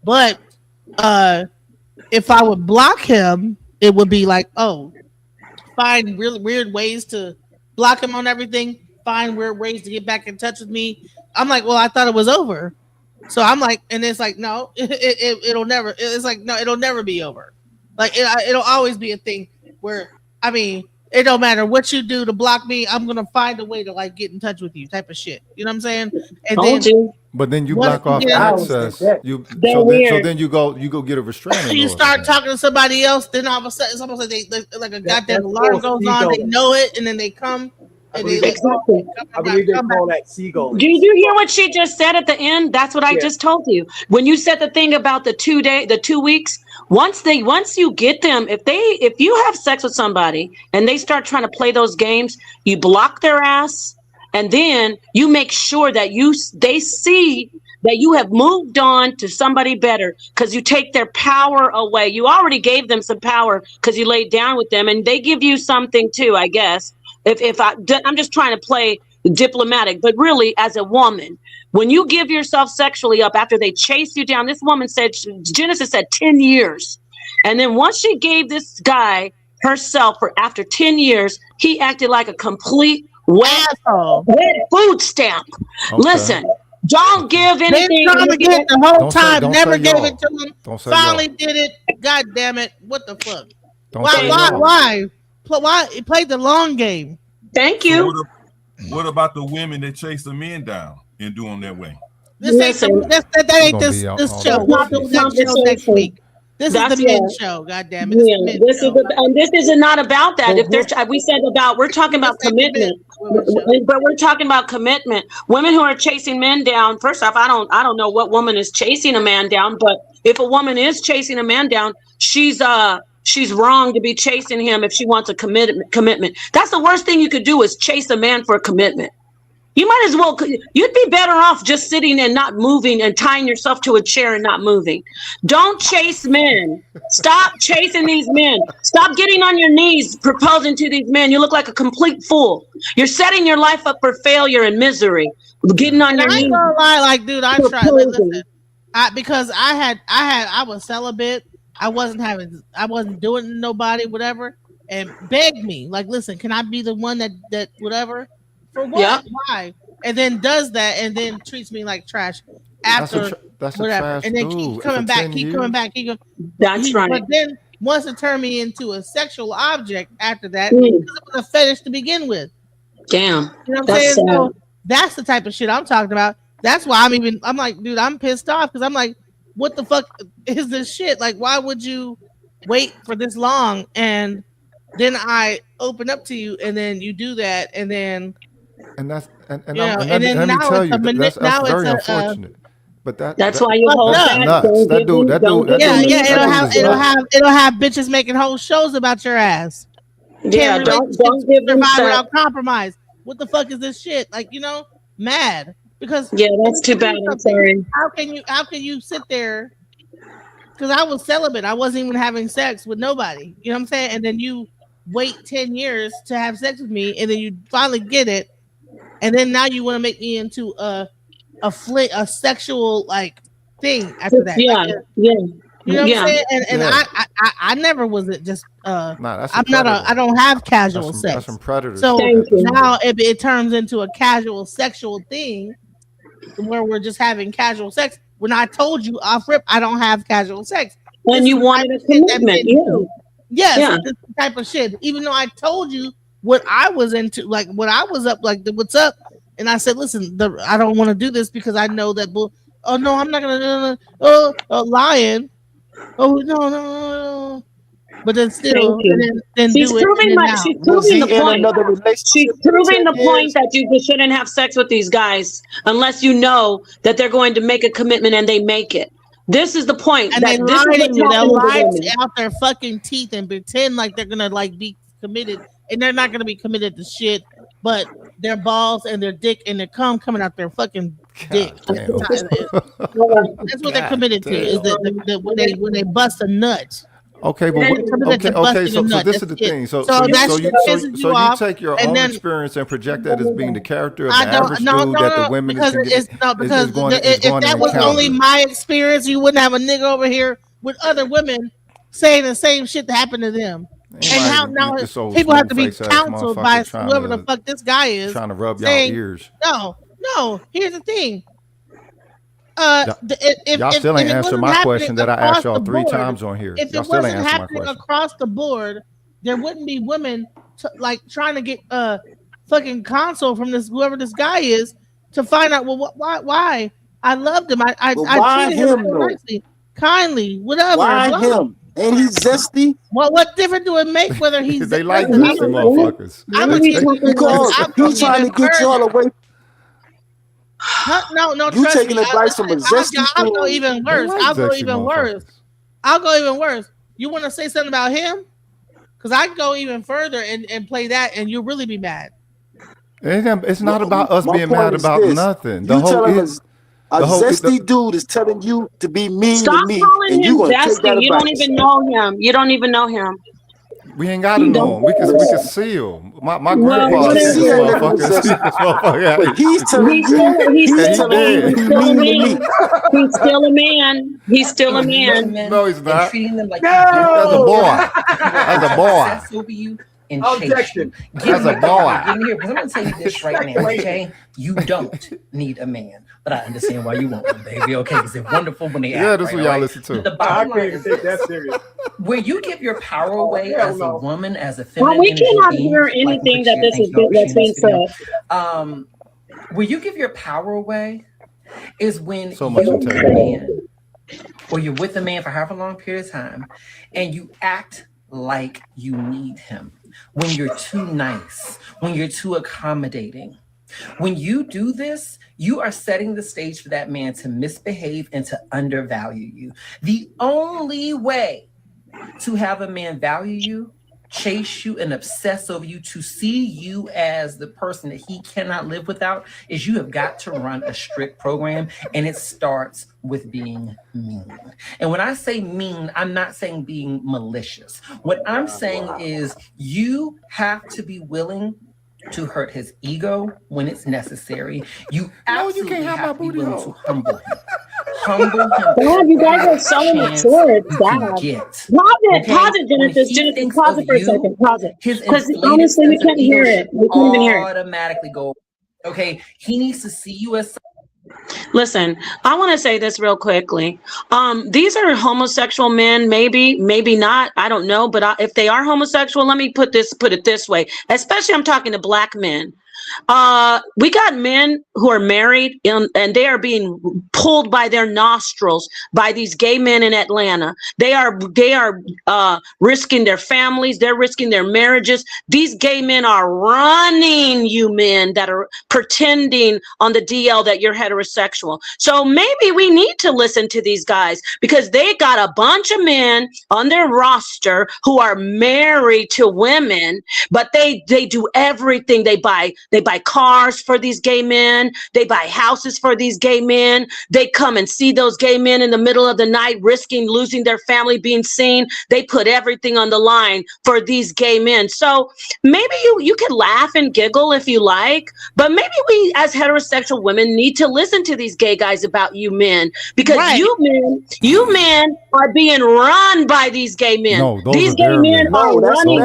But if I would block him, it would be like, oh, find really weird ways to block him on everything, find weird ways to get back in touch with me. I'm like, well, I thought it was over. So I'm like, and it's like, no, it'll never. It's like, no, it'll never be over. Like it'll always be a thing where, I mean, it don't matter what you do to block me, I'm gonna find a way to like get in touch with you, type of shit. You know what I'm saying? And but then you block off access. So then you go get a restraining. You start talking to somebody else, then all of a sudden it's almost like they like a goddamn alarm goes on. They know it, and then they come. I believe they call that seagull. Do you hear what she just said at the end? That's what I just told you. When you said the thing about the 2 weeks, once you get them, if you have sex with somebody and they start trying to play those games, you block their ass, and then you make sure that they see that you have moved on to somebody better, because you take their power away. You already gave them some power because you laid down with them, and they give you something too, I guess. I'm just trying to play diplomatic, but really, as a woman, when you give yourself sexually up after they chase you down, this woman said, Genesis said 10 years. And then once she gave this guy herself after 10 years, he acted like a complete wet food stamp. Okay. Listen, don't give anything. The whole time, never gave it to him. Finally did it. God damn it. What the fuck? Why? Why he played the long game? Thank you. So what about the women that chase the men down and do them that way? This ain't this show. We'll do that show next week. This is the men show. God damn it! This is not about that. We're talking about commitment, but we're talking about commitment. Women who are chasing men down. First off, I don't know what woman is chasing a man down, but if a woman is chasing a man down, she's she's wrong to be chasing him if she wants a commitment. That's the worst thing you could do, is chase a man for a commitment. You might as well, you'd be better off just sitting and not moving and tying yourself to a chair and not moving. Don't chase men. Stop chasing these men. Stop getting on your knees proposing to these men. You look like a complete fool. You're setting your life up for failure and misery. Getting on your knees. I ain't gonna lie, like, dude, I tried. Listen, because I was celibate. I wasn't doing to nobody, whatever, and begged me, like, listen, can I be the one that whatever? For what? Yeah. Why? And then does that, and then treats me like trash after that's whatever, and then keep coming back. That's right. But then wants to turn me into a sexual object after that because it was a fetish to begin with. Damn. You know what I'm saying? So that's the type of shit I'm talking about. That's why I'm like, dude, I'm pissed off because I'm like, what the fuck is this shit? Like, why would you wait for this long? And then I open up to you, and then you do that, and then. And that's and let me tell you, that's very unfortunate. But that's why you hold that's nuts. That dude. It'll have bitches making whole shows about your ass. Yeah, don't give them without compromise. What the fuck is this shit? Like, mad because that's too bad. I'm sorry. How can you sit there? Because I was celibate. I wasn't even having sex with nobody. You know what I'm saying? And then you wait 10 years to have sex with me, and then you finally get it. And then now you want to make me into a sexual like thing after that. Yeah. You know what I'm saying? And I never was it just I don't have casual sex. That's some predators. So now it turns into a casual sexual thing where we're just having casual sex. When I told you off rip, I don't have casual sex. When you wanted a commitment, yes, this type of shit. Even though I told you what I was into, like what I was up, like what's up, and I said, listen, I don't want to do this because I know that. Oh no, I'm not gonna. Lying. Oh no. But then still, then she's do proving it. She's proving the point. She's proving the point that you shouldn't have sex with these guys unless you know that they're going to make a commitment and they make it. This is the point. And they lie out their fucking teeth and pretend like they're gonna like be committed. And they're not going to be committed to shit, but their balls and their dick and their cum coming out their fucking dick. That's what they're committed to. Is that when they bust a nut. Okay, but so this is the thing. So you take your own experience and project that as being the character of the average dude that the women is going to if that was only my experience, you wouldn't have a nigga over here with other women saying the same shit that happened to them. And how now people have to be counseled by whoever the fuck this guy is trying to rub y'all ears. No. Here's the thing. Y'all still ain't answered my question that I asked y'all 3 times on here. If y'all it wasn't happening across the board, there wouldn't be women like trying to get fucking counsel from whoever this guy is to find out why I loved him. I treated him so nicely, kindly, whatever. Why him? And he's zesty. Well, what difference do it make whether he's they like zesty motherfuckers? Because he's trying to get y'all away. No, you taking advice from a zesty. I'll go even worse. I'll go even worse. You want to say something about him? Because I can go even further and play that, and you'll really be mad. It's not about us being mad about nothing. The whole is. A zesty dude is telling you to be mean to me, and you gonna take that advice. You don't even know him. You don't even know him. We ain't got to know him. We can see him. My grandpa sees this motherfucker. He's telling you. He's still a man. He's still a man. No, he's not. Treating them like That's a boy. That's a boy. Over you and objection. That's a boy. Get in here, because I'm going to tell you this right now, okay? You don't need a man, but I understand why you want one, baby, okay? Because they're wonderful when they act. Yeah, that's what y'all listen to. The bottom line is take that serious. Where you give your power away as a woman, as a feminine, we cannot hear anything that this is that's being said. Where you give your power away is when you're with a man, or you're with a man for however long period of time, and you act like you need him. When you're too nice, when you're too accommodating. When you do this, you are setting the stage for that man to misbehave and to undervalue you. The only way to have a man value you, chase you, and obsess over you, to see you as the person that he cannot live without, is you have got to run a strict program, and it starts with being mean. And when I say mean, I'm not saying being malicious. What I'm saying is you have to be willing to hurt his ego when it's necessary. You absolutely have to be willing to humble him. Humble him. God, you guys are so immature. It's bad. Pause it, Genesis. Genesis, pause it for a second. Pause it. Because honestly, we can't hear it. We can't even hear it. Automatically go. Okay, he needs to see you as. Listen, I want to say this real quickly. These are homosexual men, maybe not. I don't know. But if they are homosexual, let me put it this way. Especially, I'm talking to Black men. We got men who are married and they are being pulled by their nostrils by these gay men in Atlanta. They are risking their families. They're risking their marriages. These gay men are running you men that are pretending on the DL that you're heterosexual. So maybe we need to listen to these guys, because they got a bunch of men on their roster who are married to women, but they do everything. They buy cars for these gay men. They buy houses for these gay men. They come and see those gay men in the middle of the night, risking losing their family, being seen. They put everything on the line for these gay men. So maybe you can laugh and giggle if you like, but maybe we as heterosexual women need to listen to these gay guys about you men, because you men are being run by these gay men. No, these gay men are running.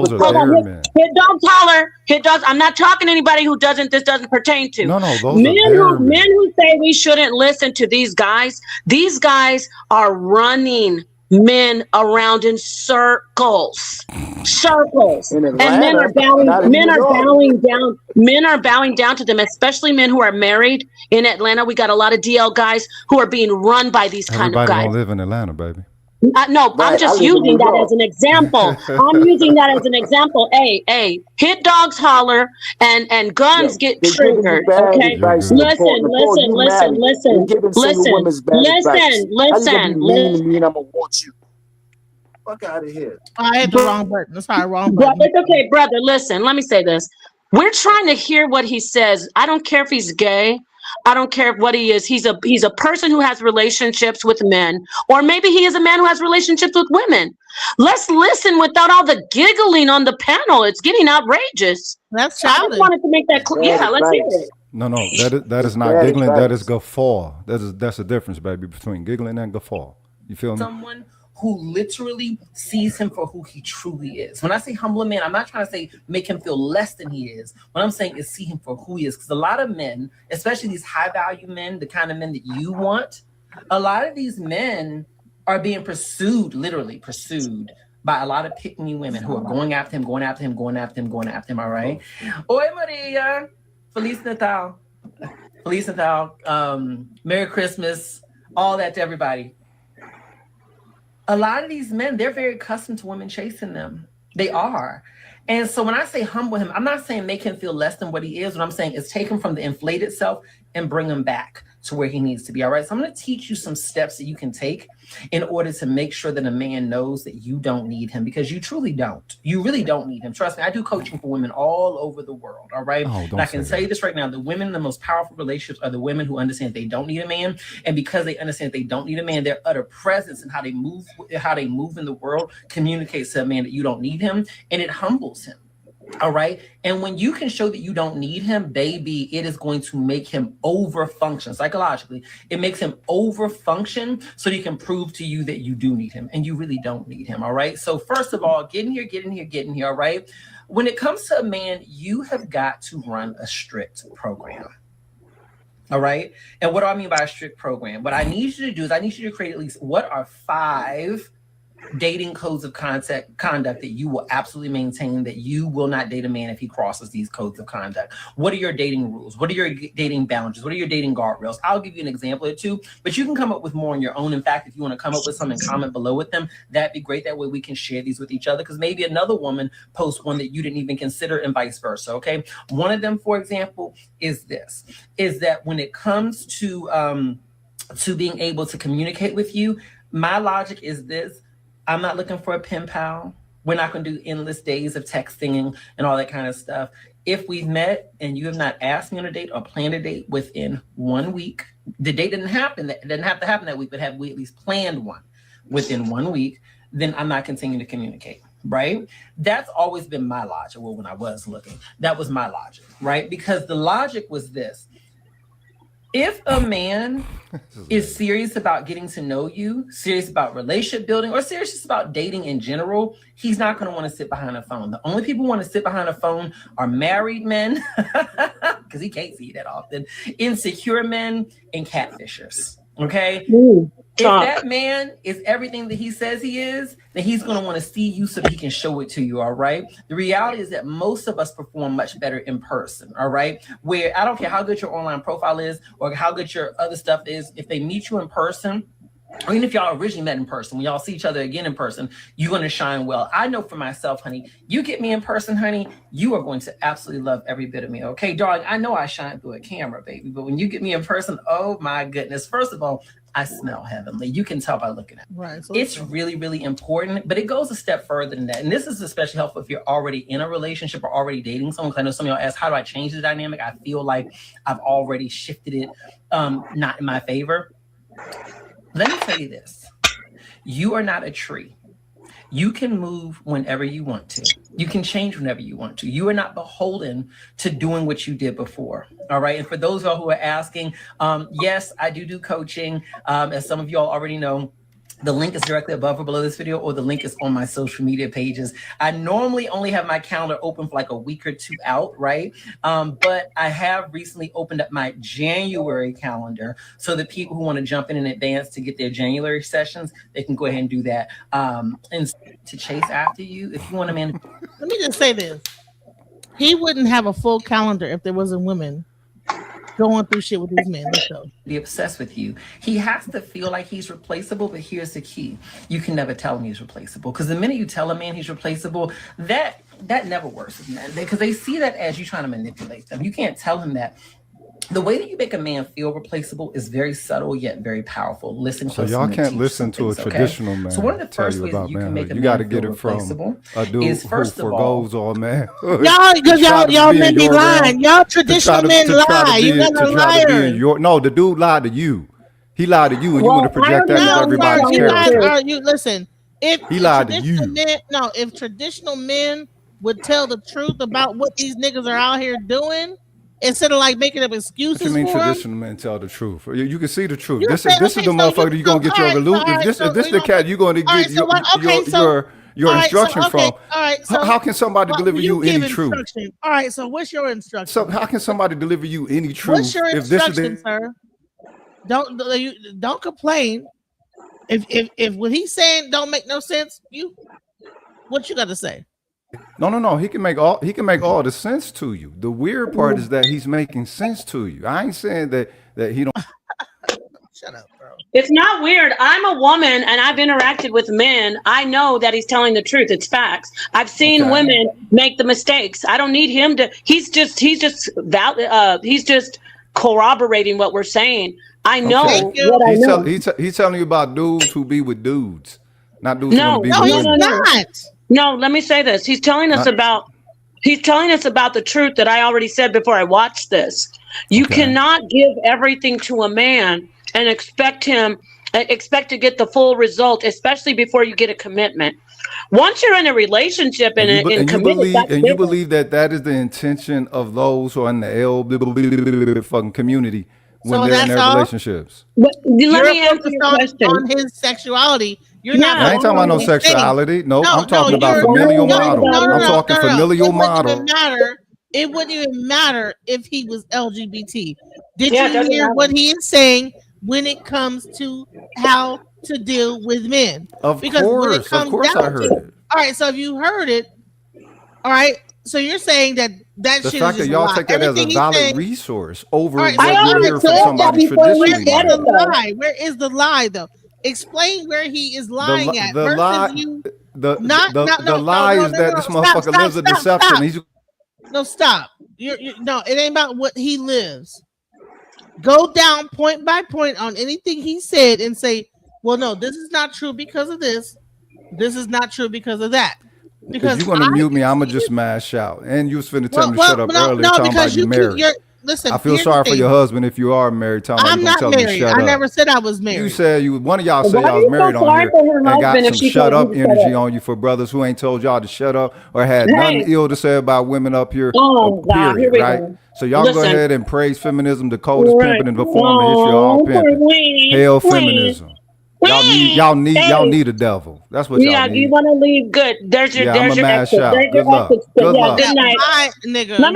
Hold on. Hit dogs holler. Hit dogs. I'm not talking to anybody who this doesn't pertain to. No, those men who say we shouldn't listen to these guys. These guys are running men around in circles. And men are bowing down to them, especially men who are married in Atlanta. We got a lot of DL guys who are being run by these kind of guys. Everybody don't live in Atlanta, baby. No, I'm just using that as an example. Hey, hit dogs holler and guns get triggered. Okay, listen. I'm gonna want you. Fuck out of here. I hit the wrong button. Sorry, wrong button. It's okay, brother. Listen, let me say this. We're trying to hear what he says. I don't care if he's gay. I don't care what he is. He's a person who has relationships with men, or maybe he is a man who has relationships with women. Let's listen without all the giggling on the panel. It's getting outrageous. That's childish. I just wanted to make that clear. Yeah, let's hear it. No, that is not giggling. That is guffaw. That's the difference, baby, between giggling and guffaw. You feel me? Someone who literally sees him for who he truly is. When I say humble a man, I'm not trying to say make him feel less than he is. What I'm saying is see him for who he is. Because a lot of men, especially these high value men, the kind of men that you want, a lot of these men are being literally pursued by a lot of pick-me women who are going after him, all right? Oi, Maria. Feliz Natal. Merry Christmas. All that to everybody. A lot of these men, they're very accustomed to women chasing them. They are. And so when I say humble him, I'm not saying make him feel less than what he is. What I'm saying is take him from the inflated self and bring him back to where he needs to be. All right. So I'm going to teach you some steps that you can take in order to make sure that a man knows that you don't need him, because you truly don't. You really don't need him. Trust me. I do coaching for women all over the world. All right. And I can tell you this right now. The women in the most powerful relationships are the women who understand they don't need a man. And because they understand they don't need a man, their utter presence and how they move in the world communicates to a man that you don't need him, and it humbles him. All right. And when you can show that you don't need him, baby, it is going to make him overfunction psychologically. It makes him overfunction so he can prove to you that you do need him and you really don't need him. All right. So first of all, get in here. All right. When it comes to a man, you have got to run a strict program. All right. And what do I mean by a strict program? What I need you to do is I need you to create at least what are 5 dating codes of conduct that you will absolutely maintain, that you will not date a man if he crosses these codes of conduct. What are your dating rules? What are your dating boundaries? What are your dating guardrails? I'll give you an example or two, but you can come up with more on your own. In fact, if you want to come up with something, comment below with them. That'd be great. That way we can share these with each other, because maybe another woman posts one that you didn't even consider and vice versa. Okay. One of them, for example, is that when it comes to to being able to communicate with you, my logic is this. I'm not looking for a pen pal. We're not going to do endless days of texting and all that kind of stuff. If we've met and you have not asked me on a date or planned a date within 1 week, the date didn't happen. It didn't have to happen that week, but have we at least planned one within 1 week, then I'm not continuing to communicate, right? That's always been my logic. Well, when I was looking, that was my logic, right? Because the logic was this. If a man is serious about getting to know you, serious about relationship building, or serious just about dating in general, he's not going to want to sit behind a phone. The only people who want to sit behind a phone are married men, because he can't see that often, insecure men, and catfishers. Okay? If that man is everything that he says he is, then he's going to want to see you so that he can show it to you, all right? The reality is that most of us perform much better in person, all right? Where I don't care how good your online profile is or how good your other stuff is, if they meet you in person, or even if y'all originally met in person, when y'all see each other again in person, you're going to shine well. I know for myself, honey, you get me in person, honey, you are going to absolutely love every bit of me. Okay, darling, I know I shine through a camera, baby, but when you get me in person, oh my goodness. First of all, I smell heavenly. You can tell by looking at it. Right. So it's really, really important, but it goes a step further than that. And this is especially helpful if you're already in a relationship or already dating someone. Because I know some of y'all ask, how do I change the dynamic? I feel like I've already shifted it, not in my favor. Let me tell you this. You are not a tree. You can move whenever you want to. You can change whenever you want to. You are not beholden to doing what you did before. All right. And for those of y'all who are asking, yes, I do coaching. As some of y'all already know, the link is directly above or below this video, or the link is on my social media pages. I normally only have my calendar open for like a week or two out, right? But I have recently opened up my January calendar so that people who want to jump in advance to get their January sessions, they can go ahead and do that. And to chase after you, if you want a man. Let me just say this. He wouldn't have a full calendar if there wasn't women going through shit with these men. Let's go. Be obsessed with you. He has to feel like he's replaceable, but here's the key. You can never tell him he's replaceable, because the minute you tell a man he's replaceable, that never works with men, because they see that as you trying to manipulate them. You can't tell him that. The way that you make a man feel replaceable is very subtle yet very powerful. Listen so y'all can't listen to a traditional man. So one of the first ways you can make a man feel replaceable is, first of all, forgoes all man. y'all men be lying. Y'all traditional men lie. You guys are liars. No, the dude lied to you. He lied to you, and you want to project that as everybody's character. You listen. If he lied to you. If traditional men would tell the truth about what these niggas are out here doing, instead of like making up excuses. What you mean traditional men tell the truth? You can see the truth. This is the motherfucker you're gonna get your if this the cat you're gonna get your instruction from. How can somebody deliver you any truth? All right, so what's your instruction? So how can somebody deliver you any truth? What's your instruction, sir? Don't complain. If what he's saying don't make no sense, what you got to say? No. He can make all the sense to you. The weird part is that he's making sense to you. I ain't saying that he don't. Shut up, bro. It's not weird. I'm a woman and I've interacted with men. I know that he's telling the truth. It's facts. I've seen women make the mistakes. I don't need him to. He's just corroborating what we're saying. I know what I know. He's telling you about dudes who be with dudes, not dudes who want to be with women. Not. No, let me say this. He's telling us about the truth that I already said before I watched this. You cannot give everything to a man and expect to get the full result, especially before you get a commitment. Once you're in a relationship and you believe that is the intention of those who are in the fucking community when they're in their relationships. Let me answer your question. On his sexuality. You're not. I ain't talking about no sexuality. No, I'm talking about familial model. I'm talking familial model. It wouldn't even matter if he was LGBT. Did you hear what he is saying when it comes to how to deal with men? Of course I heard it. All right, so if you heard it, all right, so you're saying that the shit fact is that y'all take that as a valid resource over what you hear from somebody traditionally. traditionally. Where is the lie, though? Explain where he is lying at. The lie is that this motherfucker lives a deception. No, stop. No, it ain't about what he lives. go down point by point on anything he said and say, well, no, this is not true because of this. This is not true because of that. Because you're gonna mute me, I'm gonna just smash out. And you was finna tell me to shut up no, earlier, no, talking about because you married. Listen, I feel sorry for your husband if you are married. Talking about I'm you gonna not tell me to married. shut I up. never said I was married. You said one of y'all Why said y'all are was you so married on sorry here for her and got husband if some she shut told up you to shut energy up? on you for brothers who ain't told y'all to shut up or had nothing Hey. ill to say about women up here. Oh, God, here Period, we right? go. So y'all go Listen. ahead and praise feminism, the coldest Right. pimping in the form of history of all Oh, pimping. wait, Hell wait. feminism. Y'all Hey. need a devil. That's what y'all Yeah, need. you want to leave? Good. There's your Yeah, I'm a exit. mash There's out. your Good luck. exit. Good Yeah, luck. good night. Bye, nigga. Let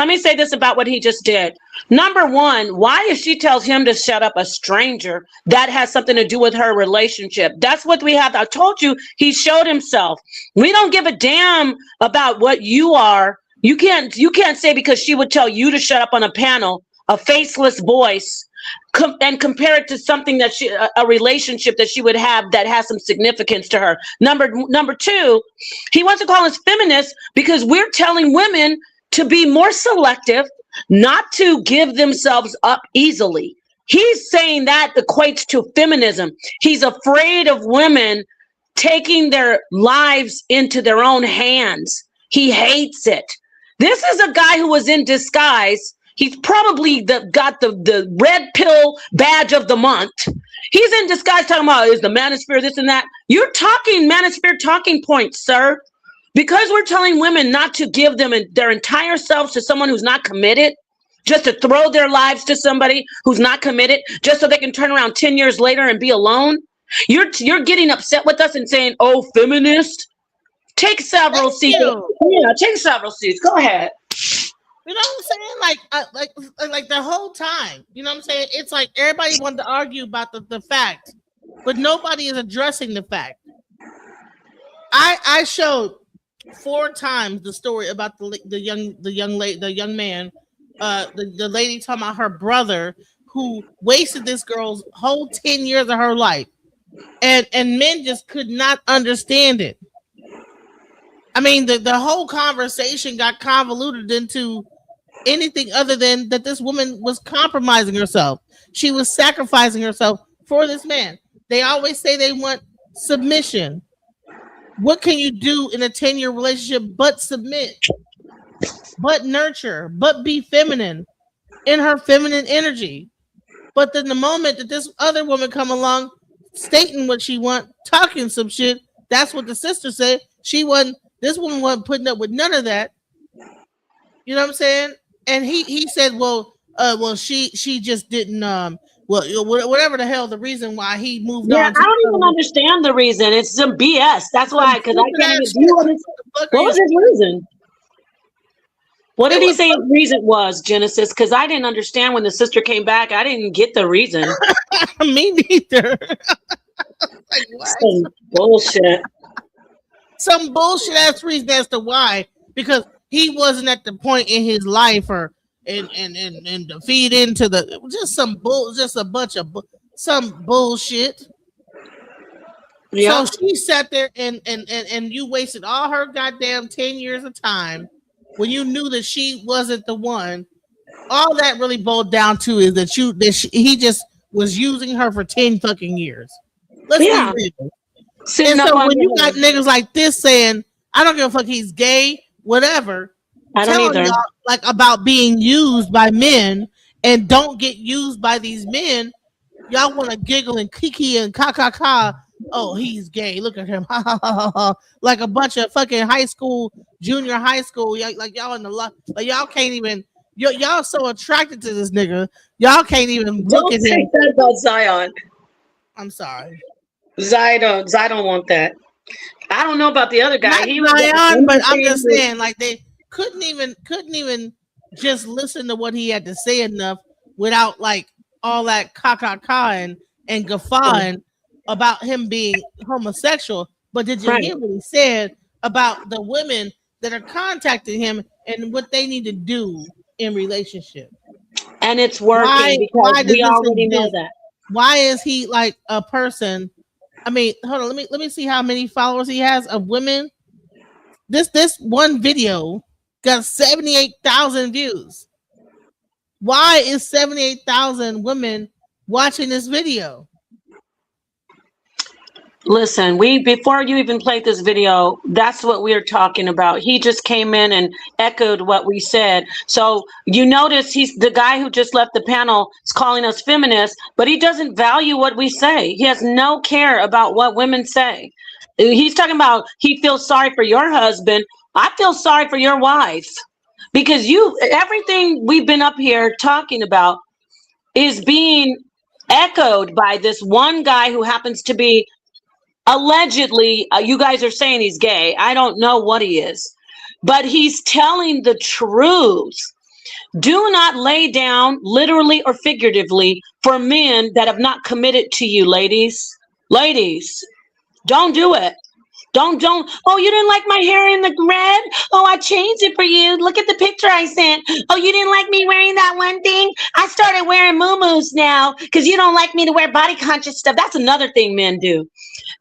me say this about what he just did. Number one, why if she tells him to shut up, a stranger, that has something to do with her relationship. That's what we have. I told you, he showed himself. We don't give a damn about what you are. You can't say because she would tell you to shut up on a panel, a faceless voice, and compare it to something that a relationship that she would have that has some significance to her. Number two, he wants to call us feminists because we're telling women to be more selective, not to give themselves up easily. He's saying that equates to feminism. He's afraid of women taking their lives into their own hands. He hates it. This is a guy who was in disguise. He's probably got the red pill badge of the month. He's in disguise talking about is the manosphere this and that. You're talking manosphere talking points, sir. Because we're telling women not to give them their entire selves to someone who's not committed, just to throw their lives to somebody who's not committed, just so they can turn around 10 years later and be alone. You're getting upset with us and saying, "Oh, feminist." Take several seats. Yeah, take several seats. Go ahead. You know what I'm saying? Like the whole time. You know what I'm saying? It's like everybody wanted to argue about the fact, but nobody is addressing the fact. I showed 4 times the story about the young man, the lady talking about her brother who wasted this girl's whole 10 years of her life, and men just could not understand it. I mean, the whole conversation got convoluted into anything other than that this woman was compromising herself. She was sacrificing herself for this man. They always say they want submission. What can you do in a 10-year relationship but submit, but nurture, but be feminine in her feminine energy? But then the moment that this other woman come along stating what she want, talking some shit, that's what the sister said. This woman wasn't putting up with none of that. You know what I'm saying? And he said, well, she just didn't whatever the hell the reason why he moved on. I don't even understand the reason. It's some BS. That's why, because I can't even do it. What was his reason? What did he say his reason was, Genesis? Because I didn't understand when the sister came back. I didn't get the reason. Me neither. Some bullshit. Some bullshit ass reason as to why. Because he wasn't at the point in his life and to feed into just a bunch of some bullshit. Yeah. So she sat there and you wasted all her goddamn 10 years of time when you knew that she wasn't the one. All that really boiled down to is that he just was using her for 10 fucking years. Let's be real. And so when you got niggas like this saying, I don't give a fuck, he's gay, whatever. I don't either. Y'all, like, about being used by men and don't get used by these men. Y'all want to giggle and kiki and ka. Oh, he's gay. Look at him. Like a bunch of fucking junior high school. Like y'all in the like y'all can't even. Y'all so attracted to this nigga. Y'all can't even look at him. Don't say that about Zion. I'm sorry. Zion want that. I don't know about the other guy. Not Zion, but I'm just saying, like, they couldn't even just listen to what he had to say enough without like all that ka and guffawing about him being homosexual. But did you hear what he said about the women that are contacting him and what they need to do in relationship? And it's working because we already know that. Why is he like a person? I mean, hold on, let me see how many followers he has of women. This one video got 78,000 views. Why is 78,000 women watching this video? Listen, before you even played this video, that's what we're talking about. He just came in and echoed what we said. So you notice he's the guy who just left the panel is calling us feminists, but he doesn't value what we say. He has no care about what women say. He's talking about he feels sorry for your husband. I feel sorry for your wife, because everything we've been up here talking about is being echoed by this one guy who happens to be allegedly, you guys are saying he's gay. I don't know what he is, but he's telling the truth. Do not lay down, literally or figuratively, for men that have not committed to you, ladies. Ladies, don't do it. Don't. Oh, you didn't like my hair in the red? Oh, I changed it for you. Look at the picture I sent. Oh, you didn't like me wearing that one thing? I started wearing muumuus now because you don't like me to wear body conscious stuff. That's another thing men do.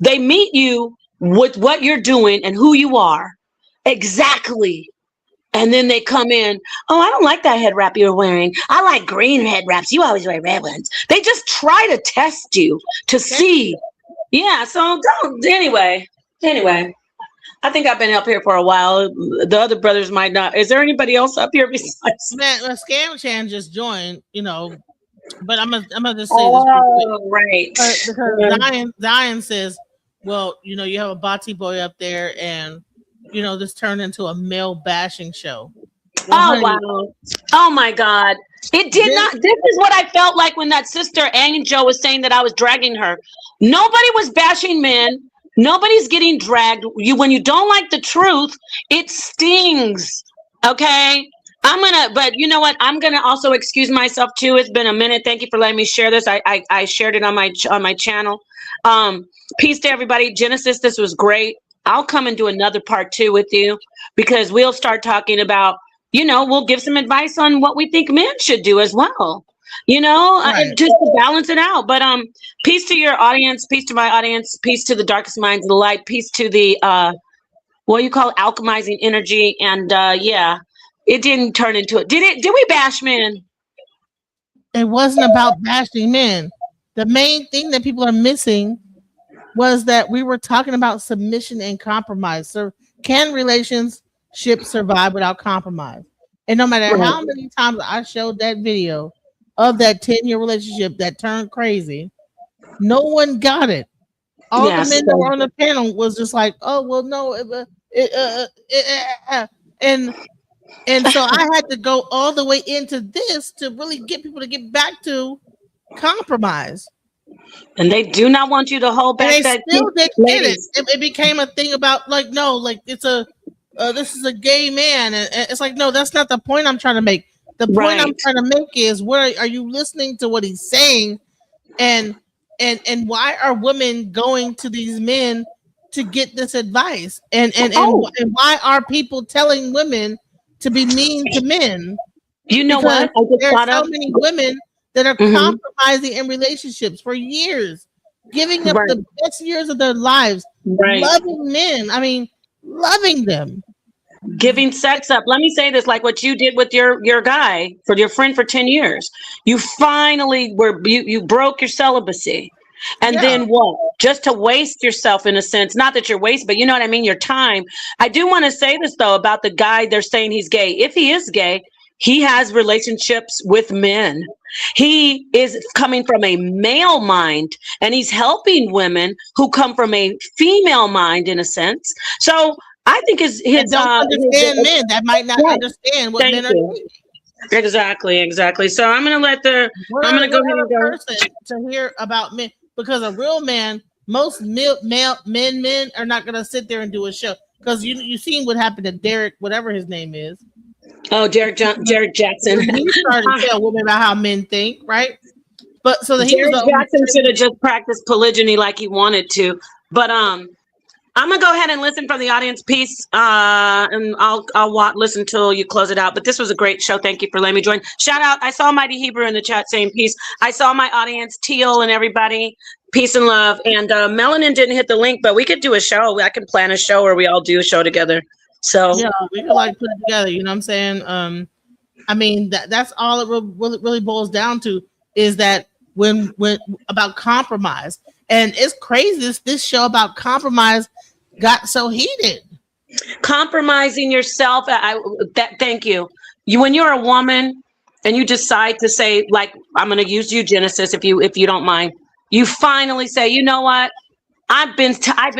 They meet you with what you're doing and who you are. Exactly. And then they come in. Oh, I don't like that head wrap you're wearing. I like green head wraps. You always wear red ones. They just try to test you to see. Yeah, so don't. Anyway, I think I've been up here for a while. The other brothers might not. Is there anybody else up here besides? Man, Scam Chan just joined, but I'm gonna just say this real quick. Right. Because Zion says, well, you have a Bati boy up there, and this turned into a male bashing show. Well, wow. Oh my God. It did not. This is what I felt like when that sister Angel was saying that I was dragging her. Nobody was bashing men. Nobody's getting dragged. When you don't like the truth, it stings. Okay. But you know what? I'm gonna also excuse myself too. It's been a minute. Thank you for letting me share this. I shared it on my channel. Peace to everybody. Genesis, this was great. I'll come and do another part 2 with you, because we'll start talking about, we'll give some advice on what we think men should do as well. Just to balance it out. But peace to your audience, peace to my audience, peace to the darkest minds of the light, peace to the what you call alchemizing energy. And yeah, it didn't turn into it. Did we bash men? It wasn't about bashing men. The main thing that people are missing was that we were talking about submission and compromise. So can relationships survive without compromise? And no matter how many times I showed that video of that 10-year relationship that turned crazy, no one got it. All the men that were on the panel was just like, oh, well, no. And so I had to go all the way into this to really get people to get back to compromise. And they do not want you to hold back. And they still didn't get it. It became a thing about it's a this is a gay man, and it's like, no, that's not the point I'm trying to make. The point I'm trying to make is, where are you listening to what he's saying, and why are women going to these men to get this advice, and why are people telling women to be mean to men? What? There are so many women that are compromising in relationships for years, giving up the best years of their lives, loving men. I mean, loving them. Giving sex up. Let me say this, like what you did with your guy, for your friend for 10 years. You finally you broke your celibacy. And then what? Just to waste yourself, in a sense. Not that you're wasting, but you know what I mean? Your time. I do want to say this, though, about the guy they're saying he's gay. If he is gay, he has relationships with men. He is coming from a male mind, and he's helping women who come from a female mind, in a sense. So I think his don't understand men that might not understand what men are doing. Exactly. So I'm gonna let I'm gonna go ahead and go person to hear about men, because a real man, most men are not gonna sit there and do a show, because you seen what happened to Derek, whatever his name is. Oh, Derek Jackson. He started to tell women about how men think, right? But so that Derek Jackson should have just practiced polygyny like he wanted to. But I'm gonna go ahead and listen from the audience piece, and I'll listen till you close it out. But this was a great show. Thank you for letting me join. Shout out! I saw Mighty Hebrew in the chat saying peace. I saw my audience, Teal and everybody. Peace and love. And Melanin didn't hit the link, but we could do a show. I can plan a show where we all do a show together. So yeah, we could like put it together. You know what I'm saying? I mean, that's all it really boils down to, is that when about compromise. And it's crazy. This show about compromise got so heated. Compromising yourself. Thank you. When you're a woman and you decide to say, like, I'm going to use you, Genesis, if you don't mind. You finally say, you know what? I've been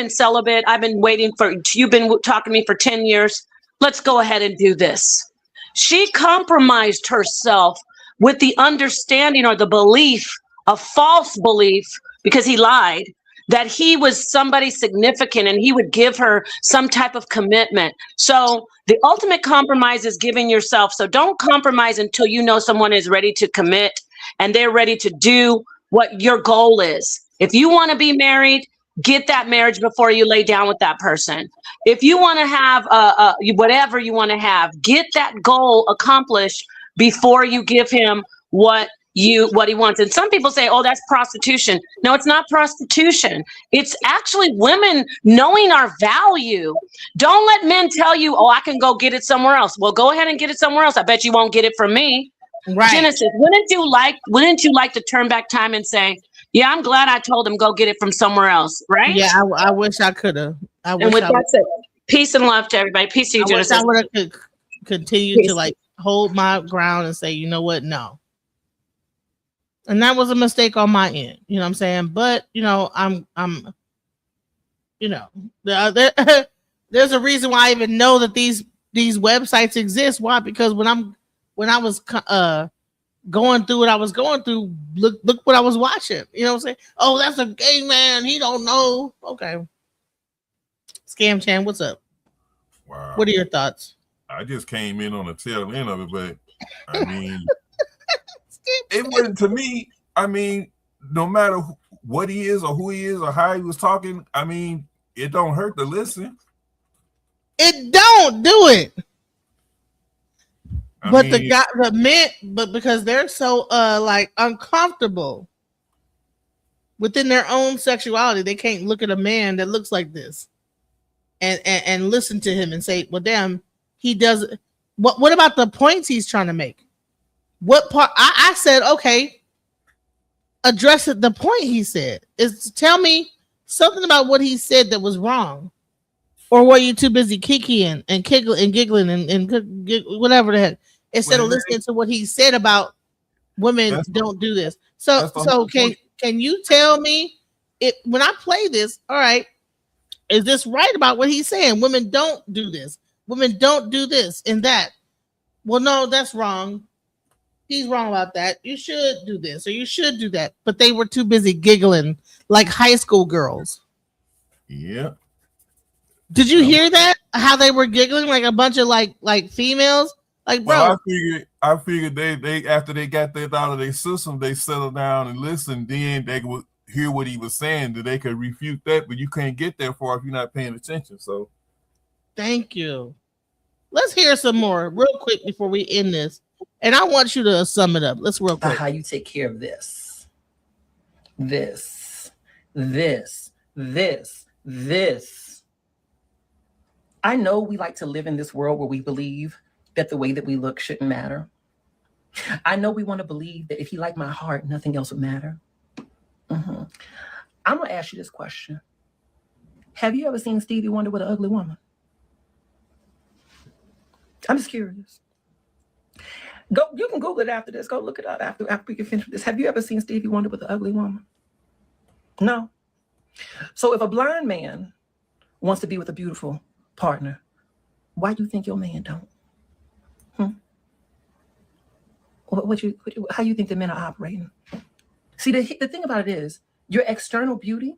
celibate. I've been waiting you've been talking to me for 10 years. Let's go ahead and do this. She compromised herself with the understanding or the belief, a false belief, because he lied, that he was somebody significant and he would give her some type of commitment. So the ultimate compromise is giving yourself. So don't compromise until you know someone is ready to commit and they're ready to do what your goal is. If you want to be married, get that marriage before you lay down with that person. If you want to have whatever you want to have, get that goal accomplished before you give him what he wants. And some people say, oh, that's prostitution. No, it's not prostitution. It's actually women knowing our value. Don't let men tell you, oh, I can go get it somewhere else. Well, go ahead and get it somewhere else. I bet you won't get it from me. Right. Genesis, wouldn't you like to turn back time and say, yeah, I'm glad I told him go get it from somewhere else, right? Yeah, I wish I could have. And with that said, peace and love to everybody. Peace to you, Genesis. I would have continued to like hold my ground and say, you know what, no. And that was a mistake on my end. You know what I'm saying? But I'm there's a reason why I even know that these websites exist. Why? Because when I was going through what I was going through, look what I was watching. You know what I'm saying? Oh, that's a gay man. He don't know. Okay. Scam Chan, what's up? Wow. What are your thoughts? I just came in on the tail end of it, but I mean, it wasn't to me. I mean, no matter what he is or who he is or how he was talking, I mean, it don't hurt to listen. It don't do it. But the men, but because they're so like uncomfortable within their own sexuality, they can't look at a man that looks like this and listen to him and say, well, damn, he does. What about the points he's trying to make? What part? I said, okay, address it. The point he said is tell me something about what he said that was wrong. Or were you too busy kikiing and giggling and whatever the heck, instead of listening to what he said about women don't do this? So can you tell me when I play this, all right, is this right about what he's saying? Women don't do this. Women don't do this and that. Well, no, that's wrong. He's wrong about that. You should do this or you should do that. But they were too busy giggling like high school girls. Yeah. Did you hear that? How they were giggling like a bunch of like females? Like, bro. Well, I figured they after they got that out of their system, they settled down and listened. Then they would hear what he was saying, that they could refute that, but you can't get that far if you're not paying attention. So thank you. Let's hear some more real quick before we end this. And I want you to sum it up. Let's real quick. How you take care of this. I know we like to live in this world where we believe that the way that we look shouldn't matter. I know we want to believe that if you like my heart, nothing else would matter. I'm going to ask you this question. Have you ever seen Stevie Wonder with an ugly woman? I'm just curious. You can Google it after this. Go look it up after we can finish this. Have you ever seen Stevie Wonder with an ugly woman? No. So if a blind man wants to be with a beautiful partner, why do you think your man don't? How you think the men are operating? See, the thing about it is, your external beauty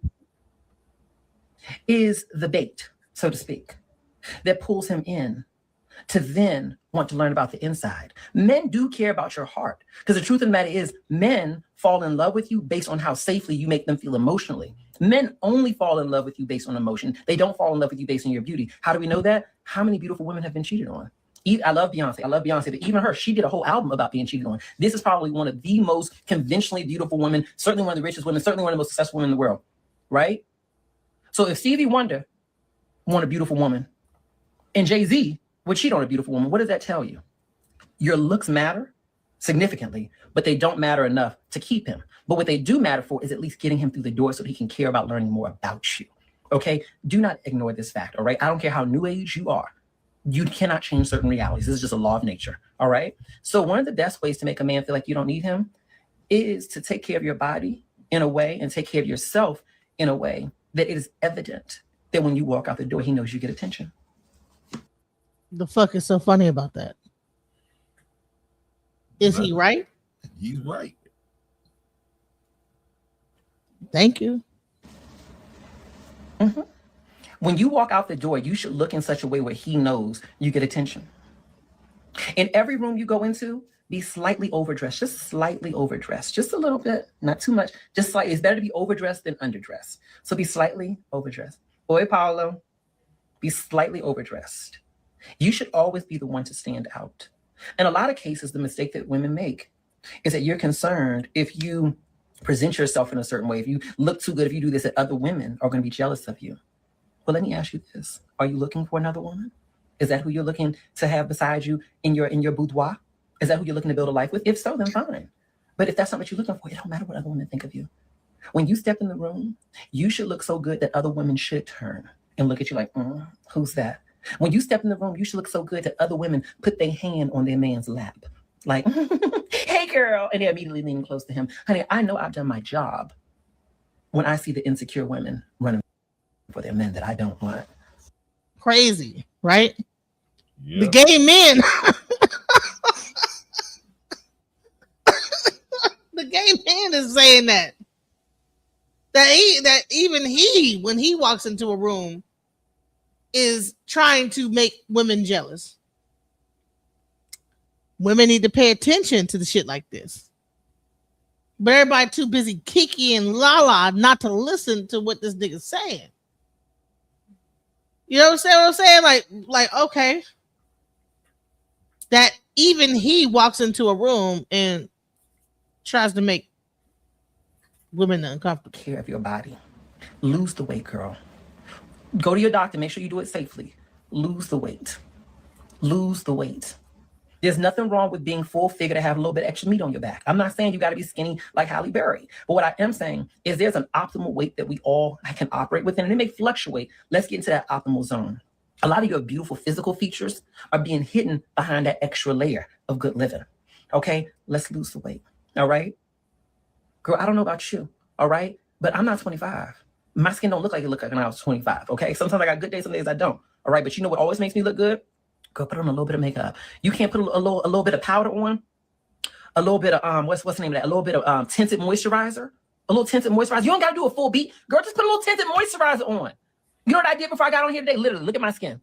is the bait, so to speak, that pulls him in to then want to learn about the inside. Men do care about your heart, because the truth of the matter is, men fall in love with you based on how safely you make them feel emotionally. Men only fall in love with you based on emotion. They don't fall in love with you based on your beauty. How do we know that? How many beautiful women have been cheated on? I love Beyonce, but even her, she did a whole album about being cheated on. This is probably one of the most conventionally beautiful women, certainly one of the richest women, certainly one of the most successful women in the world, right? So if Stevie Wonder want a beautiful woman and Jay-Z would cheat on a beautiful woman, what does that tell you? Your looks matter significantly, but they don't matter enough to keep him. But what they do matter for is at least getting him through the door so he can care about learning more about you. Okay? Do not ignore this fact, all right? I don't care how new age you are. You cannot change certain realities. This is just a law of nature, all right? So one of the best ways to make a man feel like you don't need him is to take care of your body in a way and take care of yourself in a way that it is evident that when you walk out the door, he knows you get attention. The fuck is so funny about that? Is he right? He's right. Thank you. Mm-hmm. When you walk out the door, you should look in such a way where he knows you get attention. In every room you go into, be slightly overdressed, just slightly overdressed, just a little bit, not too much, just slightly. It's better to be overdressed than underdressed. So be slightly overdressed. Boy, Paolo, be slightly overdressed. You should always be the one to stand out. In a lot of cases, the mistake that women make is that you're concerned if you present yourself in a certain way, if you look too good, if you do this, that other women are going to be jealous of you. Well, let me ask you this. Are you looking for another woman? Is that who you're looking to have beside you in your boudoir? Is that who you're looking to build a life with? If so, then fine. But if that's not what you're looking for, it don't matter what other women think of you. When you step in the room, you should look so good that other women should turn and look at you like, who's that? When you step in the room, you should look so good that other women put their hand on their man's lap. Like, hey, girl. And they're immediately leaning close to him. Honey, I know I've done my job when I see the insecure women running for their men that I don't want. Crazy, right? Yep. The gay men. The gay man is saying that even he, when he walks into a room, is trying to make women jealous. Women need to pay attention to the shit like this. But everybody too busy Kiki and Lala not to listen to what this nigga's saying. You know what I'm saying? Like, okay. That even he walks into a room and tries to make women uncomfortable. Care of your body. Lose the weight, girl. Go to your doctor. Make sure you do it safely. Lose the weight. Lose the weight. There's nothing wrong with being full figure to have a little bit extra meat on your back. I'm not saying you got to be skinny like Halle Berry. But what I am saying is there's an optimal weight that we all can operate within, and it may fluctuate. Let's get into that optimal zone. A lot of your beautiful physical features are being hidden behind that extra layer of good living. Okay? Let's lose the weight. All right? Girl, I don't know about you. All right? But I'm not 25. My skin don't look like it looked like when I was 25. Okay? Sometimes I got good days, some days I don't. All right? But you know what always makes me look good? Girl, put on a little bit of makeup. You can't put a little bit of powder on, a little bit of what's the name of that? A little bit of tinted moisturizer, a little tinted moisturizer. You don't gotta do a full beat, girl. Just put a little tinted moisturizer on. You know what I did before I got on here today? Literally, look at my skin.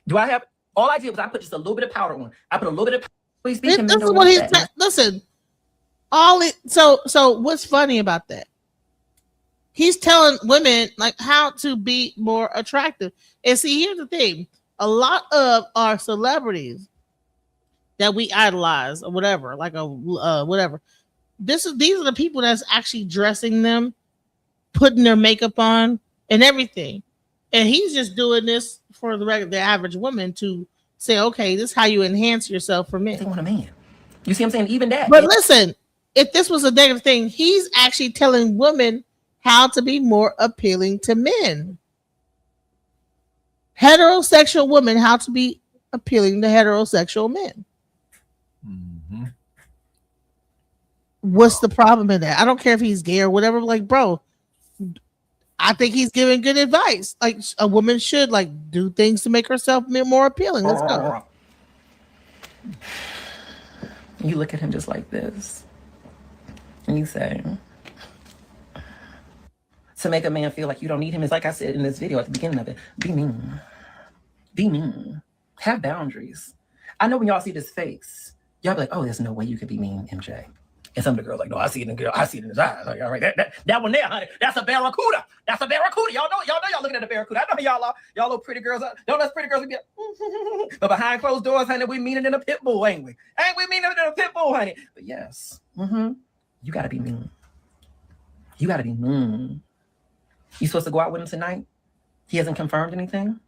Do I have? All I did was I put just a little bit of powder on. I put a little bit of powder. This is what he's listen. So what's funny about that? He's telling women like how to be more attractive. And see, here's the thing. A lot of our celebrities that we idolize or whatever, like whatever. These are the people that's actually dressing them, putting their makeup on and everything. And he's just doing this for the average woman to say, okay, this is how you enhance yourself for men. They want a man. You see what I'm saying? Even that. But listen, if this was a negative thing, he's actually telling women how to be more appealing to men. Heterosexual women, how to be appealing to heterosexual men. Mm-hmm. What's the problem in that? I don't care if he's gay or whatever. Like, bro, I think he's giving good advice. Like, a woman should like do things to make herself more appealing. Let's go. You look at him just like this, and you say, to make a man feel like you don't need him is like I said in this video at the beginning of it. Be mean. Be mean. Have boundaries. I know when y'all see this face, y'all be like, oh, there's no way you could be mean, MJ. And some of the girls like, no, I see it in the girl. I see it in his eyes. Like, all right, that one there, honey, that's a barracuda. That's a barracuda. Y'all know y'all looking at the barracuda. I know y'all are. Y'all little pretty girls. Don't us pretty girls be like, but behind closed doors, honey, we meaner than a pit bull, ain't we? Ain't we meaner than a pit bull, honey? But yes, you gotta be mean. You gotta be mean. You supposed to go out with him tonight? He hasn't confirmed anything?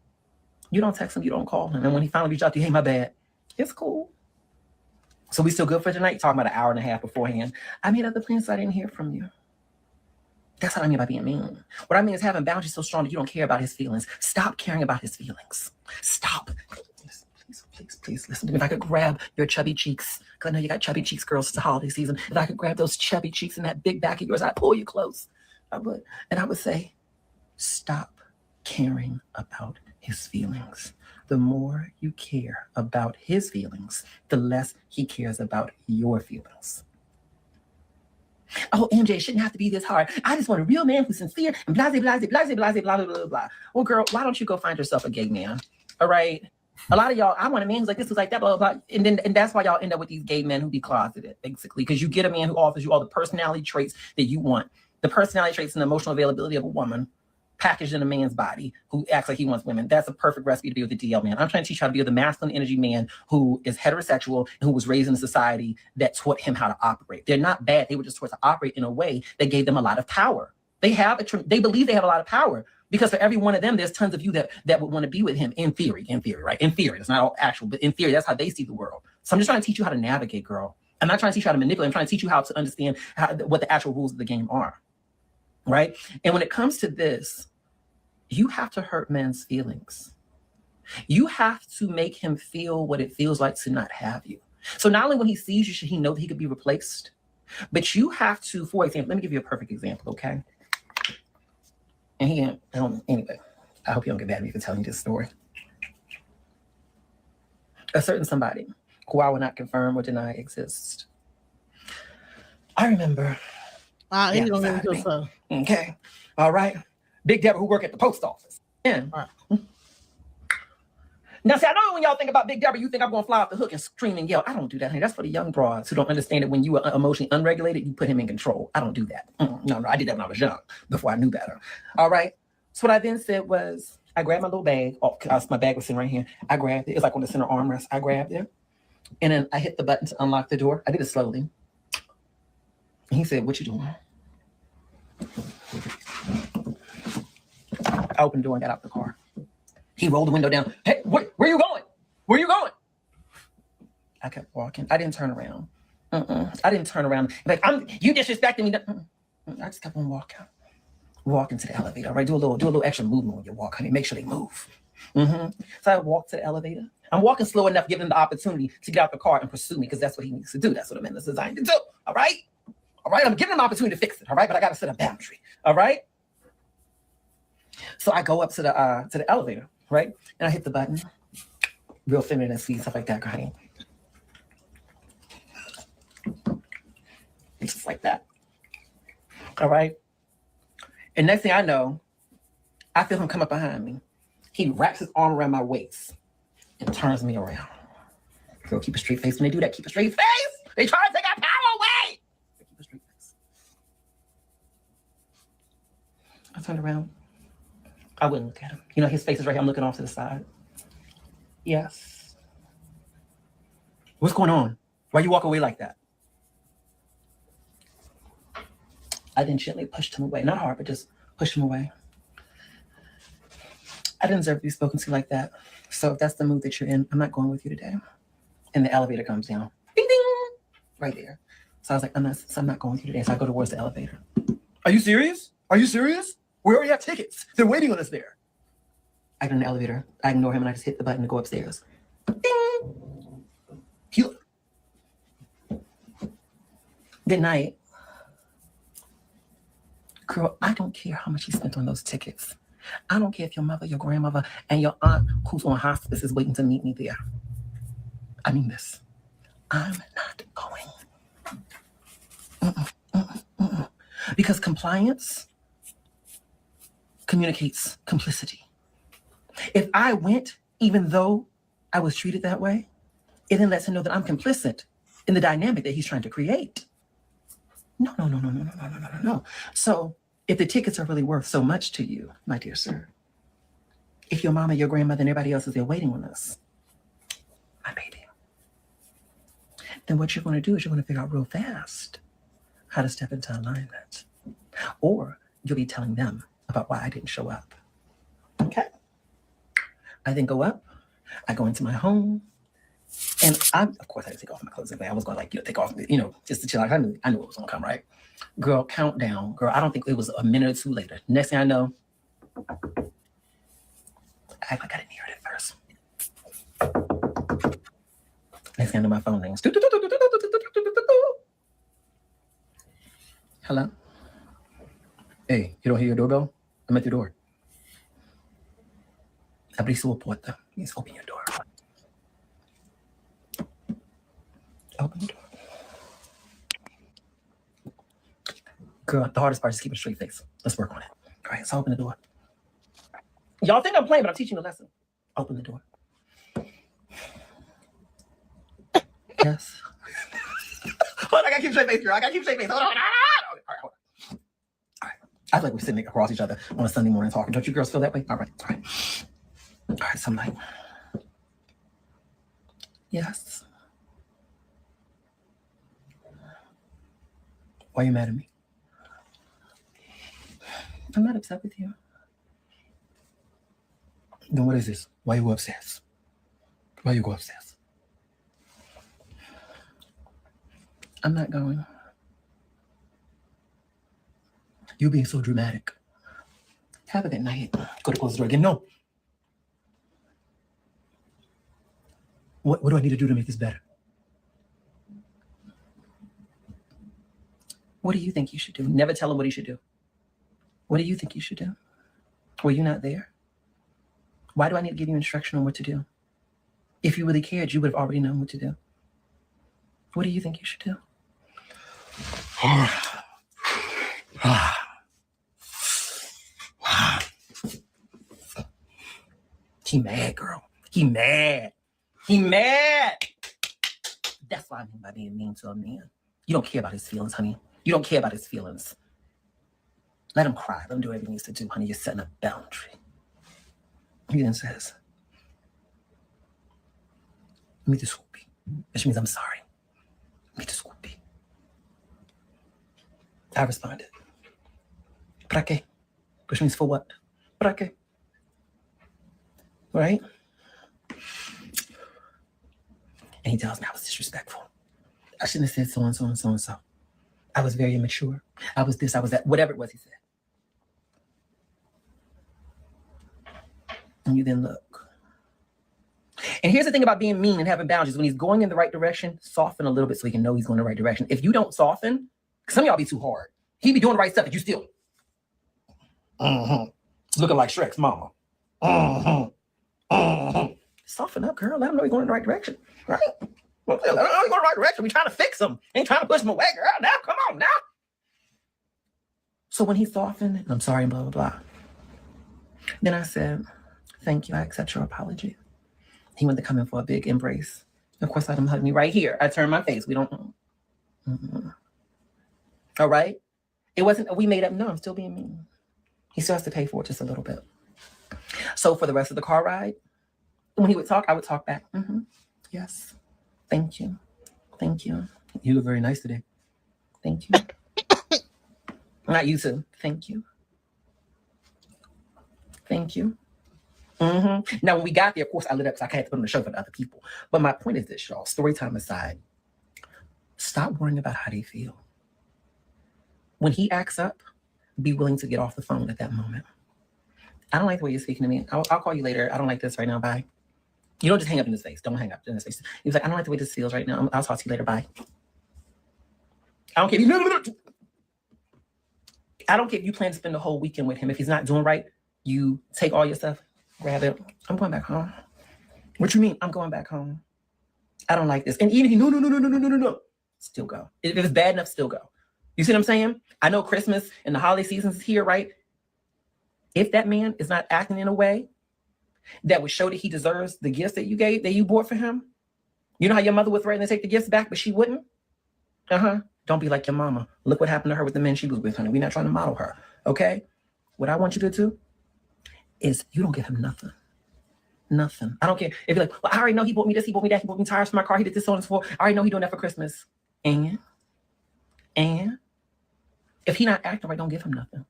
You don't text him, you don't call him. And when he finally reaches out to you, hey, my bad. It's cool. So we still good for tonight? Talking about an hour and a half beforehand. I made other plans, so I didn't hear from you. That's what I mean by being mean. What I mean is having boundaries so strong that you don't care about his feelings. Stop caring about his feelings. Stop. Please listen to me. If I could grab your chubby cheeks, because I know you got chubby cheeks, girls, it's the holiday season. If I could grab those chubby cheeks and that big back of yours, I'd pull you close. I would. And I would say, stop caring about his feelings. The more you care about his feelings, the less he cares about your feelings. Oh, MJ, it shouldn't have to be this hard. I just want a real man who's sincere and blah, blah, blah, blah, blah, blah, blah, blah, blah. Well, girl, why don't you go find yourself a gay man? All right. A lot of y'all, I want a man who's like this, who's like that, blah, blah, blah. And that's why y'all end up with these gay men who be closeted, basically, because you get a man who offers you all the personality traits that you want. The personality traits and the emotional availability of a woman packaged in a man's body who acts like he wants women. That's a perfect recipe to be with a DL man. I'm trying to teach you how to be with a masculine energy man who is heterosexual and who was raised in a society that taught him how to operate. They're not bad. They were just taught to operate in a way that gave them a lot of power. They believe they have a lot of power because for every one of them, there's tons of you that would want to be with him in theory, right? In theory, it's not all actual, but in theory, that's how they see the world. So I'm just trying to teach you how to navigate, girl. I'm not trying to teach you how to manipulate. I'm trying to teach you how to understand what the actual rules of the game are, right? And when it comes to this, you have to hurt men's feelings. You have to make him feel what it feels like to not have you. So not only when he sees you, should he know that he could be replaced, but you have to, for example, let me give you a perfect example, okay? And anyway, I hope you don't get mad at me for telling you this story. A certain somebody who I will not confirm or deny exists. I remember. Okay, all right. Big Deborah who work at the post office. Yeah. Now, see, I know when y'all think about Big Deborah, you think I'm going to fly off the hook and scream and yell. I don't do that, honey. That's for the young broads who don't understand that when you are emotionally unregulated, you put him in control. I don't do that. No, I did that when I was young, before I knew better. All right. So what I then said was, I grabbed my little bag. My bag was sitting right here. I grabbed it. It's like on the center armrest. I grabbed it. And then I hit the button to unlock the door. I did it slowly. And he said, what you doing? I opened the door and got out the car. He rolled the window down. Hey, where are you going? Where are you going? I kept walking. I didn't turn around. I didn't turn around. Like, you disrespecting me. I just kept on walking. Walking to the elevator, right? Do a little extra movement when you walk, honey. Make sure they move. So I walked to the elevator. I'm walking slow enough, giving him the opportunity to get out the car and pursue me, because that's what he needs to do. That's what a man is designed to do. All right? All right? I'm giving him an opportunity to fix it. All right? But I got to set a boundary. All right? So I go up to the elevator, right? And I hit the button. Real feminine and sweet, stuff like that, honey. Just like that. All right? And next thing I know, I feel him come up behind me. He wraps his arm around my waist and turns me around. Girl, keep a straight face. When they do that, keep a straight face. They try to take our power away. Keep a straight face. I turned around. I wouldn't look at him. You know, his face is right here. I'm looking off to the side. Yes. What's going on? Why you walk away like that? I then gently pushed him away. Not hard, but just pushed him away. I didn't deserve to be spoken to like that. So if that's the mood that you're in, I'm not going with you today. And the elevator comes down. Ding, ding! Right there. So I was like, I'm not going with you today. So I go towards the elevator. Are you serious? Are you serious? We already have tickets. They're waiting on us there. I get in the elevator. I ignore him and I just hit the button to go upstairs. Ding! Good night. Girl, I don't care how much you spent on those tickets. I don't care if your mother, your grandmother, and your aunt who's on hospice is waiting to meet me there. I mean this. I'm not going. Because compliance communicates complicity. If I went, even though I was treated that way, it then lets him know that I'm complicit in the dynamic that he's trying to create. No. So if the tickets are really worth so much to you, my dear sir, if your mama, your grandmother, and everybody else is there waiting on us, my baby, then what you're going to do is you're going to figure out real fast how to step into alignment. Or you'll be telling them about why I didn't show up. Okay? I then go up, I go into my home, And of course, I had to take off my clothes. I was going to like, take off, just to chill out. I knew it was going to come, right? Girl, countdown. Girl, I don't think it was a minute or two later. Next thing I know, I act like I didn't hear it at first. Next thing I know, my phone rings. Hello? Hey, you don't hear your doorbell? I'm at your door. Abri su puerta. Please open your door. Open the door. Girl, the hardest part is keeping a straight face. Let's work on it. All right, so open the door. Y'all think I'm playing, but I'm teaching you a lesson. Open the door. Yes. Hold on, I gotta keep a straight face, girl. I gotta keep a straight face. Hold on. All right. I feel like we're sitting across each other on a Sunday morning talking. Don't you girls feel that way? All right. All right, so I'm like, yes. Why are you mad at me? I'm not upset with you. Then what is this? Why you go upstairs? Why you go upstairs? I'm not going. You're being so dramatic. Have a good night. Go to close the door again. No. What do I need to do to make this better? What do you think you should do? Never tell him what he should do. What do you think you should do? Were you not there? Why do I need to give you instruction on what to do? If you really cared, you would have already known what to do. What do you think you should do? He mad, girl. He mad. He mad. That's what I mean by being mean to a man. You don't care about his feelings, honey. You don't care about his feelings. Let him cry. Let him do whatever he needs to do, honey. You're setting a boundary. He then says, me desculpe, which means I'm sorry. Me desculpe. I responded, ¿para qué? Which means for what? ¿Para qué? Right? And he tells me I was disrespectful. I shouldn't have said so and so and so and so. I was very immature. I was this, I was that, whatever it was he said. And you then look. And here's the thing about being mean and having boundaries. When he's going in the right direction, soften a little bit so he can know he's going in the right direction. If you don't soften, some of y'all be too hard. He be doing the right stuff, but you still looking like Shrek's mama. Soften up, girl. Let him know you're going in the right direction. Right? Let him know you're going in the right direction. We're trying to fix him. Ain't trying to push him away, girl. Now, come on now. So when he softened, and I'm sorry, blah, blah, blah. Then I said, thank you. I accept your apology. He went to come in for a big embrace. Of course, I let him hug me right here. I turned my face. We don't. All right? It wasn't, we made up. No, I'm still being mean. He still has to pay for it just a little bit. So for the rest of the car ride, when he would talk, I would talk back. Yes. Thank you. Thank you. You look very nice today. Thank you. Not you too. Thank you. Thank you. Now, when we got there, of course, I lit up because I had to put on the show for the other people. But my point is this, y'all. Story time aside. Stop worrying about how they feel. When he acts up, be willing to get off the phone at that moment. I don't like the way you're speaking to me. I'll call you later. I don't like this right now. Bye. You don't just hang up in his face. Don't hang up in his face. He was like, I don't like the way this feels right now. I'll talk to you later. Bye. I don't care. I don't care if you plan to spend the whole weekend with him. If he's not doing right, you take all your stuff, grab it. I'm going back home. What you mean? I'm going back home. I don't like this. And even if you no. Still go. If it's bad enough, still go. You see what I'm saying? I know Christmas and the holiday season is here, right? If that man is not acting in a way that would show that he deserves the gifts that you bought for him. You know how your mother would threaten to take the gifts back, but she wouldn't? Don't be like your mama. Look what happened to her with the men she was with, honey. We're not trying to model her, okay? What I want you to do is you don't give him nothing. Nothing. I don't care. If you're like, well, I already know he bought me this, he bought me that, he bought me tires for my car, he did this, so on and so forth. I already know he doing that for Christmas. And if he not acting right, don't give him nothing.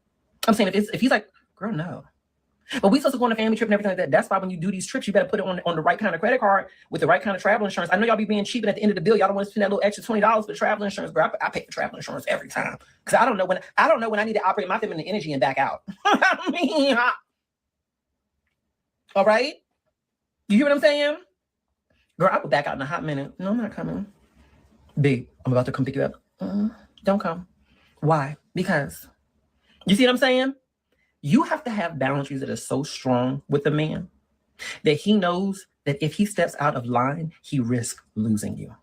I'm saying if he's like, girl, no. But we supposed to go on a family trip and everything like that. That's why when you do these trips, you better put it on the right kind of credit card with the right kind of travel insurance. I know y'all be being cheap, and at the end of the bill, y'all don't want to spend that little extra $20 for travel insurance. Girl, I pay for travel insurance every time because I don't know when I need to operate my feminine energy and back out. I mean, all right, you hear what I'm saying? Girl, I will back out in a hot minute. No, I'm not coming. Babe, I'm about to come pick you up. Don't come. Why? Because you see what I'm saying? You have to have boundaries that are so strong with a man that he knows that if he steps out of line, he risks losing you.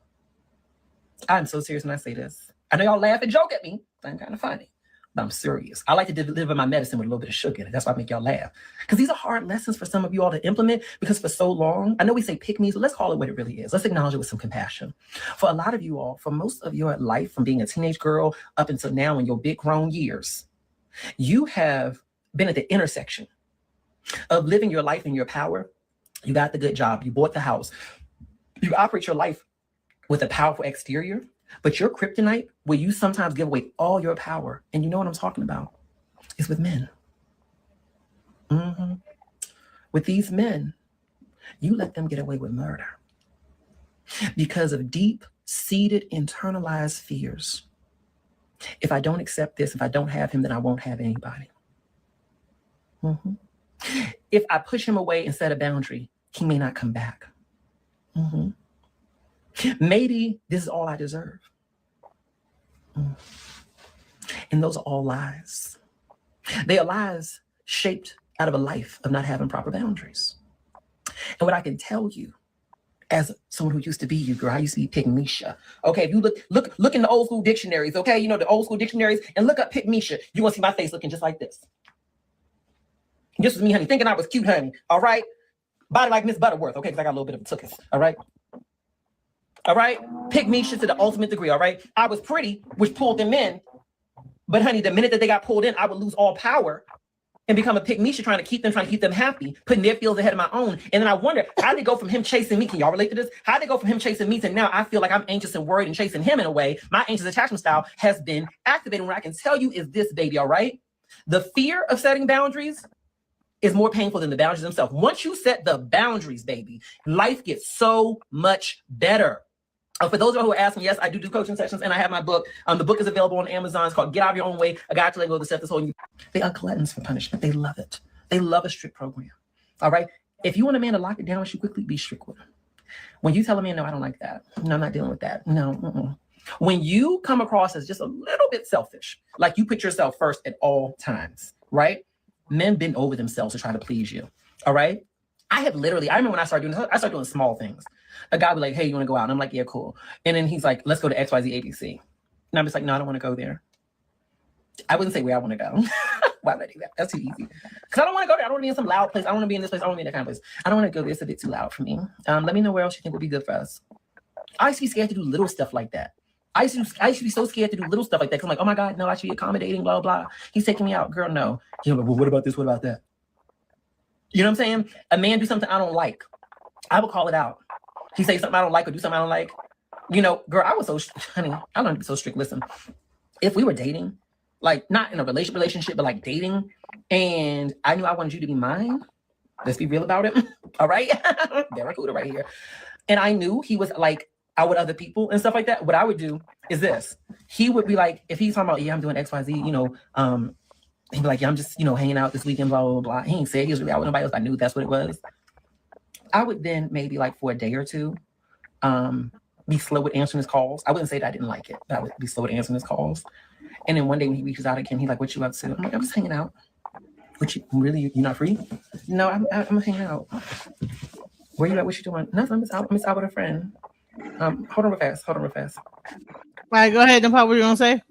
I'm so serious when I say this. I know y'all laugh and joke at me. I'm kind of funny, but I'm serious. I like to deliver my medicine with a little bit of sugar in it. That's why I make y'all laugh. Because these are hard lessons for some of you all to implement because for so long, I know we say pick me, so let's call it what it really is. Let's acknowledge it with some compassion. For a lot of you all, for most of your life, from being a teenage girl up until now in your big grown years, you have been at the intersection of living your life in your power. You got the good job. You bought the house. You operate your life with a powerful exterior, but your kryptonite, where you sometimes give away all your power, and you know what I'm talking about, is with men. With these men, you let them get away with murder because of deep-seated, internalized fears. If I don't accept this, if I don't have him, then I won't have anybody. If I push him away and set a boundary, he may not come back. Maybe this is all I deserve. And those are all lies. They are lies shaped out of a life of not having proper boundaries. And what I can tell you, as someone who used to be you, girl, I used to be Pygmisha. Okay, if you look in the old school dictionaries, okay, you know, the old school dictionaries, and look up Pygmisha, you're gonna see my face looking just like this. This was me, honey, thinking I was cute, honey. All right. Body like Miss Butterworth, okay, because I got a little bit of a tuchus. All right. All right. Pygmisha to the ultimate degree. All right. I was pretty, which pulled them in. But honey, the minute that they got pulled in, I would lose all power and become a Pygmisha trying to keep them happy, putting their feels ahead of my own. And then I wonder, how did it go from him chasing me? Can y'all relate to this? How did it go from him chasing me to now I feel like I'm anxious and worried and chasing him in a way? My anxious attachment style has been activated. What I can tell you is this, baby, all right? The fear of setting boundaries is more painful than the boundaries themselves. Once you set the boundaries, baby, life gets so much better. For those of you who are asking, yes, I do coaching sessions, and I have my book. The book is available on Amazon. It's called Get Out of Your Own Way, A Guide to Let Go of the Stuff That's Holding You. They are gluttons for punishment. They love it. They love a strict program. All right? If you want a man to lock it down with you quickly, be strict with him. When you tell a man, no, I don't like that. No, I'm not dealing with that. No. When you come across as just a little bit selfish, like you put yourself first at all times, right? Men bend over themselves to try to please you. All right? I remember when I started doing small things. A guy would be like, hey, you want to go out? And I'm like, yeah, cool. And then he's like, let's go to XYZ ABC. And I'm just like, no, I don't want to go there. I wouldn't say where I want to go. Why would I do that? That's too easy. Because I don't want to go there. I don't want to be in some loud place. I don't want to be in this place. I don't want to be in that kind of place. I don't want to go there. It's a bit too loud for me. Let me know where else you think would be good for us. I used to be scared to do little stuff like that. I used to be so scared to do little stuff like that. Because I'm like, oh my God, no, I should be accommodating, blah, blah. He's taking me out. Girl, no. You know, well, what about this? What about that? You know what I'm saying? A man do something I don't like. I would call it out. He say something I don't like or do something I don't like. You know, girl, I was so, honey, I don't be so strict. Listen, if we were dating, like not in a relationship, but like dating, and I knew I wanted you to be mine, let's be real about it. All right? Barracuda right here. And I knew he was like out with other people and stuff like that. What I would do is this. He would be like, if he's talking about, yeah, I'm doing XYZ, you know, he'd be like, yeah, I'm just, you know, hanging out this weekend, blah, blah, blah. He ain't said he was really out with nobody else. I knew that's what it was. I would then maybe like for a day or two, be slow with answering his calls. I wouldn't say that I didn't like it, but I would be slow with answering his calls. And then one day when he reaches out again, he's like, what you up to? I'm like, I'm just hanging out. What you really, you're not free? No, I'm hanging out. Where you at? What you doing? Nothing, I'm just out with a friend. Hold on real fast. All right, go ahead, Paul, what are you gonna say?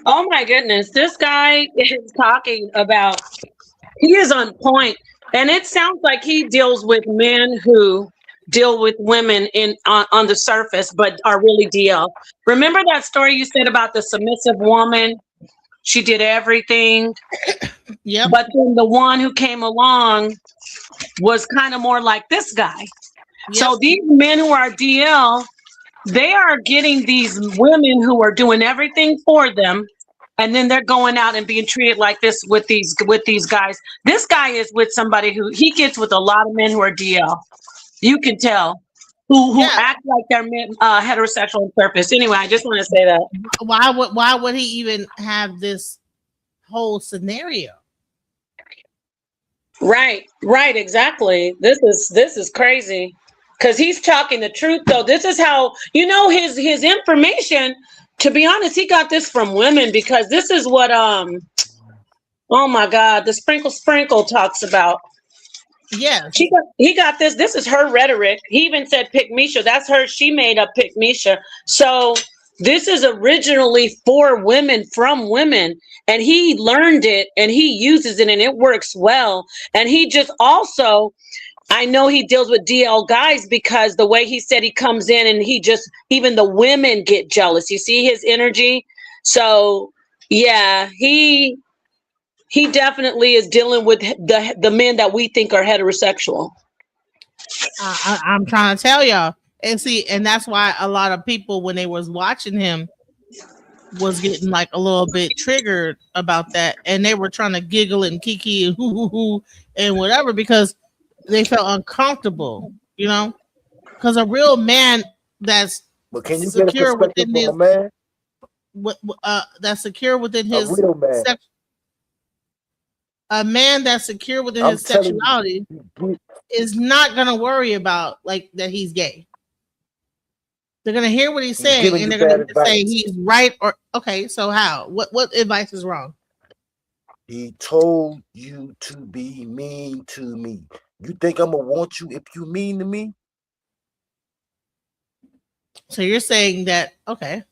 Oh my goodness, this guy is talking about, he is on point. And it sounds like he deals with men who deal with women on the surface, but are really DL. Remember that story you said about the submissive woman? She did everything. Yeah. But then the one who came along was kind of more like this guy. Yep. So these men who are DL, they are getting these women who are doing everything for them, and then they're going out and being treated like this with these guys. This guy is with somebody who he gets with a lot of men who are DL. You can tell who act like they're men, heterosexual on purpose. Anyway, I just want to say that. Why would he even have this whole scenario? Right, exactly. This is crazy because he's talking the truth though. This is how his information. To be honest, he got this from women because this is what oh my God, the sprinkle talks about. Yeah, he got this. This is her rhetoric. He even said pick Misha. That's her. She made up pick Misha. So this is originally for women, from women, and he learned it and he uses it and it works well. And he just also, I know he deals with DL guys because the way he said he comes in and even the women get jealous. You see his energy. So yeah, he definitely is dealing with the men that we think are heterosexual. I'm trying to tell y'all. And that's why a lot of people, when they was watching him, was getting like a little bit triggered about that. And they were trying to giggle and kiki and hoo and whatever because they felt uncomfortable, because a real man that's secure within his man? That's secure within his a man that's secure within his sexuality is not gonna worry about like that he's gay. They're gonna hear what he's saying and they're gonna say he's right or okay. So how? What advice is wrong? He told you to be mean to me. You think I'm gonna want you if you mean to me? So you're saying that okay,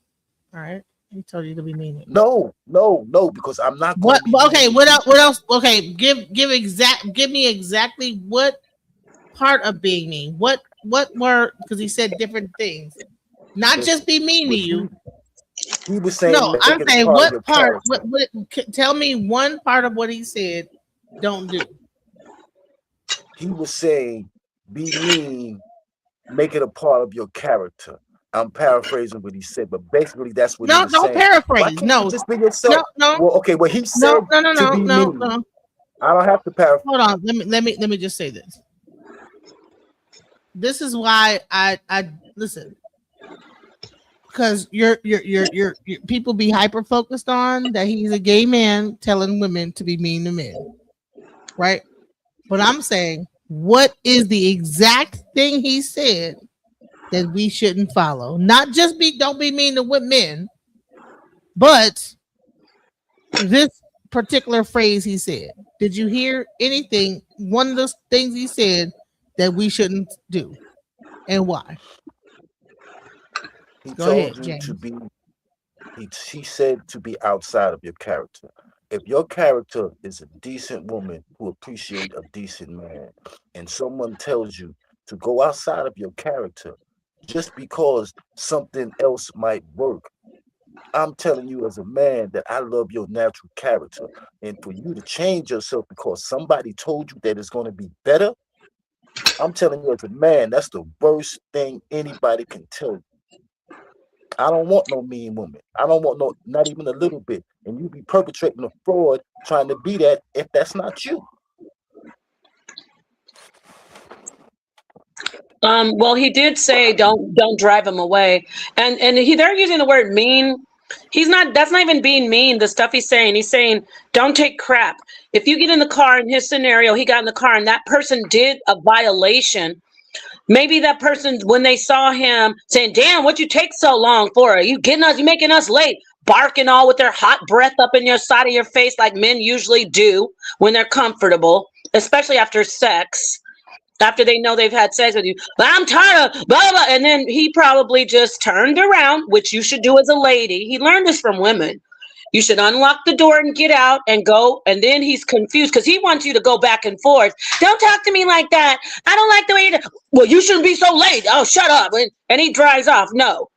all right. He told you to be mean. No, because I'm not. What? Okay. What else? What else? Okay. Give me exactly what part of being mean. What word? Because he said different things. Not just be mean to you. He was saying. No, I'm saying what part? What? Tell me one part of what he said. Don't do. He was saying, be mean. Make it a part of your character. I'm paraphrasing what he said, but basically that's what he was saying. No, don't paraphrase. No, just be yourself. No. Well, okay. Well, he said No. I don't have to paraphrase. Hold on. Let me just say this. This is why I listen, because you're people be hyper focused on that he's a gay man telling women to be mean to men, right? But I'm saying, what is the exact thing he said that we shouldn't follow? Not just don't be mean to men, but this particular phrase he said. Did you hear anything? One of those things he said that we shouldn't do, and why? He told you to be. He said to be outside of your character. If your character is a decent woman who appreciates a decent man, and someone tells you to go outside of your character just because something else might work, I'm telling you as a man that I love your natural character. And for you to change yourself because somebody told you that it's going to be better, I'm telling you as a man, that's the worst thing anybody can tell you. I don't want no mean woman. I don't want not even a little bit. And you be perpetrating a fraud trying to be that if that's not you. Well, he did say don't drive him away, and they're using the word mean. That's not even being mean. The stuff he's saying don't take crap. If you get in the car, in his scenario, he got in the car and that person did a violation. Maybe that person, when they saw him saying, damn, what you take so long for? You making us late, barking all with their hot breath up in your side of your face like men usually do when they're comfortable, especially after sex. After they know they've had sex with you, I'm tired of blah, blah. And then he probably just turned around, which you should do as a lady. He learned this from women. You should unlock the door and get out and go. And then he's confused because he wants you to go back and forth. Don't talk to me like that. I don't like the way you do. Well, you shouldn't be so late. Oh, shut up. And he drives off. No.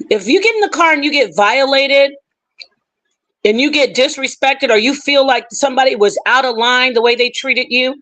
If you get in the car and you get violated and you get disrespected or you feel like somebody was out of line the way they treated you,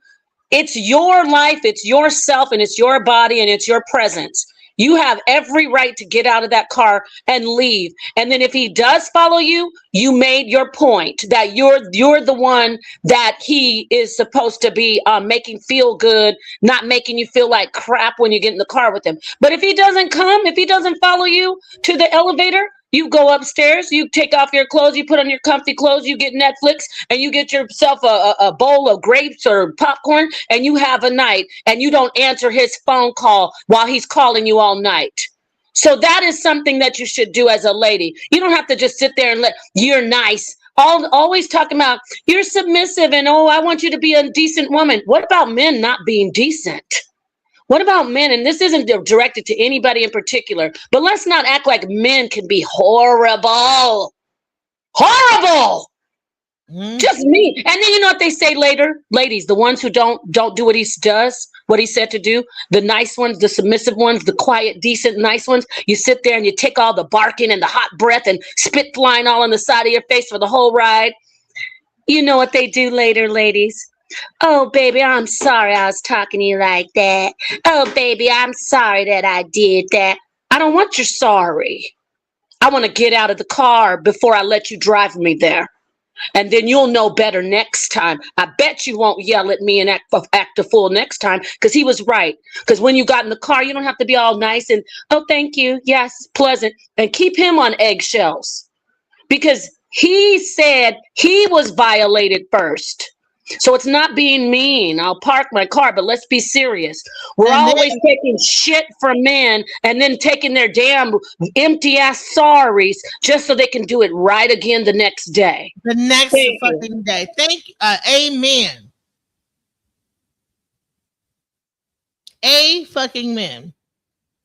it's your life, it's yourself, and it's your body, and it's your presence. you have every right to get out of that car and leave. And then if he does follow you, you made your point that you're the one that he is supposed to be making feel good, not making you feel like crap when you get in the car with him. But if he doesn't come, if he doesn't follow you to the elevator, you go upstairs, you take off your clothes, you put on your comfy clothes, you get Netflix, and you get yourself a bowl of grapes or popcorn, and you have a night, and you don't answer his phone call while he's calling you all night. So that is something that you should do as a lady. You don't have to just sit there and you're nice. Always talking about you're submissive and, oh, I want you to be a decent woman. What about men not being decent? What about men? And this isn't directed to anybody in particular, but let's not act like men can be horrible. Horrible. Just me. And then you know what they say later? Ladies, the ones who don't do what he does, what he said to do, the nice ones, the submissive ones, the quiet, decent, nice ones, you sit there and you take all the barking and the hot breath and spit flying all on the side of your face for the whole ride. You know what they do later, ladies? Oh, baby, I'm sorry I was talking to you like that. Oh, baby, I'm sorry that I did that. I don't want your sorry. I want to get out of the car before I let you drive me there. And then you'll know better next time. I bet you won't yell at me and act a fool next time, because he was right. Because when you got in the car, you don't have to be all nice and, oh, thank you. Yes, pleasant. And keep him on eggshells. Because he said he was violated first. So it's not being mean. I'll park my car, but let's be serious. We're always taking shit from men and then taking their damn empty ass sorries just so they can do it right again the next day. The next fucking day. Thank you. Amen. A fucking man.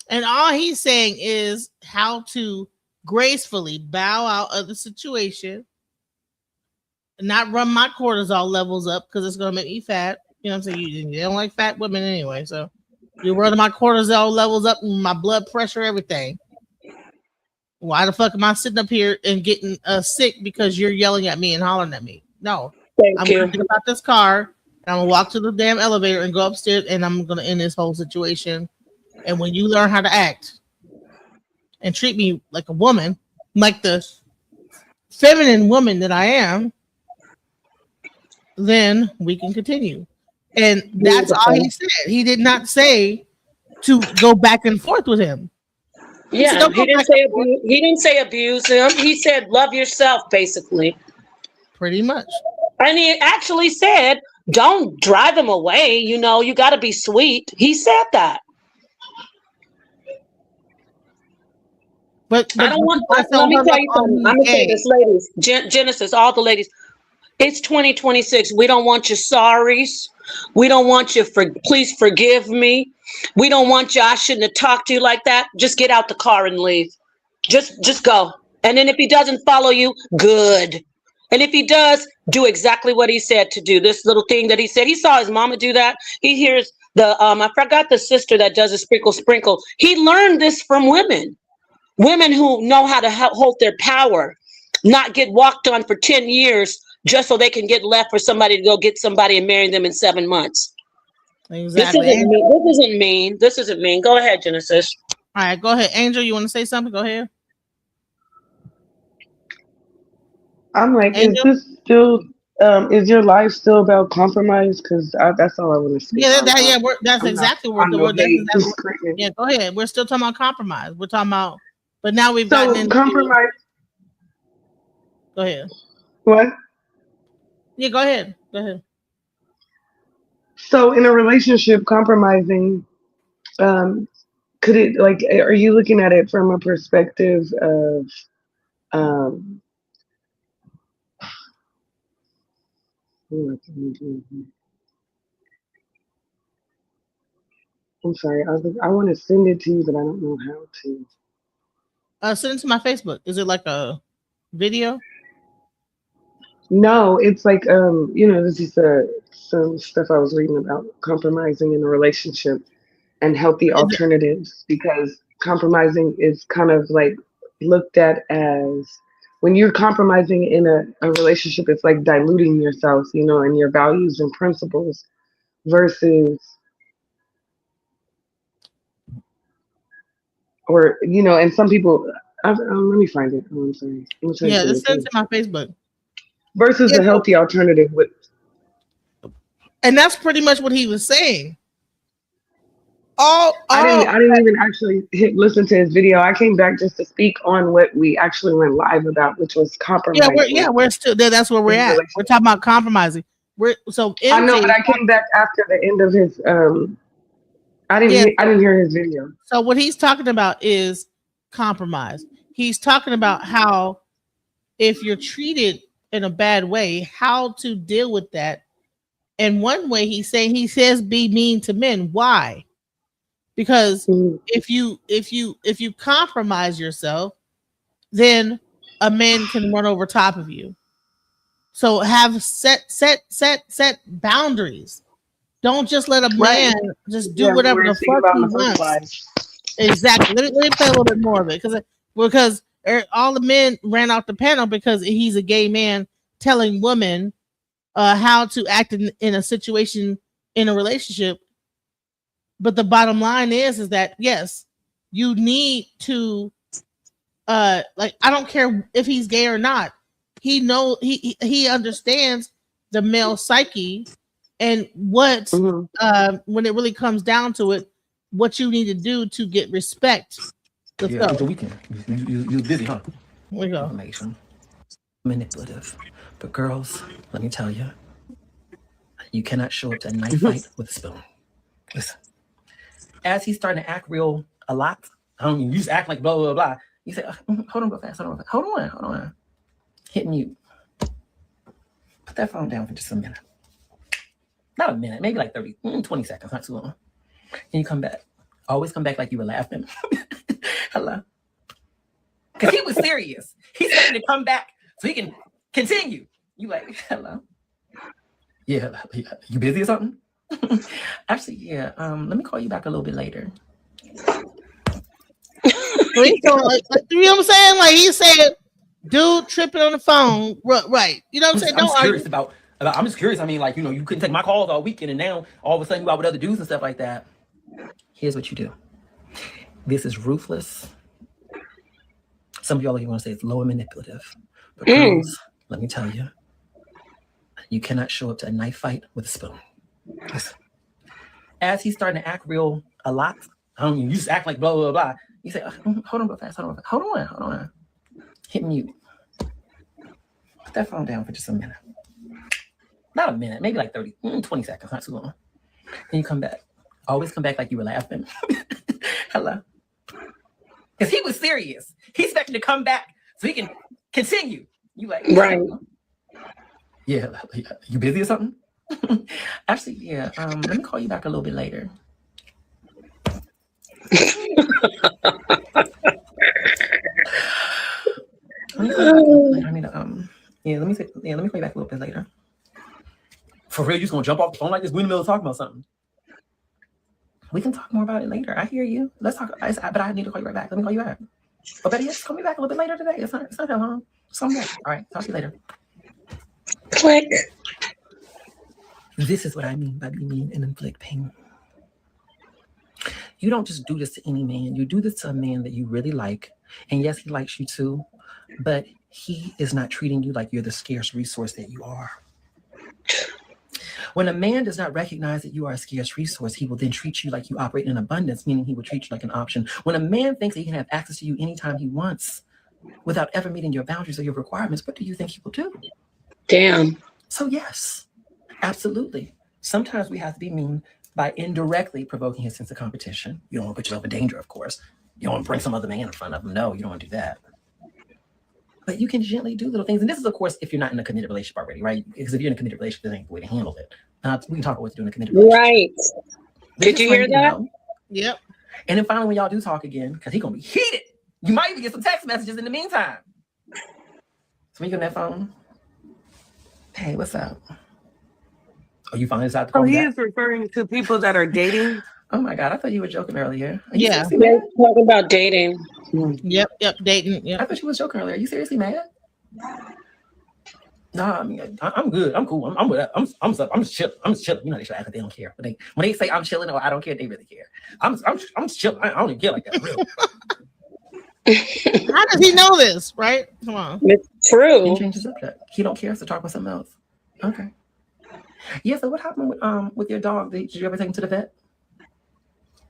And all he's saying is how to gracefully bow out of the situation. Not run my cortisol levels up because it's gonna make me fat. You know what I'm saying? You don't like fat women anyway, so you're running my cortisol levels up, and my blood pressure, everything. Why the fuck am I sitting up here and getting sick because you're yelling at me and hollering at me? No, I'm gonna think about this car, and I'm gonna walk to the damn elevator and go upstairs, and I'm gonna end this whole situation. And when you learn how to act and treat me like a woman, like the feminine woman that I am, then we can continue. And that's all he said. He did not say to go back and forth with him. Yeah, he didn't say abuse him. He said love yourself, basically. Pretty much. And he actually said, don't drive him away. You know, you got to be sweet. He said that. But I don't want. Let me tell you something. I'm gonna say this, ladies. Genesis, all the ladies. It's 2026. We don't want your sorries. We don't want you please forgive me. We don't want you. I shouldn't have talked to you like that. Just get out the car and leave. Just go. And then if he doesn't follow you, good. And if he does, do exactly what he said to do. This little thing that he said. He saw his mama do that. He hears I forgot the sister that does a sprinkle. He learned this from women. Women who know how to hold their power, not get walked on for 10 years just so they can get left for somebody to go get somebody and marry them in 7 months. Exactly. This isn't mean. Go ahead, Genesis. All right, go ahead. Angel, you want to say something? Go ahead. I'm like, Angel? Is this still, is your life still about compromise? Because that's all I want to say. Yeah, that's exactly what the word is. Yeah, go ahead. We're still talking about compromise. We're talking about, but now we've gotten into compromise. Go ahead. What? Yeah, go ahead. So in a relationship, compromising, could it, like, are you looking at it from a perspective of, I'm sorry, I want to send it to you, but I don't know how to. Send it to my Facebook. Is it like a video? No, it's like this is some stuff I was reading about compromising in a relationship and healthy alternatives, because compromising is kind of like looked at as, when you're compromising in a relationship, it's like diluting yourself, and your values and principles, versus or and some people. Let me find it. Oh, I'm sorry. Yeah, this sends to my Facebook. Versus a healthy alternative with. And that's pretty much what he was saying. I didn't even actually listen to his video. I came back just to speak on what we actually went live about, which was compromise. We're still there. That's where we're at. We're talking about compromising. I know, but I came back after the end of his. I didn't hear his video. So what he's talking about is compromise. He's talking about how if you're treated in a bad way, how to deal with that. And one way he says be mean to men. Why? Because if you compromise yourself, then a man can run over top of you. So have set boundaries. Don't just let a man just do whatever the fuck he wants. Exactly. Let me play a little bit more of it because all the men ran off the panel because he's a gay man telling women how to act in a situation in a relationship. But the bottom line is that yes, you need to I don't care if he's gay or not. He understands the male psyche and what when it really comes down to it, what you need to do to get respect. The weekend. You busy, huh? We go. Information. Manipulative. But girls, let me tell you, you cannot show up to a knife fight with a spoon. Listen. As he's starting to act real a lot, you just act like blah, blah, blah. You say, hold on real fast, hold on. Hit mute. Put that phone down for just a minute. Not a minute, maybe like 20 seconds, not too long. And you come back. Always come back like you were laughing. Hello. Because he was serious. He's having to come back so he can continue. You like, hello. Yeah, you busy or something? Actually, yeah. Let me call you back a little bit later. You know what I'm saying? Like he said, dude tripping on the phone. Right. You know what I'm saying? I'm curious about I'm just curious. I mean, like, you couldn't take my calls all weekend and now all of a sudden you out with other dudes and stuff like that. Here's what you do. This is ruthless. Some of y'all want to say it's low and manipulative. But girls, let me tell you, you cannot show up to a knife fight with a spoon. Listen. As he's starting to act real a lot, you just act like blah, blah, blah. You say, hold on real fast, hold on. Hit mute. Put that phone down for just a minute. Not a minute, maybe like 20 seconds, not too long. And you come back. Always come back like you were laughing. Hello. Because he was serious. He's expecting to come back so he can continue. You like, right. Yeah, you busy or something? Actually, yeah. Let me call you back a little bit later. Let me call you back a little bit later. For real, you just gonna jump off the phone like this? We're in the middle of talking about something. We can talk more about it later. I hear you. Let's talk. But I need to call you right back. Let me call you back. But better yet, call me back a little bit later today. It's not that long. Something. All right. Talk to you later. Click. This is what I mean by being mean and inflict pain. You don't just do this to any man. You do this to a man that you really like. And yes, he likes you too. But he is not treating you like you're the scarce resource that you are. When a man does not recognize that you are a scarce resource, he will then treat you like you operate in abundance, meaning he will treat you like an option. When a man thinks that he can have access to you anytime he wants without ever meeting your boundaries or your requirements, what do you think he will do? Damn. So yes, absolutely. Sometimes we have to be mean by indirectly provoking his sense of competition. You don't want to put yourself in danger, of course. You don't want to bring some other man in front of him. No, you don't want to do that. But you can gently do little things. And this is, of course, if you're not in a committed relationship already, right? Because if you're in a committed relationship, that ain't the way to handle it. We can talk about what to do in a committed relationship. Right. Did you hear that? Yep. And then finally, when y'all do talk again, because he's going to be heated, you might even get some text messages in the meantime. So when you get on that phone, hey, what's up? Oh, you finally decided to call me back? He is referring to people that are dating. Oh my God, I thought you were joking earlier. Yeah. They're talking about dating. Yep, dating. Yep. I thought you was joking earlier. Are you seriously mad? Nah, I mean, I'm good. I'm cool. I'm just chilling. I'm just chilling. You know, they should act like they don't care. But when they say I'm chilling or I don't care, they really care. I'm just chilling. I don't even care like that. Really. How does he know this? Right? Come on. It's true. He changes the subject. He don't care to talk about something else. Okay. Yeah. So what happened with your dog? Did you ever take him to the vet?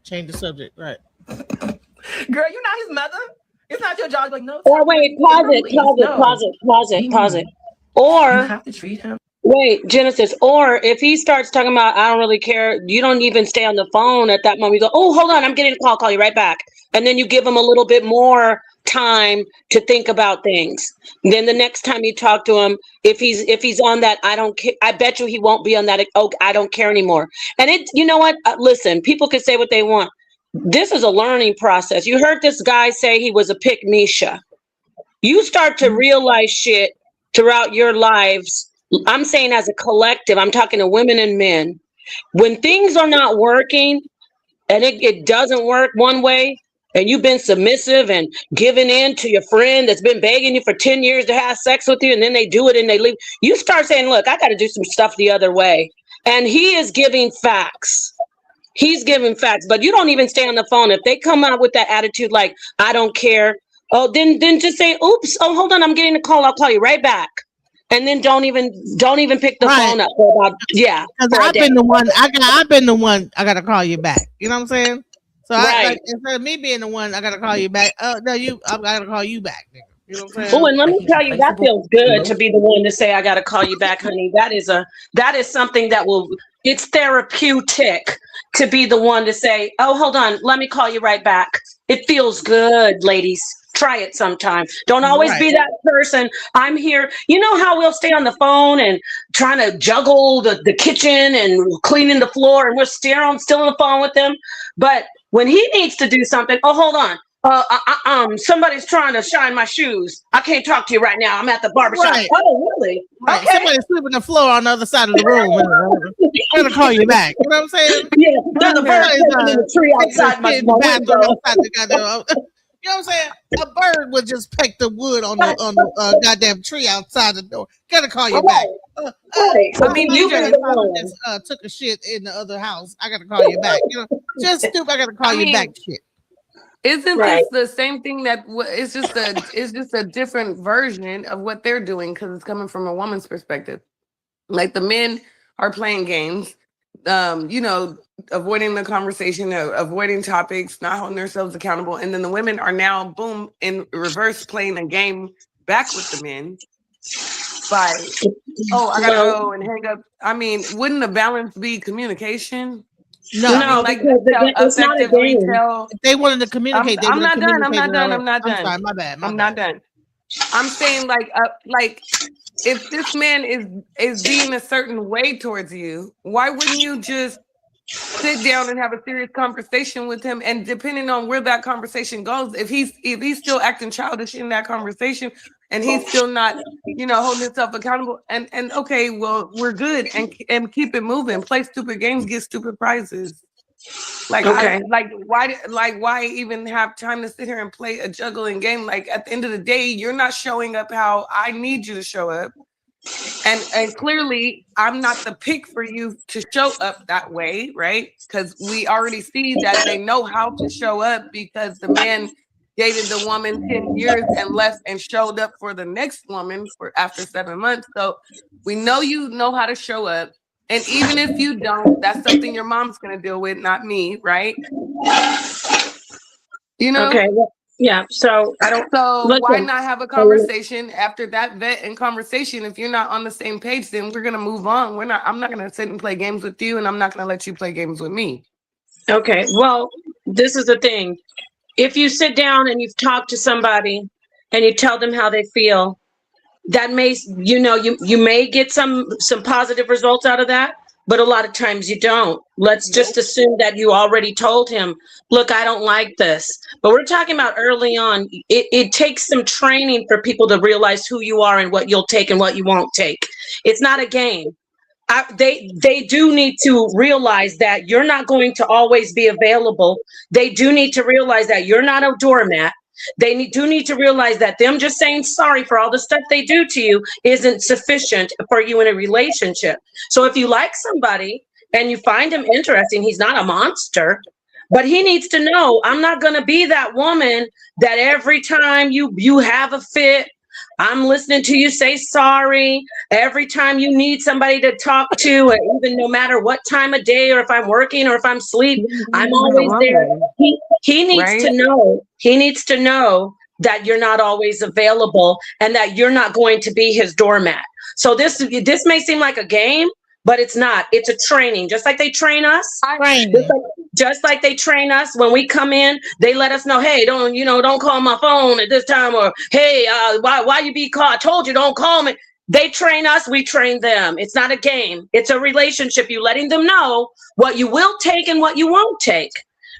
Change the subject. Right. Girl, you're not his mother. It's not your job. Like no. Or wait, pause it. Or you have to treat him. Wait, Genesis. Or if he starts talking about I don't really care, you don't even stay on the phone at that moment. You go, oh, hold on, I'm getting a call. I'll call you right back. And then you give him a little bit more time to think about things. Then the next time you talk to him, if he's on that I don't care, I bet you he won't be on that. Oh, I don't care anymore. And you know what? Listen, people can say what they want. This is a learning process. You heard this guy say he was a pick-Misha. You start to realize shit throughout your lives. I'm saying as a collective, I'm talking to women and men. When things are not working and it doesn't work one way, and you've been submissive and giving in to your friend that's been begging you for 10 years to have sex with you, and then they do it and they leave, you start saying, look, I got to do some stuff the other way. And he is giving facts. He's giving facts, but you don't even stay on the phone. If they come out with that attitude like, I don't care, oh, then just say, oops, oh, hold on, I'm getting a call. I'll call you right back. And then don't even pick the phone up for about, yeah. Because I've been the one, I got to call you back. You know what I'm saying? So instead of me being the one, I got to call you back. I got to call you back, nigga. You know what I'm saying? Oh, and let me tell you, that feels good to be the one to say, I got to call you back, honey. That is something that it's therapeutic to be the one to say, oh, hold on, let me call you right back. It feels good, ladies. Try it sometime. Don't always be that person. I'm here. You know how we'll stay on the phone and trying to juggle the kitchen and cleaning the floor, and we're still on the phone with them. But when he needs to do something, oh, hold on. Somebody's trying to shine my shoes. I can't talk to you right now. I'm at the barbershop. Right. Oh, really? Right. Okay. Somebody's sweeping the floor on the other side of the room. I'm gonna call you back. You know what I'm saying? Yeah. There's a bird in the tree outside my window. You know what I'm saying? A bird would just peck the wood on the goddamn tree outside the door. Gotta call you back. I mean, you just took a shit in the other house. I gotta call you back. You know, just stupid. I gotta call you back. Shit. Isn't this the same thing that it's just a different version of what they're doing because it's coming from a woman's perspective. Like the men are playing games, avoiding the conversation, avoiding topics, not holding themselves accountable, and then the women are now, boom, in reverse playing a game back with the men by, I gotta go and hang up. I mean, wouldn't the balance be communication? No, because it's not a game. If they wanted to communicate, I'm not done. I'm not done. Sorry, my bad. I'm not done. I'm saying like if this man is being a certain way towards you, why wouldn't you just sit down and have a serious conversation with him? And depending on where that conversation goes, if he's still acting childish in that conversation and he's still not, holding himself accountable, and okay, well, we're good, and keep it moving. Play stupid games, get stupid prizes. Like, okay. Why even have time to sit here and play a juggling game? Like, at the end of the day, you're not showing up how I need you to show up. And clearly, I'm not the pick for you to show up that way, right? Because we already see that they know how to show up because the man dated the woman 10 years and left and showed up for the next woman after 7 months. So we know you know how to show up. And even if you don't, that's something your mom's going to deal with, not me, right? Okay. Yeah. So why not have a conversation after that vet and conversation? If you're not on the same page, then we're going to move on. I'm not going to sit and play games with you, and I'm not going to let you play games with me. Okay. Well, this is the thing. If you sit down and you've talked to somebody and you tell them how they feel, that may, you may get some positive results out of that, but a lot of times you don't. Let's just assume that you already told him, look, I don't like this. But we're talking about early on. It takes some training for people to realize who you are and what you'll take and what you won't take. It's not a game. They do need to realize that you're not going to always be available. They do need to realize that you're not a doormat. They do need to realize that them just saying sorry for all the stuff they do to you isn't sufficient for you in a relationship. So if you like somebody and you find him interesting, he's not a monster, but he needs to know, I'm not going to be that woman that every time you have a fit, I'm listening to you say sorry. Every time you need somebody to talk to, and even no matter what time of day, or if I'm working or if I'm asleep, I'm always there. He needs to know. He needs to know that you're not always available and that you're not going to be his doormat. So this may seem like a game, but it's not. It's a training, just like they train us. Just like they train us when we come in, they let us know, hey, don't call my phone at this time, or hey, why you be called? I told you don't call me. They train us, we train them. It's not a game. It's a relationship. You letting them know what you will take and what you won't take.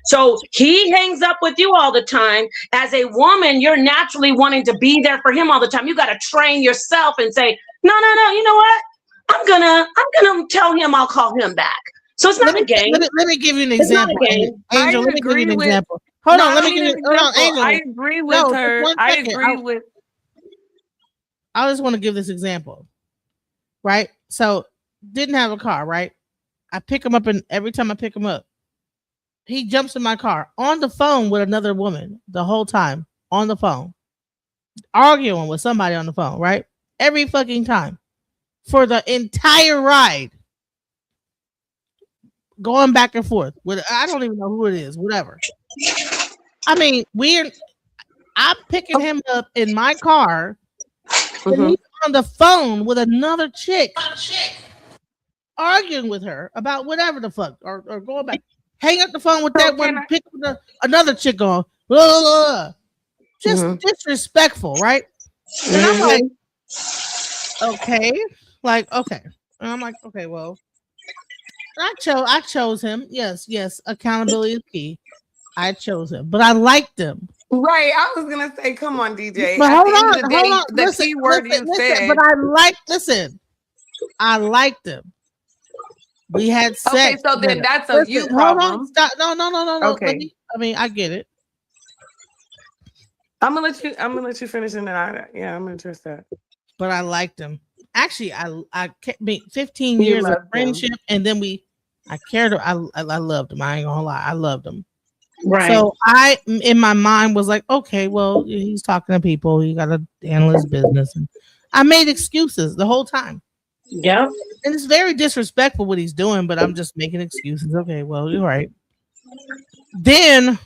So he hangs up with you all the time. As a woman, you're naturally wanting to be there for him all the time. You got to train yourself and say, no, you know what? I'm gonna tell him I'll call him back. So it's not a game. Let me give you an example. Angel, let me give you an example. Hold on, Angel. I agree with her. I agree with. I just want to give this example, right? So, didn't have a car, right? I pick him up, and every time I pick him up, he jumps in my car on the phone with another woman the whole time, on the phone, arguing with somebody on the phone, right? Every fucking time for the entire ride. Going back and forth with, I don't even know who it is, whatever. I mean, I'm picking him up in my car, and he's on the phone with another chick, arguing with her about whatever the fuck, or going back, hang up the phone with that one, pick up another chick on, blah, blah, blah. Just disrespectful, right? And I'm like, okay, and I'm like, okay, well. I chose him. Yes, accountability is key. I chose him, but I liked him. Right. I was gonna say, come on, DJ. But hold on. The key word you said. But I liked him. We had sex. Okay, so then that's a you problem. Hold on. Stop. No. Okay. I get it. I'm gonna let you finish, and then I'm gonna address that. But I liked him. Actually, I 15 years of friendship, and then I loved him. I ain't gonna lie, I loved him. Right. So I, in my mind, was like, okay, well, he's talking to people. He got to handle his business. And I made excuses the whole time. Yeah. And it's very disrespectful what he's doing, but I'm just making excuses. Okay, well, you're right. Then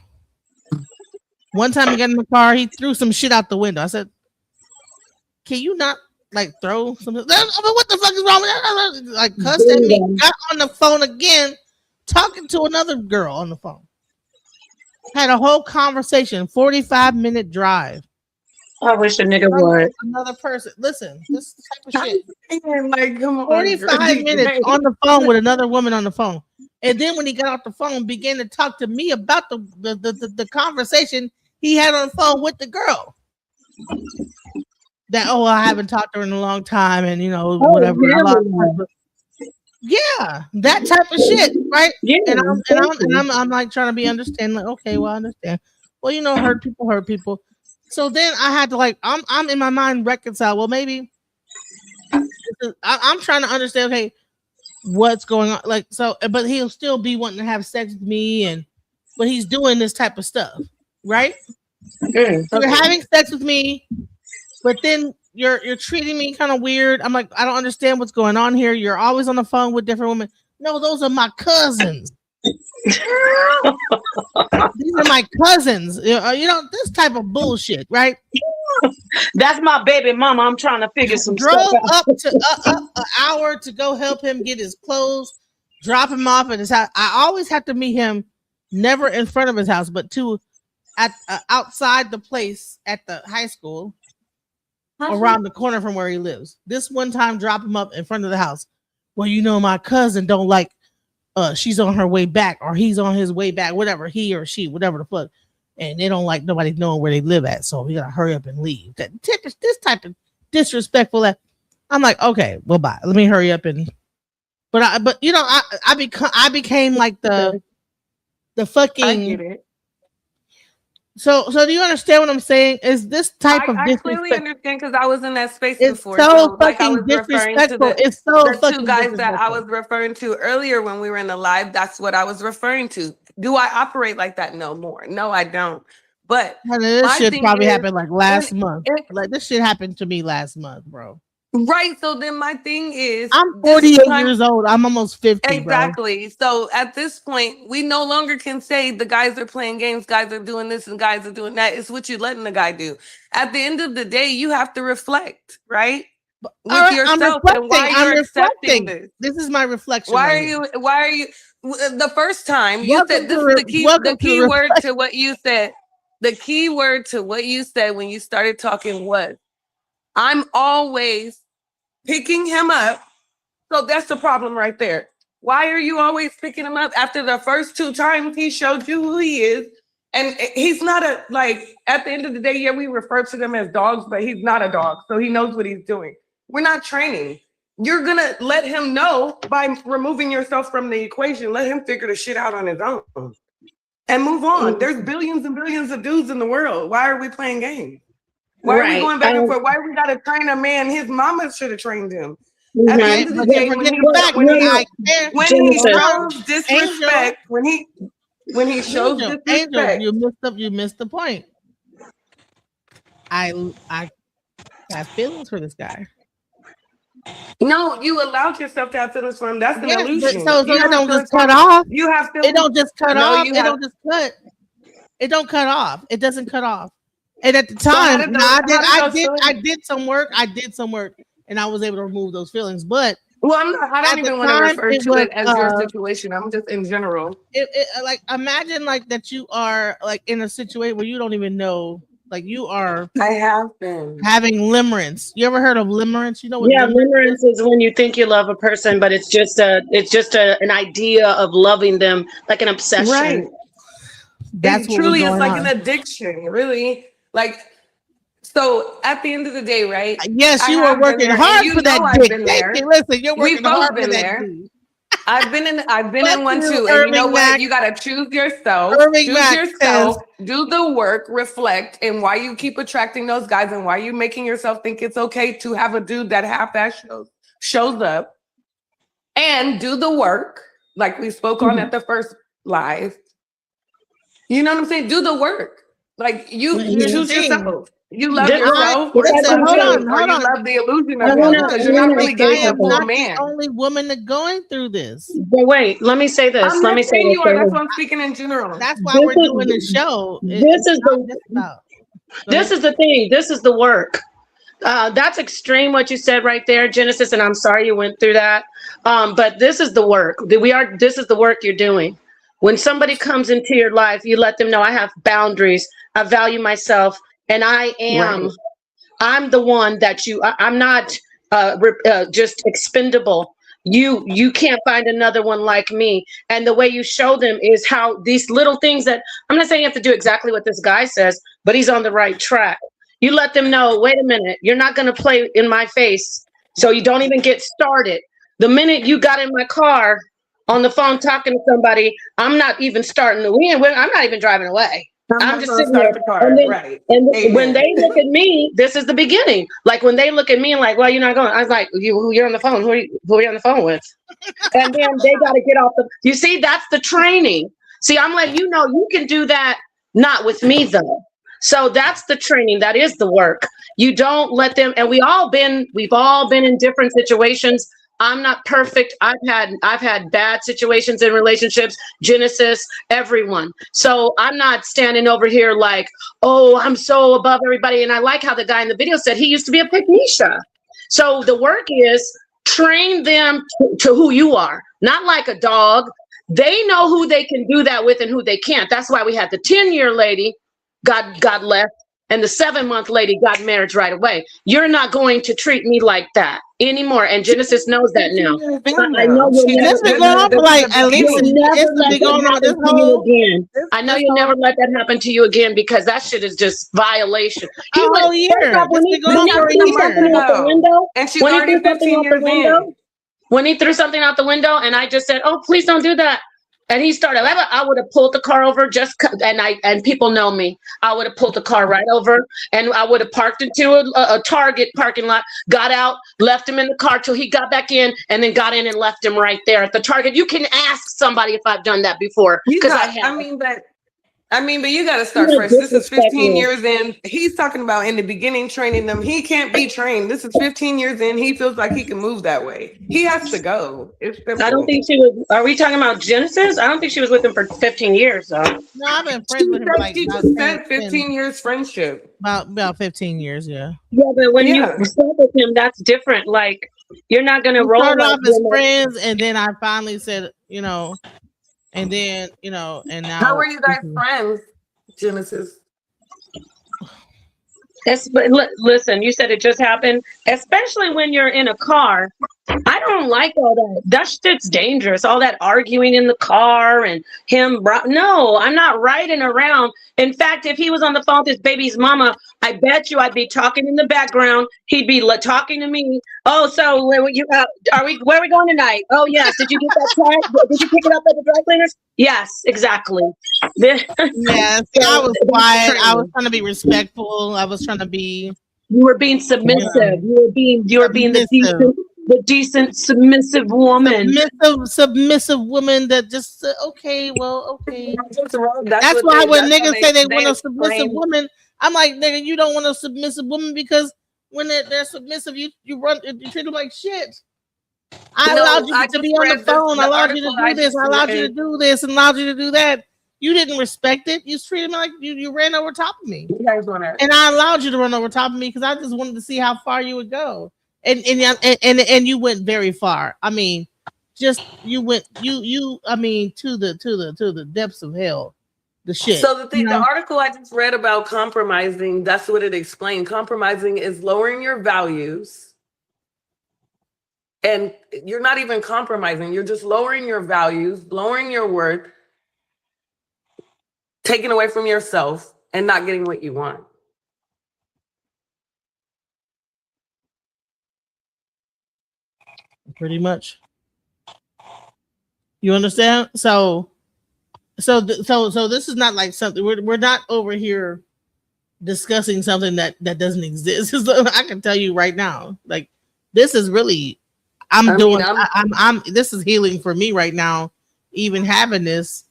one time he got in the car, he threw some shit out the window. I said, can you not throw something? What the fuck is wrong with that? Like cussed at me, got on the phone again, talking to another girl on the phone. Had a whole conversation, 45-minute drive. I wish a nigga would. Another person. Listen, this type of shit. Come on, 45 minutes on the phone with another woman on the phone. And then when he got off the phone, began to talk to me about the conversation he had on the phone with the girl. That, I haven't talked to her in a long time, and whatever. Yeah, that type of shit, right? Yeah, and I'm like trying to be understanding, like, okay, well, I understand. Well, hurt people. So then I had to I'm in my mind reconcile. Well, maybe I'm trying to understand, okay, what's going on? But he'll still be wanting to have sex with me, but he's doing this type of stuff, right? So you're having sex with me, but then you're treating me kind of weird. I'm like, I don't understand what's going on here. You're always on the phone with different women. No, those are my cousins. These are my cousins. This type of bullshit, right? That's my baby mama. I'm trying to figure some Drove stuff out. up to an hour to go help him get his clothes, drop him off at his house. I always have to meet him, never in front of his house, but outside the place at the high school. Around the corner from where he lives. This one time, drop him up in front of the house. Well, my cousin don't like. She's on her way back, or he's on his way back. Whatever, he or she, whatever the fuck, and they don't like nobody knowing where they live at. So we gotta hurry up and leave. This type of disrespectful. That I'm like, okay, well, bye. Let me hurry up and. But I became like the fucking. I get it. So do you understand what I'm saying? Is this type of I clearly disrespect? understand because I was in that space It's before. so Like I was fucking referring to disrespectful. It's so the two fucking guys that I disrespectful. was referring to earlier when we were in the live. That's what I was referring to. Do I operate like that no more? No, I don't. But This my shit thing probably is, happened like last month. Like this shit happened to me last month, bro. right. So then my thing is, I'm this 48 time- years old. I'm almost 50, exactly. So at this point, we no longer can say the guys are playing games, guys are doing this, and guys are doing that. It's what you're letting the guy do. At the end of the day, you have to reflect, right? With yourself and why you're accepting this. This is my reflection. Why right are here. you? Why are you? The first time you Welcome said this to is re- the key. welcome The to key the word to what you said. The key word to what you said when you started talking was, "I'm always picking him up." So that's the problem right there. Why are you always picking him up after the first 2 times he showed you who he is? And he's not a, like, at the end of the day, yeah, we refer to them as dogs, but he's not a dog. So he knows what he's doing. We're not training. You're going to let him know by removing yourself from the equation. Let him figure the shit out on his own and move on. There's billions and billions of dudes in the world. Why are we playing games? Why are we going back and forth? Why we got to train a man? His mama should have trained him. At the end of the day, when he shows disrespect, when he shows disrespect, Angel, you missed the point. I have feelings for this guy. No, you allowed yourself to have feelings for him. That's an illusion. So it don't just cut off. You have feelings. It don't just cut off. You It don't just cut. It don't cut off. It doesn't cut off. And at the time, I did some work. And I was able to remove those feelings. But I don't even want to refer to it as your situation. I'm just in general. Like imagine like that you are like in a situation where you don't even know. Like you are. I have been having limerence. You ever heard of limerence? You know what? Yeah, limerence is when you think you love a person, but it's just an idea of loving them, like an obsession. Right. That's it truly is like an addiction, really. Like, so at the end of the day, right? Yes, you were working hard for that dick. Listen, you're working hard for that dick. I've been in one too. And you know what? You gotta choose yourself. Do the work, reflect, and why you keep attracting those guys and why you making yourself think it's okay to have a dude that half-ass shows up. And do the work, like we spoke on at the first live. You know what I'm saying? Do the work. Like you choose yourself. You love yourself, or you love the illusion of him, because you're not really getting a full man. The only woman that's going through this. But wait, let me say this. I'm not saying you are. That's why I'm speaking in general. That's why we're doing the show. This is the thing. This is the work. That's extreme what you said right there, Genesis, and I'm sorry you went through that. But this is the work. This is the work you're doing. When somebody comes into your life, you let them know I have boundaries. I value myself. And I'm the one that I'm not just expendable. You can't find another one like me. And the way you show them is how these little things that, I'm not saying you have to do exactly what this guy says, but he's on the right track. You let them know, wait a minute, you're not going to play in my face. So you don't even get started. The minute you got in my car on the phone talking to somebody, I'm not even starting the win. I'm not even driving away. I'm just sitting there. And when they look at me, this is the beginning. Like when they look at me and like, well, you're not going. I was like, you're on the phone. Who are you on the phone with? And then they got to get off you see, that's the training. See, I'm letting you know you can do that, not with me though. So that's the training. That is the work. You don't let them, and we've all been in different situations. I'm not perfect. I've had bad situations in relationships, Genesis, everyone. So I'm not standing over here like, oh, I'm so above everybody. And I like how the guy in the video said he used to be a pygmisha. So the work is train them to who you are, not like a dog. They know who they can do that with and who they can't. That's why we had the 10-year lady got left, and the 7-month lady got married right away. You're not going to treat me like that anymore. And Genesis knows that now. I know this been going on for like at least it's been going on this whole again. I know you'll never let that happen to you again, because that shit is just violation. He went whole year. when he threw something out the window, and she's already 15 years in. when he threw something out the window, and I just said, "Oh, please don't do that." And he started, I would have pulled the car over and people know me. I would have pulled the car right over and I would have parked into a Target parking lot, got out, left him in the car till he got back in, and then got in and left him right there at the Target. You can ask somebody if I've done that before. Because I have. I mean, but you got to start fresh. This is 15 years in. He's talking about in the beginning training them. He can't be trained. This is 15 years in. He feels like he can move that way. He has to go. It's simple. I don't think she was. Are we talking about Genesis? I don't think she was with him for 15 years, though. No, I've been friends with him for like She about just 10, said 15 years friendship. About 15 years, yeah. Yeah, but when you start with him, that's different. Like, you're not going to roll started like off as friends, and then I finally said, and then, and now. How were you guys friends, Genesis? Listen, you said it just happened, especially when you're in a car. I don't like all that. That shit's dangerous. All that arguing in the car and him. No, I'm not riding around. In fact, if he was on the phone with his baby's mama, I bet you I'd be talking in the background. He'd be talking to me. Oh, so where are we going tonight? Oh, yes. Did you get that car? Did you pick it up at the dry cleaners? Yes, exactly. Yes, I was quiet. I was trying to be respectful. I was trying to be. You were being submissive. You were being the decent submissive woman. Submissive woman that just okay. That's why when niggas say they want a submissive woman, I'm like, nigga, you don't want a submissive woman because when they're submissive, you treat them like shit. I allowed you to be on the phone. I allowed you to do this. I allowed you to do this and allowed you to do that. You didn't respect it. You treated me like you ran over top of me. And I allowed you to run over top of me because I just wanted to see how far you would go. And you went very far. I mean, just you went I mean to the depths of hell. The shit. So the article I just read about compromising, that's what it explained. Compromising is lowering your values. And you're not even compromising. You're just lowering your values, lowering your worth, taking away from yourself and not getting what you want. Pretty much. You understand? So this is not like something we're not over here discussing something that doesn't exist. I can tell you right now, like this is really I'm this is healing for me right now, even having this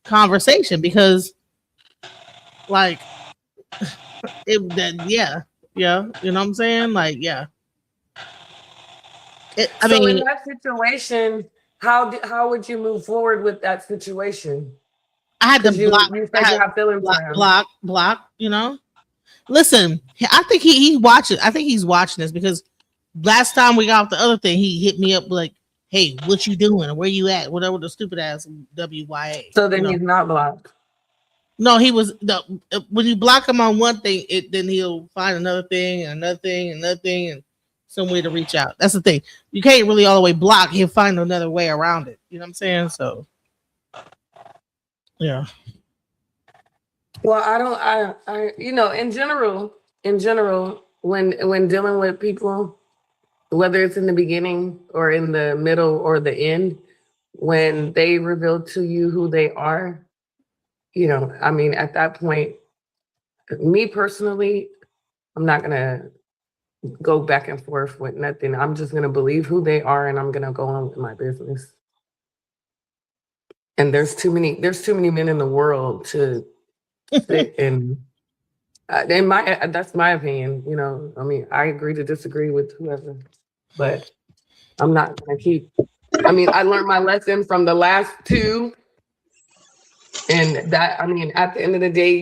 conversation because like you know what I'm saying? Like, yeah. In that situation, how would you move forward with that situation? I had to block. You said you have feelings for him. Block. Listen, I think he watches. I think he's watching this because last time we got off the other thing, he hit me up like, "Hey, what you doing? Where you at? Whatever the stupid ass WYA." So then he's not blocked. No, he was. When you block him on one thing, then he'll find another thing and another thing and another thing and some way to reach out. That's the thing. You can't really all the way block. He'll find another way around it. You know what I'm saying? So, yeah. Well, I in general, when dealing with people, whether it's in the beginning or in the middle or the end, when they reveal to you who they are, I mean, at that point, me personally, I'm not gonna go back and forth with nothing. I'm just gonna believe who they are and I'm gonna go on with my business. And there's too many men in the world to sit and that's my opinion. I mean, I agree to disagree with whoever, but I'm not gonna keep. I mean, I learned my lesson from the last two. And that, I mean, at the end of the day,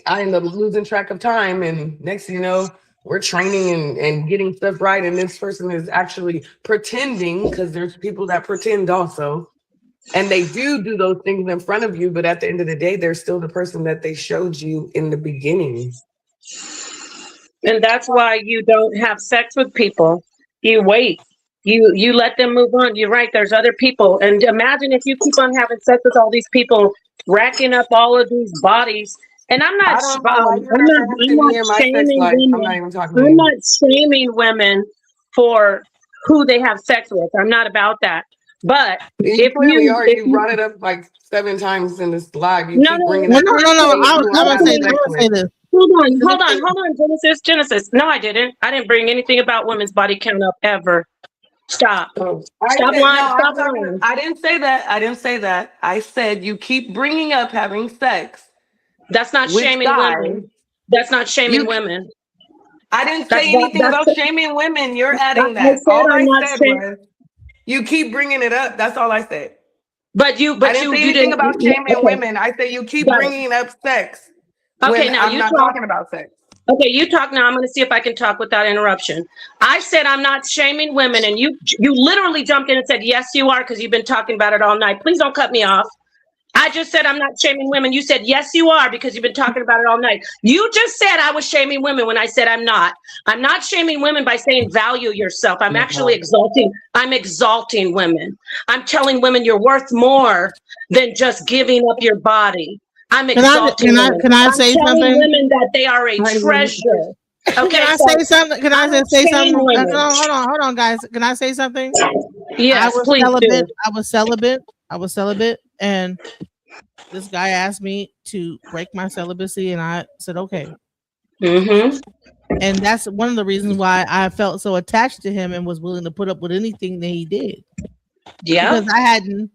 I end up losing track of time. And next thing you know, we're training and getting stuff right. And this person is actually pretending, because there's people that pretend also. And they do those things in front of you. But at the end of the day, they're still the person that they showed you in the beginning. And that's why you don't have sex with people. You wait. You let them move on. You're right. There's other people. And imagine if you keep on having sex with all these people, racking up all of these bodies. And I'm not shaming women for who they have sex with. I'm not about that. But You clearly are. You brought it up like 7 times in this live. You keep bringing up. No. I'm gonna say this. Hold on, Genesis. No, I didn't bring anything about women's body count up ever. Stop. Stop lying. Stop lying. I didn't say that. I said you keep bringing up having sex. That's not shaming women. That's not shaming women. I didn't say anything about shaming women. You're adding that. All I said was you keep bringing it up. That's all I said. I didn't say anything about shaming women. I said you keep bringing up sex. Okay, now I'm you not talking about sex. Okay, you talk now. I'm going to see if I can talk without interruption. I said I'm not shaming women, and you literally jumped in and said, yes, you are, because you've been talking about it all night. Please don't cut me off. I just said I'm not shaming women. You said, yes, you are, because you've been talking about it all night. You just said I was shaming women when I said I'm not. I'm not shaming women by saying value yourself. I'm actually exalting. I'm exalting women. I'm telling women you're worth more than just giving up your body. I'm exalting women. Can I say I'm telling something? women that they are a treasure. Okay, Can I say something? Can I say something? Hold on, guys. Can I say something? Yes, please do. I was celibate, and this guy asked me to break my celibacy, and I said okay. And that's one of the reasons why I felt so attached to him and was willing to put up with anything that he did. Yeah, because I hadn't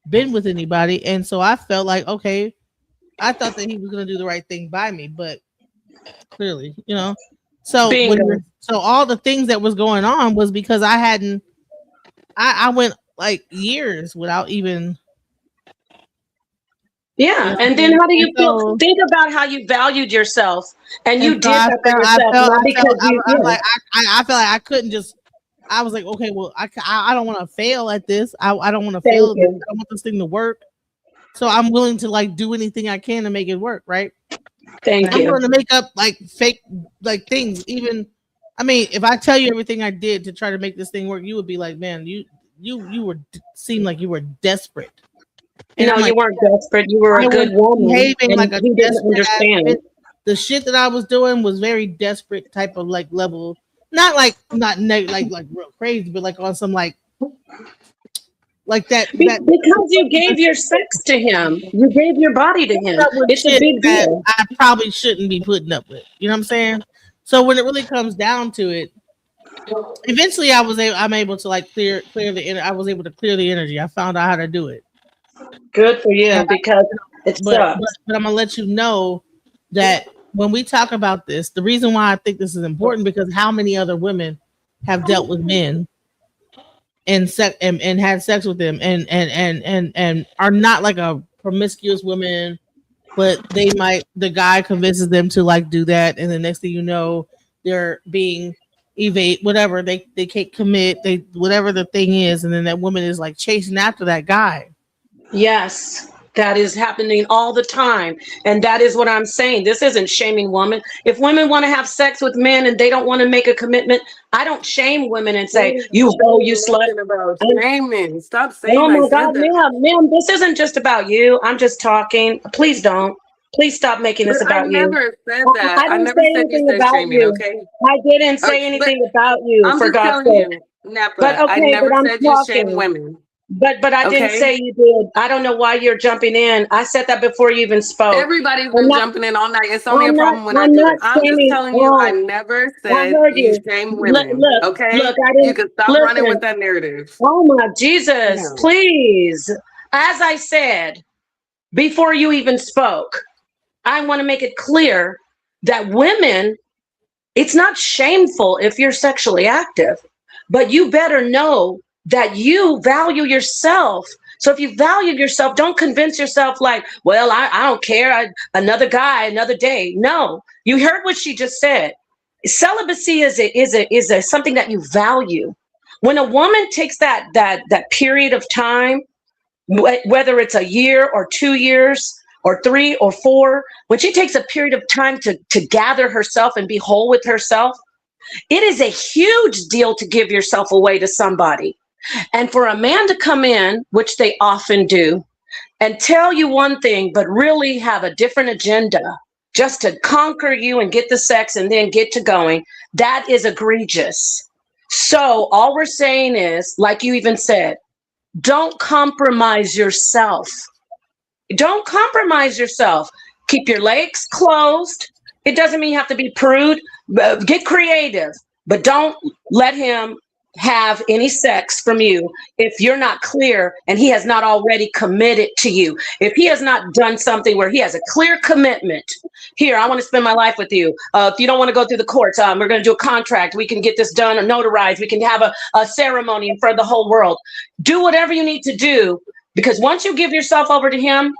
been with anybody, and so I felt like okay. I thought that he was going to do the right thing by me, but clearly, So all the things that was going on was because I went like years without even. Yeah, and then how do you feel? Think about how you valued yourself, and you did that for yourself, not because you. I felt like I couldn't just. I was like, okay, well, I don't want to fail at this. I don't want to fail. I don't want this thing to work. So I'm willing to like do anything I can to make it work, right? I'm willing to make up like fake like things. Even, I mean, if I tell you everything I did to try to make this thing work, you would be like, man, you seemed like you were desperate. And no, you weren't desperate. You were a good woman. Behaving like a you didn't understand. The shit that I was doing was very desperate type of like level. Not like like real crazy, but like on some like that. Because you gave your sex to him. You gave your body to him. It's a big deal. I probably shouldn't be putting up with. You know what I'm saying? So when it really comes down to it, eventually I'm able to like clear the. I was able to clear the energy. I found out how to do it. Good for you, because it's but I'm gonna let you know that when we talk about this, the reason why I think this is important because how many other women have dealt with men and had sex with them and are not like a promiscuous woman, but the guy convinces them to like do that, and the next thing you know, they're being whatever they can't commit, whatever the thing is, and then that woman is like chasing after that guy. Yes, that is happening all the time. And that is what I'm saying. This isn't shaming women. If women want to have sex with men and they don't want to make a commitment, I don't shame women and say, you slut. About shaming. Stop saying oh my God, ma'am, this isn't just about you. I'm just talking. Please don't. Please stop making this about you. I never said that. I didn't say anything about shaming, you. okay? I didn't say anything about you, I'm for just God's telling sake. you, Napa, But okay, I never but I'm said you shame talking. women. But I didn't say you did. I don't know why you're jumping in. I said that before you even spoke. Everybody's been jumping in all night. It's only a problem when I do it. I'm just telling you, I never said you shame women. Look, you can stop running with that narrative. Oh my Jesus, please. As I said before you even spoke, I want to make it clear that women, it's not shameful if you're sexually active, but you better know that you value yourself. So if you value yourself, don't convince yourself like, well, I don't care. Another guy, another day. No, you heard what she just said. Celibacy is something that you value. When a woman takes that period of time, whether it's a year or 2 years or 3 or 4, when she takes a period of time to gather herself and be whole with herself, it is a huge deal to give yourself away to somebody. And for a man to come in, which they often do, and tell you one thing, but really have a different agenda just to conquer you and get the sex and then get to going, that is egregious. So all we're saying is, like you even said, don't compromise yourself. Don't compromise yourself. Keep your legs closed. It doesn't mean you have to be prude. Get creative, but don't let him have any sex from you if you're not clear and he has not already committed to you. If he has not done something where he has a clear commitment, here, I want to spend my life with you. If you don't want to go through the courts, we're going to do a contract. We can get this done or notarized. We can have a ceremony in front of the whole world. Do whatever you need to do, because once you give yourself over to him,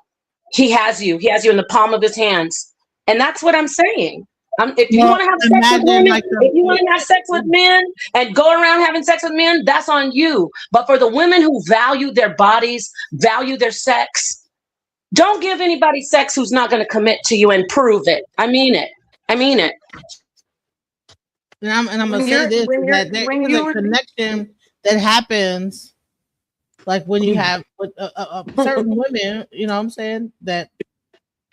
he has you. He has you in the palm of his hands. And that's what I'm saying. If you want to have sex with women, if you want to have sex with men and go around having sex with men, that's on you. But for the women who value their bodies, value their sex, don't give anybody sex who's not going to commit to you and prove it. I mean it. I mean it. And I'm going to say this, that there is a connection that happens, like when you have with certain women, you know what I'm saying, that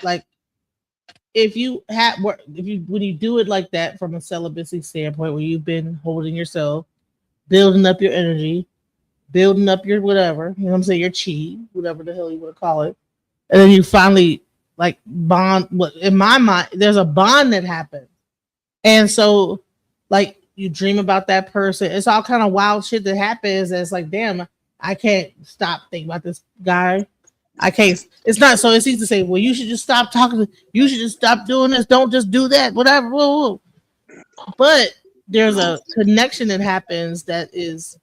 like, when you do it like that from a celibacy standpoint, where you've been holding yourself, building up your energy, building up your whatever, you know what I'm saying, your chi, whatever the hell you want to call it, and then you finally like bond. What in my mind, there's a bond that happens, and so like you dream about that person. It's all kind of wild shit that happens. That's like, damn, I can't stop thinking about this guy. I can't. It's not so. It's easy to say, well, you should just stop talking. You should just stop doing this. Don't just do that. Whatever. Whoa. But there's a connection that happens that is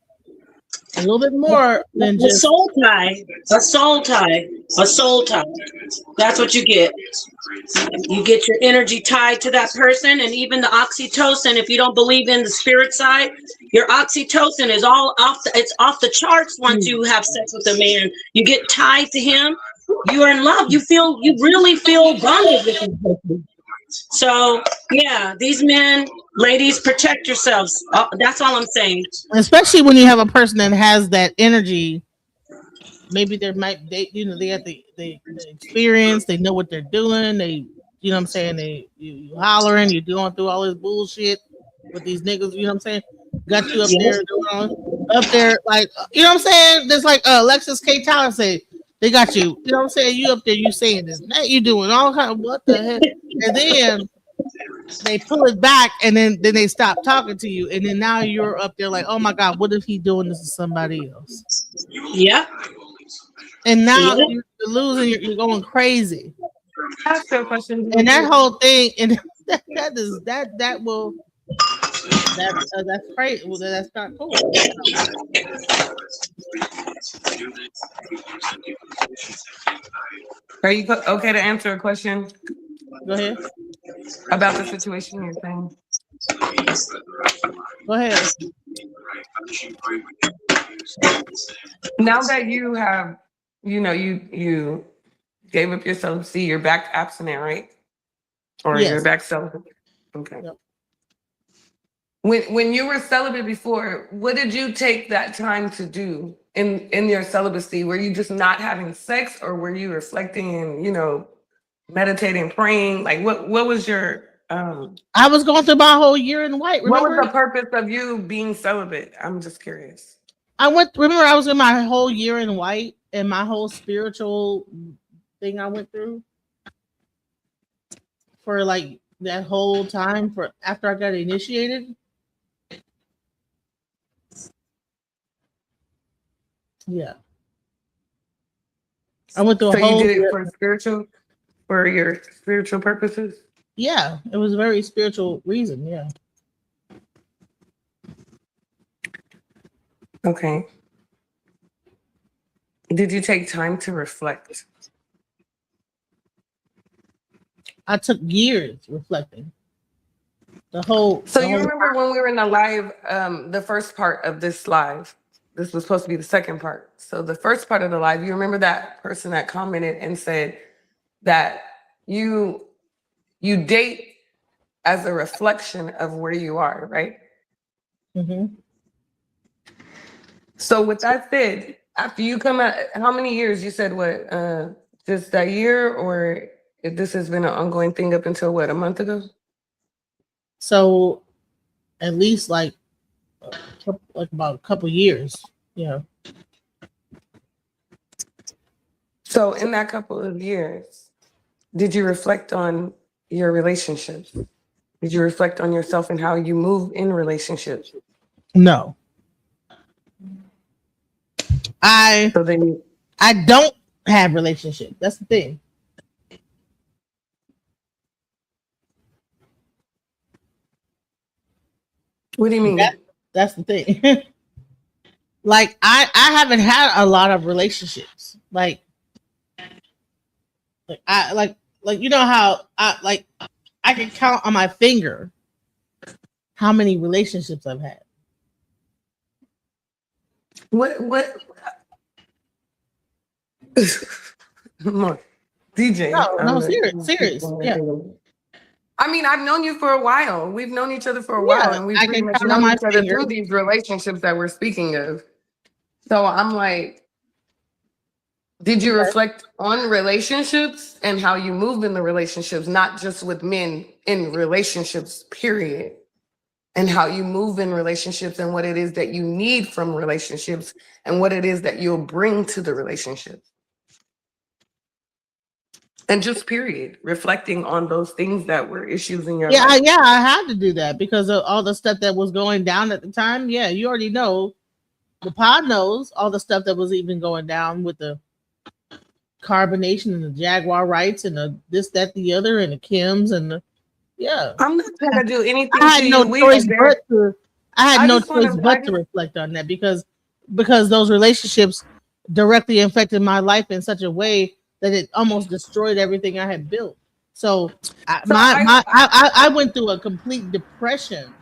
a little bit more than just a soul tie. A soul tie. A soul tie. That's what you get. You get your energy tied to that person, and even the oxytocin. If you don't believe in the spirit side, your oxytocin is all off. It's off the charts once you have sex with a man. You get tied to him. You are in love. You really feel bonded with him. So yeah, these men, ladies, protect yourselves. That's all I'm saying. Especially when you have a person that has that energy. Maybe they have the experience, they know what they're doing, you know what I'm saying, you hollering, you're going through all this bullshit with these niggas, you know what I'm saying, got you up there, like, you know what I'm saying, there's like Alexis K. Tyler say, they got you, you know what I'm saying, you up there, you saying this, now you doing all kind of, what the heck, and then they pull it back, and then they stop talking to you, and then now you're up there like, oh my God, what if he doing this to somebody else? Yeah. And now you're losing, you're going crazy. Ask a question. And that whole thing, and that's crazy. Well, that's not cool. Are you okay to answer a question? Go ahead. About the situation you're saying. Go ahead. Now that you have, you gave up your celibacy, you're back abstinent, right? Or yes. You're back celibate. Okay. Yep. When you were celibate before, what did you take that time to do in your celibacy? Were you just not having sex, or were you reflecting and meditating, praying? Like what was your I was going through my whole year in white. Remember? What was the purpose of you being celibate? I'm just curious. I was in my whole year in white and my whole spiritual thing I went through for like that whole time for after I got initiated. Yeah. I went through a whole you did it for your spiritual purposes? Yeah, it was a very spiritual reason, yeah. Okay. Did you take time to reflect? I took years reflecting. So you remember when we were in the live, the first part of this live, this was supposed to be the second part. So the first part of the live, you remember that person that commented and said that you date as a reflection of where you are, right? Mm-hmm. So with that said, after you come out, how many years? You said what? Just that year, or if this has been an ongoing thing up until what, a month ago? So at least like about a couple years, yeah. So in that couple of years, did you reflect on your relationships? Did you reflect on yourself and how you move in relationships? No. I don't have relationships. That's the thing. What do you mean? That's the thing. Like I haven't had a lot of relationships. Like I like you know how I can count on my finger how many relationships I've had. What DJ? No, serious. Yeah. I mean, I've known you for a while. We've known each other for a while, and we've I pretty can much count on known my each other finger. through these relationships that we're speaking of. So I'm like, did you reflect on relationships and how you move in the relationships, not just with men, in relationships, period? And how you move in relationships and what it is that you need from relationships and what it is that you'll bring to the relationship. And just period, reflecting on those things that were issues in your life. I had to do that because of all the stuff that was going down at the time. Yeah, you already know. The pod knows all the stuff that was even going down with the carbonation and the Jaguar rights and the this, that, the other, and the Kims and the I'm not trying to do anything I had to no you. choice but to I just- reflect on that because those relationships directly affected my life in such a way that it almost destroyed everything I had built. So I went through a complete depression.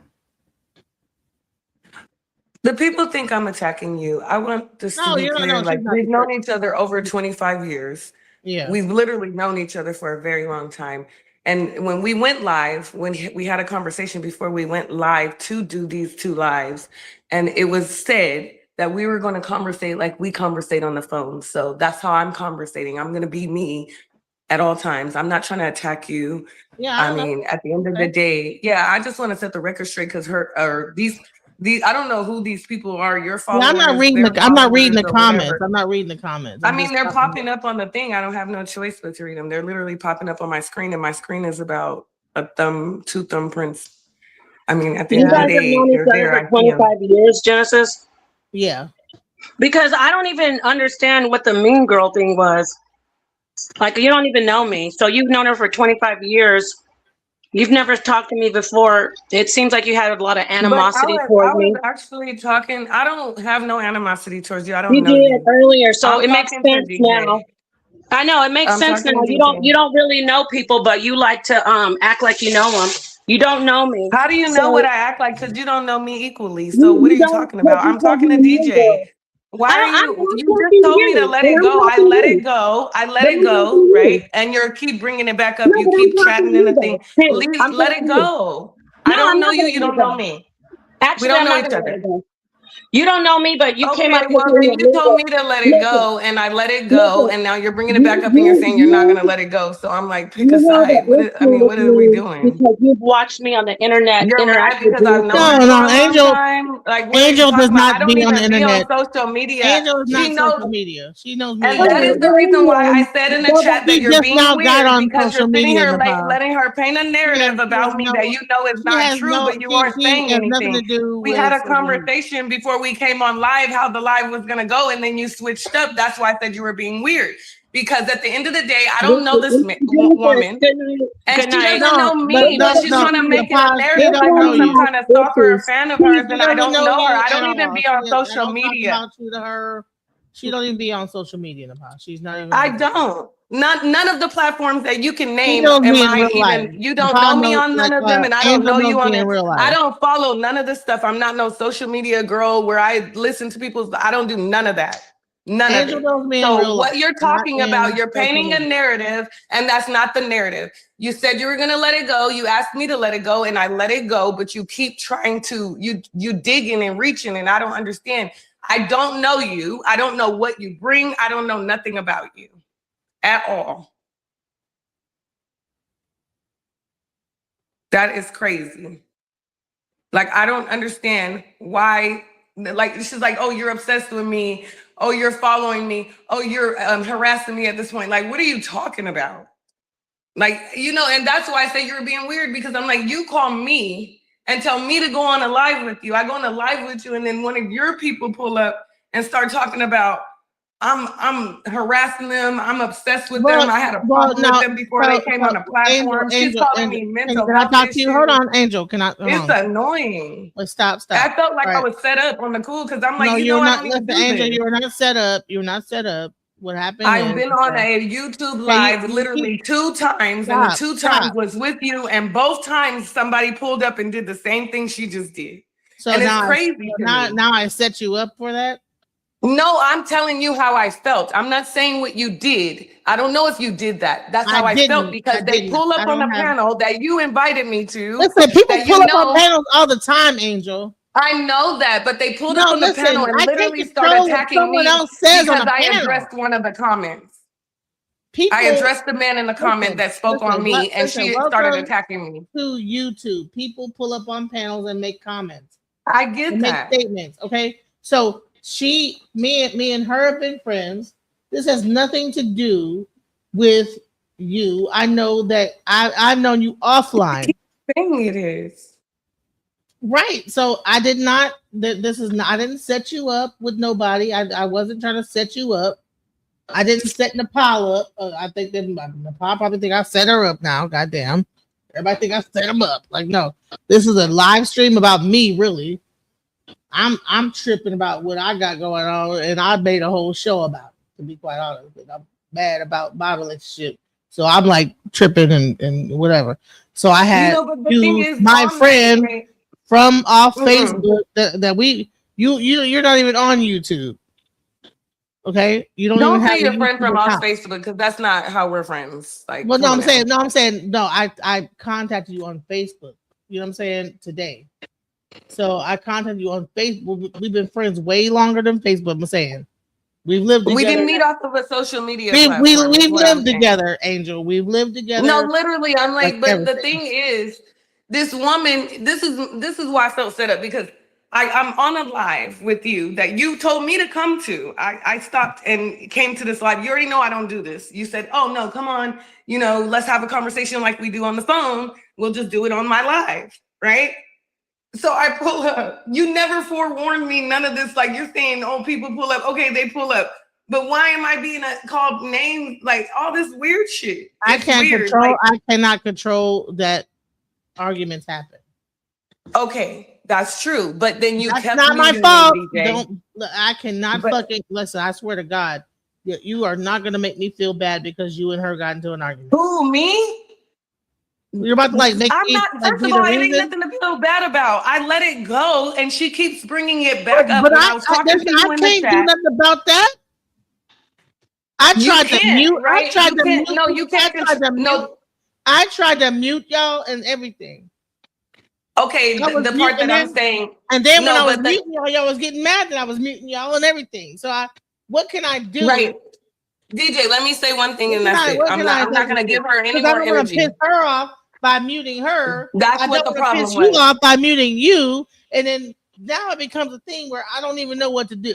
The people think I'm attacking you. I want this to be clear. Like, she's not we've known depressed. each other over 25 years. Yeah. We've literally known each other for a very long time. And when we went live, when we had a conversation before we went live to do these 2 lives, and it was said that we were going to conversate like we conversate on the phone. So that's how I'm conversating. I'm going to be me at all times. I'm not trying to attack you. Yeah, I mean, at the end of the day, I just want to set the record straight because these I don't know who these people are. Your followers. I'm not reading the comments. I'm not reading the comments. I mean, they're popping up on the thing. I don't have no choice but to read them. They're literally popping up on my screen, and my screen is about 2 thumbprints. I mean, at the end of the guys have day, known each they're other there. for 25 years, Genesis? Yeah. Because I don't even understand what the mean girl thing was. Like, you don't even know me. So you've known her for 25 years. You've never talked to me before. It seems like you had a lot of animosity I towards me. was actually talking. I don't have no animosity towards you. I don't You know did you. earlier, so I'm it makes talking to sense DJ. now. I know it makes I'm sense now. talking to You DJ. don't really know people, but you like to act like you know them. You don't know me. How do you know So- what I act like? Because you don't know me equally. So what are you don't, talking about? I'm talking to because you're a DJ. girl. Why are you? I'm You talking just told to me to you, let and it I'm go. I talking to let you. it go. I let But it I'm talking go. to you. Right? And you keep bringing it back up. No, You but I'm keep talking chatting to in you the thing. though. Hey, I'm Let talking it to you. go. No, I don't I'm know not you. gonna You let don't it know go. me. Actually, We don't I'm know not each gonna let other. it go. You don't know me, but you came Okay, up with well me then a you told legal. me to let it Listen, go, and I let it go, listen. and now you're bringing it back up, and you're saying you're not gonna let it go. So I'm like, pick a You have side. an issue with What are we me doing? because you've watched me on the internet You're interact mad with because I've known Genesis. her for a long Angel. time. Like, what are you Angel talking does about? I not don't be on the even be on internet. social media. Angel is She not knows, social media. She knows me. and that is the reason why I said in the chat that She you're just now being got weird on because you're social sitting media, here like Nepal. letting her paint a narrative about me that you know is not true, but you aren't She saying has nothing to anything. do We with had a social media. conversation before we came on live how the live was gonna go, and then you switched up. That's why I said you were being weird. Because at the end of the day, I don't know this woman, and she doesn't know me, but she's trying to make it a narrative like I'm some kind of stalker or fan of hers, and I don't know her. I don't even be on social media. Talk about you to her. She don't even be on social media, Nepal. She's not even. I don't. None of the platforms that you can name knows me am in I real even. life. You don't Nepal know me knows, on none of them, and I don't Angel know knows you on me in it. real life. I don't follow none of this stuff. I'm not no social media girl where I listen to people's. I don't do none of that. None Angel of it. knows me in So real what life, you're talking not about, in you're social painting a media. narrative, and that's not the narrative. You said you were gonna let it go. You asked me to let it go, and I let it go. But you keep trying to you digging and reaching, and I don't understand. I don't know you. I don't know what you bring. I don't know nothing about you at all. That is crazy. Like, I don't understand why, like, she's like, oh, you're obsessed with me. Oh, you're following me. Oh, you're harassing me at this point. Like, what are you talking about? Like, you know, and that's why I say you're being weird, because I'm like, you call me and tell me to go on a live with you. I go on a live with you, and then one of your people pull up and start talking about I'm harassing them. I'm obsessed with them. I had a problem with them before they came on the platform. She's calling me mental Can I health talk to you? issues. Hold on, Angel. Can I? It's annoying. Let's stop. I felt like All I right. was set up on the cool, because I'm like, No, you you're know, I not. don't even Listen, do Angel, this. you're not set up. You're not set up. What happened? I've been on a YouTube live literally 2 times, and the 2 times was with you, and both times somebody pulled up and did the same thing she just did. So and now it's crazy to me. now I set you up for that. No, I'm telling you how I felt. I'm not saying what you did. I don't know if you did that. That's how I felt, because they pull up on the panel that you invited me to. Listen, people that pull up on panels all the time, Angel. I know that, but they pulled up on the listen, panel and I can't literally control started what attacking someone me else says on because a I panel. addressed one of the comments. People, I addressed the man in the comment that spoke on me, and she started welcome attacking me. To YouTube, people pull up on panels and make comments. I get make that. statements. Okay, so me and her have been friends. This has nothing to do with you. I know that I've known you offline. Saying it is right. So I did not. This is not. I didn't set you up with nobody. I wasn't trying to set you up. I didn't set Nepal up. I think that Nepal probably think I set her up now. Goddamn. Everybody think I set them up. Like, no, this is a live stream about me, really. I'm tripping about what I got going on, and I made a whole show about it, to be quite honest. And I'm mad about my relationship. So I'm like tripping and whatever. So I had but the thing is, my friend from off Mm-mm. Facebook that you're not even on YouTube. Okay, you don't even say have your a friend from YouTube off account. Facebook, because that's not how we're friends. Like, Well, come no, on I'm saying, no, I contacted you on Facebook. You know what I'm saying? Today. So I contacted you on Facebook. We've been friends way longer than Facebook. I'm saying we've lived together. We didn't meet off of a social media We've platform. lived together, Angel. We've lived together. No, literally, I'm like, but everything. the thing is, this woman, this is why I felt set up, because I'm on a live with you that you told me to come to. I stopped and came to this live. You already know I don't do this. You said, oh no, come on, you know, let's have a conversation like we do on the phone. We'll just do it on my live, right? So I pull up. You never forewarned me, none of this. Like, you're saying, oh, people pull up. Okay, they pull up. But why am I being called names? Like, all this weird shit. It's weird. Like, I cannot control that arguments happen. Okay, that's true. But then you That's kept not my muting fault. me, DJ. I cannot fucking listen. I swear to God, you are not gonna make me feel bad because you and her got into an argument. Who, me? You're about to like make I'm me not. like, First be of the all, it ain't reason. nothing to feel bad about. I let it go, and she keeps bringing it back up. But When I was talking to you in the can't chat, do nothing about that. I tried to mute. right? I tried You to can't. mute. No, you can't. I tried to mute y'all and everything. Okay, the part that I'm saying. And then when No, I was but muting y'all was getting mad that I was muting y'all and everything. So what can I do? Right. DJ, let me say one thing and that's it. I'm not gonna give her any more I don't want to energy. piss her off by muting her. That's what the problem piss you was. off by muting you, and then now it becomes a thing where I don't even know what to do.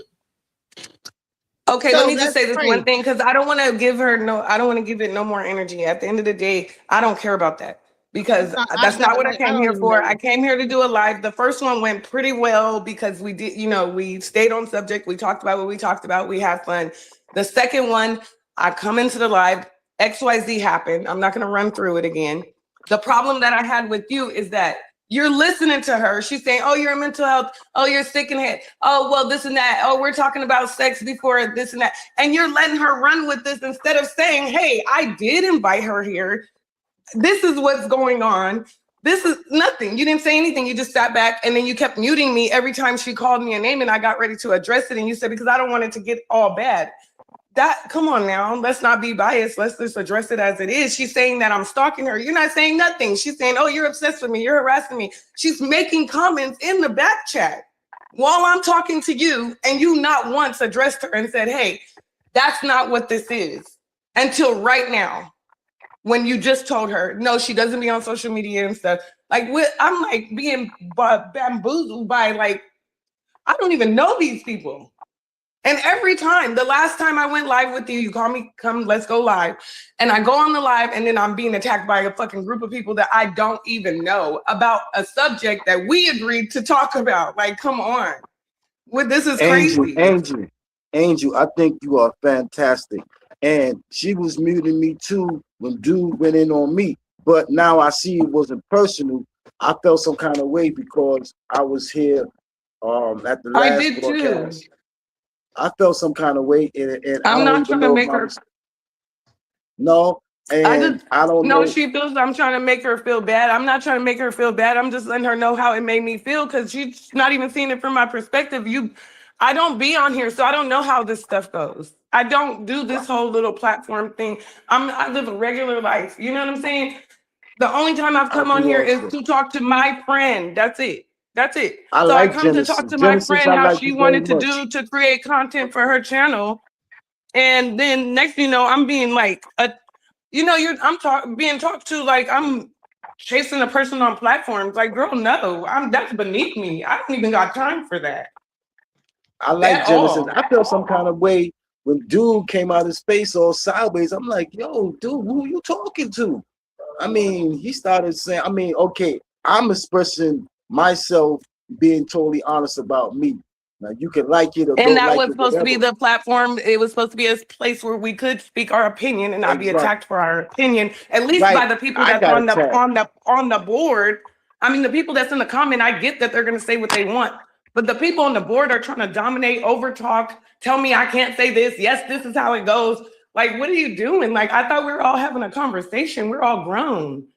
Okay, So let me just that's say this crazy. one thing, because I don't want to give it no more energy. At the end of the day, I don't care about that, because that's not what I came here for. I came here to do a live. The first one went pretty well because we did, we stayed on subject. We talked about what we talked about. We had fun. The second one, I come into the live, XYZ happened. I'm not going to run through it again. The problem that I had with you is that you're listening to her. She's saying, oh, you're mental health. Oh, you're sick in the head. Oh, well, this and that. Oh, we're talking about sex before this and that. And you're letting her run with this instead of saying, hey, I did invite her here. This is what's going on. This is nothing. You didn't say anything. You just sat back and then you kept muting me every time she called me a name, and I got ready to address it. And you said, because I don't want it to get all bad. Come on now, let's not be biased. Let's just address it as it is. She's saying that I'm stalking her. You're not saying nothing. She's saying, oh, you're obsessed with me. You're harassing me. She's making comments in the back chat while I'm talking to you, and you not once addressed her and said, hey, that's not what this is, until right now, when you just told her, no, she doesn't be on social media and stuff. Like, I'm like being bamboozled by, like, I don't even know these people. And every time, the last time I went live with you, you call me, come, let's go live. And I go on the live and then I'm being attacked by a fucking group of people that I don't even know about a subject that we agreed to talk about. Like, come on. This is crazy. Angel, I think you are fantastic. And she was muting me too when dude went in on me. But now I see it wasn't personal. I felt some kind of way because I was here at the last I did broadcast. too. I felt some kind of way, and I'm not trying to make her. No, and I don't know. No, she feels I'm trying to make her feel bad. I'm not trying to make her feel bad. I'm just letting her know how it made me feel because she's not even seeing it from my perspective. I don't be on here, so I don't know how this stuff goes. I don't do this whole little platform thing. I live a regular life. You know what I'm saying? The only time I've come on here is to talk to my friend. That's it. That's it. So I come to talk to my friend how she wanted to do to create content for her channel. And then next thing you know, I'm being like being talked to like I'm chasing a person on platforms. Like, girl, no, that's beneath me. I don't even got time for that. I like Genesis. I felt some kind of way when dude came out of space all sideways. I'm like, yo, dude, who you talking to? I mean, he started saying, okay, I'm expressing myself, being totally honest about me. Now you can like it or and don't that like was it, supposed to be whatever. the platform. It was supposed to be a place where we could speak our opinion and not be attacked for our opinion, at least by the people that's on the board. I mean, the people that's in the comment, I get that they're gonna say what they want, but the people on the board are trying to dominate, over talk, tell me I can't say this. Yes, this is how it goes. Like, what are you doing? Like, I thought we were all having a conversation. We're all grown.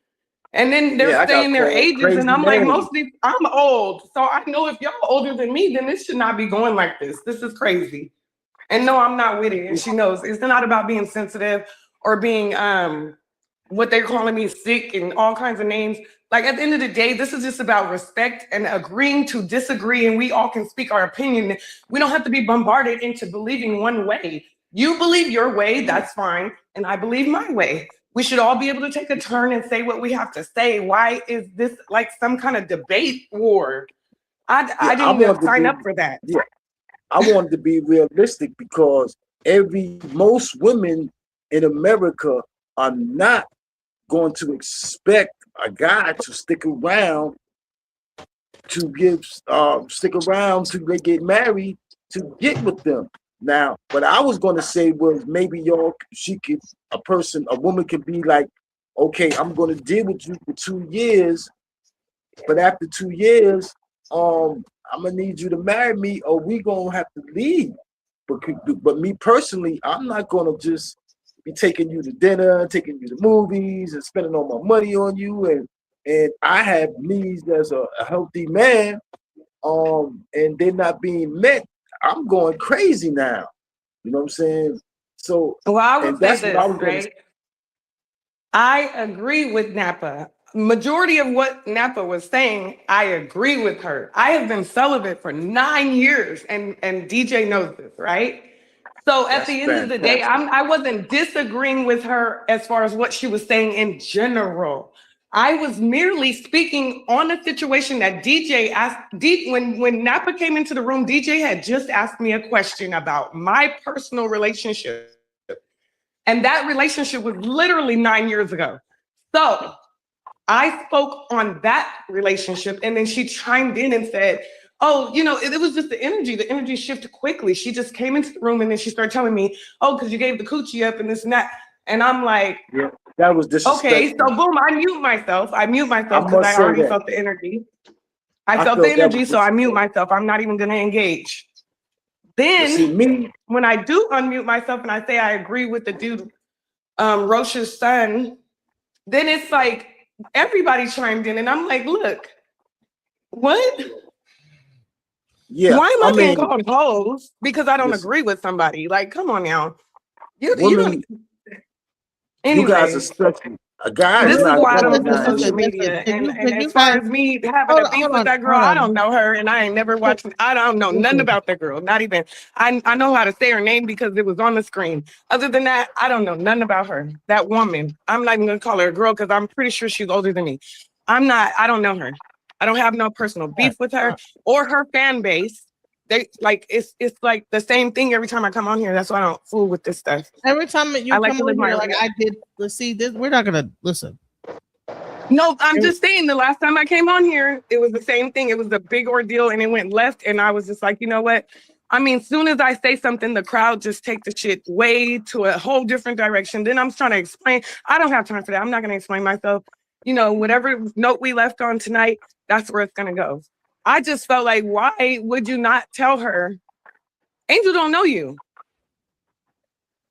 And then they're saying their ages, and I'm like, mostly I'm old. So I know if y'all older than me, then this should not be going like this. This is crazy. And no, I'm not with it. And she knows it's not about being sensitive or being what they're calling me sick and all kinds of names. Like, at the end of the day, this is just about respect and agreeing to disagree, and we all can speak our opinion. We don't have to be bombarded into believing one way. You believe your way, that's fine, and I believe my way. We should all be able to take a turn and say what we have to say. Why is this like some kind of debate war? I didn't sign up for that. Yeah, I wanted to be realistic because most women in America are not going to expect a guy to stick around to get married to get with them. Now, what I was going to say was maybe a woman could be like, okay, I'm going to deal with you for 2 years, but after 2 years, I'm gonna need you to marry me, or we gonna have to leave. But me personally, I'm not gonna just be taking you to dinner, taking you to movies, and spending all my money on you. And I have needs as a healthy man, and they're not being met. I'm going crazy now. You know what I'm saying? So, well, I would say this, right? I agree with Napa. Majority of what Napa was saying, I agree with her. I have been celibate for 9 years, and DJ knows this, right? So at the end of the day, I wasn't disagreeing with her as far as what she was saying in general. I was merely speaking on a situation that DJ asked. When Napa came into the room, DJ had just asked me a question about my personal relationship. And that relationship was literally 9 years ago. So I spoke on that relationship, and then she chimed in and said, oh, it was just the energy. The energy shifted quickly. She just came into the room, and then she started telling me, oh, because you gave the coochie up and this and that. And I'm like, yeah, that was disrespectful. Okay, so boom, I mute myself because I already felt the energy. I felt the energy, so I mute myself. I'm not even going to engage. Then when I do unmute myself and I say I agree with the dude, Roche's son, then it's like everybody chimed in, and I'm like, look, what? Yeah. Why am I being called hoes because I don't agree with somebody? Like, come on now. You don't. Anyway, you guys are special. A guy this is not why I don't do going social media. And as far as me having a beef with that girl, I don't know her, and I ain't never watched. I don't know nothing about that girl. Not even. I know how to say her name because it was on the screen. Other than that, I don't know nothing about her. That woman. I'm not even gonna call her a girl because I'm pretty sure she's older than me. I don't know her. I don't have no personal beef with her or her fan base. they like it's like the same thing every time I come on here. That's why I don't fool with this stuff. Every time that you I like come to live on my here, own like life. I did, let's see this. We're not gonna listen. No, I'm just saying the last time I came on here, it was the same thing. It was a big ordeal and it went left. And I was just like, you know what? I mean, soon as I say something, the crowd just take the shit way to a whole different direction. Then I'm trying to explain. I don't have time for that. I'm not going to explain myself. You know, whatever note we left on tonight, that's where it's going to go. I just felt like, why would you not tell her? Angel don't know you.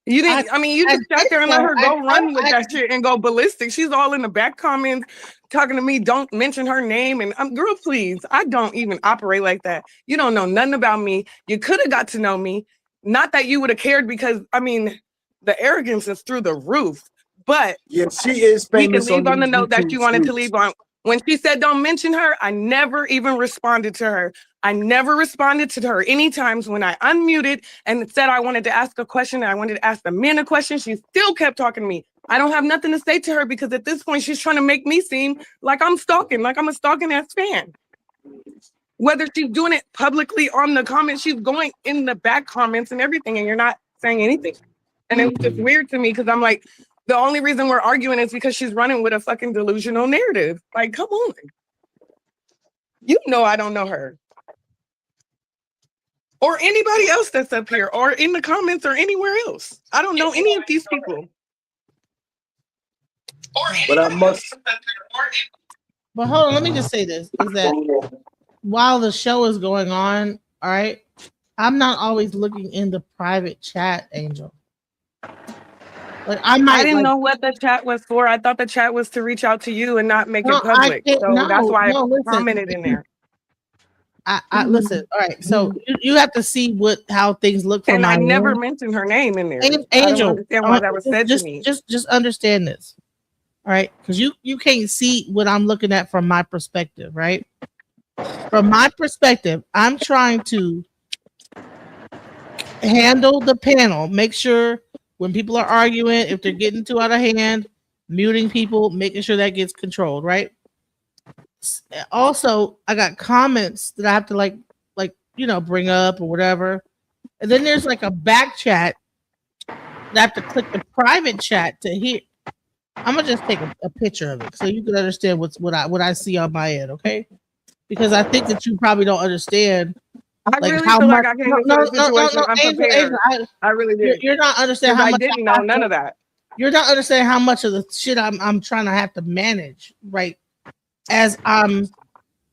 You didn't, you just sat there and let her go run with that shit and go ballistic. She's all in the back comments talking to me. Don't mention her name. And girl, please, I don't even operate like that. You don't know nothing about me. You could have got to know me. Not that you would have cared because, the arrogance is through the roof. But yeah, she is we can famous leave on the these note that YouTube you wanted to streets. leave on. When she said don't mention her, I never even responded to her. I never responded to her any times when I unmuted and said I wanted to ask a question and I wanted to ask the men a question. She still kept talking to me. I don't have nothing to say to her because at this point she's trying to make me seem like I'm stalking, like I'm a stalking ass fan. Whether she's doing it publicly on the comments, she's going in the back comments and everything, and you're not saying anything. And it was just weird to me because I'm like, the only reason we're arguing is because she's running with a fucking delusional narrative. Like, come on. You know I don't know her. Or anybody else that's up here or in the comments or anywhere else. I don't know any of these people. But I must. But hold on, let me just say this: is that while the show is going on, all right, I'm not always looking in the private chat, Angel. Like I didn't know what the chat was for. I thought the chat was to reach out to you and not make it public. So that's why I commented in there. I listen. All right, so you have to see how things look from and my I never end. mentioned her name in there. Angel, I don't understand why that was said to me. Just understand this, all right? Because you can't see what I'm looking at from my perspective, right? From my perspective, I'm trying to handle the panel, make sure when people are arguing, if they're getting too out of hand, muting people, making sure that gets controlled, right? Also, I got comments that I have to bring up or whatever. And then there's like a back chat that I have to click the private chat to hear. I'm gonna just take a picture of it so you can understand what I see on my end, okay? Because I think that you probably don't understand. I really feel like I came into the situation unprepared. Angel, I really did. You're not understanding how I much didn't know none of that. You're not understanding how much of the shit I'm trying to have to manage, right? As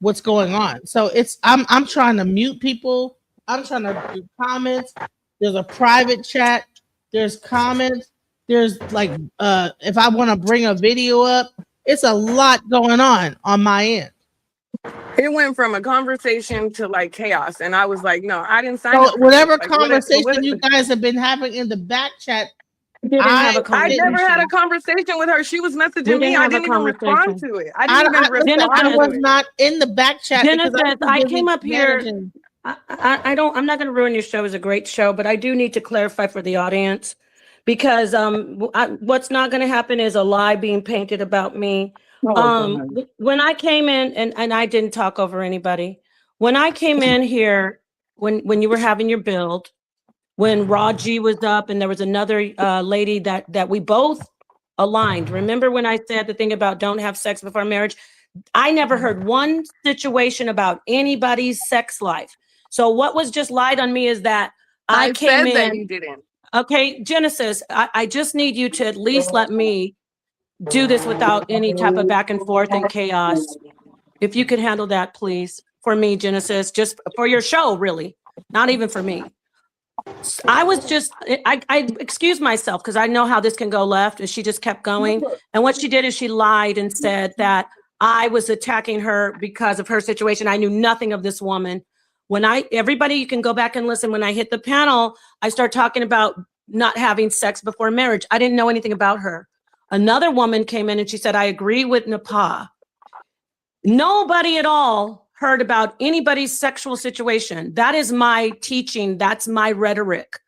what's going on. So I'm trying to mute people. I'm trying to do comments. There's a private chat. There's comments. There's like if I want to bring a video up, it's a lot going on my end. It went from a conversation to like chaos, and I was like, "No, I didn't sign So up." whatever Like, conversation you guys have been having in the back chat, I never had a conversation with her. She was messaging me. I didn't even respond to it. I didn't even respond. I was not in the back chat. Genesis, I came up here. I'm not going to ruin your show. It was a great show, but I do need to clarify for the audience because what's not going to happen is a lie being painted about me. When I came in, and I didn't talk over anybody. When I came in here, when you were having your build, when Raji was up and there was another lady that we both aligned. Remember when I said the thing about don't have sex before marriage? I never heard one situation about anybody's sex life. So what was just lied on me is that I came in. That you didn't. Okay, Genesis, I just need you to at least let me do this without any type of back and forth and chaos. If you could handle that, please, for me, Genesis, just for your show, really, not even for me. I was just, I excused myself because I know how this can go left, and she just kept going. And what she did is she lied and said that I was attacking her because of her situation. I knew nothing of this woman. Everybody, you can go back and listen. When I hit the panel, I start talking about not having sex before marriage. I didn't know anything about her. Another woman came in and she said, I agree with Napa. Nobody at all heard about anybody's sexual situation. That is my teaching. That's my rhetoric.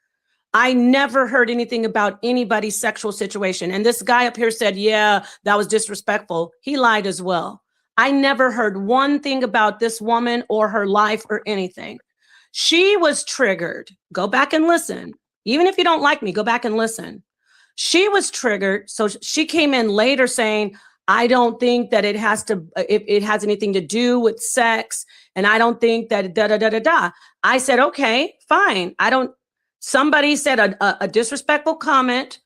I never heard anything about anybody's sexual situation. And this guy up here said, yeah, that was disrespectful. He lied as well. I never heard one thing about this woman or her life or anything. She was triggered. Go back and listen. Even if you don't like me, go back and listen. She was triggered. So she came in later saying, I don't think that it has anything to do with sex. And I don't think that da. I said, okay, fine. Somebody said a disrespectful comment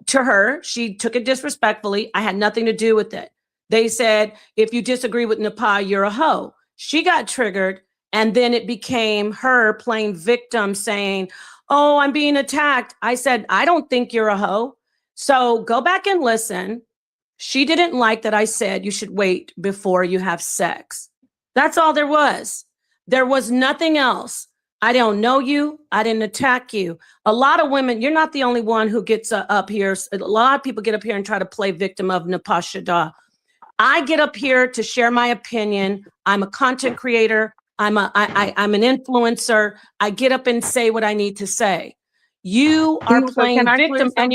to her. She took it disrespectfully. I had nothing to do with it. They said, if you disagree with Nepal, you're a hoe. She got triggered. And then it became her playing victim saying, oh, I'm being attacked. I said, I don't think you're a hoe. So go back and listen. She didn't like that I said you should wait before you have sex. That's all there was. There was nothing else. I don't know you. I didn't attack you. A lot of women, you're not the only one who gets up here. A lot of people get up here and try to play victim of Napashada. I get up here to share my opinion. I'm a content creator. I'm an influencer. I get up and say what I need to say. You are playing victim, and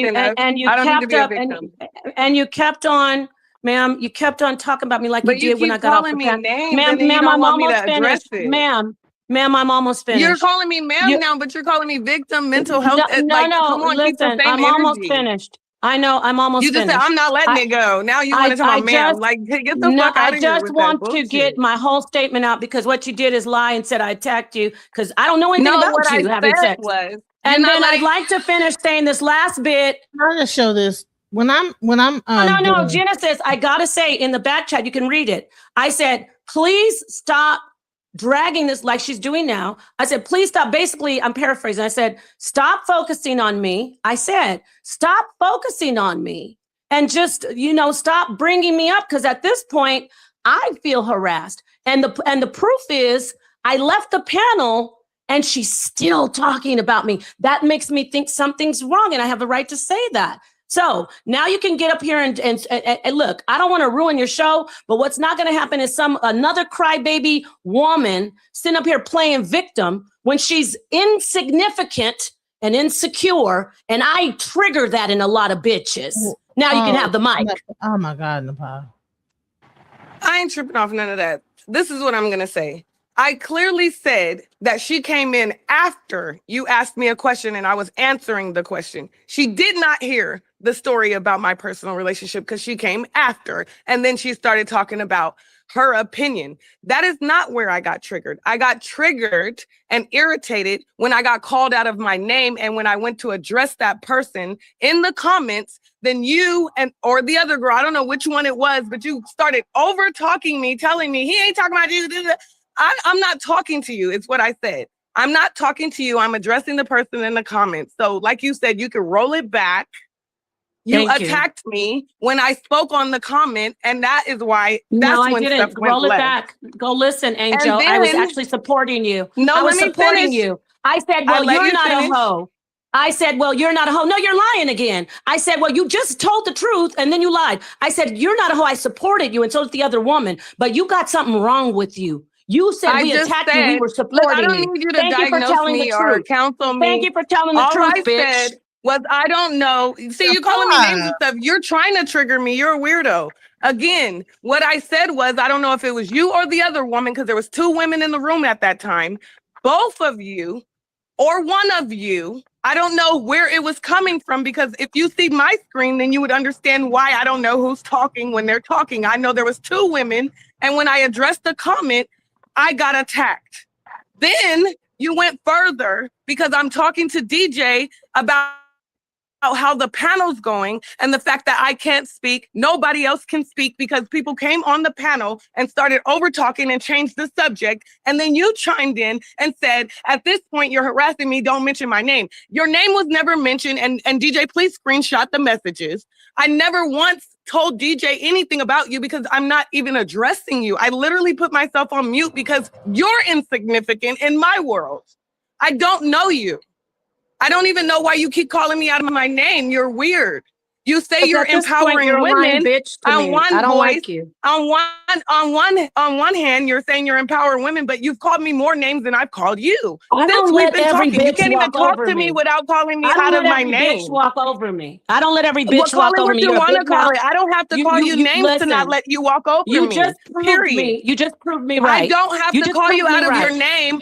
you kept on, ma'am. You kept on talking about me like you did when I got off the panel. Ma'am, I'm almost finished. Ma'am, I'm almost finished. You're calling me ma'am now, but you're calling me victim, mental health. No, come on, listen, I'm almost finished. I know, I'm almost finished. You just said, I'm not letting it go. Now you want to talk about ma'am. Like, get the fuck out of here. I just want to get my whole statement out because what you did is lie and said I attacked you because I don't know anything about you having sex. And then I'd like to finish saying this last bit. I'm gonna show this. When I'm no, Genesis, I gotta say in the back chat, you can read it. I said, please stop dragging this like she's doing now. I said, please stop. Basically, I'm paraphrasing. I said, stop focusing on me. I said, stop focusing on me and just, stop bringing me up. Because at this point, I feel harassed. And the proof is I left the panel and she's still talking about me. That makes me think something's wrong. And I have a right to say that. So now you can get up here and look, I don't want to ruin your show, but what's not going to happen is another crybaby woman sitting up here playing victim when she's insignificant and insecure. And I trigger that in a lot of bitches. Now you can have the mic. Oh my God, Nepal. I ain't tripping off none of that. This is what I'm going to say. I clearly said that she came in after you asked me a question and I was answering the question. She did not hear the story about my personal relationship because she came after. And then she started talking about her opinion. That is not where I got triggered. I got triggered and irritated when I got called out of my name. And when I went to address that person in the comments, then you or the other girl, I don't know which one it was, but you started over talking me, telling me he ain't talking about you. I'm not talking to you. It's what I said. I'm not talking to you. I'm addressing the person in the comments. So like you said, you can roll it back. You attacked me when I spoke on the comment. And that is why I didn't. Roll it back. Go listen, Angel. I was actually supporting you. No, I was supporting you. I said, well, you're not a hoe. I said, well, you're not a hoe. No, you're lying again. I said, well, you just told the truth and then you lied. I said, you're not a hoe. I supported you and so did the other woman. But you got something wrong with you. You said we attacked you. We were supporting you. I don't need you to diagnose me or counsel me. Thank you for telling the truth, bitch. All I said was I don't know. See, you calling me names and stuff. You're trying to trigger me. You're a weirdo. Again, what I said was I don't know if it was you or the other woman because there was 2 women in the room at that time. Both of you or one of you, I don't know where it was coming from because if you see my screen, then you would understand why I don't know who's talking when they're talking. I know there was 2 women. And when I addressed the comment, I got attacked. Then you went further because I'm talking to DJ about how the panel's going and the fact that I can't speak. Nobody else can speak because people came on the panel and started over talking and changed the subject. And then you chimed in and said, at this point, you're harassing me. Don't mention my name. Your name was never mentioned. And DJ, please screenshot the messages. I never once told DJ anything about you because I'm not even addressing you. I literally put myself on mute because you're insignificant in my world. I don't know you. I don't even know why you keep calling me out of my name. You're weird. You say you're empowering women. On one voice, on one hand, you're saying you're empowering women, but you've called me more names than I've called you. Since we've been talking, you can't even talk to me without calling me out of my name. Bitch walk over me. I don't let every bitch walk over me. You want to call it? I don't have to call you names to not let you walk over me. You just proved me. You just proved me right. I don't have to call you out of your name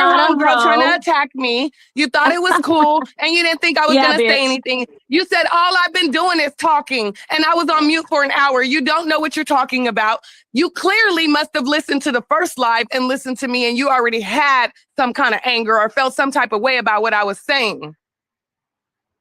your not a homegirl trying to hoe. attack me. You thought it was cool, and you didn't think I was Yeah, gonna say bitch. anything. You said all I've been doing is talking, and I was on mute for an hour. You don't know what you're talking about. You clearly must have listened to the first live and listened to me, and you already had some kind of anger or felt some type of way about what I was saying.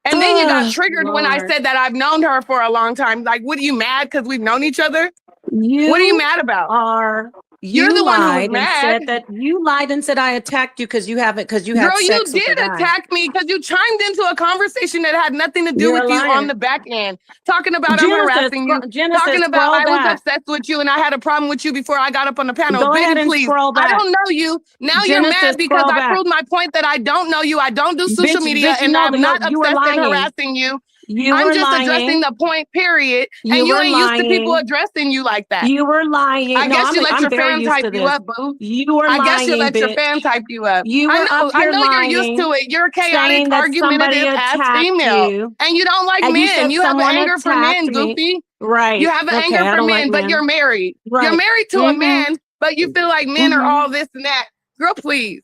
And then you got triggered when I Lord. said that I've known her for a long time. Like, what are you mad because we've known each other? You What are you mad about? are You the one who was lied and mad. said that you lied and said I attacked you because you had Girl, you sex with did a guy. attack me because you chimed into a conversation that had nothing to do You're with a you liar. on the back end. Talking about I'm Genesis, harassing you. Talking about scroll I was back. obsessed with you and I had a problem with you before I got up on the panel. Go ahead Baby, and please. scroll I back. don't know you. Now you're Genesis, mad because scroll I back. proved my point that I don't know you. I don't do social media Bitch, and no, I'm not you were obsessed and lying. harassing you. You I'm were just addressing lying. the point, period. You And you were ain't used to people lying. addressing you like that. You were lying. I No, guess you let I'm your very fans used hype to you this. up, boo. You were I lying, guess you let your bitch. fans hype you up. You were up I here know you're used lying, to it. You're a chaotic, saying that somebody argumentative ass attacked female. you. And you don't like And you men. said You have an someone anger for attacked men, me. Goofy. Right. You have an Okay, anger I for don't men, like but men. you're married. Right. You're married to a man, but you feel like men are Mhm. all this and that. Girl, please.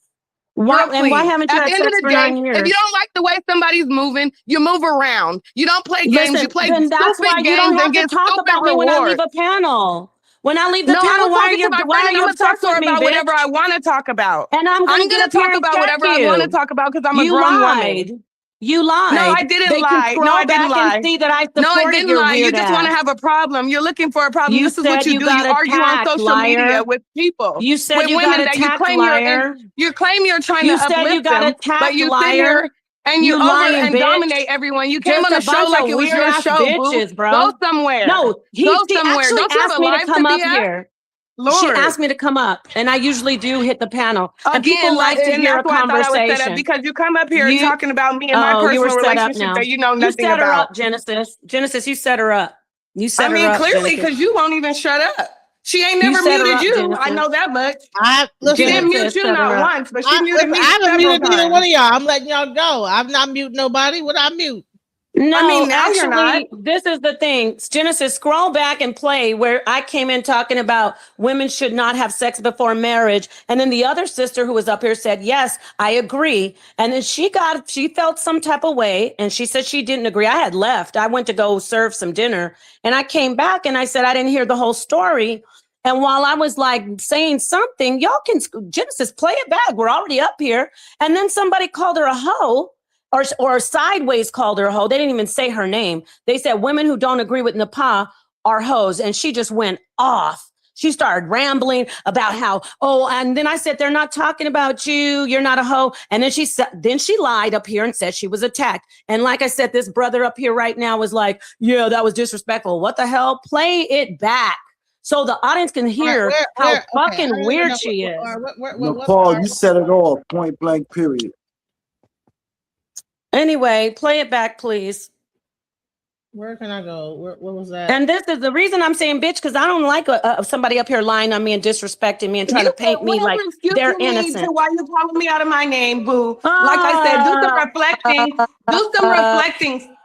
Why, Girl, and why please. haven't you At had the end of sex the for day, 9 years? if you don't like the way somebody's moving, you move around. You don't play games. Listen, You play then that's why stupid you don't games have and to get talk stupid about me when I leave rewards. a panel. When I leave the No, I panel, was talking to my friend and I'm gonna talk obsessed to her with me, about whatever bitch? I want to talk about. And I'm gonna get up here talk and about check whatever I want to you. talk about because I'm a You grown lied. woman. You lied. No, I didn't They can lie. No, scroll I didn't back and lie. see that I No, I supported didn't your lie. You weird just want to ass. have a problem. You're looking for a problem. You This is what said you you do. got You argue on attacked, social media liar. with people. You said with you women got that you attacked, claim liar. you claim you're trying You to said you uplift got them, but attacked, you sit liar. here and you You over lying and bitch. dominate everyone. You came Just on a the show bunch like of it was weird your ass show, boo. bitches, bro. Go somewhere. No, Go she somewhere. actually Don't you have asked a me to life come to up be at? here. She Lord. asked me to come up, and I usually do hit the panel. And people Again, like to and hear a that's why I thought I was set up conversation. because you come up here You, talking about me and my you were personal set up relationship now. that you know You nothing set her about. up, Genesis. Genesis, you set her up. You set I her mean, up, clearly, Genesis. because you won't even shut up. She ain't You never set her muted up, you. Genesis. I know that much. Listen, She didn't mute Genesis you set her not up. once, but she muted me I haven't several muted neither times. one of y'all. I'm letting y'all go. I'm not muting nobody. What I mute? No, I mean, now you're not. actually, this is the thing. Genesis, scroll back and play where I came in talking about women should not have sex before marriage. And then the other sister who was up here said, yes, I agree. And then she felt some type of way. And she said she didn't agree. I had left. I went to go serve some dinner. And I came back and I said, I didn't hear the whole story. And while I was like saying something, y'all can, Genesis, play it back. We're already up here. And then somebody called her a hoe. Or sideways called her a hoe. They didn't even say her name. They said women who don't agree with Napa are hoes. And she just went off. She started rambling about how, and then I said, they're not talking about you. You're not a hoe. And then she lied up here and said she was attacked. And like I said, this brother up here right now was like, yeah, that was disrespectful. What the hell? Play it back so the audience can hear how fucking weird she is. Paul, you set it off, point blank, period. Anyway, play it back, please. Where can I go? What was that? And this is the reason I'm saying bitch, because I don't like somebody up here lying on me and disrespecting me and trying to paint me like they're innocent. Why you calling me out of my name, boo? Like I said, do some reflecting.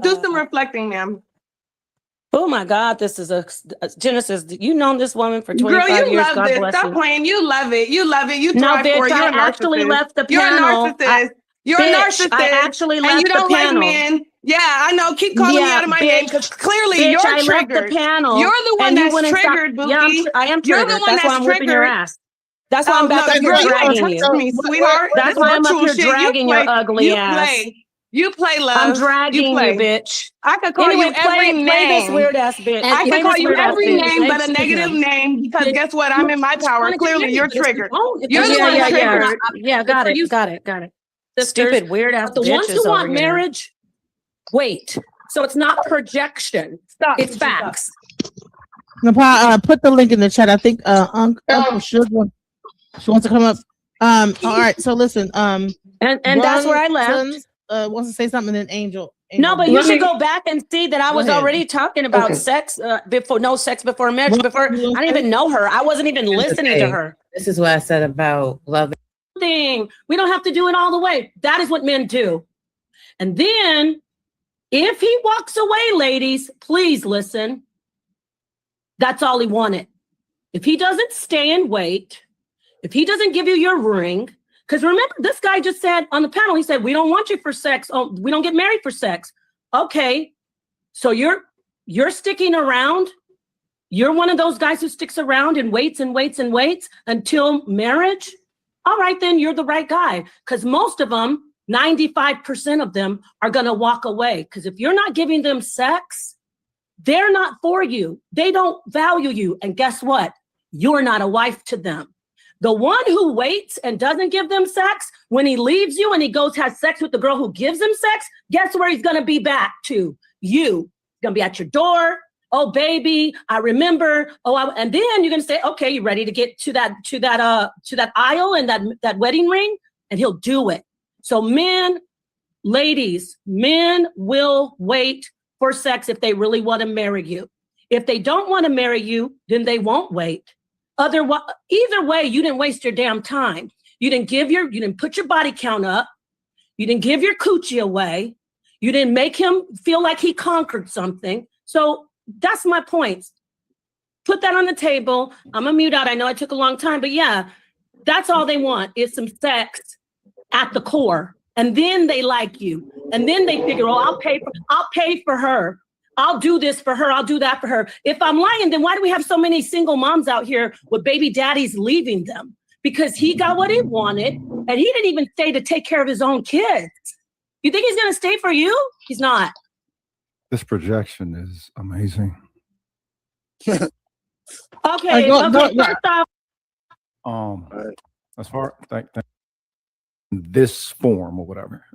Do some reflecting, ma'am. Oh my God, this is a Genesis. You known this woman for 25 Girl, you years. love God this. bless Stop you. playing. You love it. You love it. You No, thrive for bitch, it. You're I a narcissist. actually left the You're panel. a narcissist. You're a narcissist. I actually left and you don't the panel. like men. Yeah, I know. Keep calling me out of my name because clearly bitch, you're I triggered. left the panel. You're the one and you that's wouldn't stop- triggered, Bookie. Yeah, I am You're triggered. the one That's why I'm whipping your triggered. ass. That's why I'm back up here girl, dragging you. you. Me, sweetheart. That's This why is I'm up true here shit. dragging your ugly ass. You play, love. I'm dragging you, bitch. I could call Anyway, you every name. play this weird ass bitch. I Play can call this you weird ass every bitch. name but a negative name because guess what? I'm in my power. Clearly, you're triggered. You're the one triggered. Yeah, got it. Stupid weird ass The ones bitches who over want here. marriage, wait. So it's not projection. It's facts. Put the link in the chat. I think Uncle Suge wants to come up. All right. So listen. And that's where I left. Wants to say something. Then Angel. No, but you should go back and see that I was already talking about sex before sex before marriage. Before I didn't even know her. I wasn't even listening to her. This is what I said about love. We don't have to do it all the way. That is what men do. And then if he walks away, ladies, please listen. That's all he wanted. If he doesn't stay and wait, if he doesn't give you your ring, because remember, this guy just said on the panel, he said, we don't want you for sex. Oh, we don't get married for sex. Okay. So you're sticking around. You're one of those guys who sticks around and waits and waits and waits until marriage. All right, then you're the right guy. Because most of them, 95% of them are going to walk away. Because if you're not giving them sex, they're not for you. They don't value you. And guess what? you're not a wife to them. The one who waits and doesn't give them sex, when he leaves you and he goes has sex with the girl who gives him sex, guess where he's gonna be back to? You. He's gonna be at your door. Oh, baby, I remember. And then you're gonna say, okay, you ready to get to that aisle and that wedding ring? And he'll do it. So men, ladies, men will wait for sex if they really want to marry you. If they don't want to marry you, then they won't wait. Either way, you didn't waste your damn time. You didn't put your body count up. You didn't give your coochie away. You didn't make him feel like he conquered something. So that's my point. Put that on the table. I'm gonna mute out. I know I took a long time, but yeah, that's all they want is some sex at the core. And then they like you. And then they figure, oh, I'll pay for her. I'll do this for her. I'll do that for her. If I'm lying, then why do we have so many single moms out here with baby daddies leaving them? Because he got what he wanted and he didn't even stay to take care of his own kids. You think he's going to stay for you? He's not. This projection is amazing. Okay. First off. As far this form or whatever.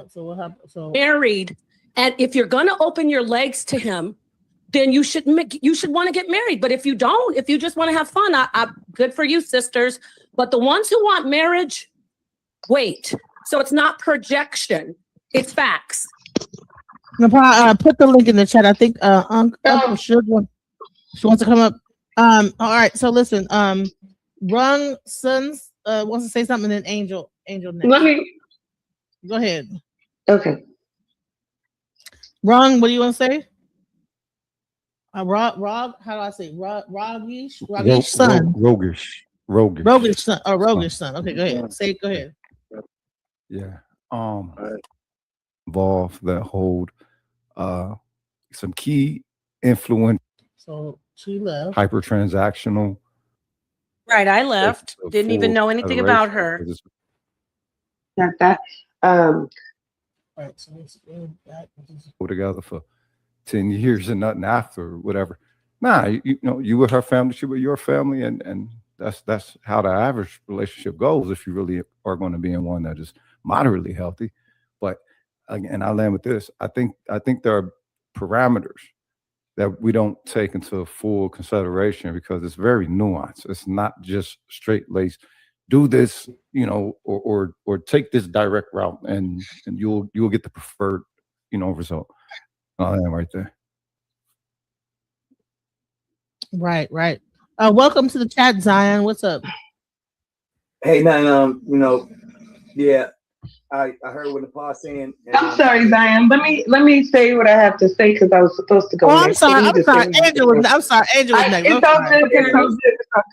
So what happened? So married. And if you're going to open your legs to him, then you should want to get married. But if you don't, if you just want to have fun, good for you, sisters. But the ones who want marriage, wait. So it's not projection. It's facts. Put the link in the chat. I think Uncle Suge wants to come up. All right. So listen, Rung Sons wants to say something, and then Angel next. Let me go ahead. Okay. Rung, what do you want to say? Rog, how do I say? Rogish son. Rogish son. Oh, Rogish son. Okay, go ahead. Say it. Go ahead. Yeah. Involved that hold some key influence. So she left. Hyper transactional. Right, I left. Didn't even know anything about her. Got that. Right, so let's go back. Go together for 10 years and nothing after or whatever. Nah, you know, you with her family, she with your family, and that's how the average relationship goes if you really are going to be in one that is moderately healthy. But again, I land with this. I think there are parameters that we don't take into full consideration because it's very nuanced. It's not just straight laced. Do this, you know, or take this direct route, and you'll get the preferred, you know, result. I am right there. Right. Welcome to the chat, Zion. What's up? Hey, nothing. You know, yeah, I heard what Nepal saying. I'm sorry, Zion. Let me say what I have to say because I was supposed to go. I'm sorry. Angel was next. It's all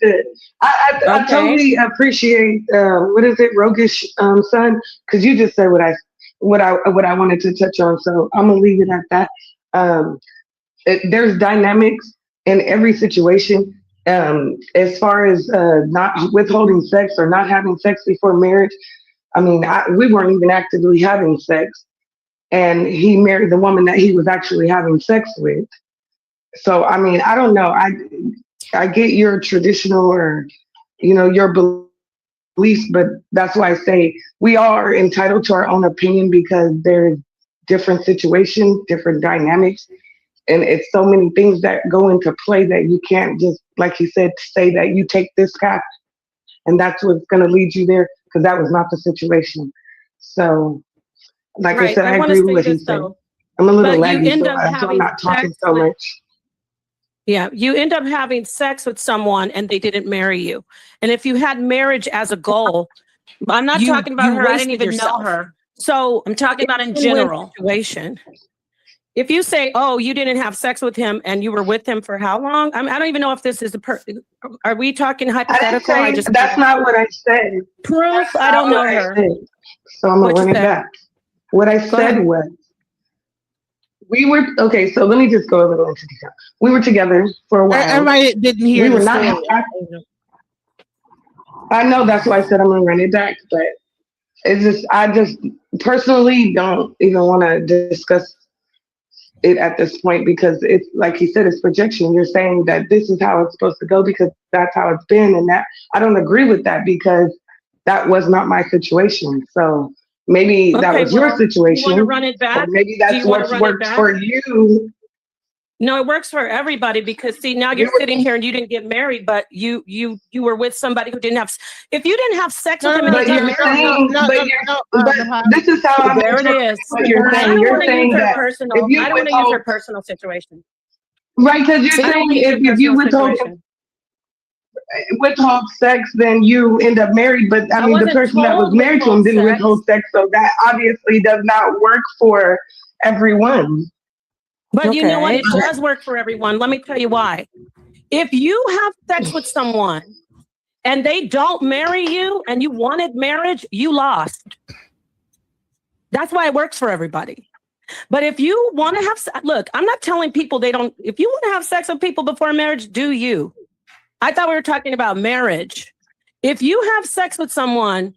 good. I totally appreciate what is it, Rogish son? Because you just said what I wanted to touch on. So I'm gonna leave it at that. There's dynamics in every situation. As far as not withholding sex or not having sex before marriage. I mean, we weren't even actively having sex, and he married the woman that he was actually having sex with. So, I mean, I don't know. I get your traditional or, you know, your beliefs, but that's why I say we are entitled to our own opinion because there's different situations, different dynamics, and it's so many things that go into play that you can't just, like he said, say that you take this path and that's what's going to lead you there. Because that was not the situation. So, like I said, I agree with what he said. I'm a little laggy, so I'm not talking so much. Yeah, you end up having sex with someone and they didn't marry you. And if you had marriage as a goal, I'm not talking about her. I didn't even know her. So I'm talking about in general situation. If you say, oh, you didn't have sex with him and you were with him for how long? I don't even know if this is are we talking hypothetical? That's not what I said. Proof? I don't know her. So I'm going to run it back. What I said was, okay, so let me just go a little into detail. We were together for a while. Everybody didn't hear we were not. I know that's why I said I'm going to run it back, but it's just, I just personally don't even want to discuss it at this point, because it's like he said, it's projection. You're saying that this is how it's supposed to go because that's how it's been, and that I don't agree with that because that was not my situation. So maybe that Okay, was your well, do you situation, want to run it back? or maybe Do that's you want what's to run it worked back? for you. No, it works for everybody because see, now you're sitting here and you didn't get married, but you were with somebody who didn't have. If you didn't have sex with him and But he got you're married, saying, but this is how I'm there it interpreting is. what you're I saying. don't You're want to use saying her that personal. if you I don't want to use withhold, her personal situation. right? Because you're I don't saying want to use her if you personal withhold situation. sex, then you end up married. But I I mean, the wasn't person that was told married to him withhold didn't sex. withhold sex, so that obviously does not work for everyone. But you know what? It does work for everyone. Let me tell you why. If you have sex with someone and they don't marry you and you wanted marriage, you lost. That's why it works for everybody. But if you want to have, look, I'm not telling people they don't, if you want to have sex with people before marriage, do you? I thought we were talking about marriage. If you have sex with someone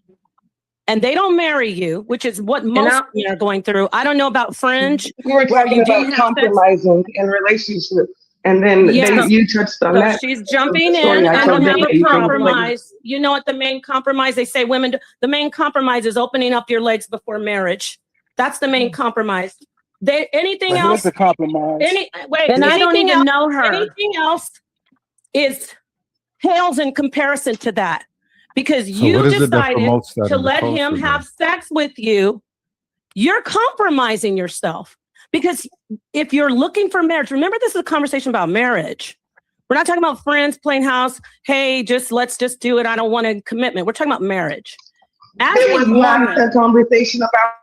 and they don't marry you, which is what most men are going through. I don't know about fringe. We were talking about compromising in relationships, and then you touched on so that. she's The jumping story in. I I told don't have Dana, a you can relate. compromise. You know what the main compromise? They say women, the main compromise is opening up your legs before marriage. That's the main compromise. Anything But else? here's the compromise. And I don't even know her. Anything else is pales in comparison to that. Because So what you is it that decided promotes that to in the let him culture, have sex with you, you're compromising yourself. Because if you're looking for marriage, remember this is a conversation about marriage. We're not talking about friends playing house. Hey, let's just do it. I don't want a commitment. We're talking about marriage. It was not a conversation about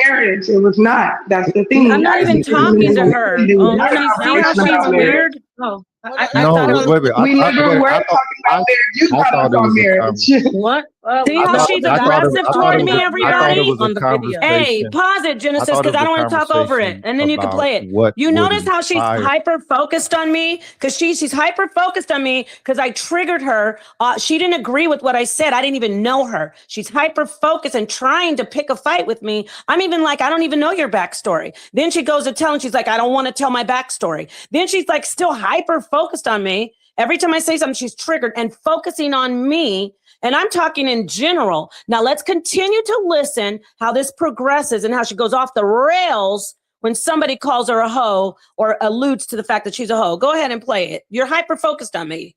marriage. It was not. That's the thing. I'm not even talking to her. Oh, see how she's weird? Oh, I thought it was. We never were talking about marriage. You brought up on marriage. What? See how she's aggressive toward me, everybody? On the video. Hey, pause it, Genesis, because I don't want to talk over it. And then you can play it. You notice how she's hyper focused on me? Because she's hyper focused on me because I triggered her. She didn't agree with what I said. I didn't even know her. She's hyper focused and trying to pick a fight with me. I'm even like, I don't even know your backstory. Then she goes to tell and she's like, I don't want to tell my backstory. Then she's like still hyper focused on me. Every time I say something, she's triggered and focusing on me. And I'm talking in general. Now let's continue to listen how this progresses and how she goes off the rails when somebody calls her a hoe or alludes to the fact that she's a hoe. Go ahead and play it. You're hyper focused on me.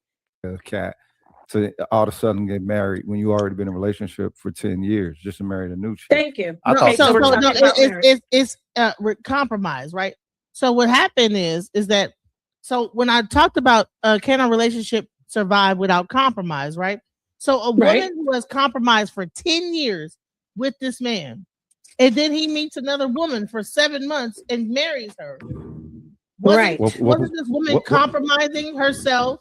Cat. So all of a sudden get married when you already been in a relationship for 10 years, just to marry a new chick. Thank you. It's compromise, right? So what happened is that, so when I talked about can a relationship survive without compromise, right? So a woman who has compromised for 10 years with this man, and then he meets another woman for 7 months and marries her. Wasn't this woman compromising herself?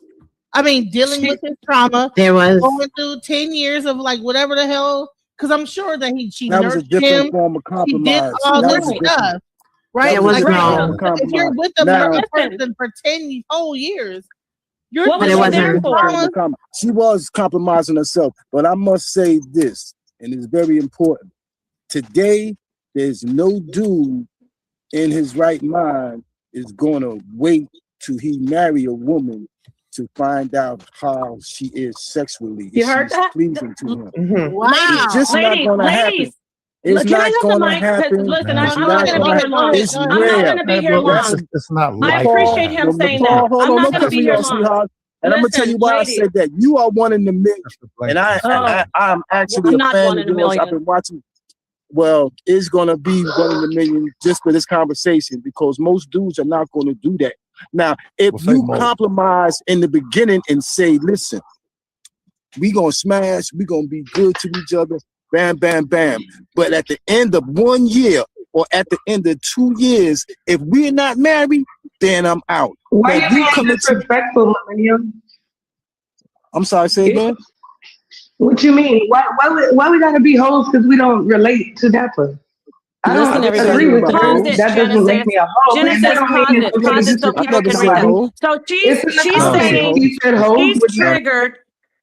I mean, dealing with his trauma. There was going through 10 years of like whatever the hell, because I'm sure that she That was a nursed different him. form of She did compromise. all That this was a different- stuff. Right? There was Like, no if you're with a Now- person for 10 whole years, you're What was dealing she there with for? trauma. She was compromising herself, but I must say this, and it's very important. Today, there's no dude in his right mind is going to wait till he marry a woman to find out how she is sexually. You if heard she's that? pleasing to him. Wow. It's just not going to happen. It's Can I not have the going to mic? 'Cause happen. Listen, It's I'm not going to be here long. It's I'm not rare. going to be here long. It's not I like appreciate that. him saying Paul, that. hold I'm on, not don't going to cut be me here off, long. sweetheart. And I'm gonna tell you why ladies. I said that. You are one in the million, and I'm actually I'm a not fan one of in a yours. I've million. been watching. Well, it's gonna be one in a million just for this conversation because most dudes are not going to do that. Now, if you compromise in the beginning and say, "Listen, we gonna smash, we gonna be good to each other," bam, bam, bam. But at the end of 1 year or at the end of 2 years, if we're not married, then I'm out. Why Now, are you being disrespectful, Millennium? I'm sorry, say again. What you mean? Why we gotta be hoes because we don't relate to that one? I don't agree with her. That doesn't make me a hoe. Genesis, That don't mean it's okay pause to it so people can read somebody. that. So It's in the she's comments. saying She said hoes she's with that. triggered.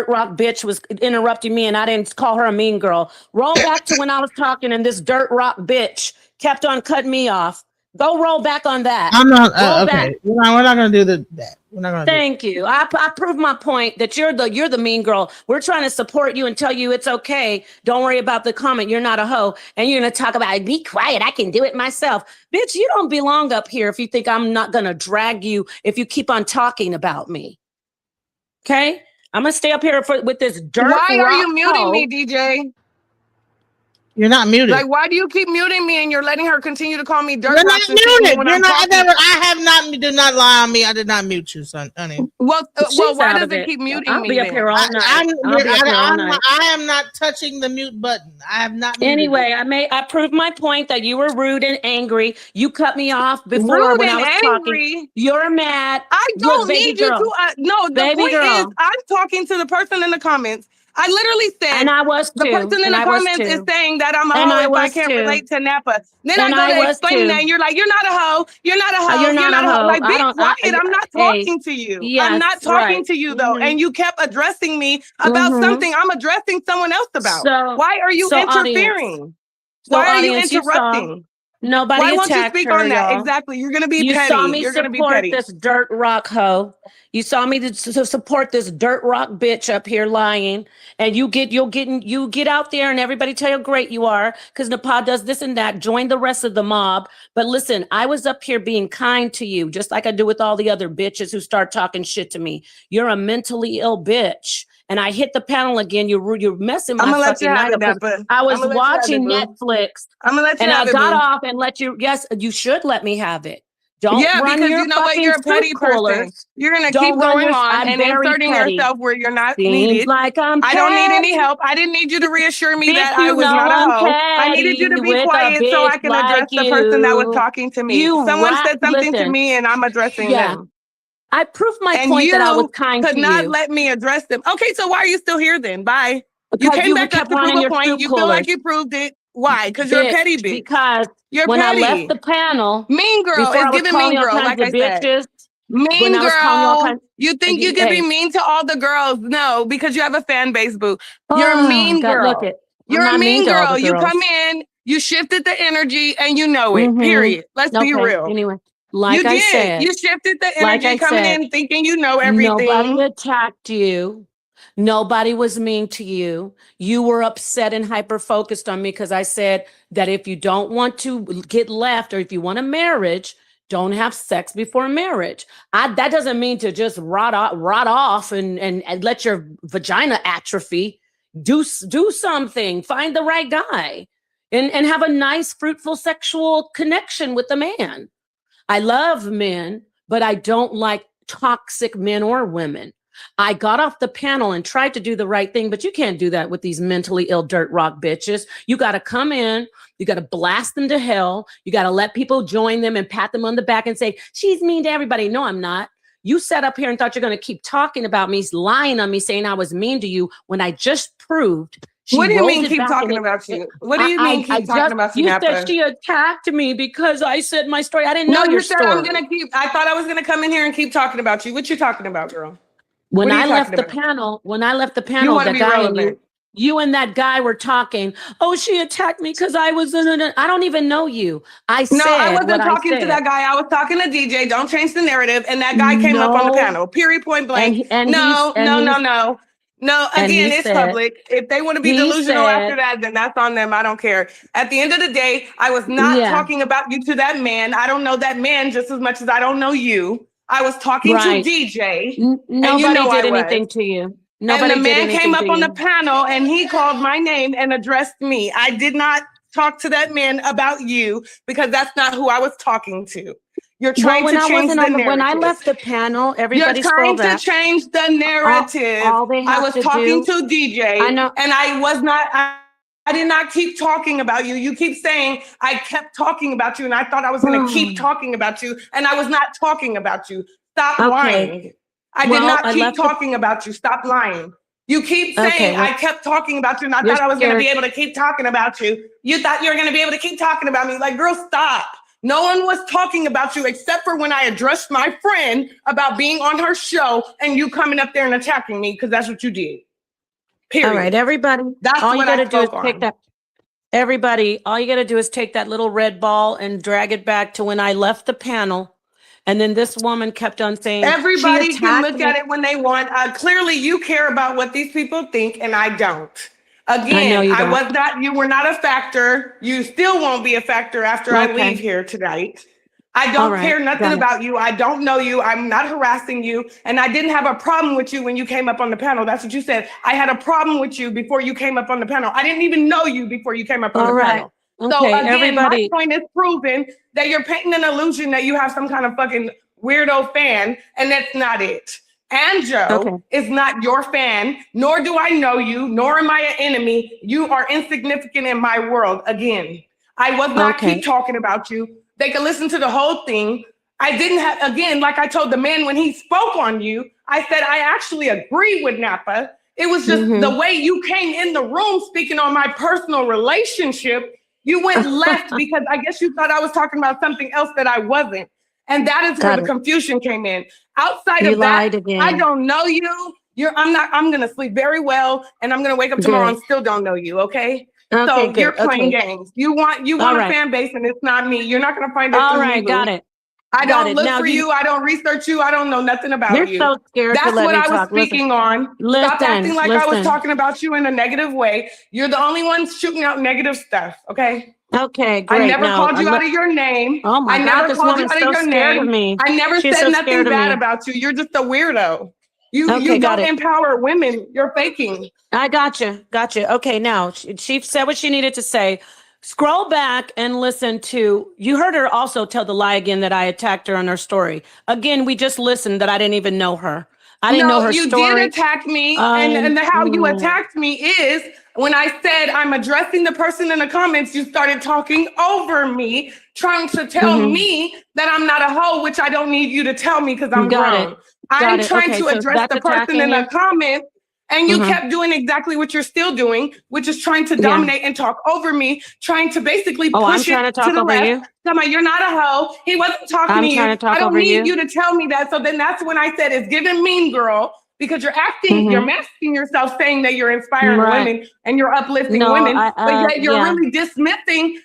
dirt rock bitch was interrupting me and I didn't call her a mean girl. Roll back to when I was talking and this dirt rock bitch kept on cutting me off. Go roll back on that. I'm not Roll okay. back. We're not gonna do that. We're not gonna do Thank you. I proved my point that you're the mean girl. We're trying to support you and tell you it's okay. Don't worry about the comment. You're not a hoe. And you're gonna talk about be quiet. I can do it myself. Bitch, you don't belong up here if you think I'm not gonna drag you if you keep on talking about me. Okay? I'm gonna stay up here with this dirt. Why are you rock muting hoe. me, DJ? You're not muted. Like, why do you keep muting me and you're letting her continue to call me dirt You're not rocks and shit muted. when You're I'm not. talking? I have not. Do not lie on me. I did not mute you, son, honey. Well, She's why out does of it it. keep muting I'll me be up then? here all night. I'll be up here all night. I am not touching the mute button. I have not. Muted Anyway, you. I proved my point that you were rude and angry. You cut me off before Rude when and I was angry. talking. You're mad. I You're don't baby need you girl. to. No, the Baby point is, girl. I'm talking to the person in the comments. I literally said, And I was the too. person in And the I was comments is too. saying that I'm a And hoe I if I was can't too. relate to Napa. Then And I I go to was explaining too. that, and you're like, you're not a hoe. You're not a hoe. You're not a hoe. Like, be I don't. quiet. I'm not Hey, talking to you. I'm yes, not talking right. to you though. Mhm. And you kept addressing me about Mhm. something I'm addressing someone else about. So, Why are you audience. interfering? So Why are you audience, you saw. interrupting? Nobody Why won't you attacked speak her, on that? y'all. Exactly. You're gonna be You petty. saw me You're gonna be support petty. this dirt rock hoe. You saw me to support this dirt rock bitch up here lying, and you get out there and everybody tell you how great you are because Nepal does this and that. Join the rest of the mob. But listen, I was up here being kind to you, just like I do with all the other bitches who start talking shit to me. You're a mentally ill bitch. And I hit the panel again. You're messing my I'm gonna let you fucking have night it, up. 'Cause Napa. I was I'm gonna let you have watching it, boo. Netflix. I'm gonna let you And I have it, got boo. off and let you. Yes, you should let me have it. Don't Yeah, run because your you know what? fucking You're a petty fruit person. coolers. You're gonna Don't keep run going your. on I'm and very inserting petty. yourself where you're not Seems needed. like I'm I don't need any petty. help. I didn't need you to reassure me Bitch, that I you was know not a I'm hoe. I needed you to petty be with a quiet so I bitch can address like the person that was you. talking to me. You Someone rat. said something to Listen. me and I'm addressing Yeah. them. I proved my And point that I was you kind could to not you. let me address them. Okay, so why are you still here then? Bye. You Because came you back up kept to prove running a your point. fruit You feel like coolers. you proved it. Why? Because you're a Bitch, petty bitch. because You're when I left petty. the panel, Mean girl before is I was giving calling mean you all girl, kinds like of I said. bitches, when Mean I was calling you all girl. kinds, You think you can be hey, mean to all the girls? No, because you have a fan base, boo. You're a oh, mean God, look girl. it. I'm You're a not mean mean to all the girl. You girls. come in, you shifted the energy, and you know it. Mm-hmm. Period. Let's be Okay. real. Anyway, You like I did. said, You shifted the like energy I coming said, in thinking you know nobody everything. attacked you. Nobody was mean to you. You were upset and hyper focused on me because I said that if you don't want to get left or if you want a marriage, don't have sex before marriage. That doesn't mean to just rot off and let your vagina atrophy. Do something. Find the right guy and have a nice, fruitful sexual connection with the man. I love men, but I don't like toxic men or women. I got off the panel and tried to do the right thing, but you can't do that with these mentally ill dirt rock bitches. You got to come in, you got to blast them to hell. You got to let people join them and pat them on the back and say, she's mean to everybody. No, I'm not. You sat up here and thought you're going to keep talking about me, lying on me, saying I was mean to you when I just proved. What do you mean it keep back talking and about you? What do you mean keep talking just, about you, you said Napa? she attacked me because I said my story. I didn't No, know your you said I'm story. gonna keep. I thought I was gonna come in here and keep talking about you. What you talking about, girl? When What are I you left talking the about? panel, You want to the be guy and relevant. you and that guy were talking. Oh, she attacked me because I was I don't even know you. I No, I said what wasn't I talking to said. that guy. I was talking to DJ. Don't change the narrative. And that guy came up on the No. panel. Period. Point blank. And No. Again, he it's said, public. If they want to be he delusional after said, that, then that's on them. I don't care. At the end of the day, I was not yeah, talking about you to that man. I don't know that man just as much as I don't know you. I was talking right. to DJ, and Nobody you know did I was. anything to you. And Nobody the did man came anything up to on the you. panel and he called my name and addressed me. I did not talk to that man about you because that's not who I was talking to. You're trying when to I change wasn't the on narrative. when I left the panel, You're everybody trying scroll to back. change the narrative. All they I have was to talking do, to DJ, I know. and I was not. I did not keep talking about you. You keep saying I kept talking about you, and I thought I was going to keep talking about you, and I was not talking about you. Stop lying. I did not keep talking about you. Stop lying. You keep saying I kept talking about you, and I thought I was going to be able to keep talking about you. You thought you were going to be able to keep talking about me. Like, girl, stop. No one was talking about you except for when I addressed my friend about being on her show and you coming up there and attacking me because that's what you did. Period. All right, everybody. That's all you what got I to do is spoke pick on. that. Everybody, all you got to do is take that little red ball and drag it back to when I left the panel. And then this woman kept on saying, Everybody can look me. at it when they want. Clearly, you care about what these people think, and I don't. I know you don't. was not. You were not a factor. You still won't be a factor after I leave here tonight. I don't care nothing about you. I don't know you. I'm not harassing you. And I didn't have a problem with you when you came up on the panel. That's what you said. I had a problem with you before you came up on the panel. I didn't even know you before you came up on the panel. Okay, So again, everybody. my point is proven that you're painting an illusion that you have some kind of fucking weirdo fan, and that's not it. Anjo is not your fan, nor do I know you, nor am I an enemy. You are insignificant in my world. Again, I was not keep talking about you. They can listen to the whole thing. I didn't have, again, like I told the man when he spoke on you, I said, I actually agree with Napa. It was just the way you came in the room speaking on my personal relationship. You went left because I guess you thought I was talking about something else that I wasn't. And that is where the confusion came in. Outside of that, I don't know you. I'm gonna sleep very well, and I'm gonna wake up tomorrow and still don't know you, okay? So you're playing games. You want a fan base, and it's not me. You're not gonna find it through me. Got it. I don't look for you. I don't research you. I don't know nothing about you. You're so scared That's to let what me I was talk. speaking on. Stop acting like I was talking about you in a negative way. You're the only one shooting out negative stuff, okay? Okay, great. I never called you out of your name. Oh my I God, never this called you woman's out of so your scared name. of me. I never She's said so nothing scared of bad me. about you. You're just a weirdo. You don't got it. empower women. You're faking. I gotcha. Okay, now she said what she needed to say. Scroll back and listen to, you heard her also tell the lie again that I attacked her on her story. Again, we just listened that I didn't even know her. I didn't know her you story. did attack me, and how you attacked me is when I said I'm addressing the person in the comments, you started talking over me, trying to tell me that I'm not a hoe, which I don't need you to tell me because I'm grown. I'm trying to address the person in the comments, and you kept doing exactly what you're still doing, which is trying to dominate and talk over me, trying to basically push it to the left. Come on, you're not a hoe. He wasn't talking to you. I don't need you to tell me that. So then that's when I said it's giving mean girl, because you're acting, you're masking yourself saying that you're inspiring women and you're uplifting women, but yet you're really dismissing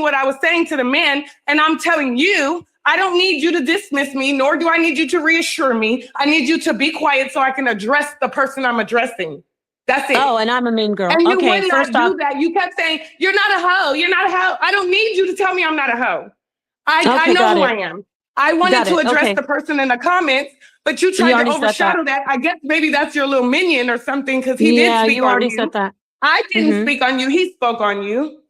what I was saying to the men. And I'm telling you, I don't need you to dismiss me, nor do I need you to reassure me. I need you to be quiet so I can address the person I'm addressing. That's it. Oh, and I'm a mean girl. And you Okay, would not do that. You kept saying, you're not a hoe. You're not a hoe. I don't need you to tell me I'm not a hoe. I know who I am. I wanted to address the person in the comments, but you tried to overshadow that. I guess maybe that's your little minion or something, because he did speak on you. Said that. I didn't speak on you. He spoke on you.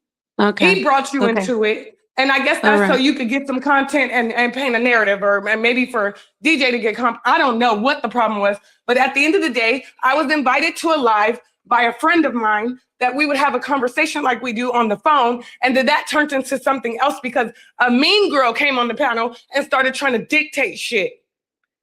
Okay. He brought you into it. And I guess that's so you could get some content and paint a narrative, or maybe for DJ to get I don't know what the problem was. But at the end of the day, I was invited to a live by a friend of mine that we would have a conversation like we do on the phone. And then that turned into something else because a mean girl came on the panel and started trying to dictate shit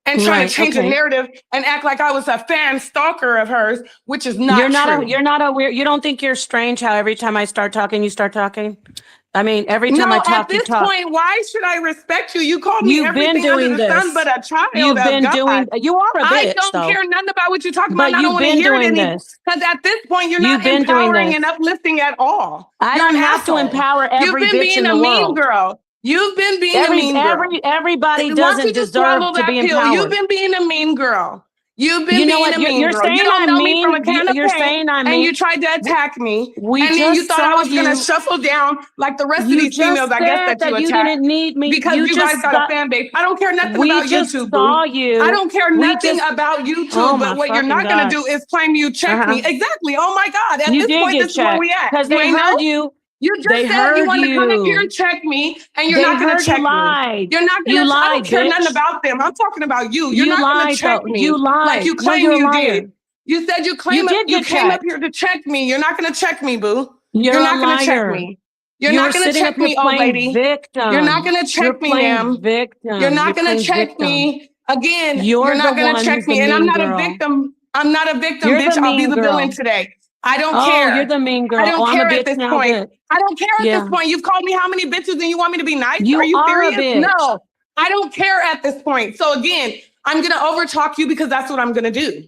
and trying to change the narrative and act like I was a fan stalker of hers, which is not true. You're not a weird, you don't think you're strange how every time I start talking, you start talking? I mean, every time I talk, you talk. At this point, why should I respect you? You called me everything under the sun but a child. You are a bitch, I don't care nothing about what you're talking about. I don't want to hear it anymore. Because at this point, you're not empowering and uplifting at all. I don't have to empower every bitch in the world. You've been being a mean girl. You've been being a mean girl. Everybody doesn't deserve to be empowered. You've been being a mean girl. You've been being a mean girl. Saying you don't know me from a can of You're paint, saying I'm mean. And you tried to attack me. And then you thought I was going to shuffle down like the rest of these females, I guess, that you attacked. Didn't need me. Because you guys got a fan base. I don't care nothing about YouTube, boo. I don't care nothing about YouTube, but what you're not going to do is claim you checked me. Exactly. Oh, my God. At this point, this is where we at. Because they heard you. You just said you wanted to come in here and check me, and you're not going to check me. You're not going to. I don't care nothing about them. I'm talking about you. You're not going to check me. You lied. Like you claim you did. You said you came up here to check me. You're not going to check me, boo. You're not going to check me. You're not going to check me, old lady. You're not going to check me, ma'am. You're not going to check me. Again, you're not going to check me. And I'm not a victim. I'm not a victim, bitch. I'll be the villain today. I don't care. You're the mean girl. I don't care at this point. I don't care at this point. You've called me how many bitches and you want me to be nice? Are you serious? No, I don't care at this point. So again, I'm going to overtalk you because that's what I'm going to do.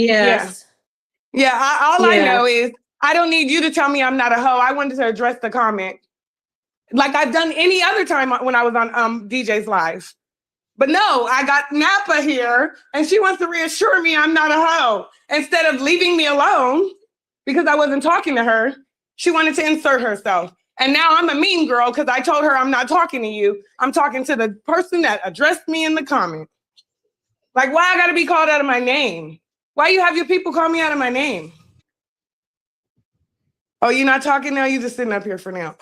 Yes. Yeah, all I Yeah. know is I don't need you to tell me I'm not a hoe. I wanted to address the comment like I've done any other time when I was on DJ's live. But no, I got Napa here and she wants to reassure me I'm not a hoe. Instead of leaving me alone because I wasn't talking to her, she wanted to insert herself. And now I'm a mean girl because I told her I'm not talking to you. I'm talking to the person that addressed me in the comment. Like, why I gotta be called out of my name? Why you have your people call me out of my name? Oh, you're not talking now? You just sitting up here for now.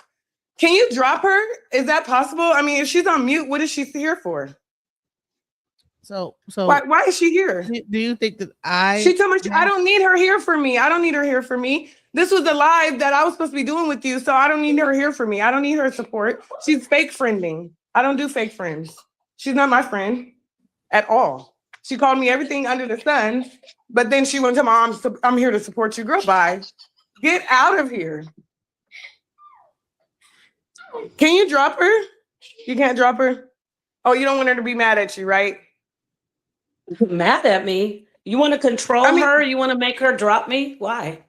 Can you drop her? Is that possible? I mean, if she's on mute, what is she here for? So why is she here? Do you think that I? She told me I don't need her here for me. I don't need her here for me. This was the live that I was supposed to be doing with you, so I don't need her here for me. I don't need her support. She's fake friending. I don't do fake friends. She's not my friend at all. She called me everything under the sun, but then she went to my mom, I'm here to support you. Girl, bye. Get out of here. Can you drop her? You can't drop her? Oh, you don't want her to be mad at you, right? Mad at me? You want to control her? You want to make her drop me? Why?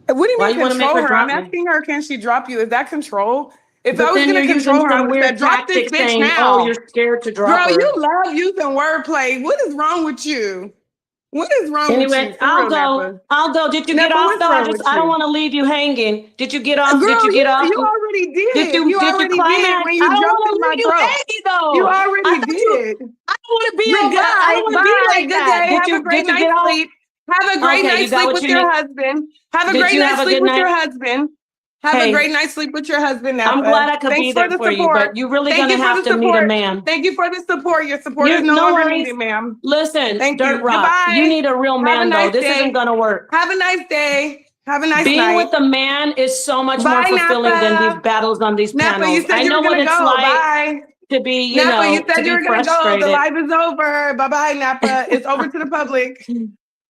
What do you Why mean you wanna make control her her? I'm drop me? asking her, can she drop you? Is that control? If But I was then going to you're using control her, I some would have weird said, drop this tactic bitch saying, now. oh, you're scared to drop Girl, her. you love using wordplay. What is wrong with you? What is wrong with Anyway, you? For I'll real, go. Napa. I'll go. Did you get Napa, off what's though? wrong with I don't you? want to leave you hanging. Did you get off? Girl, Did you get off? you already did. Did you already did climax? when I you don't jumped want in to my leave you throat. hanging though. You I already thought did. I don't want to be Girl, like that. I don't want to be like Good that. day. Did Have a you great get night's off? sleep. Have a great Okay, you night's got sleep what with you your need. husband. Have a Did great you night's have a sleep good with your night? husband. Have a Hey, great night's sleep with your husband, Napa. I'm glad I could Thanks be for there the for you, support. but you're really Thank gonna you for have the to meet a support. man. Thank you for the support. Your support is You're no no longer worries. needed, ma'am. Listen, Thank Dirt you. Rock, you Goodbye. need a real Have a man though. nice This day. isn't gonna work. Have a nice day. Have a nice Being night. with a man is so much more Bye, fulfilling than these Napa. battles on these Napa, you panels. said I you know were what gonna it's go. like Bye. to be, Napa, you to said you be were gonna go. The frustrated. live is over. Bye bye, Napa. It's over to the public.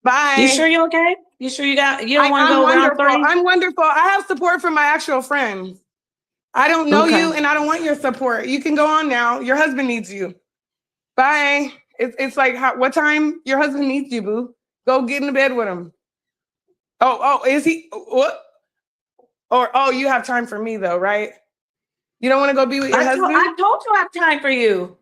Bye. You sure you okay? You sure you don't want to I'm go round wonderful. 3? I'm wonderful. I have support from my actual friends. I don't know Okay. you and I don't want your support. You can go on now. Your husband needs you. Bye. It's like what time your husband needs you, boo? Go get in the bed with him. Oh, is he what? Or you have time for me though, right? You don't want to go be with your husband? I told you I have time for you.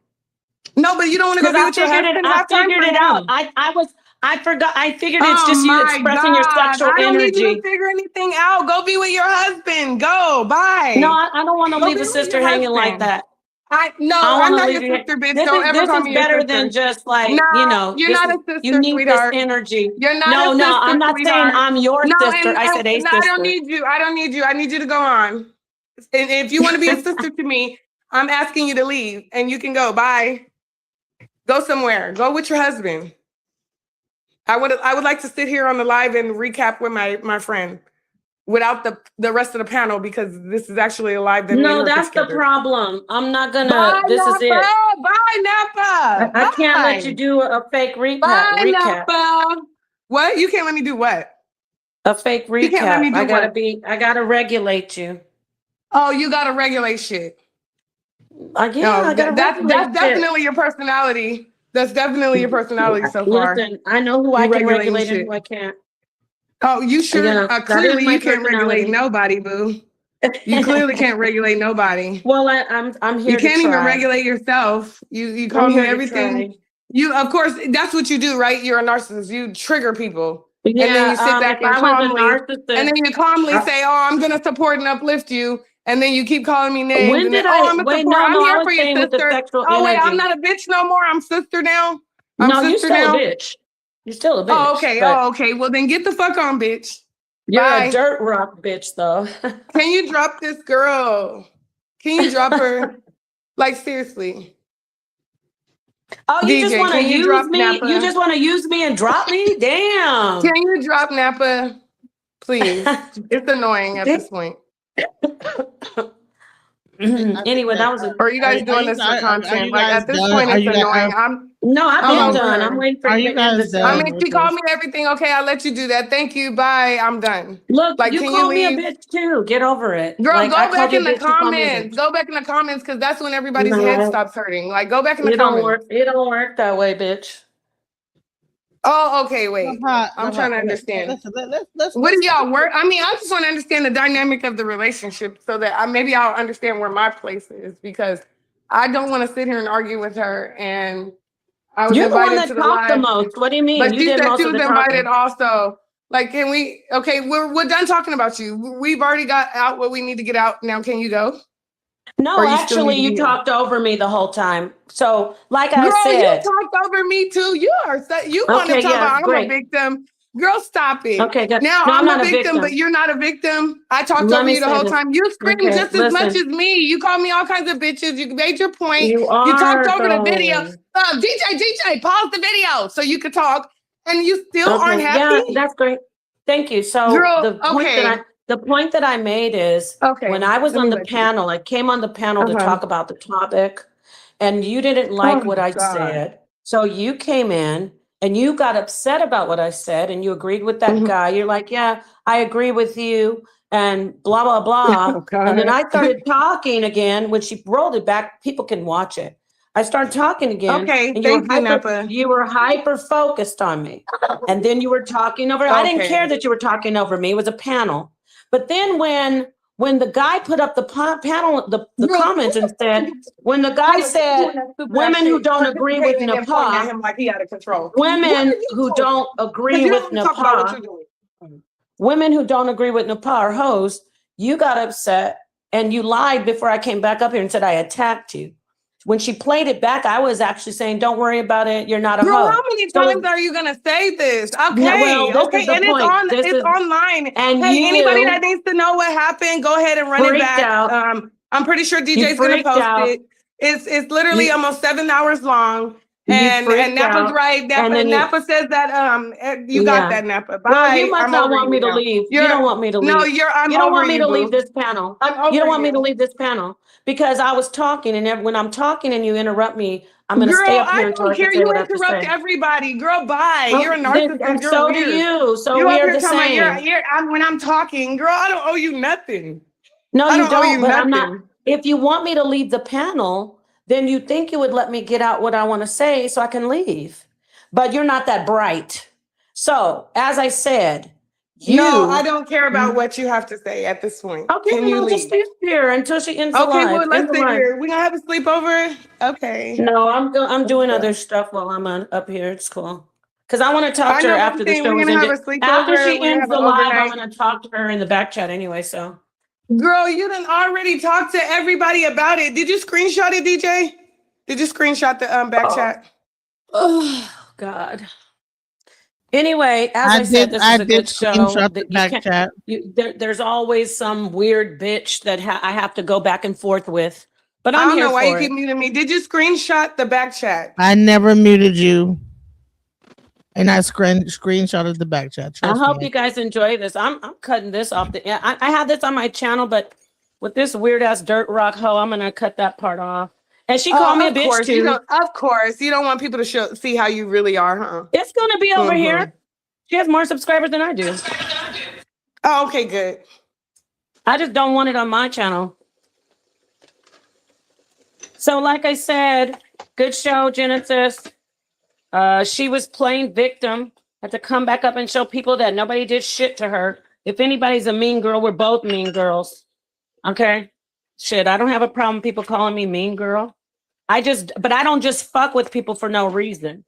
No, but you don't want to go be with your husband. I Have time figured for it out. him. I forgot. I figured it's Oh just you my expressing your God. sexual I don't need you energy. to figure anything out. Go be with your husband. Go. Bye. No, I don't want to Go leave be a with sister your hanging like husband. that. I'm I want not to your leave you. sister, bitch. Don't ever This call is me your better sister. than just like, No, you're this not is, a sister, you need sweetheart. this energy. You're not No, a sister, I'm not saying sweetheart. I'm your No, sister. I said a I don't sister. need you. I don't need you. I need you to go on. And if you want to be a sister to me, I'm asking you to leave and you can go. Bye. Go somewhere. Go with your husband. I would like to sit here on the live and recap with my friend without the rest of the panel because this is actually a live that me and No, her put that's the together. problem. I'm not Bye, gonna. This is it. Napa. Bye, Napa. I can't let Bye. you do a fake recap. Bye, Napa. What? You can't let me do what? A fake You can't let me recap. do I gotta regulate you. Oh, you gotta regulate shit. I gotta That's regulate shit. definitely your personality. That's definitely your personality so far. Listen, I know who I can regulate and who I can't. Oh, you sure? Yeah, that is Clearly my you can't regulate personality. nobody, boo. You clearly can't regulate nobody. Well, I'm here You to can't even try. regulate yourself. You call I'm me here to everything. try. You, of course, that's what you do, right? You're a narcissist. You trigger people. And then Yeah, you sit back if and I was a calmly, narcissist, and then you calmly say, "Oh, I'm gonna support and uplift you," and then you keep calling me names. when And did then, "Oh, I'm a wait? support. No, I'm I here was for you, saying with the sister." sexual Oh wait, I'm energy. not a bitch no more. I'm sister now. I'm No, you sister still now. a bitch. You're still a bitch. Oh, okay. but Oh, okay. Well, then get the fuck on, bitch. You're Bye. a dirt rock bitch, though. Can you drop this girl? Can you drop her? Like seriously. Oh, you just DJ, want to can you use drop me? Napa? You just want to use me and drop me? Damn. Can you drop Napa? Please. It's annoying at this point. Anyway, that was a. Or are you guys doing this for content? Like at this point, it's annoying. No, I've I'm been done. over. I'm waiting for you to end this. I mean, she called me everything. Okay, I'll let you do that. Thank you. Bye. I'm done. Look, like, you can called me a leave? bitch too. Get over it. Girl, Like, go I back called you in a the bitch, you called me a comments. bitch. Go back in the comments because that's when everybody's head No. stops hurting. Like, go back in the It don't comments. work. It don't work that way, bitch. Oh, okay. Wait, I'm trying to understand. What do y'all work? I mean, I just want to understand the dynamic of the relationship so that maybe I'll understand where my place is because I don't want to sit here and argue with her. And I was You're the one invited that to the talked the live. most. What do you mean? But You she did said most she of was the invited talking. also. Like, can we? Okay, we're done talking about you. We've already got out what we need to get out. Now, can you go? No, Or you still actually, need to you be here? talked over me the whole time. So, like I Girl, said, you talked over me too. You are you want to Okay, talk yeah, about I'm a great. victim. Girl, stop it. Okay, good. Now No, I'm not a victim, but you're not a victim. I talked Let over me you the say whole this. time. You screamed Okay, just as much as listen. me. You called me all kinds of bitches. You made your point. You You talked are, over the video. though. DJ, pause the video so you could talk. And you still aren't Okay, happy? yeah, that's great. Thank you. So Girl, the point that I made is when I was on the panel, I came on the panel to talk about the topic, and you didn't like what I said. So you came in and you got upset about what I said, and you agreed with that guy. You're like, yeah, I agree with you, and blah, blah, blah. And then I started talking again. When she rolled it back, people can watch it. I started talking again. Okay, and thank you, Napa. you were hyper focused on me. And then you were talking over. I didn't Okay. care that you were talking over me. It was a panel. But then when the guy put up the panel, the comments and said, when the guy said, women who don't agree with Nepal, him like he out of control. women who don't agree with Nepal, women who don't agree with Nepal are hoes, you got upset and you lied before I came back up here and said I attacked you. When she played it back, I was actually saying, don't worry about it. You're not a Girl, hoe. how many times are you gonna say this? Okay, well, this okay, is the and point. it's online. And hey, anybody you that needs to know what happened, go ahead and run it freaked back. out. I'm pretty sure DJ's gonna freaked post out. it. It's literally almost 7 hours long. And freaked Napa's out. right. And then Napa says that you got that, Napa. Bye. Well, you must I'm not over want me to now. leave. You don't want me to leave. No, I'm you don't over want me you, to boo. leave this panel. You don't want me to leave this panel because I was talking, and when I'm talking and you interrupt me, I'm going to stay up here until I can say You what I have to interrupt say. everybody. Girl, bye. Well, you're a then- narcissist. and You're so weird. do you. So you we up are here the talking about same. when I'm talking, girl, I don't owe you nothing. No, I you don't owe you don't. But I'm nothing. not. If you want me to leave the panel, then you think you would let me get out what I want to say so I can leave. But you're not that bright. So, as I said, No, I don't care about what you have to say at this point. Okay, Can then you I'll leave? just stay here until she ends the Okay, live. well, End let's the sit live. here. We gonna have a sleepover? Okay. No, I'm doing other stuff while I'm up here. It's cool. Because I want to talk I to her know, but after I'm the saying show we're is gonna have ended. a sleepover. After she We're gonna ends have the an live, I'm overnight. going to talk to her in the back chat anyway. So, Girl, you done already talked to everybody about it. Did you screenshot it, DJ? Did you screenshot the back chat? oh God. Anyway, as I said, this is a good show. Screenshot the That back you chat. can't. There's always some weird bitch that I have to go back and forth with. But I I'm don't here know why you for keep it. muting me. Did you screenshot the back chat? I never muted you. And I screenshotted the back chat. I Trust hope me. you guys enjoy this. I'm cutting this off. I have this on my channel, but with this weird ass dirt rock hoe, I'm gonna cut that part off. And she called me a Of bitch course, too. Of course, you don't want people to see how you really are, huh? It's gonna be over here. She has more subscribers than I do. Oh, okay, good. I just don't want it on my channel. So, like I said, good show, Genesis. She was playing victim. Had to come back up and show people that nobody did shit to her. If anybody's a mean girl, we're both mean girls. Okay? Shit, I don't have a problem with people calling me mean girl. But I don't just fuck with people for no reason.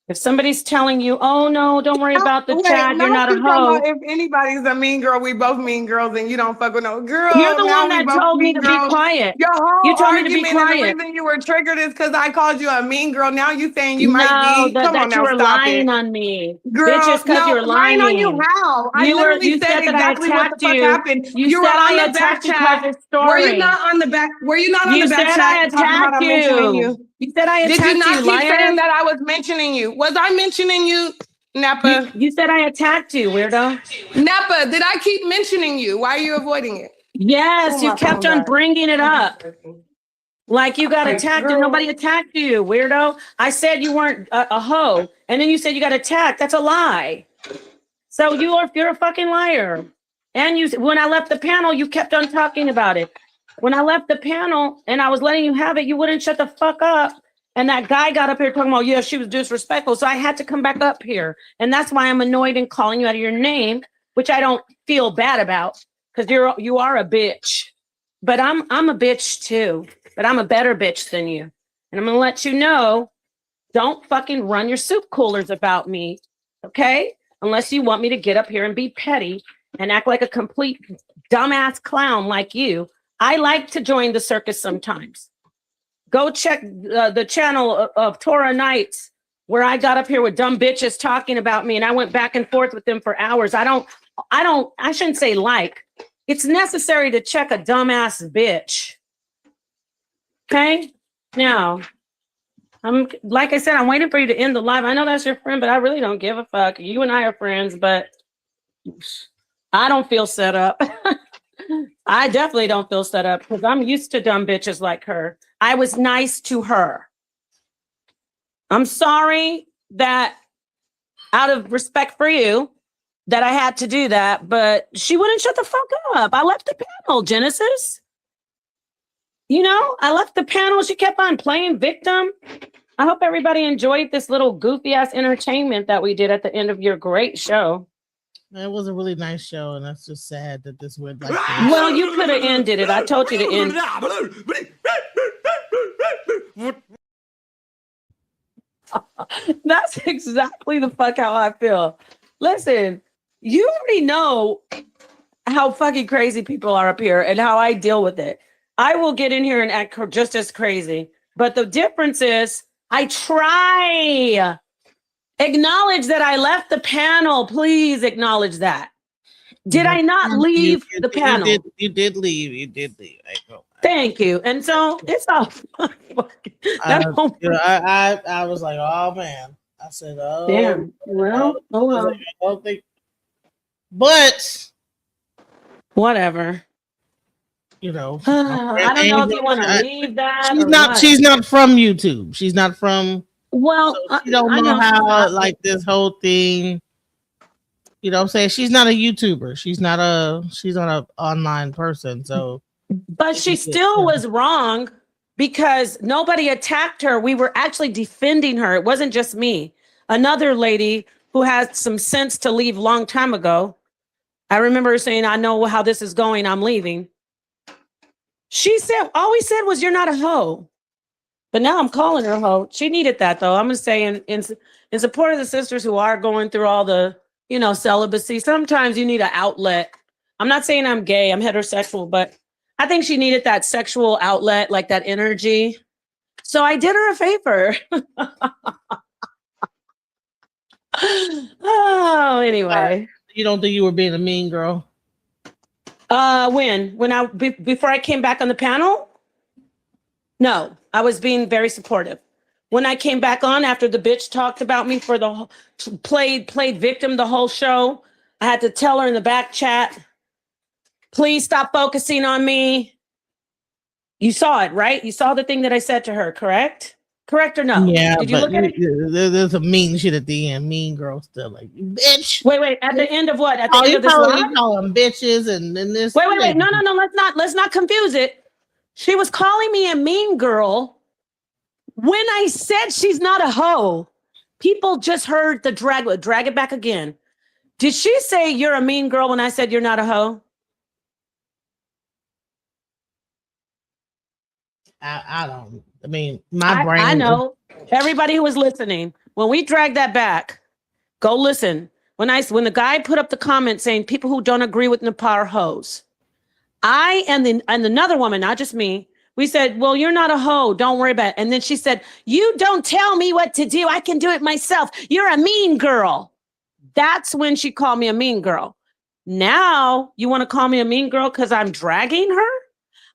If somebody's telling you, oh no, don't worry about the chat, you're not a hoe. If anybody's a mean girl, we both mean girls, and you don't fuck with no girl. You're the now one we that both told me mean to be girls. quiet. Your whole You told me to be argument and the quiet. reason you were triggered is because I called you a mean girl. Now you saying you might be. Come on that you now, were stop lying it. on me. Girl, Bitch, it's because no, you're lying. on you how? I literally said said that I exactly what the attacked fuck you. happened. You were said on I the back attacked you chat. because of story. Were you not on the back? Were you not on You the back said I chat talking about attacked I'm mentioning you. you? You said I Did attacked you not you, keep liar? saying that I was mentioning you? Was I mentioning you, Napa? You said I attacked you, weirdo. Napa, did I keep mentioning you? Why are you avoiding it? Yes, you kept on bringing it up. Like you got attacked and nobody attacked you, weirdo. I said you weren't a hoe, and then you said you got attacked. That's a lie. So you're a fucking liar. And when I left the panel, you kept on talking about it. When I left the panel and I was letting you have it, you wouldn't shut the fuck up. And that guy got up here talking about, yeah, she was disrespectful. So I had to come back up here. And that's why I'm annoyed and calling you out of your name, which I don't feel bad about because you are a bitch. But I'm a bitch too. But I'm a better bitch than you. And I'm going to let you know, don't fucking run your soup coolers about me. Okay? Unless you want me to get up here and be petty and act like a complete dumbass clown like you. I like to join the circus sometimes. Go check the channel of Torah Nights where I got up here with dumb bitches talking about me and I went back and forth with them for hours. I shouldn't say like. It's necessary to check a dumbass bitch. Okay? Now, like I said, I'm waiting for you to end the live. I know that's your friend, but I really don't give a fuck. You and I are friends, but I don't feel set up. I definitely don't feel set up because I'm used to dumb bitches like her. I was nice to her. I'm sorry that out of respect for you that I had to do that, but she wouldn't shut the fuck up. I left the panel, Genesis. You know, I left the panel. She kept on playing victim. I hope everybody enjoyed this little goofy ass entertainment that we did at the end of your great show. It was a really nice show, and that's just sad that this went like this. Well, you could have ended it. I told you to end. That's exactly the fuck how I feel. Listen, you already know how fucking crazy people are up here and how I deal with it. I will get in here and act just as crazy. But the difference is I try. Acknowledge that I left the panel. Please acknowledge that. Did I not leave the panel? You did leave. You did leave. Thank you. And so it's all. I was like, oh man. I said, oh damn. Well, oh well. But whatever. You know, I don't know if you want to leave that. She's not from YouTube. She's not from. Well, so she don't know how like this whole thing. You know what I'm saying? She's not a YouTuber. She's not an online person. So but she still was wrong because nobody attacked her. We were actually defending her. It wasn't just me. Another lady who had some sense to leave long time ago. I remember her saying, I know how this is going. I'm leaving. She said, all we said was, you're not a hoe. But now I'm calling her a hoe. She needed that, though. I'm going to say in support of the sisters who are going through all the, celibacy, sometimes you need an outlet. I'm not saying I'm gay. I'm heterosexual, but I think she needed that sexual outlet, like that energy. So I did her a favor. Oh, anyway. You don't think you were being a mean girl? Before I came back on the panel? No, I was being very supportive. When I came back on after the bitch talked about me for played victim the whole show, I had to tell her in the back chat, please stop focusing on me. You saw it, right? You saw the thing that I said to her, correct? Correct or no? Yeah, did you look at it? There's a mean shit at the end. Mean girl still like, bitch. Wait. At the end of what? At the end of this live? You call them bitches and then this. Wait. No. Let's not confuse it. She was calling me a mean girl when I said she's not a hoe. People just heard the drag it back again. Did she say you're a mean girl when I said you're not a hoe? I don't. I mean, my brain. I know. Everybody who was listening, when we drag that back, go listen. When the guy put up the comment saying people who don't agree with Nepal are hoes, I and another woman, not just me, we said, well, you're not a hoe. Don't worry about it. And then she said, you don't tell me what to do. I can do it myself. You're a mean girl. That's when she called me a mean girl. Now you want to call me a mean girl because I'm dragging her?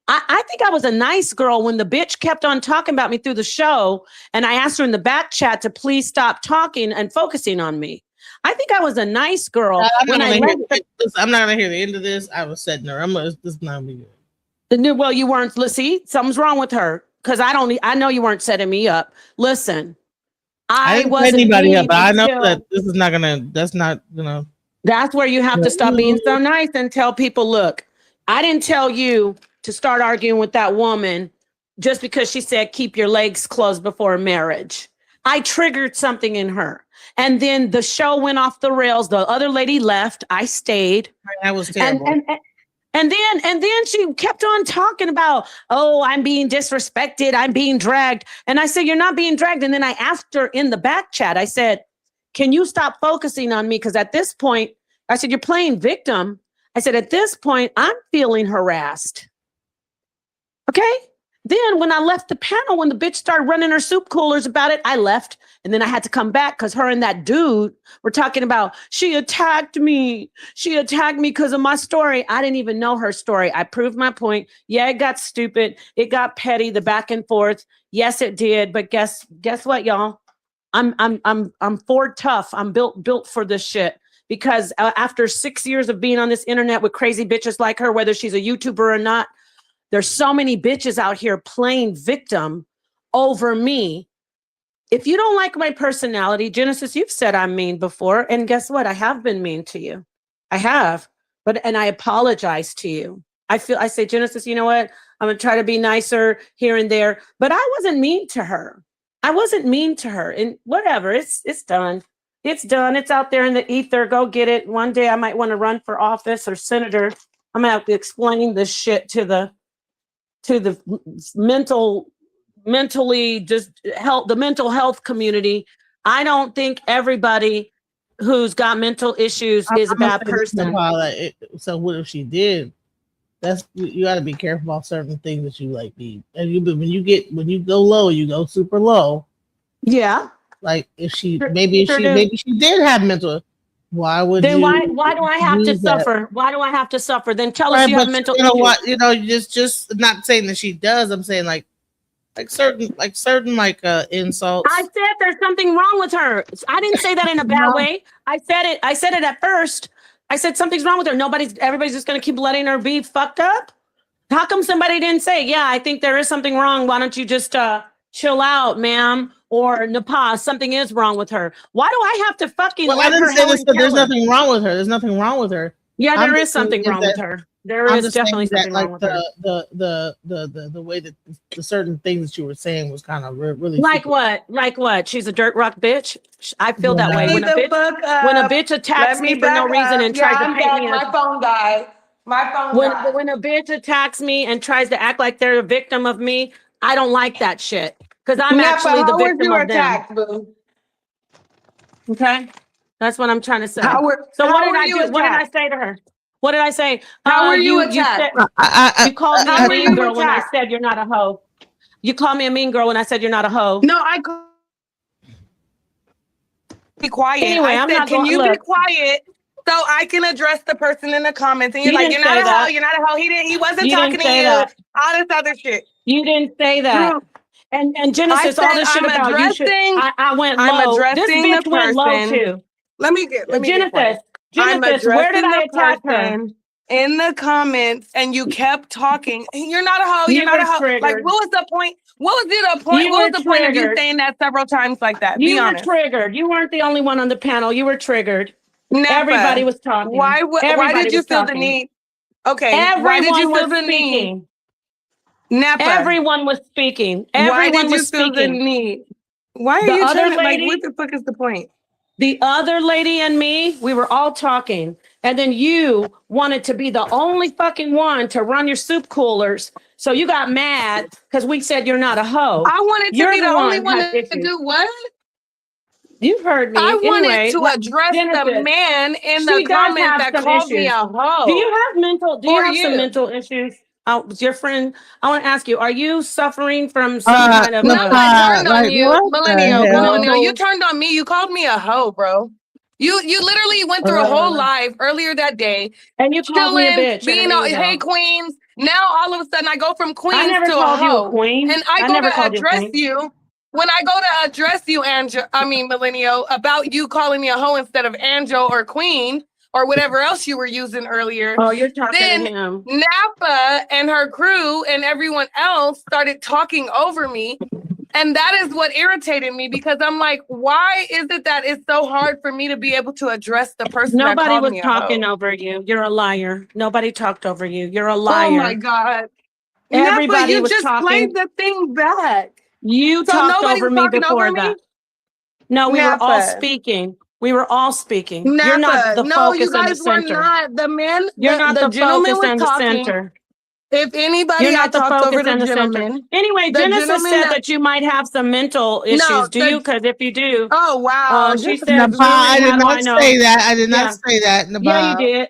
I think I was a nice girl when the bitch kept on talking about me through the show. And I asked her in the back chat to please stop talking and focusing on me. I think I was a nice girl. I'm not going to hear the end of this. I was setting her. This is not going to be good. Well, you weren't. Let's see. Something's wrong with her. Because I know you weren't setting me up. Listen, I didn't set anybody up, but I know that this is not going to, that's not, That's where you have to stop being so nice and tell people, look, I didn't tell you to start arguing with that woman just because she said, keep your legs closed before marriage. I triggered something in her. And then the show went off the rails. The other lady left. I stayed. That was terrible. And then she kept on talking about, oh, I'm being disrespected. I'm being dragged. And I said, you're not being dragged. And then I asked her in the back chat, I said, can you stop focusing on me? Because at this point, I said, you're playing victim. I said, at this point, I'm feeling harassed. Okay? Then when I left the panel, when the bitch started running her soup coolers about it, I left. And then I had to come back because her and that dude were talking about, she attacked me. She attacked me because of my story. I didn't even know her story. I proved my point. Yeah, it got stupid. It got petty, the back and forth. Yes, it did. But guess what, y'all? I'm Ford tough. I'm built for this shit. Because after 6 years of being on this internet with crazy bitches like her, whether she's a YouTuber or not, there's so many bitches out here playing victim over me. If you don't like my personality, Genesis, you've said I'm mean before. And guess what? I have been mean to you. I have. And I apologize to you. I say, Genesis, you know what? I'm going to try to be nicer here and there. But I wasn't mean to her. I wasn't mean to her. And whatever, it's done. It's done. It's out there in the ether. Go get it. One day I might want to run for office or senator. I'm going to have to explain this shit to the mentally just help the mental health community. I don't think everybody who's got mental issues is a bad person. So what if she did? You got to be careful about certain things that you like need. And when you go low, you go super low. Yeah. Like if she maybe she did have mental. Why would then you? Why do I have to suffer? Why do I have to suffer? Then tell us you have mental issues. What just not saying that she does. I'm saying like certain insults. I said there's something wrong with her. I didn't say that in a bad way. I said it at first. I said something's wrong with her. Everybody's just gonna keep letting her be fucked up. How come somebody didn't say, yeah, I think there is something wrong. Why don't you just chill out, ma'am? Or Napa, something is wrong with her. Why do I have to fucking I didn't say this, there's nothing wrong with her. There's nothing wrong with her. Yeah, there is something wrong with her. There is definitely something wrong with her. The way that the certain things that you were saying was kind of really like what? Like what? She's a dirt rock bitch. I feel that way when a bitch attacks me for no reason and tries to paint me. My phone died. When a bitch attacks me and tries to act like they're a victim of me, I don't like that shit because I'm actually the victim of them. Boo? Okay, that's what I'm trying to say. So what did I do? What did I say to her? What did I say? How were you attacked? You called me a mean girl when I said you're not a hoe. You called me a mean girl when I said you're not a hoe. No, be quiet. Anyway, I said, can you be quiet so I can address the person in the comments? And you're like, you're not a hoe. You're not a hoe. He wasn't talking to you. All this other shit. You didn't say that. And Genesis, all this shit about you should. I went low. I'm addressing this bitch the went low person. too. Let me get Genesis, where did I attack her? In the comments, and you kept talking. You're not a hoe. You're not a hoe. Triggered. Like, what was the point? What was the point? What was the point of you saying that several times like that? You Be were honest. triggered. You weren't the only one on the panel. You were triggered. Napa, everybody was talking. Why did you feel the need? Okay. Why did you feel the need? Napa. Everyone was speaking. Why did you feel the need? Why are you trying to, like, what the fuck is the point? The other lady and me, we were all talking. And then you wanted to be the only fucking one to run your soup coolers. So you got mad because we said you're not a hoe. I wanted to be the only one to do what? You've heard me. I wanted to address the man in the comment that called me a hoe. Do you have some mental issues? Your friend, I want to ask you, are you suffering from some kind of... No, I turned on you, millennial. You turned on me. You called me a hoe, bro. You literally went through a whole live earlier that day. And you called me a bitch. Being hey, queens. Now, all of a sudden, I go from queens to a hoe. Queen. And I go to address you. When I go to address you, millennial, about you calling me a hoe instead of Angel or queen, or whatever else you were using earlier. Oh, you're talking to him. Napa and her crew and everyone else started talking over me. And that is what irritated me, because I'm like, why is it that it's so hard for me to be able to address the person that called me a hoe? Nobody was talking over you. You're a liar. Nobody talked over you. You're a liar. Oh my God. Everybody Napa, was just talking. played the thing back. You talked over me before that. No, we were all speaking. We were all speaking. Napa, you're not the focus and the center. Were not. The man, you're not the gentleman focus and the talking. center. If anybody you're not the talked focus over and the the gentleman. center. Anyway, Genesis said that you might have some mental issues. Do you? Because if you do, oh wow, she said, I did not say that. I did not say that. Yeah, you did.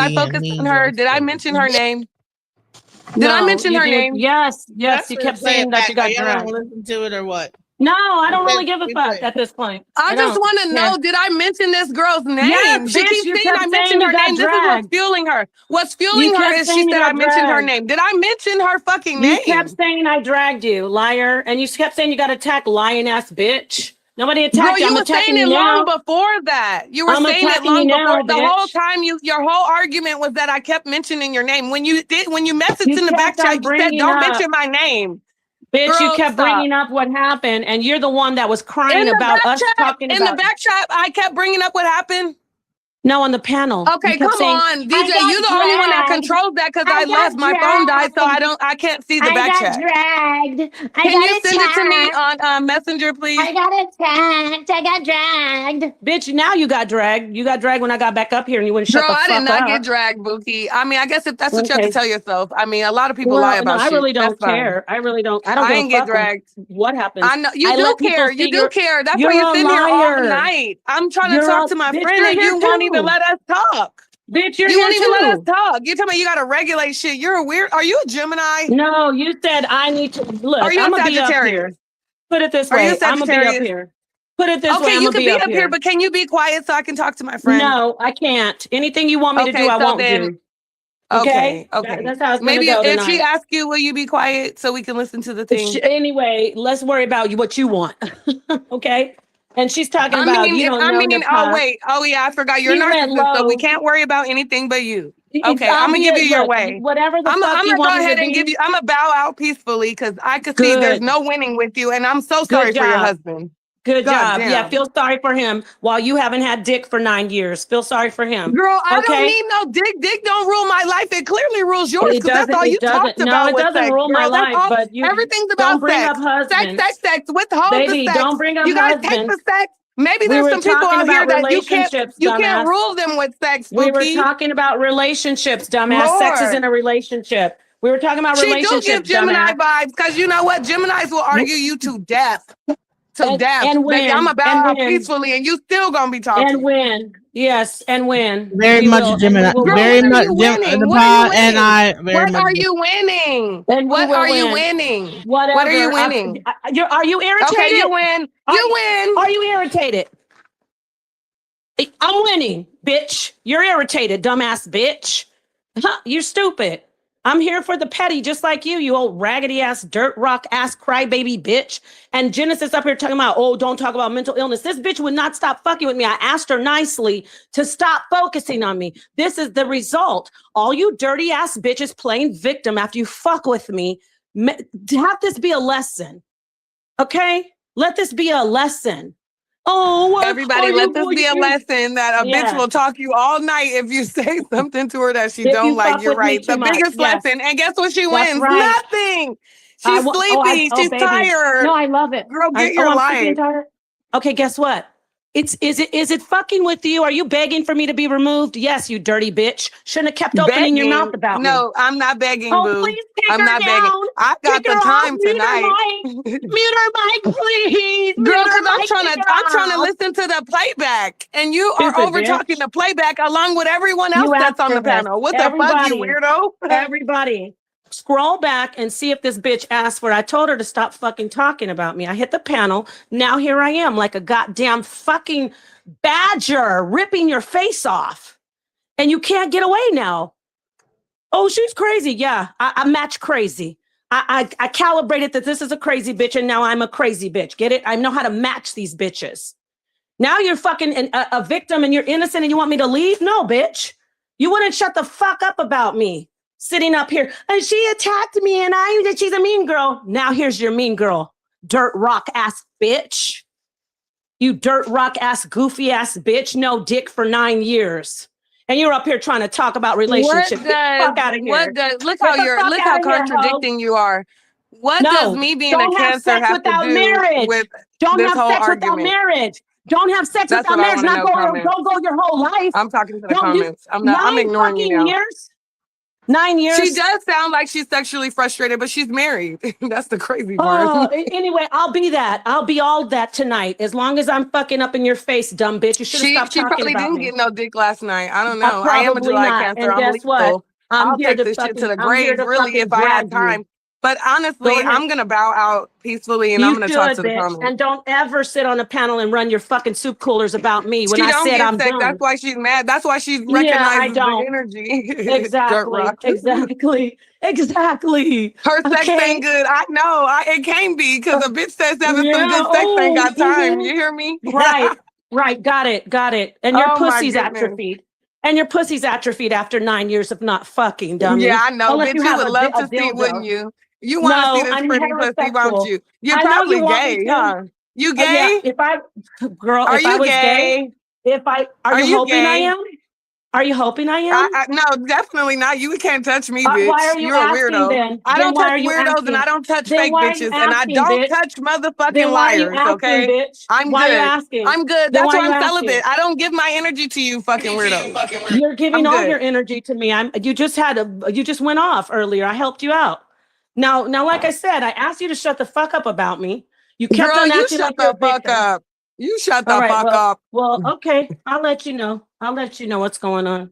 I being focus mean on to her? us. Did I mention her name? Did I No, mention you her did. name? Yes, Yes, you kept saying that you got dragged. Listen to it or what? No, I don't really give a fuck at this point. I just don't. want to Yeah. know, did I mention this girl's name? Yes, She bitch, keeps you saying kept I saying mentioned you her got name. This is what's dragged. fueling her. What's You fueling her kept is she saying you said I got mentioned her dragged. name. Did I mention her fucking You name? kept saying I dragged you, liar. And you kept saying you got attacked, lying ass bitch. Nobody attacked Girl, you. you I'm were saying attacking it you long now. before that. You were I'm saying it attacking you long before. now, The whole bitch. time your whole argument was that I kept mentioning your name. When you messaged You in the back kept on chat, you said bringing don't up. mention my name. Bitch, you Girl, kept stop. bringing up what happened, and you're the one that was In crying the about back us chat, talking in about. the back chat, I kept bringing up what happened. No, on the panel. You Okay, kept come saying, on, I DJ. got You're the only one that dragged. controls that because I I left. got My phone died, so dragged. I can't see the I back got chat. dragged. I Can got you send it to me attacked. on Messenger, please? I got attacked. I got dragged. Bitch, now you got dragged. You got dragged when I got back up here and you wouldn't shut Girl, the I fuck did not up. get dragged, Bookie. I mean, I guess if that's what you have to Okay. tell yourself. I mean, a lot of people Well, lie no, about I shit. really don't That's fine. care. I really don't. I don't I give a ain't get fuck dragged. what happens. I know you I do let people care. see You do care. That's you're why you a sit here all liar. night. I'm trying to You're talk a to my bitch. friend You're and here you won't even too. let us talk. Bitch, you're You here won't even let us too. talk. You tell me you gotta regulate shit. You're a weird. Are you a Gemini? No, you said I need to look. Are you I'm a gonna be up here. Sagittarius? Put it this Are you a way. I'm gonna be up Sagittarius? here. Put it this way. Okay, I'm you gonna can be be up up here, here. but can you be quiet so I can talk to my friend? No, I can't. Anything you want me to do, I so won't then, do. Okay? okay. That's how it's gonna Maybe go if she tonight. asks you, will you be quiet so we can listen to the thing? Anyway, let's worry about what you want. Okay? And she's talking I about mean, you if don't I know mean, oh wait, oh yeah, I forgot you're a He went narcissist, so we low. can't worry about anything but you. Okay, I'll I'm gonna be give a you your look, way. whatever the I'm fuck you gonna want go me ahead to and give be. you. I'm gonna bow out peacefully because I could see there's Good. no winning with you, and I'm so Good sorry for your job. husband. Good God job. Yeah, damn. feel sorry for him while you haven't had dick for 9 years. Feel sorry for him. Girl, I don't Okay? need no dick. Dick don't rule my life. It clearly rules yours It because that's doesn't. all you It doesn't. talked No, about it was doesn't sex, rule my girl. That's life. all. But you Everything's don't about bring sex. up husbands. Sex. Withhold Baby, the sex. don't bring up You guys take husbands. the sex. Maybe We there's were some people talking out here about that relationships, you can't dumbass. rule them with sex, We were Spooky. talking about relationships, dumbass. Sex is Lord. in a relationship. We were talking about She do give relationships, Gemini dumbass. vibes because you know what? Geminis will argue you to death. To death. And Baby, win. I'm about And out win. peacefully and you still gonna be talking. And win. Yes, and win. Very We much will, Gemini. and we will Girl, win. what are you winning? The What are you pod and winning? I very What much. are you winning? And we What will are you win. winning? Whatever. What are you winning? Are you irritated? Okay, you win. You win. Are you irritated? I'm winning, bitch. You're irritated, dumbass bitch. Huh, you're stupid. I'm here for the petty, just like you old raggedy ass, dirt rock ass crybaby bitch. And Genesis up here talking about, oh, don't talk about mental illness. This bitch would not stop fucking with me. I asked her nicely to stop focusing on me. This is the result. All you dirty ass bitches playing victim after you fuck with me. Have this be a lesson. Okay? Let this be a lesson. Oh, everybody, let this be a lesson that a bitch will talk you all night if you say something to her that she If don't you like. fuck You're with me right. The too much, biggest yes. lesson. And guess what she That's wins? right. Nothing. She's sleepy. She's baby. tired. No, I love it. Girl, get your I'm life. sleepy and tired. Okay, guess what? Is it fucking with you? Are you begging for me to be removed? Yes, you dirty bitch. Shouldn't have kept opening your mouth about me. No, I'm not begging, Oh, boo. please kick I'm her not down. begging. I got Kick her the off. time Mute her tonight. mic. Mute her mic, please. Girl, Mute her because mic. Kick her I'm trying to off. listen to the playback, and you are Stupid over talking bitch. the playback along with everyone else You that's asked on for the this. panel. What the fuck, you weirdo? Everybody. Scroll back and see if this bitch asked for it. I told her to stop fucking talking about me. I hit the panel. Now here I am like a goddamn fucking badger ripping your face off. And you can't get away now. Oh, she's crazy. Yeah, I match crazy. I calibrated that this is a crazy bitch and now I'm a crazy bitch. Get it? I know how to match these bitches. Now you're fucking a victim and you're innocent and you want me to leave? No, bitch. You wouldn't shut the fuck up about me. Sitting up here, and she attacked me, and she's a mean girl. Now here's your mean girl, dirt rock ass bitch. You dirt rock ass, goofy ass bitch. No dick for 9 years, and you're up here trying to talk about relationships. Get the fuck out of here. Look how contradicting you are. What does me being a Cancer have to do with this whole argument? Marriage. Don't have sex That's without what I marriage. wanna know, Don't go your whole life. I'm talking to the Don't do- comments. I'm ignoring you 9 now. years. 9 years. She does sound like she's sexually frustrated, but she's married. That's the crazy Oh, part. anyway, I'll be that. I'll be all that tonight. As long as I'm fucking up in your face, dumb bitch. You should have stopped She talking probably about didn't me. get no dick last night. I don't know. I am a Probably July not. Cancer. And I'm guess what? lethal. I'll here take to this shit to the I'm here grave, to really, fucking if I had drag you. time. But honestly, Go ahead. I'm gonna bow out peacefully and You I'm gonna talk should, to the bitch. comments. And don't ever sit on a panel and run your fucking soup coolers about me when She I don't said get I'm sick. done. That's why she's mad. That's why she Yeah, I recognizes the don't. energy. Dirt Exactly. rock. Exactly. Her sex Okay. ain't good. I know. It can't be because a bitch that's having some Yeah, good sex ain't got time. mhm. You hear me? Right. Got it. And your Oh, my pussy's goodness. atrophied. And your pussy's atrophied after 9 years of not fucking, dummy. Yeah, I know. Unless Bitch, you have would a love di- to a see, dildo. wouldn't you? You want to see this I'm pretty pussy, won't heterosexual. you? You're I know you probably want me gay, to. huh? You gay? Yeah, if I Are was you gay, gay? are you hoping I gay? am? Are you hoping I am? No, definitely not. You can't touch me, bitch. Why are you You're a asking weirdo. then? I Then don't why touch are you weirdos and asking? I don't touch Then fake why are you bitches and I asking, don't bitch? touch motherfucking Then why are you liars, asking, okay? bitch? I'm Why are you good. asking? I'm good. Then That's why why are you I'm asking? celibate. I don't give my energy to you fucking weirdos. You're giving I'm all good. your energy to me. You just went off earlier. I helped you out. Now, like I said, I asked you to shut the fuck up about me. You kept Girl, on you acting shut like you're a the fuck victim. up. You shut All the right, fuck up. Well, okay. I'll let you know. I'll let you know what's going on.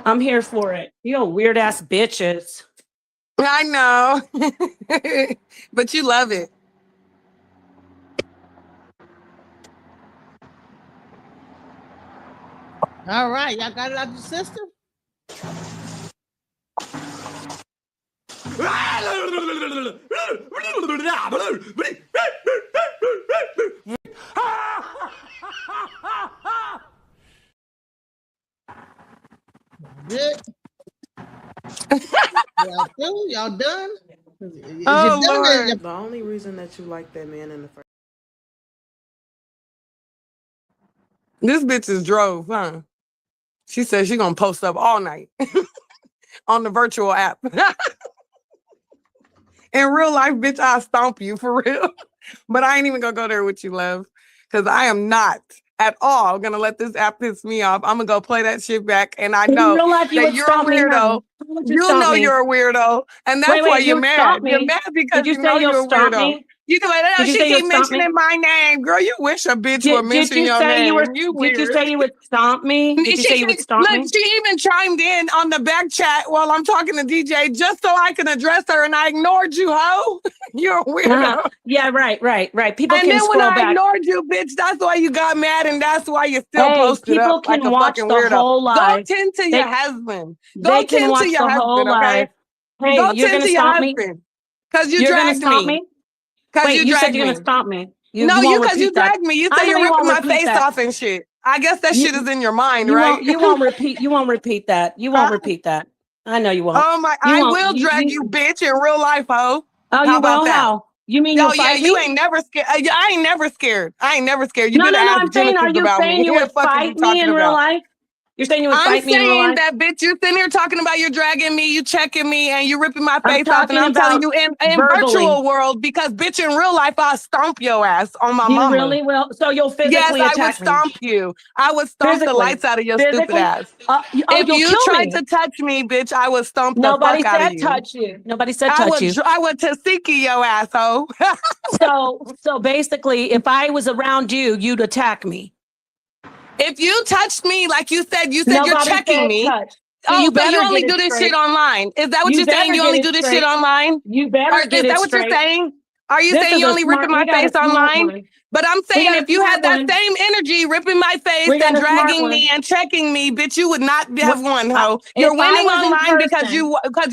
I'm here for it. You weird ass bitches. I know. But you love it. All right, y'all got it out your system? Good. Y'all through? Y'all done? Oh, Lord. The only reason that you like that man in the first. This bitch is drove, huh? She said she gonna post up all night on the virtual app. In real life, bitch, I'll stomp you for real. But I ain't even gonna go there with you, love. Because I am not at all gonna let this app piss me off. I'm gonna go play that shit back. And I In know real life, you that would you're a stomp me, weirdo. honey. How would you You stomp know me? you're a weirdo. And that's why Wait, you're you would mad. stomp You're me? mad because Did you you say know you'll you're a stomp weirdo. me? You do it. Oh, Did you she say you'll keep stomp me? mentioning my name. Girl, you wish a bitch would Did mention you your say you were? name. You Did you weird. say you would stomp me? Did you say you would stomp Look, me? she even chimed in on the back chat while I'm talking to DJ just so I can address her, and I ignored you, ho. You're a weirdo. Yeah, right. People And can then when scroll I back. ignored you, bitch, that's why you got mad, and that's why you still Hey, posted up people like can a watch fucking the weirdo. whole Go live. tend to They- your husband. Go They can tend to watch your the whole husband, okay? live. Hey, Go you're tend gonna to your stomp me? husband. Because you You're gonna dragged stomp me. me? Because Wait, you you said dragged you're me. gonna stomp me. No, You you won't because you repeat that. dragged me. You I say know you're you ripping won't my repeat face that. off and shit. I guess that shit is in your mind, right? You won't repeat. You won't repeat that. You won't Huh? repeat that. I know you won't. Oh my! You I won't. will drag you, bitch, in real life, ho. Oh, How you about will? that? How? You mean Oh you'll yeah, fight you me? ain't never scared. I ain't never scared. I ain't never scared. You No. better ask I'm saying, are Genesis you about saying me. you What would the fuck are you fight me talking in real about? life? You're saying you would I'm fight me in real saying life? that, bitch, you sitting here talking about you're dragging me, you checking me, and you ripping my I'm face off, and talking I'm telling about you in verbally. virtual world, because bitch, in real life, I'll stomp your ass on my You mama. really will. So you'll Yes, physically I would attack me. stomp you. I would stomp the Physically. lights out of your stupid Physically? ass. You'll If you kill tried me. to touch me, bitch, I would stomp the Nobody fuck out of said you. touch you. Nobody said I touch you. would Tasiki your asshole. So basically, if I was around you, you'd attack me. If you touched me, like you said you're Nobody checking said me. touch. Oh, You so you better only get do it this shit straight. online. Is that what You you're saying? better You get only it do this shit straight. online? You better Or get is it that what you're straight. saying? Are you This saying is you a only smart. ripping my We got face a smart online? one. But I'm We saying got a if you smart had that one. same energy ripping my face We got and a smart dragging one. me and checking me, bitch, you would not have won, ho. If You're I winning was in online because person,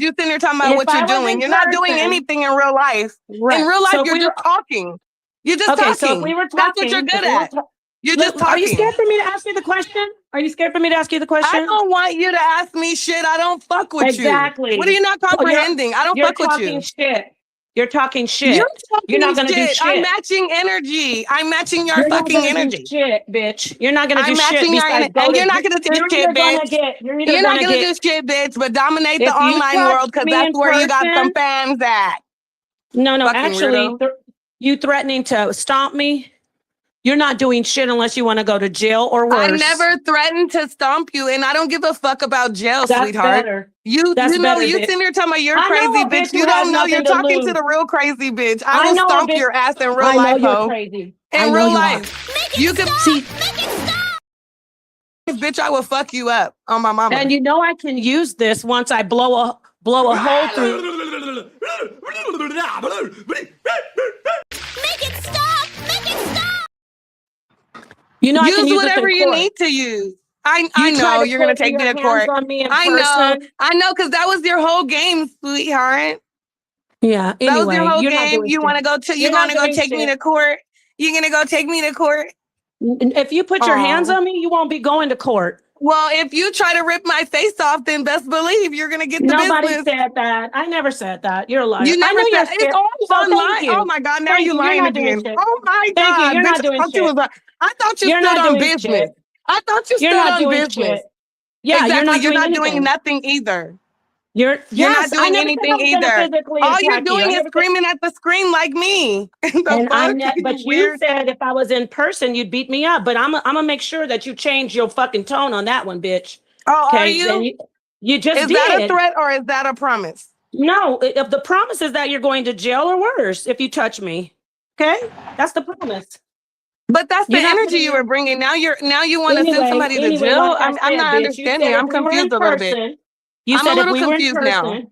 you're sitting there talking about if what you're I was doing. in You're not doing person, anything in real life. right? In real life, So if you're we were just talking. You're just okay, so if talking. we were That's what you're talking, good at. You're just are you talking. scared for me to ask you the question? Are you scared for me to ask you the I question? don't want you to ask me shit. I don't fuck with you. Exactly. What are you not So comprehending? I don't you're fuck with talking you. shit. You're talking shit. You're You're talking not gonna do shit. I'm shit. matching energy. I'm matching your You're not fucking gonna do energy. shit, bitch. You're not gonna do I'm shit matching your besides energy. go And to. you're not gonna do You're shit, either gonna bitch. get. You're either You're not gonna gonna do get. shit, bitch, but dominate the If you online touch world because me that's in where you got some person, fans at. no, Fucking actually, weirdo. you threatening to stomp me. You're not doing shit unless you want to go to jail or I worse. never threatened to stomp you, and I don't give a fuck about jail, That's sweetheart. better. You That's know, better, you bitch. sitting here talking about you're I know crazy, a bitch. bitch who You has don't know you're nothing to talking to lose. the real crazy bitch. I I will know a stomp bitch. your ass in real I know life, you're ho. crazy. In I know real you life. are. You could See, bitch, I will fuck you up on my mama. and you know I can use this once I blow a hole through. Make it stop! Make it stop! You know I can Use use this whatever in you court. need to use. I You try know to you're gonna put take me your to hands court. on me in I person. know, because that was your whole game, sweetheart. Yeah. That was your Anyway, whole you're not game. doing You shit. want to go to? You're You not gonna go doing take me shit. to court? You gonna go take me to court? If you put your hands on me, you won't be going to court. Well, if you try to rip my face off, then best believe you're gonna get the Nobody business. said that. I never said that. You're a liar. You never I know said you're it's scared. always So online. thank you. Oh my God, now Thank you're you. You're lying not doing again. shit. Oh my Thank you. God, You're bitch! not doing shit. I thought you You're stood not on doing business. shit. I thought you You're stood not on doing business. shit. Yeah, Exactly. you're not You're doing not doing anything. nothing either. You're not I doing never said I anything was gonna either. physically All you're attack you. doing I is never said, screaming at the screen like me. The and fuck? but You you weird. said if I was in person, you'd beat me up. But I'm gonna make sure that you change your fucking tone on that one, bitch. Oh, are Okay, then you? you just Is did. that a threat or is that a promise? No, if the promise is that you're going to jail or worse if you touch me. Okay, that's the promise. But that's the You're not energy putting you your were bringing. Now you want to send somebody to anyway, jail. like I I'm said, not bitch, you understanding. said if I'm we were in confused a little bit. person, you I'm a said if little we were in confused now. person.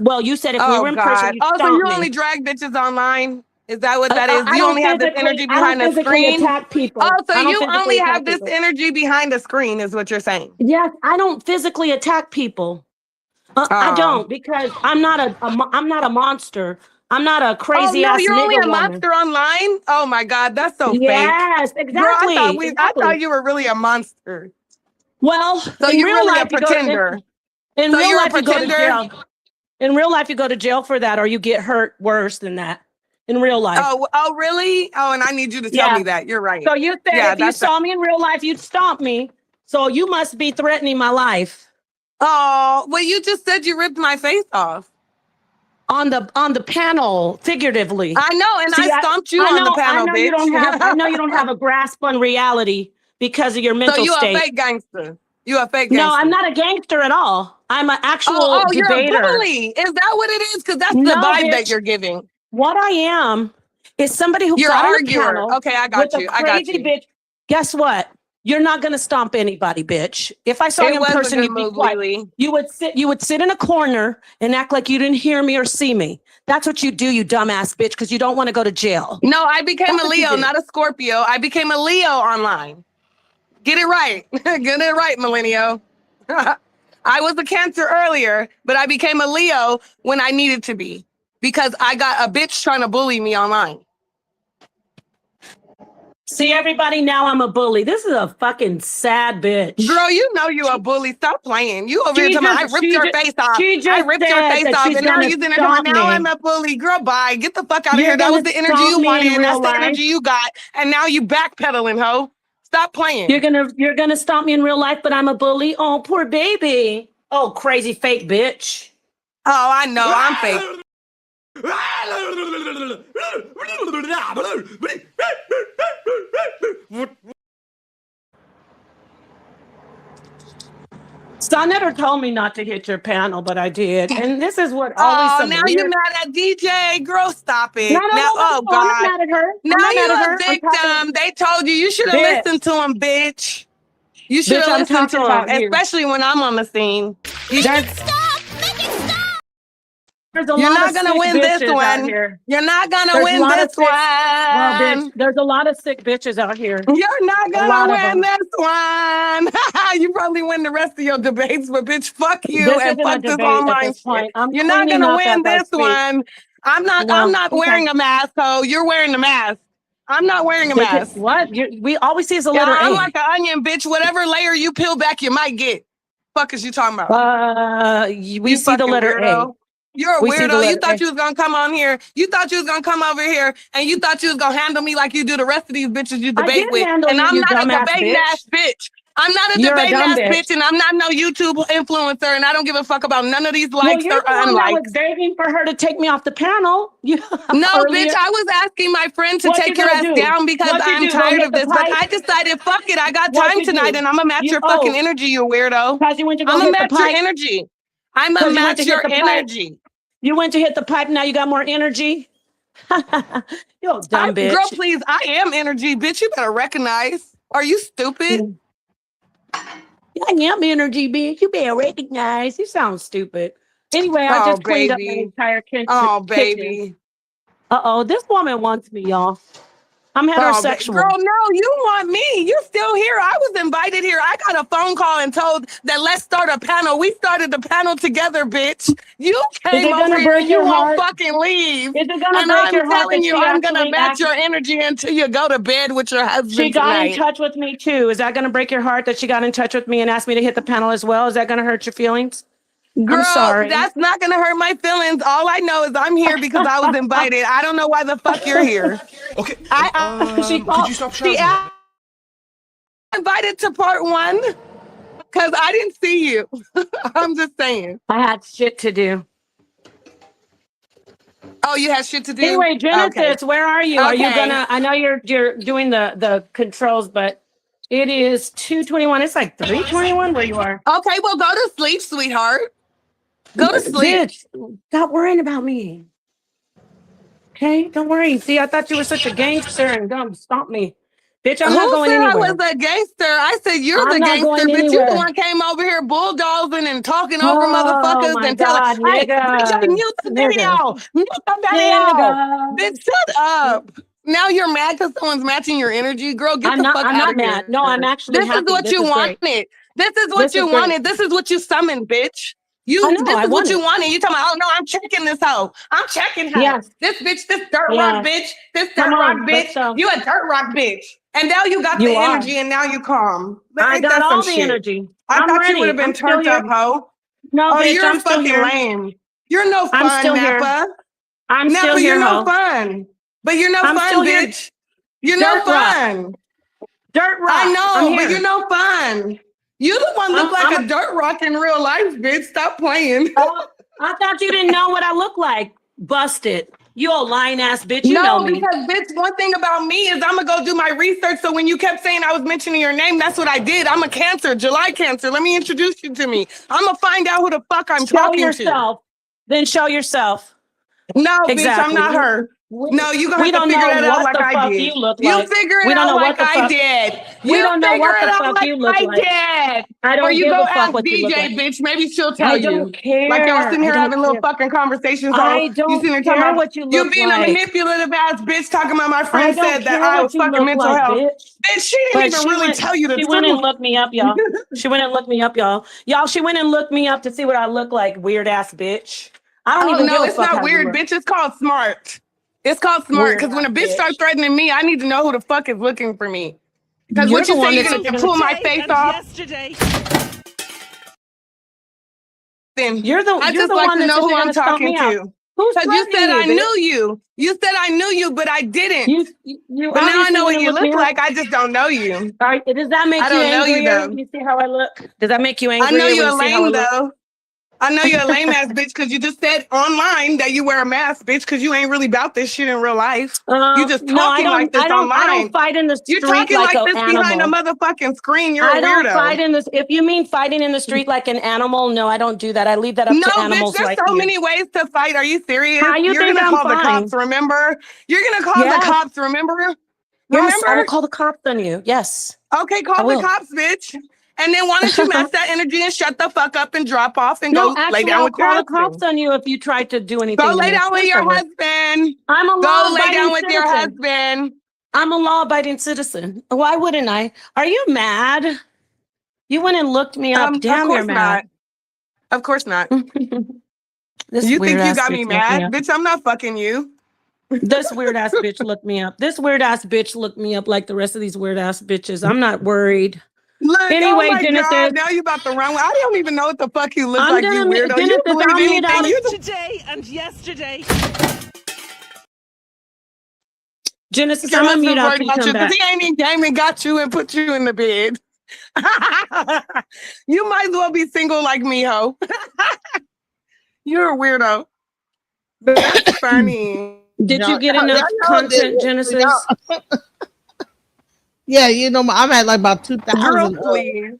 Well, you said if we Oh were in person, God. you'd Oh, so stomp you me. only drag bitches online? Is that what that is? I You don't only have this energy behind the physically screen? attack people. Oh, so I don't you physically only attack have this people. energy behind the screen, is what you're saying? Yes, I don't physically attack people. I don't because I'm not I'm not a monster. I'm not a Oh crazy no, ass you're only nigga a woman. monster online? Oh my God, that's so fake. Yes, Girl, exactly. I thought you were really a monster. Well, So in you're real really a life, you go pretender. in So real you're a life you go to pretender? jail. In real life, you go to jail for that, or you get hurt worse than that. In real life. Oh, really? Oh, and I need you to tell me that. You're right. So you said Yeah, if you saw me in real life, you'd stomp me. So you must be threatening my life. Oh, well, you just said you ripped my face off. On the panel, figuratively. I know, and I stomped you on the panel, I know bitch. I know you don't have a grasp on reality because of your So mental you a state. fake gangster. You a fake gangster. No, I'm not a gangster at all. I'm an actual Oh, you're a debater. bully. Is that what it is? Because that's the No, vibe that bitch. you're giving. What I am is somebody who You're got an on a arguer. panel Okay, I with got a you. I got crazy you. bitch. Guess what? You're not gonna stomp anybody, bitch. If I saw It you in was a person, good you'd be move, quiet. Lily. You would sit in a corner and act like you didn't hear me or see me. That's what you do, you dumbass bitch, because you don't want to go to jail. No, I became That's a what you Leo, do. not a Scorpio. I became a Leo online. Get it right. Get it right, Millennial. I was a Cancer earlier, but I became a Leo when I needed to be because I got a bitch trying to bully me online. See, everybody, now I'm a bully. This is a fucking sad bitch. Girl, you know you a bully. Stop playing. You over here She talking about, I just- ripped she your just- face off. she just I ripped your said face that off. she's And now gonna you're in there talking stomp about, now me. I'm a bully. Girl, bye. Get the fuck out of You're here. That was gonna the energy stomp you me in wanted, and that's real the life? energy you got. And now you backpedaling, ho. Stop playing. You're gonna stomp me in real life, but I'm a bully. Oh, poor baby. Oh, crazy fake bitch. Oh, I know. I'm fake. Son never told me not to hit your panel, but I did. And this is what always Oh, some now weird... you're mad at DJ. Girl, stop it. No, Oh, I'm God. not mad at her. Now I'm not you mad at a her. I'm talking... victim. They told you. You should have Bitch. listened to him, bitch. You should Bitch, have I'm listened to talking him, about you. especially when I'm on the scene. There's a You're lot not of gonna sick win this bitches out one. here. You're not gonna There's a win lot this of sick... one. Well, bitch, there's a lot of sick bitches out here. You're not A gonna lot of win them. this one. You probably win the rest of your debates, but bitch, fuck you This and isn't a fuck this debate at online this shit. point. I'm You're not cleaning gonna up win as I this speak. one. I'm not No, wearing okay. a mask, ho. You're wearing the mask. I'm not wearing a mask. What? We always see is the Yeah, letter I'm A. like an onion, bitch. Whatever layer you peel back, you might get. Fuck is you talking about? We see the letter weirdo. A. You're a We see the weirdo. You letter thought A. you was gonna come on here. You thought you was gonna come over here, and you thought you was gonna handle me like you do the rest of these bitches you I debate did with. handle And you, I'm you not a dumbass debating bitch. ass bitch. I'm not a You're a debating dumb ass bitch. bitch, and I'm not no YouTube influencer, and I don't give a fuck about none of these Well, likes you're or the one that was unlikes. begging for her to take me off the panel. No, earlier. bitch, I was asking my friend to What take you your gonna ass do? down because What you I'm do? Go tired hit of the this. But pipe? I decided, fuck it, I got What time you tonight, do? and I'm gonna match your fucking energy, you weirdo. Because you went to go I'm gonna hit the match your pipe. energy. I'm Because gonna you went match to hit your the pipe. energy. You went to hit the pipe. Now you got more energy. You're a dumb bitch. Girl, please, I am energy, bitch. You better recognize. Are you stupid? I am energy, bitch. You better recognize. You sound stupid. Anyway, I just cleaned up my entire kitchen. Oh, baby. Uh-oh, this woman wants me, y'all. I'm Oh, heterosexual. girl, no, you want me. You're still here. I was invited here. I got a phone call and told that let's start a panel. We started the panel together, bitch. You Is came it over gonna here break and you your won't heart? fucking leave. Is it gonna And break I'm your heart telling that you, she I'm gonna actually match your energy until you go to bed with your She husband got in tonight. touch with me too. Is that gonna break your heart that she got in touch with me and asked me to hit the panel as well? Is that gonna hurt your feelings? Girl, I'm sorry. that's not gonna hurt my feelings. All I know is I'm here because I was invited. I don't know why the fuck you're here. Okay. She Could called. you stop She shouting? invited to part one because I didn't see you. I'm just saying. I had shit to do. Oh, you had shit to do? Anyway, Genesis, Okay. where are you? Are you Okay. gonna? I know you're doing the controls, but it is 2:21. It's like 3:21 where you are. Okay, well, go to sleep, sweetheart. Go to sleep. Bitch, stop worrying about me. Okay, don't worry. See, I thought you were such a gangster and gonna stomp me. Bitch, I'm not Who going said I anywhere. was a gangster? I said you're I'm the not gangster, going bitch. You the anywhere. one came over here bulldozing and talking over Oh motherfuckers my and telling, God, hey, bitch, niggas. mute the Niggas. video. Mute the video. Niggas. Bitch, shut up. Now you're mad because someone's matching your energy. Girl, get the fuck I'm out not of mad. here. No, I'm actually This is happy. what This you is great. wanted. This is what This you is great. wanted. This is what you summoned, bitch. I know, This I is what want you it. wanted. You talking about, oh no, I'm checking this hoe. I'm checking her. Yes. This bitch, this dirt rock Yes. bitch, this Come dirt rock on, bitch. let's go. You a dirt rock bitch. And now you got the You are. energy and now you calm. I Ain't got that some all the shit? energy. I I'm thought you would ready. have been I'm still turned here. up, hoe. No, Oh, bitch, you're I'm still fucking here. lame. You're no I'm fun, still here. Nappa. I'm Nappa, still you're here, no ho. fun. But you're no I'm fun, still here. bitch. You're no Dirt rock. fun. Dirt rock. I I'm know, but here. you're no fun. You the one look like a dirt rock in real life, bitch. Stop playing. Oh, I thought you didn't know what I look like. Busted. You old lying ass bitch. You know No, me. because bitch, one thing about me is I'm gonna go do my research. So when you kept saying I was mentioning your name, that's what I did. I'm a Cancer, July Cancer. Let me introduce you to me. I'm gonna find out who the fuck I'm Show talking yourself. Then show yourself. to. No, bitch, I'm Exactly. not her. No, you gonna We have to don't figure know that out what like the I fuck did. you look You like. figure it We don't out know like what the I fuck. did. We You don't know figure what it the out fuck like you look I like. did. I Or don't you give go a fuck ask what you look DJ, like. bitch. Maybe she'll tell I you. don't care. Like y'all sitting I here don't having little care. fucking conversations. I So you don't sitting here talking care about what you you look being a like. manipulative ass bitch talking about my I friend don't said that care I what was you fucking look mental like, health. bitch. Bitch, she didn't But even really tell you the she went and truth. looked me up, y'all. She went and looked me up, y'all. Y'all, she went and looked me up to see what I look like, weird ass bitch. I don't Oh even give no, a it's fuck not how you weird, look. bitch. It's called smart. It's called smart Weird because when ass a bitch starts bitch. threatening me, I need to know who the fuck is looking for me. Because You're what the you say, one you're that's gonna pull my face off. Then You're the I just like one to that's know who I'm gonna stomp talking me out. to. Who's Because you threatening said you, I knew bitch? you. You said I knew you, but I didn't. You But now I obviously know went what and you looked me look up. like. I just don't know you. All right, does that I make you don't know you angrier? though. You see how I look? Does that make you I know angrier when you're you a see how I lame look? though. I know you're a lame ass bitch because you just said online that you wear a mask, bitch, because you ain't really about this shit in real life. You just No, I talking like don't. this I online. don't fight in the You're street talking like like an this behind a animal. motherfucking screen. You're a I don't fight weirdo. in this. If you mean fighting in the street like an animal, no, I don't do that. I leave that up No, to bitch, animals there's like so you. many ways to fight. Are you serious? How you You're think gonna I'm call the fine? cops, remember? You're gonna call the Yes. cops, remember? Yes, I will Remember? call the cops on you. Yes. Okay, I call the will. cops, bitch. And then why don't you match that energy and shut the fuck up and drop off and No, go lay actually, down I'll with your call the cops husband? on you if you try to do Go anything to lay me. Of down with course I your will. husband. I'm a Go lay law-abiding down with your citizen. husband. I'm a law-abiding citizen. Why wouldn't I? Are you mad? You went and looked me up. Of Damn, you're course not. mad. Of course not. This You weird think you ass got bitch me looked me mad? up. Bitch, I'm not fucking you. This weird ass bitch looked me up. This weird ass bitch looked me up like the rest of these weird ass bitches. I'm not worried. Look, Anyway, oh my Genesis. God, now you about the wrong way. I don't even know what the fuck you look I'm like, you gonna weirdo. You Genesis, believe I'll mute anything. out. You Today and yesterday. Genesis, your I'm gonna mute husband's out worried till you about come you because back. he ain't even came and got you and put you in the bed. You might as well be single like me, ho. You're a weirdo. That's funny. Did you get enough content, Genesis? Yeah, you know, I'm at like about 2,000. Girl, please.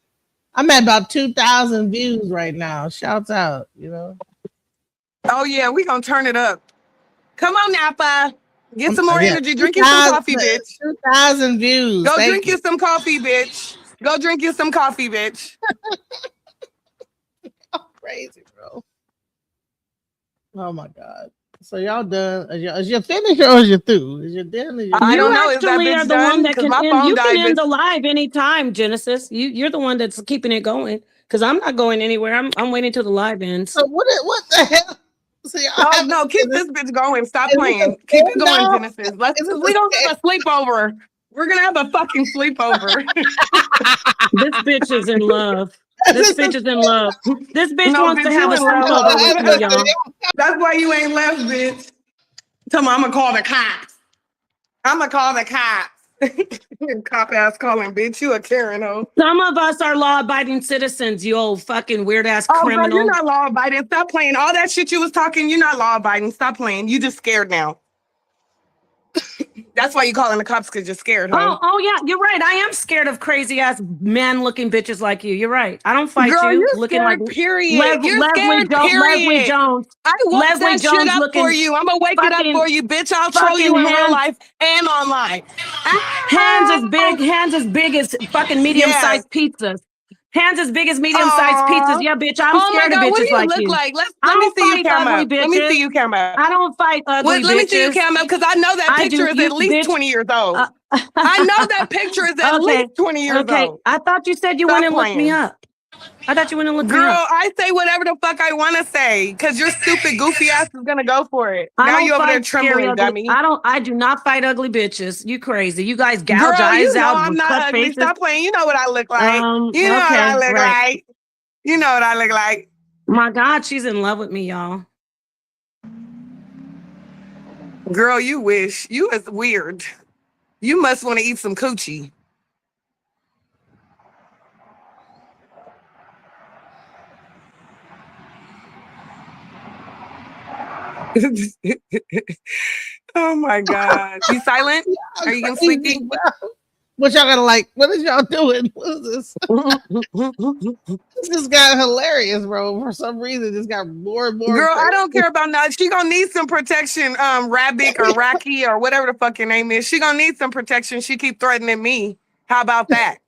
I'm at about 2,000 views right now. Shouts out, you know. Oh yeah, we gonna turn it up. Come on, Napa. Get some more Yeah, energy. Drink you some coffee, bitch. 2,000 views. Go Thank drink you some coffee, bitch. Go drink you some coffee, bitch. Crazy, bro. Oh my God. So y'all done? Is you finished or is you through? Is you done? I don't know. Is that Actually are bitch the one done? that Because can my end. phone You can died, end bitch. the live anytime, Genesis. You're the one that's keeping it going. Because I'm not going anywhere. I'm waiting till the live ends. So what the hell? See, No, keep this bitch going. Stop playing. Keep it going, Genesis. We gonna have a sleepover. We're gonna have a fucking sleepover. This bitch is in love. This bitch is in love. This bitch No, wants to bitch, have you a in love. sleepover with me, y'all. That's why you ain't left, bitch. Tell me I'm gonna call the cops. I'm gonna call the cops. Cop ass calling, bitch. You a Karen, oh. Some of us are law-abiding citizens, you old fucking weird-ass Oh, girl, criminal. you're not law-abiding. Stop playing. All that shit you was talking, you're not law-abiding. Stop playing. You just scared now. That's why you calling the cops, because you're scared, huh? Oh yeah, you're right. I am scared of crazy-ass man-looking bitches like you. You're right. I don't fight Girl, you you're looking scared, like period. You're Leslie scared, period. Leslie Jones. I woke Leslie that shit Jones up for looking you. I'm gonna wake it up fucking for you, bitch. I'll troll you in real life and online. hands as big as fucking medium-sized pizzas. Hands as big as medium-sized pizzas. Yeah, bitch, I'm Oh my scared of God, what do bitches you like look you. like? Let I me don't see you fight cam ugly up. Let me bitches. see you cam up. I don't fight ugly bitches. Let me see you cam up, because I know that I picture do. is You at least bitch. 20 years old. I know that picture is at least 20 years old. I thought you said you Stop went and looked me playing. up. I thought you went and looked me Girl, up. I say whatever the fuck I want to say, because your stupid goofy ass is gonna go for it. I Now don't you over there fight scary trembling, ugly. dummy. I do not fight ugly bitches. You crazy. You guys gouge Girl, eyes you know out I'm with not cut ugly. faces. Stop playing. You know what I look like. You know what I Okay, look right. like. You know what I look like. My God, she's in love with me, y'all. Girl, you wish. You is weird. You must want to eat some coochie. Oh my God. You silent? Are you getting sleepy? What y'all gotta like? What is y'all doing? What is this? This got hilarious, bro. For some reason, this got more and more. Girl, crazy. I don't care about nothing. She gonna need some protection, Rabbik or Raki or whatever the fuck your name is. She gonna need some protection. She keep threatening me. How about that?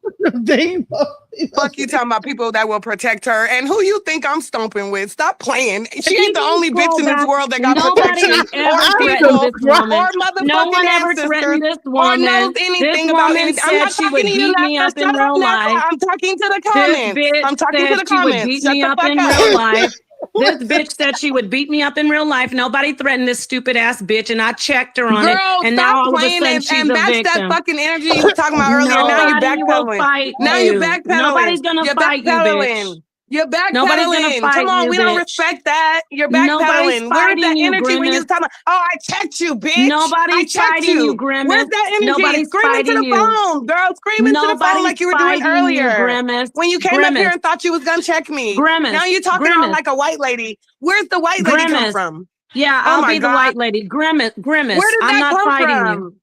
Fuck you talking about people that will protect her. And who you think I'm stomping with? Stop playing. She ain't the only bitch in this world that got protection. Ever Or threatened people, this woman. or No one motherfucking ever ancestors, threatened this or woman. knows This anything about woman anything. I'm said not she talking would to you, beat me Nessa. up in Shut up, real Nessa. life. I'm talking to the This comments. bitch I'm talking to said the she would comments. beat Shut me the up fuck in up. real life. This bitch said she would beat me up in real life. Nobody threatened this stupid ass bitch, and I checked her on it. Girl, And stop now all of a playing sudden she's and a match that victim. fucking energy you was talking about earlier. Now you Nobody will backpedaling. fight Now you you. backpedaling. Nobody's gonna You're fight you, bitch. backpedaling. You're Nobody's gonna backpedaling. fight Come on, you, we don't bitch. respect that. You're Nobody's backpedaling. Where's that fighting you, energy when you was Grimace. talking about, oh, I checked you, bitch. I Nobody's checked fighting you, you. Grimace. Where's that energy? Nobody's Scream into fighting the you. phone, girl. Scream into the phone Nobody's like you were doing fighting you, earlier. Grimace. When you came up here and thought you was gonna check me. Grimace. Now you're talking all like a white lady. Where's the white lady come Grimace. from? Yeah, Oh I'll my be the God. white lady. Grimace. Where did I'm that not come fighting from? you.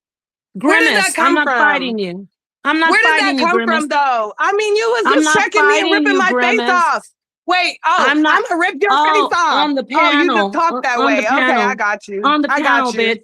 Where did that Grimace, come I'm not from? fighting you. I'm not Where did that fighting you, come Grimace. from, though? I mean, you was I'm just not checking me and fighting ripping you, my face Grimace. off. Wait, I'm gonna rip your face off. On the Oh, you just panel. talk that On way. the Okay, panel. I got you. On the I panel, got you. bitch.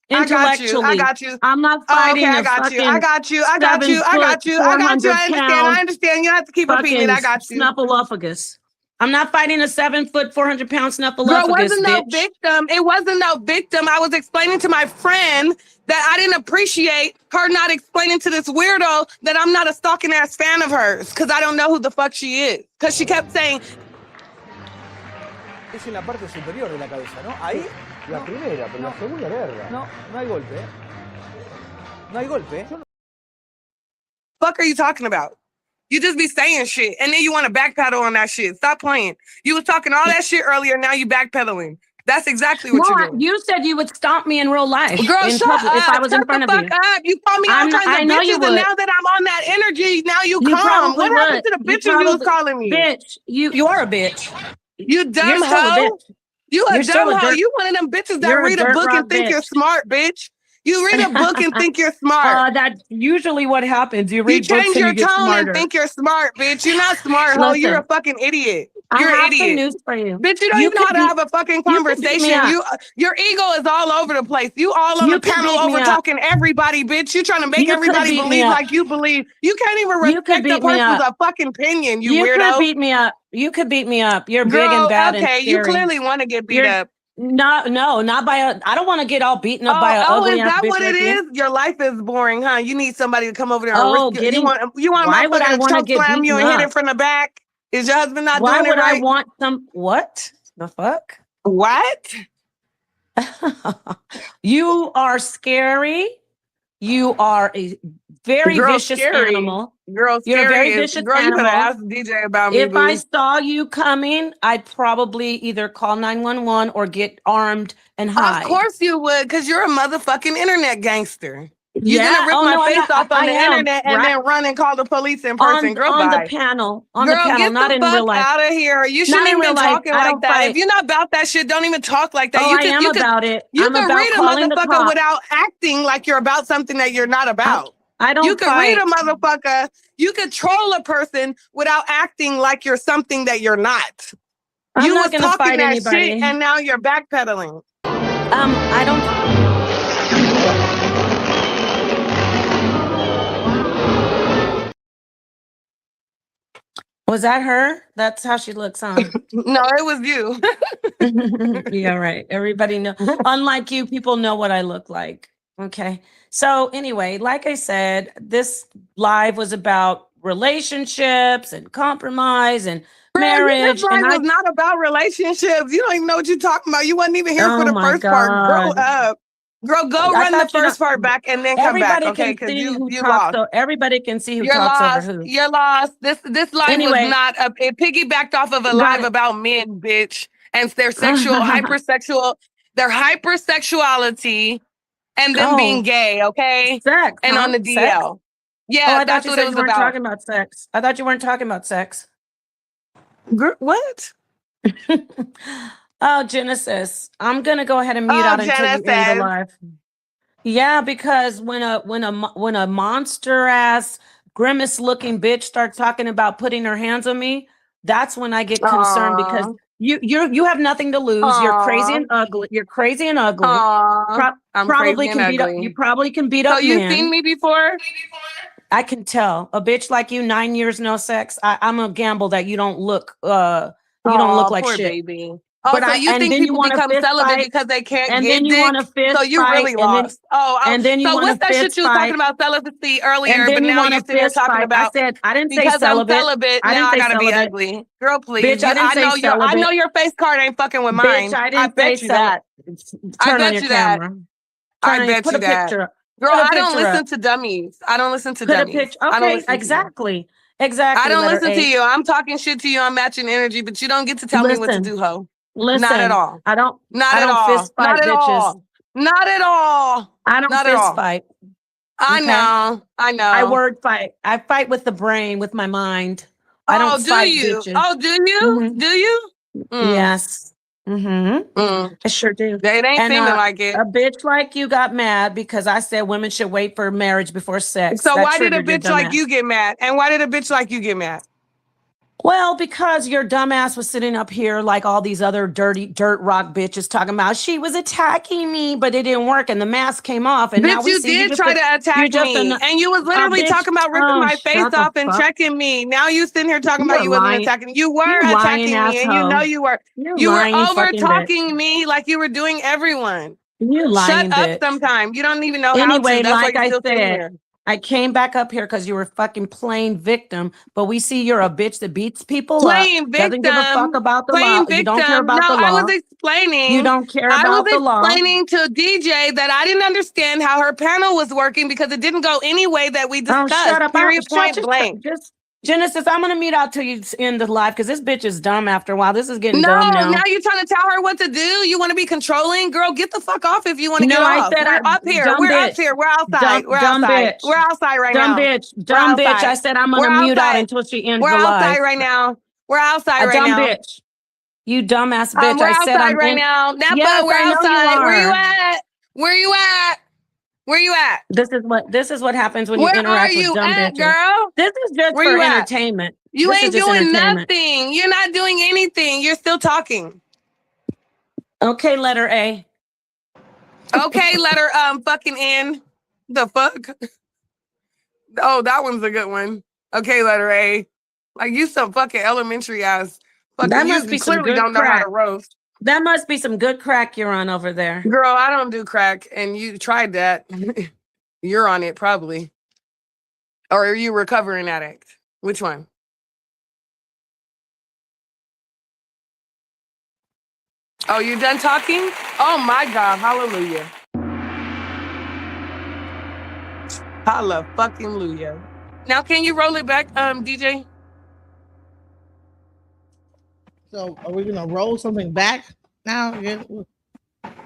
I got you. I Intellectually. got you. I'm not Oh, okay, fighting I a got you. I fucking got you. I got you. I 7 got foot, you. I got you. 400 I understand. I pound understand. You don't have to keep repeating it. fucking I got you. snuffleupagus. I'm not fighting a 7 foot, 400 pound Girl, snuffleupagus, wasn't no bitch. victim. It wasn't no victim. I was explaining to my friend that I didn't appreciate her not explaining to this weirdo that I'm not a stalking ass fan of hers because I don't know who the fuck she is. Because she kept saying, Es en la parte superior de la cabeza, ¿no? Ahí, la primera, pero la segunda verga. No, no hay golpe, ¿eh? No hay golpe, ¿eh? fuck are you talking about? You just be saying shit and then you want to backpedal on that shit. Stop playing. You was talking all that shit earlier. Now you backpedaling. That's exactly what you're doing. You said you would stomp me in real life. Girl, in shut public, up. if I was in front of you. Shut the fuck up. You call me all kinds of I know you bitches, would. and now that I'm on that energy, now you calm. probably What happened would. to the bitches you was calling me? Bitch, you are a bitch. You dumb You're still a hoe. bitch. You a You're still dumb a hoe. dirt- You one of them bitches that you're a read a dirt book and rock think you're bitch. smart, bitch. You read a book and think you're smart. That's usually what happens. You You read books change and your you get tone and smarter. think you're smart, bitch. You're not smart, hoe. You're a Listen, fucking idiot. I You're an have some idiot. news for you. Bitch, you don't You even know how could to beat- have a fucking you could beat me conversation. up. Your ego is all over the place. You all on You the could panel beat me over up. talking everybody, bitch. You trying to make You could everybody beat me believe up. like you believe. You can't even You could respect a beat me person's up. fucking opinion, you You weirdo. could beat me up. You could beat me up. You're big Girl, and bad and okay, you scary. clearly want to get beat You're- up. No, not by a. I don't want to get all beaten up by an ugly Is ass that bitch what like it you. is? Your life is boring, huh? You need somebody to come over there and Oh, risk it. You want a why would I motherfucker to want to choke get slam you beaten and hit up? it from the back? Is your husband not Why doing it would I right? want what? The fuck? What? You are scary. You are a very Girl, vicious scary. animal. Girl, You're a scary very is vicious girl. You better animal. ask DJ about me, If I boo. saw you coming, I'd probably either call 911 or get armed and Of hide. course you would, because you're a motherfucking internet gangster. You're Yeah. gonna rip Oh, my no, I'm face not. off on I the am. internet and Right. then run and call the police in On person. Girl, the bye. panel. Girl, Not get the in fuck real life. out of here. You Not shouldn't in even real been life. talking I like don't that. fight. If you're not about that shit, don't even talk like that. Oh, I am about it. You I'm can about read a calling the motherfucker cops. without acting like you're about something that you're not about. I don't You can read a fight. motherfucker. You can troll a person without acting like you're something that you're not. I'm You not was gonna talking fight that anybody. shit and now you're backpedaling. I don't. Was that her? That's how she looks, huh? No, it was you. Yeah, right. Everybody know. Unlike you, people know what I look like. Okay. So anyway, like I said, this live was about relationships and compromise and marriage. This life And was not about relationships. You don't even know what you're talking about. You wasn't even here for Oh the my first part. Grow God. up. Girl, go I run the thought you first don't- part back and then come back, Everybody okay? can Because see who you talks. lost. So everybody can see who You're talks lost. over who. You're lost. This live Anyway. was not a. It piggybacked off of a Got live it. about men, bitch, and their hypersexual, their hypersexuality, and them being Oh. gay, okay? Sex, And huh? on the Sex? DL. Oh, Yeah, I thought that's you what it said was you weren't about. talking about sex. I thought you weren't talking about sex. What? Oh, Genesis. I'm gonna go ahead and mute Oh, out until you end the Genesis. live. Yeah, because when a monster ass grimace looking bitch starts talking about putting her hands on me, that's when I get concerned because Aw. you have nothing to lose. You're crazy Aw. and ugly. You're crazy and ugly. Aw. I'm Probably crazy can and beat up. ugly. You probably can beat So up you men. seen me before? I can tell a bitch like you, 9 years no sex. I'm a gamble that you don't look Oh, like poor shit. baby. Oh, But so you and think then you people want to become fist celibate fight, because they can't and get then you dick? want to fist So you fight, really lost. and then you So want what's to that shit fist you was talking fight, about celibacy earlier, and but then you now want you're to sitting here fist talking fight. I about said I didn't say because I'm celibate. celibate, I now didn't I say gotta be celibate. ugly. Girl, please. Bitch, I didn't say I celibate. know your face card ain't fucking with Bitch, mine. I I didn't say bet you that. I Turn on bet your you that. camera. I bet Put you a that. picture up. Girl, Put a I don't picture listen up. to dummies. I don't listen to Put a dummies. picture. I don't Okay, listen to you. exactly. I don't Letter listen to A. you. I'm talking shit to you. I'm matching energy, but you don't get to tell me what to do, ho. Not at all. I don't Not at all. fist fight Not at bitches. all. Not at all. I don't Not at fist all. fight. I Okay? know. I know. I word fight. I fight with the brain, with my mind. I don't do fight you? bitches. Oh, do you? Mhm. Do you? Yes. I sure do. It ain't And seeming like it. a bitch like you got mad because I said women should wait for marriage before sex. So That why did a triggered your bitch like dumbass. you get mad? And why did a bitch like you get mad? Well, because your dumbass was sitting up here like all these other dirty dirt rock bitches talking about she was attacking me, but it didn't work and the mask came off. And now Bitch, we you see you did just try to you're attack just me. And you was literally bitch. talking about ripping Oh, my face shut the off and fuck. checking me. Now you sitting here talking You're about you wasn't lying. attacking me. You were You lying attacking me, and you know asshole. you were. You're You were lying over fucking talking bitch. me like you were doing everyone. You Shut lying up bitch. sometime. You don't even know how to. Anyway, That's why like you're I still sitting said, here. I came back up here because you were fucking playing victim, but we see you're a bitch that beats people Playing up, doesn't give a fuck victim. about the law. Playing You don't care victim. about No, the I law. was explaining. You don't care I was about the law. explaining to DJ that I didn't understand how her panel was working because it didn't go any way that we Oh, discussed. shut up. Period. Point blank. Just Genesis, I'm gonna mute out till you end the live because this bitch is dumb after a while. This is getting No, dumb now. now you're trying to tell her what to do. You want to be controlling? Girl, get the fuck off if you want to No, get I off. said We're up here. dumb We're up bitch. here. We're outside. We're Dumb outside. bitch. We're outside right Dumb now. bitch. We're Dumb bitch. outside. I said I'm We're gonna mute out outside. until she ends We're the outside live. right now. We're outside A right dumb now. bitch. You dumbass bitch. We're I said outside I'm right in. now. Napa, Yes, we're I know you outside. Where you are. at? Where you at? Where you at? This is what happens when you Where are interact with you dumb at, bitches. girl? This is just Where for you at? entertainment. You This is ain't just doing entertainment. nothing. You're not doing anything. You're still talking. Okay, letter A. Okay, letter fucking N. The fuck? Oh, that one's a good one. Okay, letter A. Like you some fucking elementary ass. That Fucking must be you some clearly good don't know how crack. to roast. That must be some good crack you're on over there. Girl, I don't do crack, and you tried that. You're on it probably. Or are you recovering addict? Which one? Oh, you done talking? Oh my God, hallelujah. Holla fucking Luya. Now can you roll it back, DJ? So are we gonna roll something back now?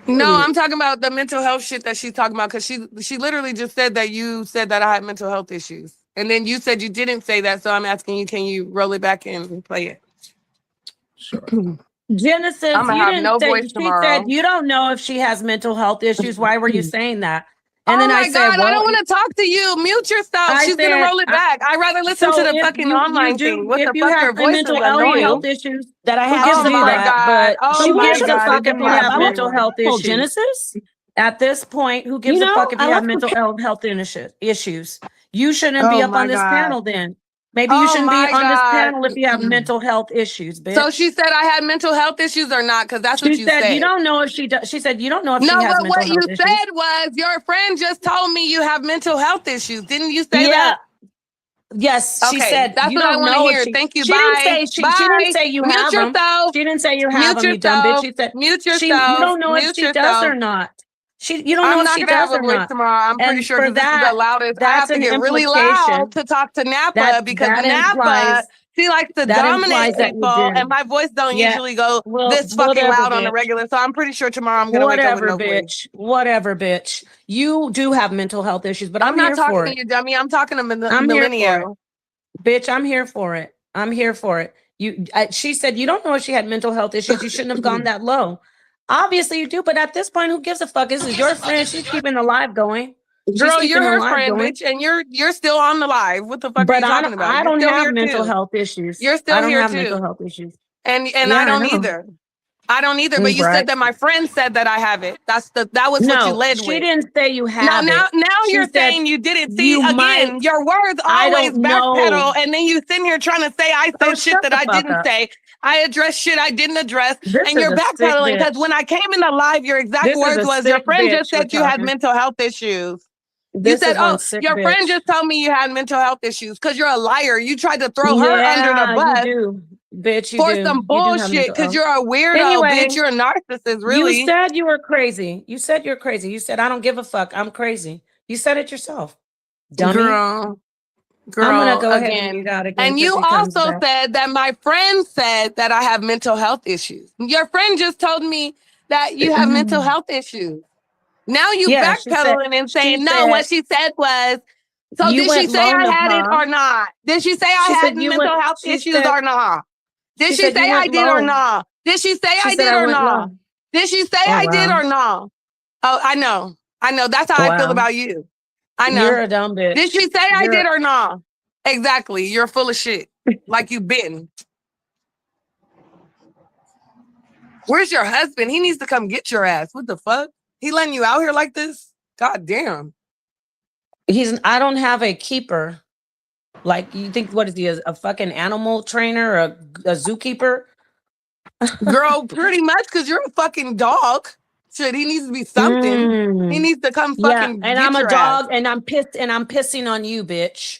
No, I'm talking about the mental health shit that she's talking about, because she literally just said that you said that I had mental health issues. And then you said you didn't say that, so I'm asking you, can you roll it back and play it? Sure. Genesis, I'ma you have didn't no say, voice she tomorrow. said you don't know if she has mental health issues. Why were you saying that? And Oh then I my said, God, I don't want to talk to you. Mute yourself. She's gonna roll it back. I'd rather listen to the fucking online thing. What the fuck? Your voice is annoying. health issues that I Who have gives to a do fuck? that, but Oh who my gives a God, fuck if you have mental health Oh, issues? Genesis? At this point, who gives You a know, fuck if I you have like mental health issues? You shouldn't be Oh up on my this God. panel then. Maybe you Oh shouldn't be my on this God. panel if you have mental health issues, bitch. So she said I had mental health issues or not? Because that's what She you said said. you don't know if she does. She said you don't know if No, she has but mental what you health issues. said was your friend just told me you have mental health issues. Didn't you say Yeah. that? Yes, she Okay, said that's you what I don't want to know if hear. she. Thank you. She didn't Bye. say she Bye. didn't say you Mute have them. yourself. She didn't say you have Mute them. You dumb bitch. yourself. She said Mute you yourself. don't know if Mute she does or yourself. not. You don't know I'm if not she gonna have does a or voice not. tomorrow. I'm pretty And sure for because this is the loudest. I that's have to an get really implication loud to talk to Napa that because that Napa, implies she likes to that dominate implies that you people, and did. my voice don't Yeah. usually go Well, this fucking whatever, loud on the bitch. regular. So I'm pretty sure tomorrow I'm gonna wake up with Whatever, no voice. bitch. Whatever, bitch. You do have mental health issues, but I'm I'm not here talking for to it. you, dummy. I'm talking to I'm here for it. millennial. Bitch, I'm here for it. I'm here for it. She said you don't know if she had mental health issues. You shouldn't have gone that low. Obviously you do, but at this point, who gives a fuck? This is your friend. She's keeping the live going. She's Girl, keeping you're the her live friend, going. bitch, and you're still on the live. What the fuck are But you talking about? I You're don't still have here mental too. health issues. You're I still don't here have mental too. health issues. And Yeah, I don't know. either. I don't either, but you Right. said that my friend said that I have it. That was what you No, led she with. didn't say you have Now it. She you're said saying you didn't. See, you again, might. your words I always don't know. backpedal, and then you sitting here trying to say I Oh, said shit shut that the I fuck didn't up. say. I addressed shit I didn't address, This and is you're a sick backpedaling because bitch. when I came in the live, your exact This is words a was your sick friend bitch just we're said you had talking. mental health issues. You This said, is one "Oh, sick your friend bitch. just told me you had mental health issues," because you're a liar. You tried to throw her under the Yeah, bus you do. Bitch, you for do. some You do have bullshit mental because health. you're a weirdo, Anyway, bitch. You're a narcissist, You really. said you were crazy. You said you're crazy. You said, I don't give a fuck. I'm crazy. You said it yourself. Dummy. Girl, I'm going to go ahead again. and get out again. And till you she comes also back. said that my friend said that I have mental health issues. Your friend just told me that you have mental health issues. Now you Yeah, she said- backpedaling and saying, she no, said- what she said was, so You did she went say low, I had it Nepal. or not? Did she say I She had said you mental went- health she issues said- or not? Did she she said say you I went did or low. not? Did she say She I said did I or went not? low. Did she say Oh, I did wow. or not? Oh, I know. That's how I feel Wow. about you. I know. You're a dumb bitch. Did she say I You're- did or not? Exactly. You're full of shit. Like you been. Where's your husband? He needs to come get your ass. What the fuck? He letting you out here like this? God damn. I don't have a keeper. Like, you think, what is he, a fucking animal trainer, a zookeeper? Girl, pretty much, because you're a fucking dog. Shit, he needs to be something. He needs to come fucking and get I'm a your dog, ass. and I'm pissing on you, bitch.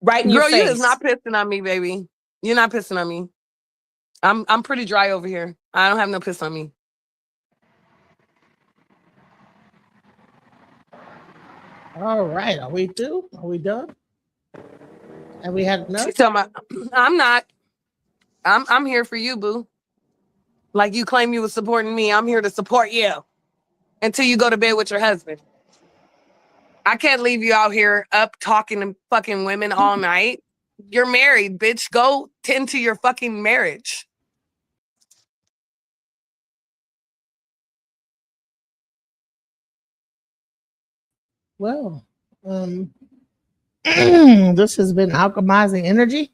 Right in Girl, your face. you is not pissing on me, baby. You're not pissing on me. I'm pretty dry over here. I don't have no piss on me. All right, are we through? Are we done? Have we had enough? She's talking about, I'm not. I'm here for you, boo. Like you claim you was supporting me. I'm here to support you until you go to bed with your husband. I can't leave you out here up talking to fucking women all night. You're married, bitch. Go tend to your fucking marriage. Well, this has been Alchemizing Energy.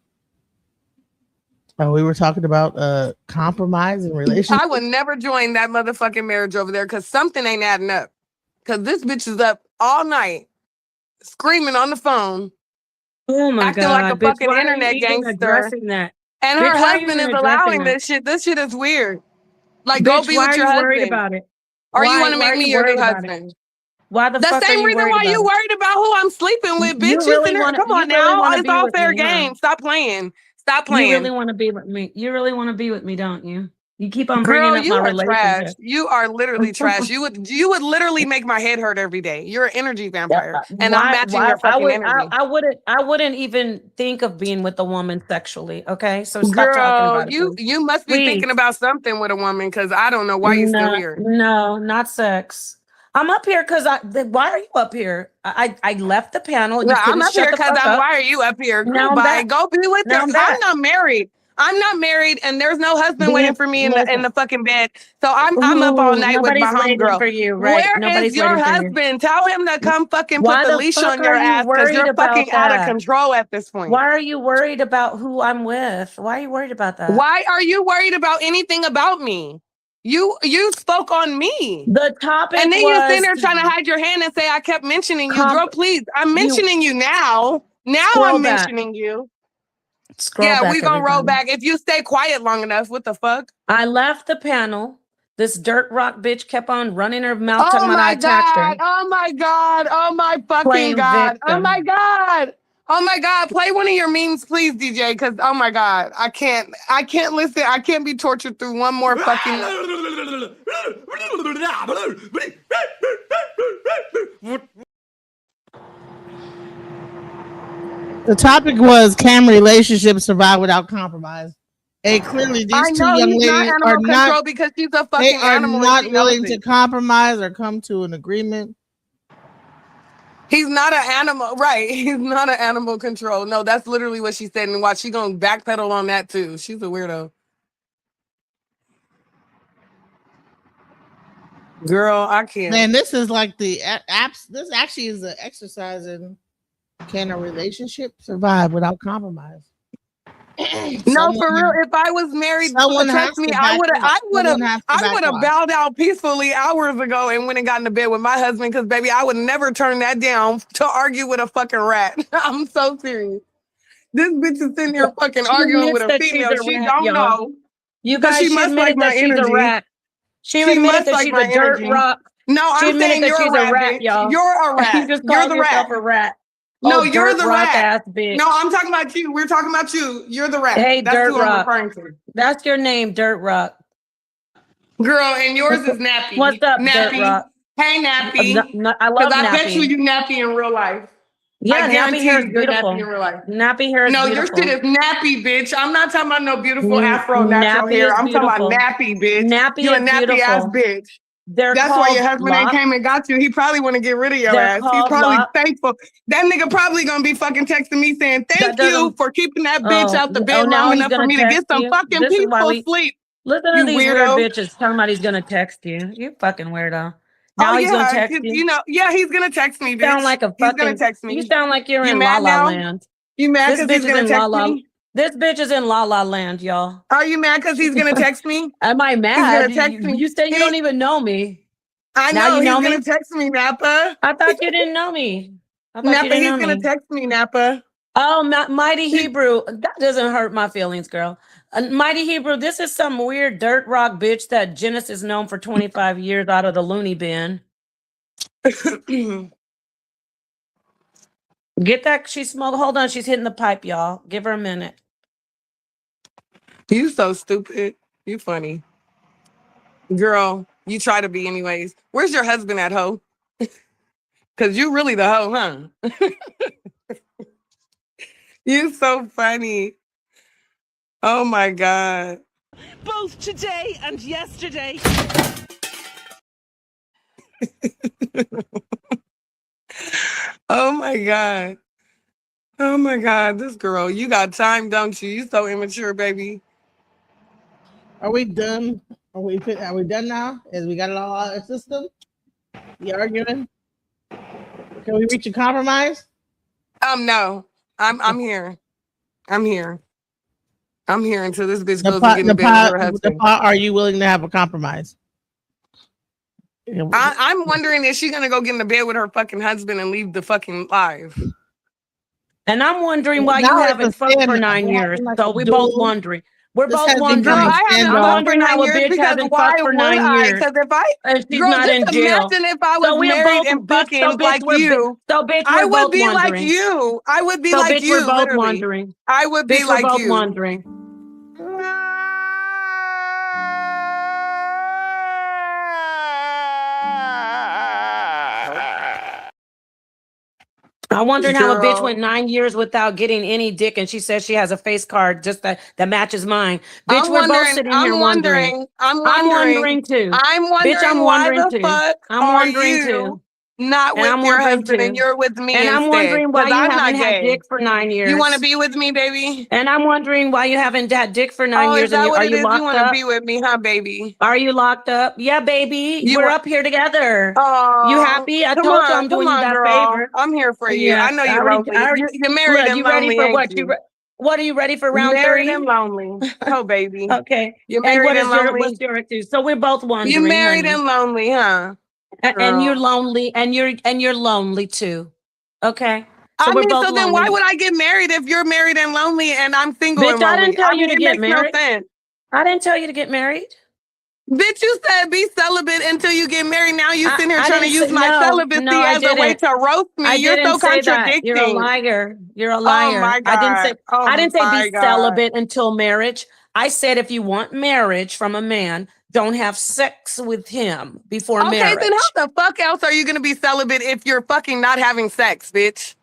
We were talking about compromise in relationships. I would never join that motherfucking marriage over there because something ain't adding up. Because this bitch is up all night screaming on the phone. Oh my acting God, like a bitch, fucking why are you internet even gangster. addressing that? And Bitch, her why are you husband is even addressing allowing that? this shit. This shit is weird. Like, go Bitch, be why with are your you worried husband. about it? Or you Why want to why make are me you your new worried about it? husband. Why the The fuck are same you reason worried why you about it? worried about who I'm sleeping with, bitch. You You really sitting there, want to come on you really now. want to It's be all with fair me, huh? game. Stop playing. Stop You really playing. want to be with me. You really want to be with me, don't you? You keep on bringing Girl, up my you are trash. relationship. You are literally trash. You would literally make my head hurt every day. You're an energy vampire, and I'm matching your fucking energy. I wouldn't even think of being with a woman sexually. Okay, so stop talking Girl, about it, please. you must be Please. thinking about something with a woman because I don't know why you still here. No, not sex. I'm up here because why are you up here? I left the panel. You Yeah, I'm couldn't up shut here the because fuck up. why are you up here? Now Girl, I'm bye. back. Go be with Now her. I'm I'm back. not married. I'm not married, and there's no husband waiting for me in the fucking bed. So I'm up all Ooh, night with my nobody's waiting homegirl. for you, right? Where is Nobody's your waiting for you. husband? Tell him to come fucking put Why the the leash fuck on your are you ass because worried you're about fucking out of that? control at this point. Why are you worried about who I'm with? Why are you worried about that? Why are you worried about anything about me? You spoke on me. The topic And then you sitting was there trying to hide your hand and say I kept mentioning you. Girl, please. I'm mentioning you now. Now Scroll I'm back. mentioning you. Scroll Yeah, back, we gonna roll everybody. back. If you stay quiet long enough, what the fuck? I left the panel. This dirt rock bitch kept on running her mouth Oh talking about I my attacked her. God. Oh my God. Oh my fucking Playing God. Oh victim. my God. Oh my God. Play one of your memes, please, DJ. Cause oh my God. I can't listen. I can't be tortured through one more fucking. The topic was, can relationships survive without compromise? And clearly these I two know young he's not ladies are animal not, control because she's a they fucking are animal and not she knows willing to it. compromise or come to an agreement. He's not an animal, right? He's not an animal control. No, that's literally what she said. And watch, she gonna backpedal on that too. She's a weirdo. Girl, I can't. Man, this is like the apps. This actually is an exercise in, can a relationship survive without compromise? No, for real. If I was married, trust me, I would have bowed out peacefully hours ago and went and got into bed with my husband because baby, I would never turn that down to argue with a fucking rat. I'm so serious. This bitch is sitting here fucking She arguing admits with a that she's female a she rat, don't y'all. know. You But guys, she she must like admitted my that she's a energy. rat. She She admitted must that like she's my a dirt energy. rock. No, She I'm admitted saying that you're she's a rat, rat, bitch. y'all. You're a rat. You just You're called the yourself rat. a rat. No, Oh, you're dirt the rock rat. ass bitch. No, I'm talking about you. We're talking about you. You're the rat. Hey, That's dirt who I'm rock. referring to. That's your name, Dirt Rock. Girl, and yours is Nappy. What's up, Dirt Nappy. Rock? Hey, Nappy. I love Because I bet you Nappy. nappy in real life. Yeah, I nappy guarantee hair you is you're nappy beautiful. in real life. Nappy hair is No, beautiful. your shit is nappy, bitch. I'm not talking about no beautiful afro natural Nappy hair. is I'm talking beautiful. about nappy, bitch. Nappy You a is nappy ass beautiful. bitch. They're That's why your called husband ain't locks. came and got you. He probably want to get rid of your They're ass. He's called probably locks. thankful. That nigga probably gonna be fucking texting me saying, That thank you doesn't. for keeping that bitch out the bed Now long he's enough for gonna me to text get some you. fucking This is why peaceful we sleep. listen You to these weird weirdo. bitches talking about he's gonna text you. You fucking weirdo. Oh Now he's gonna yeah, text 'cause, you. you know, yeah, he's gonna text me, You sound bitch. like a He's gonna fucking. text You me. sound like you're You in La mad La now? Land. You mad This because bitch he's is gonna in La text La. me? This bitch is in La La Land, y'all. Are you mad because he's gonna text me? Am I He's mad? gonna text me. You say you don't even know me. I Now know you he's know gonna me. text me, Nappa. I thought you didn't know me. I thought you Nappa, didn't he's know gonna me. text me, Nappa. Oh, Mighty Hebrew. That doesn't hurt my feelings, girl. Mighty Hebrew, this is some weird dirt rock bitch that Genesis known for 25 years out of the loony bin. Get that. She smoked. Hold on. She's hitting the pipe, y'all. Give her a minute. You so stupid. You funny. Girl, you try to be anyways. Where's your husband at, hoe? Because you really the hoe, huh? You so funny. Oh my God. Both today and yesterday. Oh my God. Oh my God. This girl, you got time, don't you? You so immature, baby. Are we done? Are we done now? As we got it all out of the system? You arguing? Can we reach a compromise? No. I'm here. I'm here. I'm here until this bitch goes and get in bed with her husband. Are you willing to have a compromise? I'm wondering, is she gonna go get in the bed with her fucking husband and leave the fucking live? And I'm wondering why you haven't fucked for 9 years. So we both wondering. We're This both has wondering. become a I haven't I'm fucked scandal. for wondering 9 how a years bitch because hasn't why fucked for would 9 I? years Because if I, and she's girl, not just in jail. imagine if I was So we're married both, and bitch. So fucking bitch, like you. I we're would both be like wondering. you. I would be So like bitch, we're you, both literally. wondering. I would be Bitch, we're like both you. wondering. I'm wondering how a bitch went Girl, 9 years without getting any dick, and she says she has a face card just that matches mine. Bitch, I'm we're both wondering. sitting here I'm wondering. wondering. I'm I'm wondering. wondering too. I'm Bitch, I'm wondering why wondering the too. fuck I'm are wondering you too. not And with I'm your wondering husband and too. you're with me And I'm instead? wondering why Because you I'm haven't not had gay. dick for 9 You want to years. be with me, baby? And I'm wondering why you haven't had dick for 9 Oh, is years and that what are it you is? You locked want to up? be with me, huh, baby? Are you locked up? Yeah, baby. You We're want? up here together. You Oh, happy? I told you I'm come doing you on, that girl. favor. I'm here for you. Yeah, I know I you're already, lonely. You're married look, and you ready lonely, for ain't what? you? What are you ready for round Married 3? and lonely. Oh, baby. Okay. You're And married and what's lonely. your excuse? So we're both You're wondering, married honey. and lonely, huh? And you're Girl. lonely and you're lonely too. Okay. So I we're mean, both so then why lonely. would I get married if you're married and lonely and I'm single and Bitch, I didn't lonely? tell I you mean, to it get makes no married. sense. I didn't tell you to get married. Bitch, you said be celibate until you get married. Now you sitting here I trying to didn't use say my no, celibacy I as a way didn't. to roast me. I You're didn't so say that. You're a contradicting. liar. You're a Oh liar. my God. I Oh didn't say be my God. celibate until marriage. I said if you want marriage from a man, don't have sex with him before Okay, then marriage. how the fuck else are you gonna be celibate if you're fucking not having sex, bitch?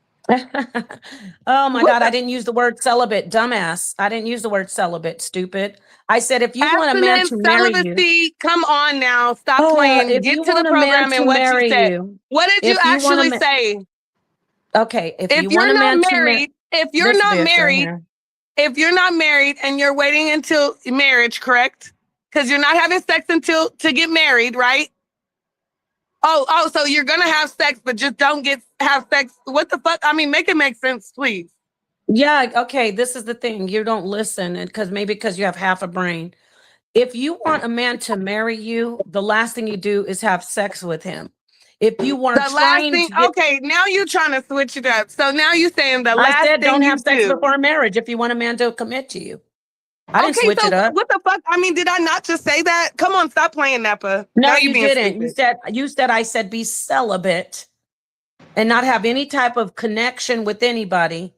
Oh my What God, the I didn't use the word celibate, dumbass. I didn't use the word celibate, stupid. I said if you want a man abstinence, to marry you, celibacy? Come on now, stop playing. if Get you to the want a man program to and what you marry said. you, What did you if you want a actually man, say? okay, if If you want you're a not man to married, if you're this not bitch right married, here. if you're not married and you're waiting until marriage, correct? Because you're not having sex until to get married, right? Oh, so you're gonna have sex, but just don't have sex. What the fuck? I mean, make it make sense, please. Yeah, okay, this is the thing. You don't listen because you have half a brain. If you want a man to marry you, the last thing you do is have sex with him. If you The weren't last trying thing, to get okay, now you're trying to switch it up. So now you're saying the I last said thing don't you have sex do. before marriage if you want a man to commit to you. I didn't Okay, switch so it up. what the fuck? I mean, did I not just say that? Come on, stop playing, Napa. No, Now you you being didn't. stupid. You said I said be celibate and not have any type of connection with anybody.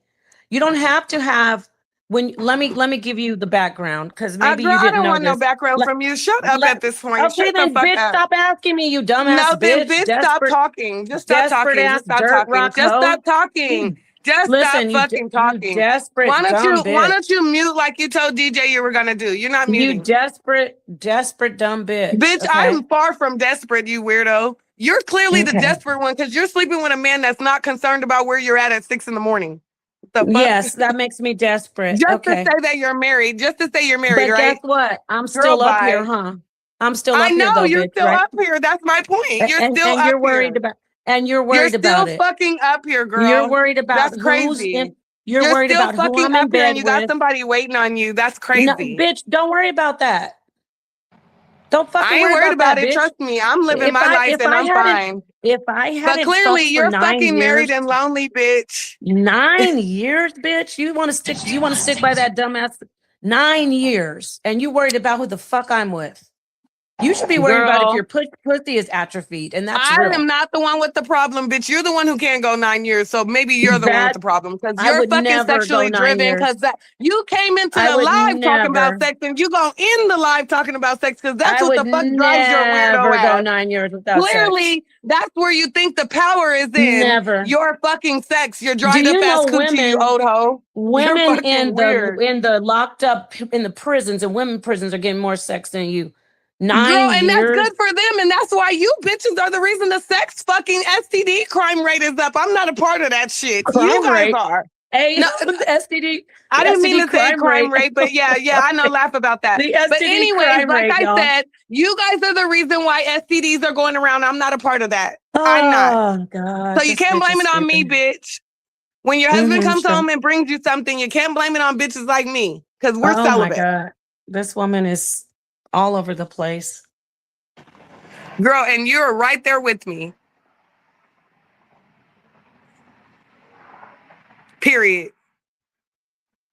You don't have to have let me give you the background because maybe Girl, you I didn't don't know want no this. background Let, from you. Shut up at this point. okay, Shut the then fuck bitch, up. stop asking me, you dumbass No, then bitch. bitch, stop talking. Just stop Desperate talking. ass Just stop dirt talking. rock Just hoe. stop talking. Just stop Listen, fucking you talking. desperate dumb Why bitch. don't you mute like you told DJ you were gonna do? You're not You muting. desperate dumb bitch. Bitch, Okay. I'm far from desperate, you weirdo. You're clearly the Okay. desperate one because you're sleeping with a man that's not concerned about where you're at 6 a.m. The fuck? Yes, that makes me desperate. Just to Okay. say that you're married. Just to say you're married, But right? guess what? I'm Girl, still up bye. here, huh? I'm still I up here know though, you're bitch, still right? up here. That's my point. You're still And up you're worried here. about you're You're worried still about it. fucking up here, girl. You're worried about That's who's crazy. in you're You're worried still about who fucking I'm up in here and bed you got with. somebody waiting on you. That's No, crazy. bitch, don't worry about that. Don't fucking I ain't worry worried about that, about it. bitch. Trust me. I'm living my life and I'm fine. If I But hadn't clearly fucked for you're 9 fucking married years, and lonely, bitch. 9 years, bitch. You want to stick by that dumbass 9 years, and you worried about who the fuck I'm with. You should be worried about if Girl. your pussy is atrophied, and that's I real. am not the one with the problem, bitch. You're the one who can't go 9 years. So maybe you're the one with the problem because I you're would fucking never go sexually 9 driven years. because you came into I the would live talking about never. sex and you gonna end the live talking about sex because that's I what the would fuck drives your weirdo never go ass. 9 years without sex. Clearly, that's where you think the power is in. Never. Your fucking sex. You're Do dried up you ass know coochie, you old hoe. You're women fucking weird. in the locked up in the prisons and women prisons are getting more sex than you. 9 Girl, and years. that's good for them, and that's why you bitches are the reason the sex fucking STD crime rate is up. I'm not a part of that shit. You guys are. Hey, No, the STD. I didn't mean to say crime crime rate, but yeah, I know. Laugh about that. The But STD anyways, crime like rate, I y'all. said, you guys are the reason why STDs are going around. I'm not a part of that. Oh, I'm not. God. So you can't blame it on me, bitch. When your husband comes home and brings you something, you can't blame it on bitches like me because we're celibate. My God. This woman is all over the place. Girl, and you're right there with me. Period.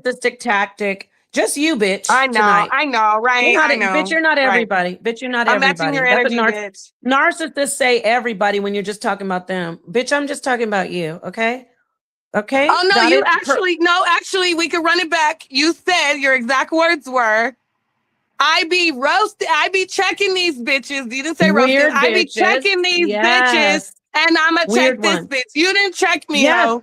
narcissistic tactic. Just you, bitch. I know, tonight. I know, right? You're not, I know. bitch, you're not right. everybody. Bitch, you're not I'm matching everybody. your That's energy, what bitch. narcissists say everybody when you're just talking about them. Bitch, I'm just talking about you, okay? Okay? Oh no, Got you it? actually, we could run it back. You said your exact words were, I be roasted, I be checking these bitches. You didn't say roasted. Weird I be bitches. checking these bitches, Yes. and I'ma check Weird this one. bitch. You didn't check me, Yes. ho.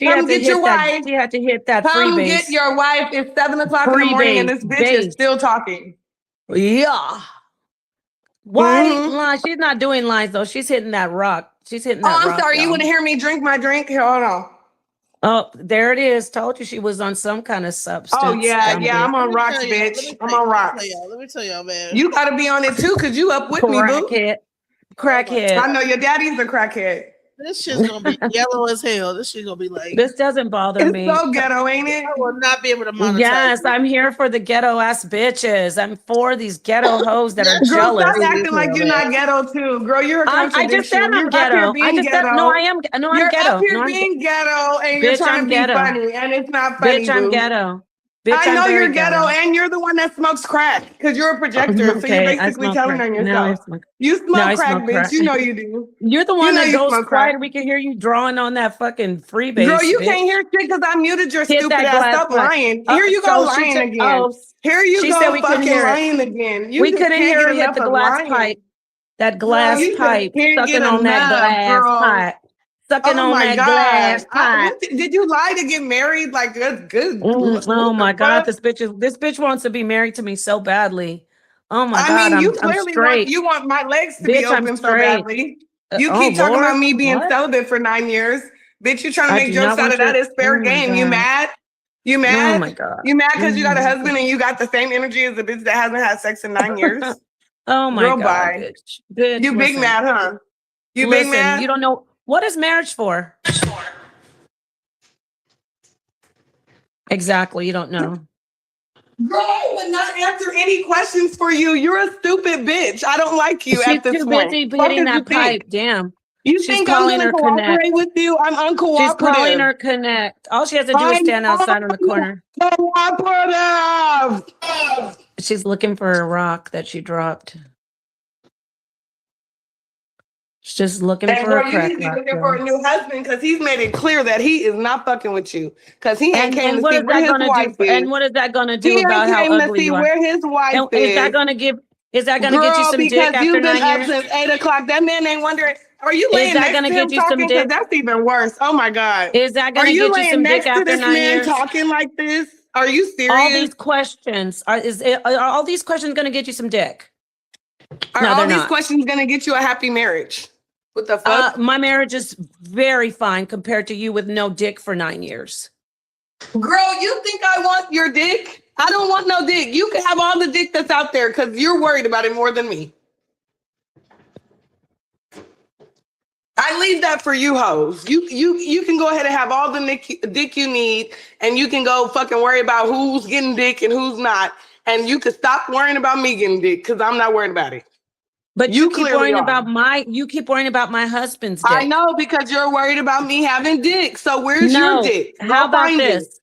She had Come to get hit your that. wife. She had to hit that Come free get base. your wife. It's 7 o'clock in the morning and this bitch is still talking. Yeah. Why? Mhm. Line? She's not doing lines though. She's hitting that rock. She's hitting that Oh, I'm rock. sorry. You y'all. want to hear me drink my drink? Here, hold on. Oh, there it is. Told you she was on some kind of substance. Oh, yeah. Dumb Yeah, bitch. I'm on rocks, bitch. I'm on rocks. Let me tell y'all, man. You got to be on it too because you up with me, boo. Crackhead. Crackhead. I know your daddy's a crackhead. This shit's gonna be yellow as hell. This shit gonna be like. This doesn't bother It's me. so ghetto, ain't it? I will not be able to monetize. Yes, I'm here for the ghetto ass bitches. I'm for these ghetto hoes that are Girl, jealous. stop acting like you're not ghetto too. Girl, you're a contradiction. I just said I'm You're ghetto. up here being ghetto. No, I am. No, I'm you're ghetto. up here No, I'm being ghetto and you're Bitch, trying I'm to be ghetto. funny and it's not funny, Bitch, I'm boo. ghetto. Bitch, I know I'm very you're ghetto and you're the one that smokes crack because you're a projector. So you're Okay, I basically smoke telling crack. on Now I yourself. smoke. You Now smoke I crack, smoke bitch. crack. You know you do. You're the You one know that you goes smoke quiet. crack. We can hear you drawing on that fucking freebase. Girl, you bitch. can't hear shit because I muted your Hit stupid that ass. glass Stop pipe. lying. Here you go So she lying took- again. Here you she go said we couldn't fucking hear it. lying again. You We just couldn't can't hear get her hit enough the of glass lying. pipe. That Girl, glass you just pipe. can't Sucking get on that enough, glass girl. pipe. Sucking Oh on my that God. glass pipe. Did you lie to get married? Like, that's good. Oh my God, this bitch wants to be married to me so badly. Oh my I God, mean, you I'm clearly straight. want my legs to be Bitch, I'm open so straight. badly. You Oh keep talking Lord, about me being what? celibate for 9 years. Bitch, you trying to I make do jokes not out want of that. your- It's fair oh my game. You God. mad? You Oh mad? my God. You mad because you got a Mhm. husband and you got the same energy as a bitch that hasn't had sex in 9 years? Oh my Girl, God, bye. bitch. Bitch, You big listen. mad, huh? You Listen, big mad? you don't know what is marriage for? Exactly, you don't know. Girl, I would not answer any questions for you. You're a stupid bitch. I don't like you She's at this too point. busy Fuck hitting is you that pipe. think? Damn. You She's think I'm calling gonna her connect. cooperate with you? I'm uncooperative. She's calling her connect. All she has to do is I'm stand outside on the corner. Cooperative. She's looking for a rock that she dropped. She's just looking And for girl, a you crack need to be rock. looking for a new husband because he's made it clear that he is not fucking with you. Because he ain't came And to what see is where that his gonna wife do? is. And what is that gonna do He ain't about how came to ugly see you are? where his wife And is that gonna give? Is that gonna get you Girl, some dick because after you've been 9 up years? since 8 o'clock. That man ain't wondering. Are you Is laying that next gonna to him get you some talking? Because dick? that's even worse. Oh my God. Is that Are gonna you get you laying some dick next to after this 9 man years? talking like this? Are you serious? All these questions are all these questions gonna get you some dick? Are No, all they're these not. questions going to get you a happy marriage? What the fuck? My marriage is very fine compared to you with no dick for 9 years. Girl, you think I want your dick? I don't want no dick. You can have all the dick that's out there because you're worried about it more than me. I leave that for you hoes. You can go ahead and have all the dick you need, and you can go fucking worry about who's getting dick and who's not, and you can stop worrying about me getting dick because I'm not worried about it. But you keep clearly worrying are. about my husband's dick. I know because you're worried about me having dick. So where's your No. dick? Go How about find this? it.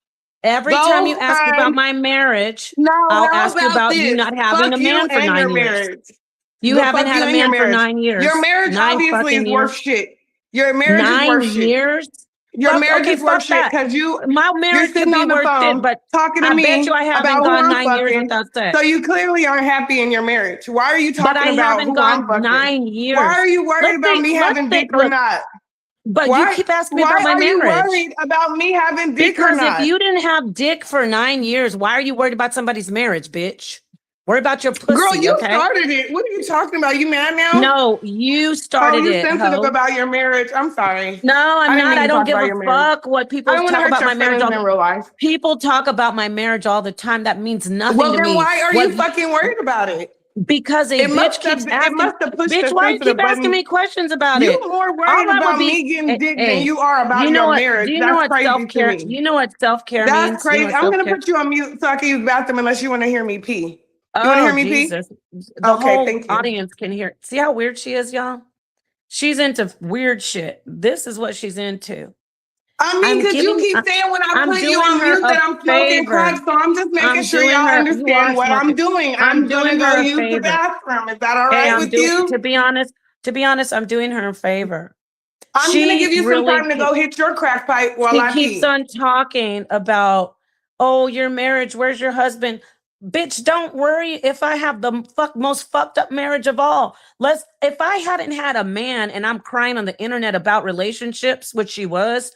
Every Go time you ask me about find- my marriage, No, I'll how ask you about you this? not having Fuck a you man for and 9 your years. marriage. You Go haven't fuck had you a and your man for marriage. 9 years. Your marriage 9 obviously fucking is worth years. shit. Your marriage is 9 worth shit. years? Your Fuck, marriage okay, is worth fuck shit that. because My you're marriage could sitting be on the worth phone it, but talking to I me bet you I about haven't who gone I'm 9 years fucking. without sex. So you clearly aren't happy in your marriage. Why are you But I talking about haven't who I'm gone fucking? 9 years. Why are you worried about me having dick or look, not? but Why, you keep asking me why about my are you marriage. worried about me having dick or Because if not? you didn't have dick for 9 years, why are you worried about somebody's marriage, bitch? Worry about your pussy, Girl, you okay? started it. What are you talking about? You mad now? No, you Oh, started you it, sensitive ho. about your marriage. I'm sorry. No, I'm I didn't not. mean I to don't talk give about a your marriage. fuck what I people don't want to talk hurt about your my marriage. feelings in real life. People talk about my marriage all the time. That means nothing Well, to then me. why are What you fucking worried about it? Because a It bitch must keeps have. It asking, must have pushed bitch, the why you sensitive keep asking button. me questions about You it? more All worried I would about be, me getting dick than hey, you are about you know your what? marriage. Do you know That's what crazy to self-care? me. You know what self-care That's means? You know crazy. what I'm gonna self-care? put you on mute so I can use the bathroom unless you want to hear me pee. You want to Oh, hear me pee? Jesus. The Okay, whole thank you. audience can hear. See how weird she is, y'all? She's into weird shit. This is what she's into. I mean, because you keep saying when I put you on mute that I'm smoking crack, so I'm just making sure y'all understand what I'm doing. I'm gonna go use the bathroom. Is that all right with you? To be honest, I'm doing her a favor. I'm gonna give you some time to go hit your crack pipe while I She keeps pee. on talking about, oh, your marriage, where's your husband? Bitch, don't worry if I have the most fucked up marriage of all. If I hadn't had a man and I'm crying on the internet about relationships, which she was,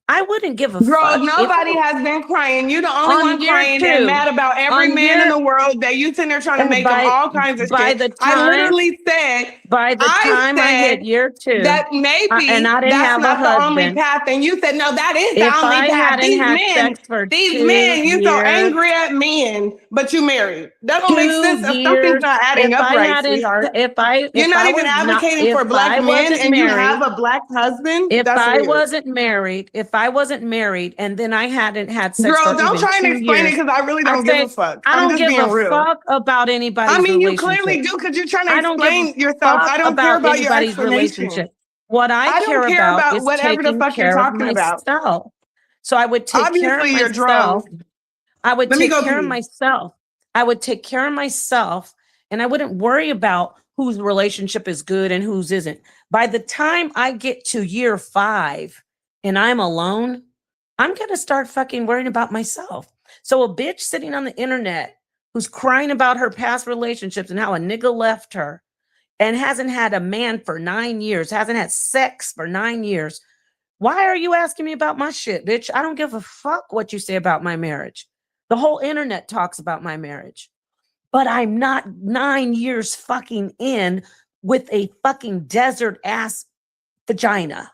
I wouldn't give a Girl, fuck. nobody has been crying. You the only one crying and mad about every man in the world that you sitting there trying to make them all kinds of shit. I literally said, I hit year 2, that maybe and I didn't that's have not a the only husband. path. And you said, no, that is the If only I path. hadn't had sex for 2 you so years- angry at men, but you married. That don't make 2 sense if years, something's not adding if up I right, hadn't- sweetheart. You're You're not even advocating for black men and you have a black husband? If That's I weird. wasn't married, and then I hadn't had sex Girl, for don't even try and 2 explain it years, because I really don't I'd give say, a fuck. I I'm don't just give being a real. fuck about anybody's I mean, you relationship. clearly do because you're trying to I don't give a explain yourself. fuck I don't care about your anybody's explanation. relationship. What I don't care care about is whatever the taking fuck you're care of talking about. myself. So I would take care of Obviously, you're myself. drunk. I would Let me take go care of pee. myself. I would take care of myself, and I wouldn't worry about whose relationship is good and whose isn't. By the time I get to year 5 and I'm alone, I'm going to start fucking worrying about myself. So a bitch sitting on the internet who's crying about her past relationships and how a nigga left her and hasn't had a man for 9 years, hasn't had sex for 9 years. Why are you asking me about my shit, bitch? I don't give a fuck what you say about my marriage. The whole internet talks about my marriage. But I'm not 9 years fucking in with a fucking desert ass vagina.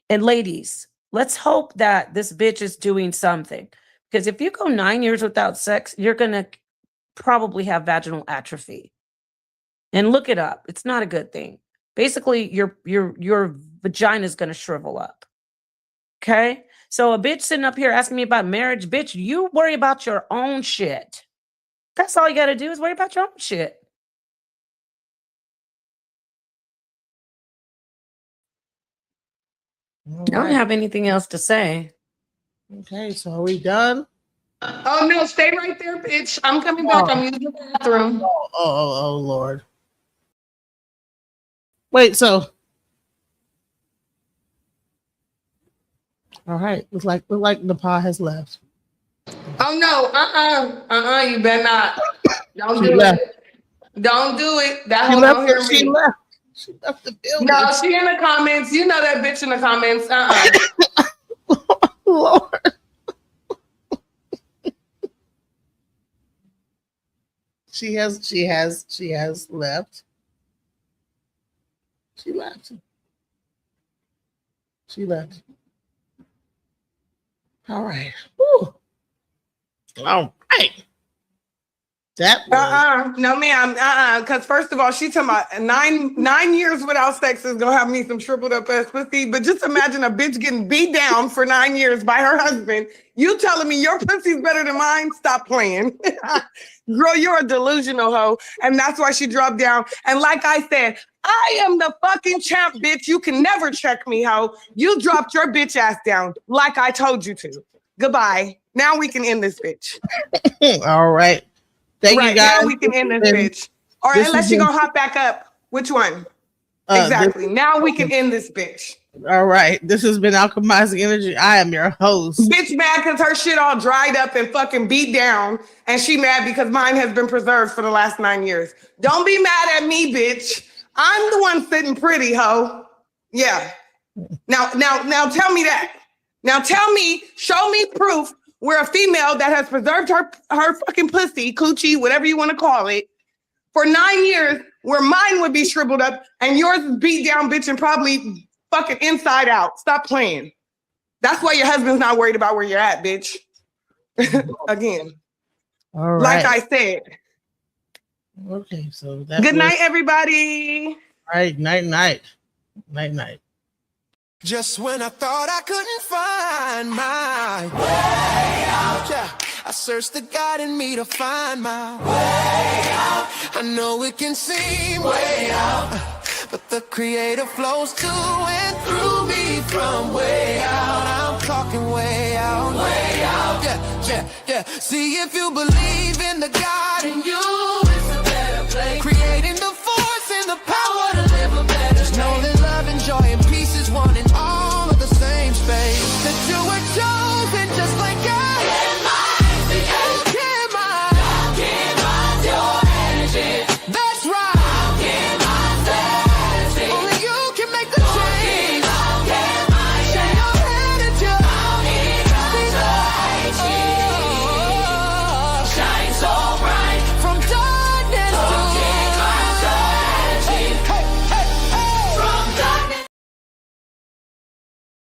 And ladies, let's hope that this bitch is doing something. Because if you go 9 years without sex, you're going to probably have vaginal atrophy. And look it up. It's not a good thing. Basically, your vagina is going to shrivel up. Okay? So a bitch sitting up here asking me about marriage, bitch, you worry about your own shit. That's all you got to do is worry about your own shit. I don't have anything else to say. Okay, so are we done? Oh, no, stay right there, bitch. I'm coming back. I'm using the bathroom. Oh, Lord. Wait, so. All right, look like the pod has left. Oh, no. You better not. Don't She do left. it. Don't do it. That She hoe left. don't hear She me. left. She left the building. No, she in the comments. You know that bitch in the comments. Lord. She has left. She left. She left. All right. Whew. All right. That No, ma'am. Because first of all, she talking about 9 years without sex is gonna have me some shriveled up ass pussy. But just imagine a bitch getting beat down for 9 years by her husband. You telling me your pussy's better than mine? Stop playing. Girl, you're a delusional hoe. And that's why she dropped down. And like I said, I am the fucking champ, bitch. You can never check me, hoe. You dropped your bitch ass down like I told you to. Goodbye. Now we can end this bitch. All right. Thank you guys. Now we can end this bitch. All right, unless you're gonna hop back up. Which one? Exactly. Now we can end this bitch. All right. This has been Alchemizing Energy. I am your host. Bitch mad because her shit all dried up and fucking beat down. And she mad because mine has been preserved for the last 9 years. Don't be mad at me, bitch. I'm the one sitting pretty, hoe. Yeah. Now tell me that. Now tell me, show me proof where a female that has preserved her fucking pussy, coochie, whatever you want to call it, for 9 years, where mine would be shriveled up and yours is beat down, bitch, and probably fucking inside out. Stop playing. That's why your husband's not worried about where you're at, bitch. Again. All right. Like I said. Okay, so that Good night, everybody. All right, night. Just when I thought I couldn't find my way out, yeah, I searched the God in me to find my way out. I know it can seem way out, but the Creator flows to and through me from way out. I'm talking way out, yeah. See if you believe in the God in you, it's a better place.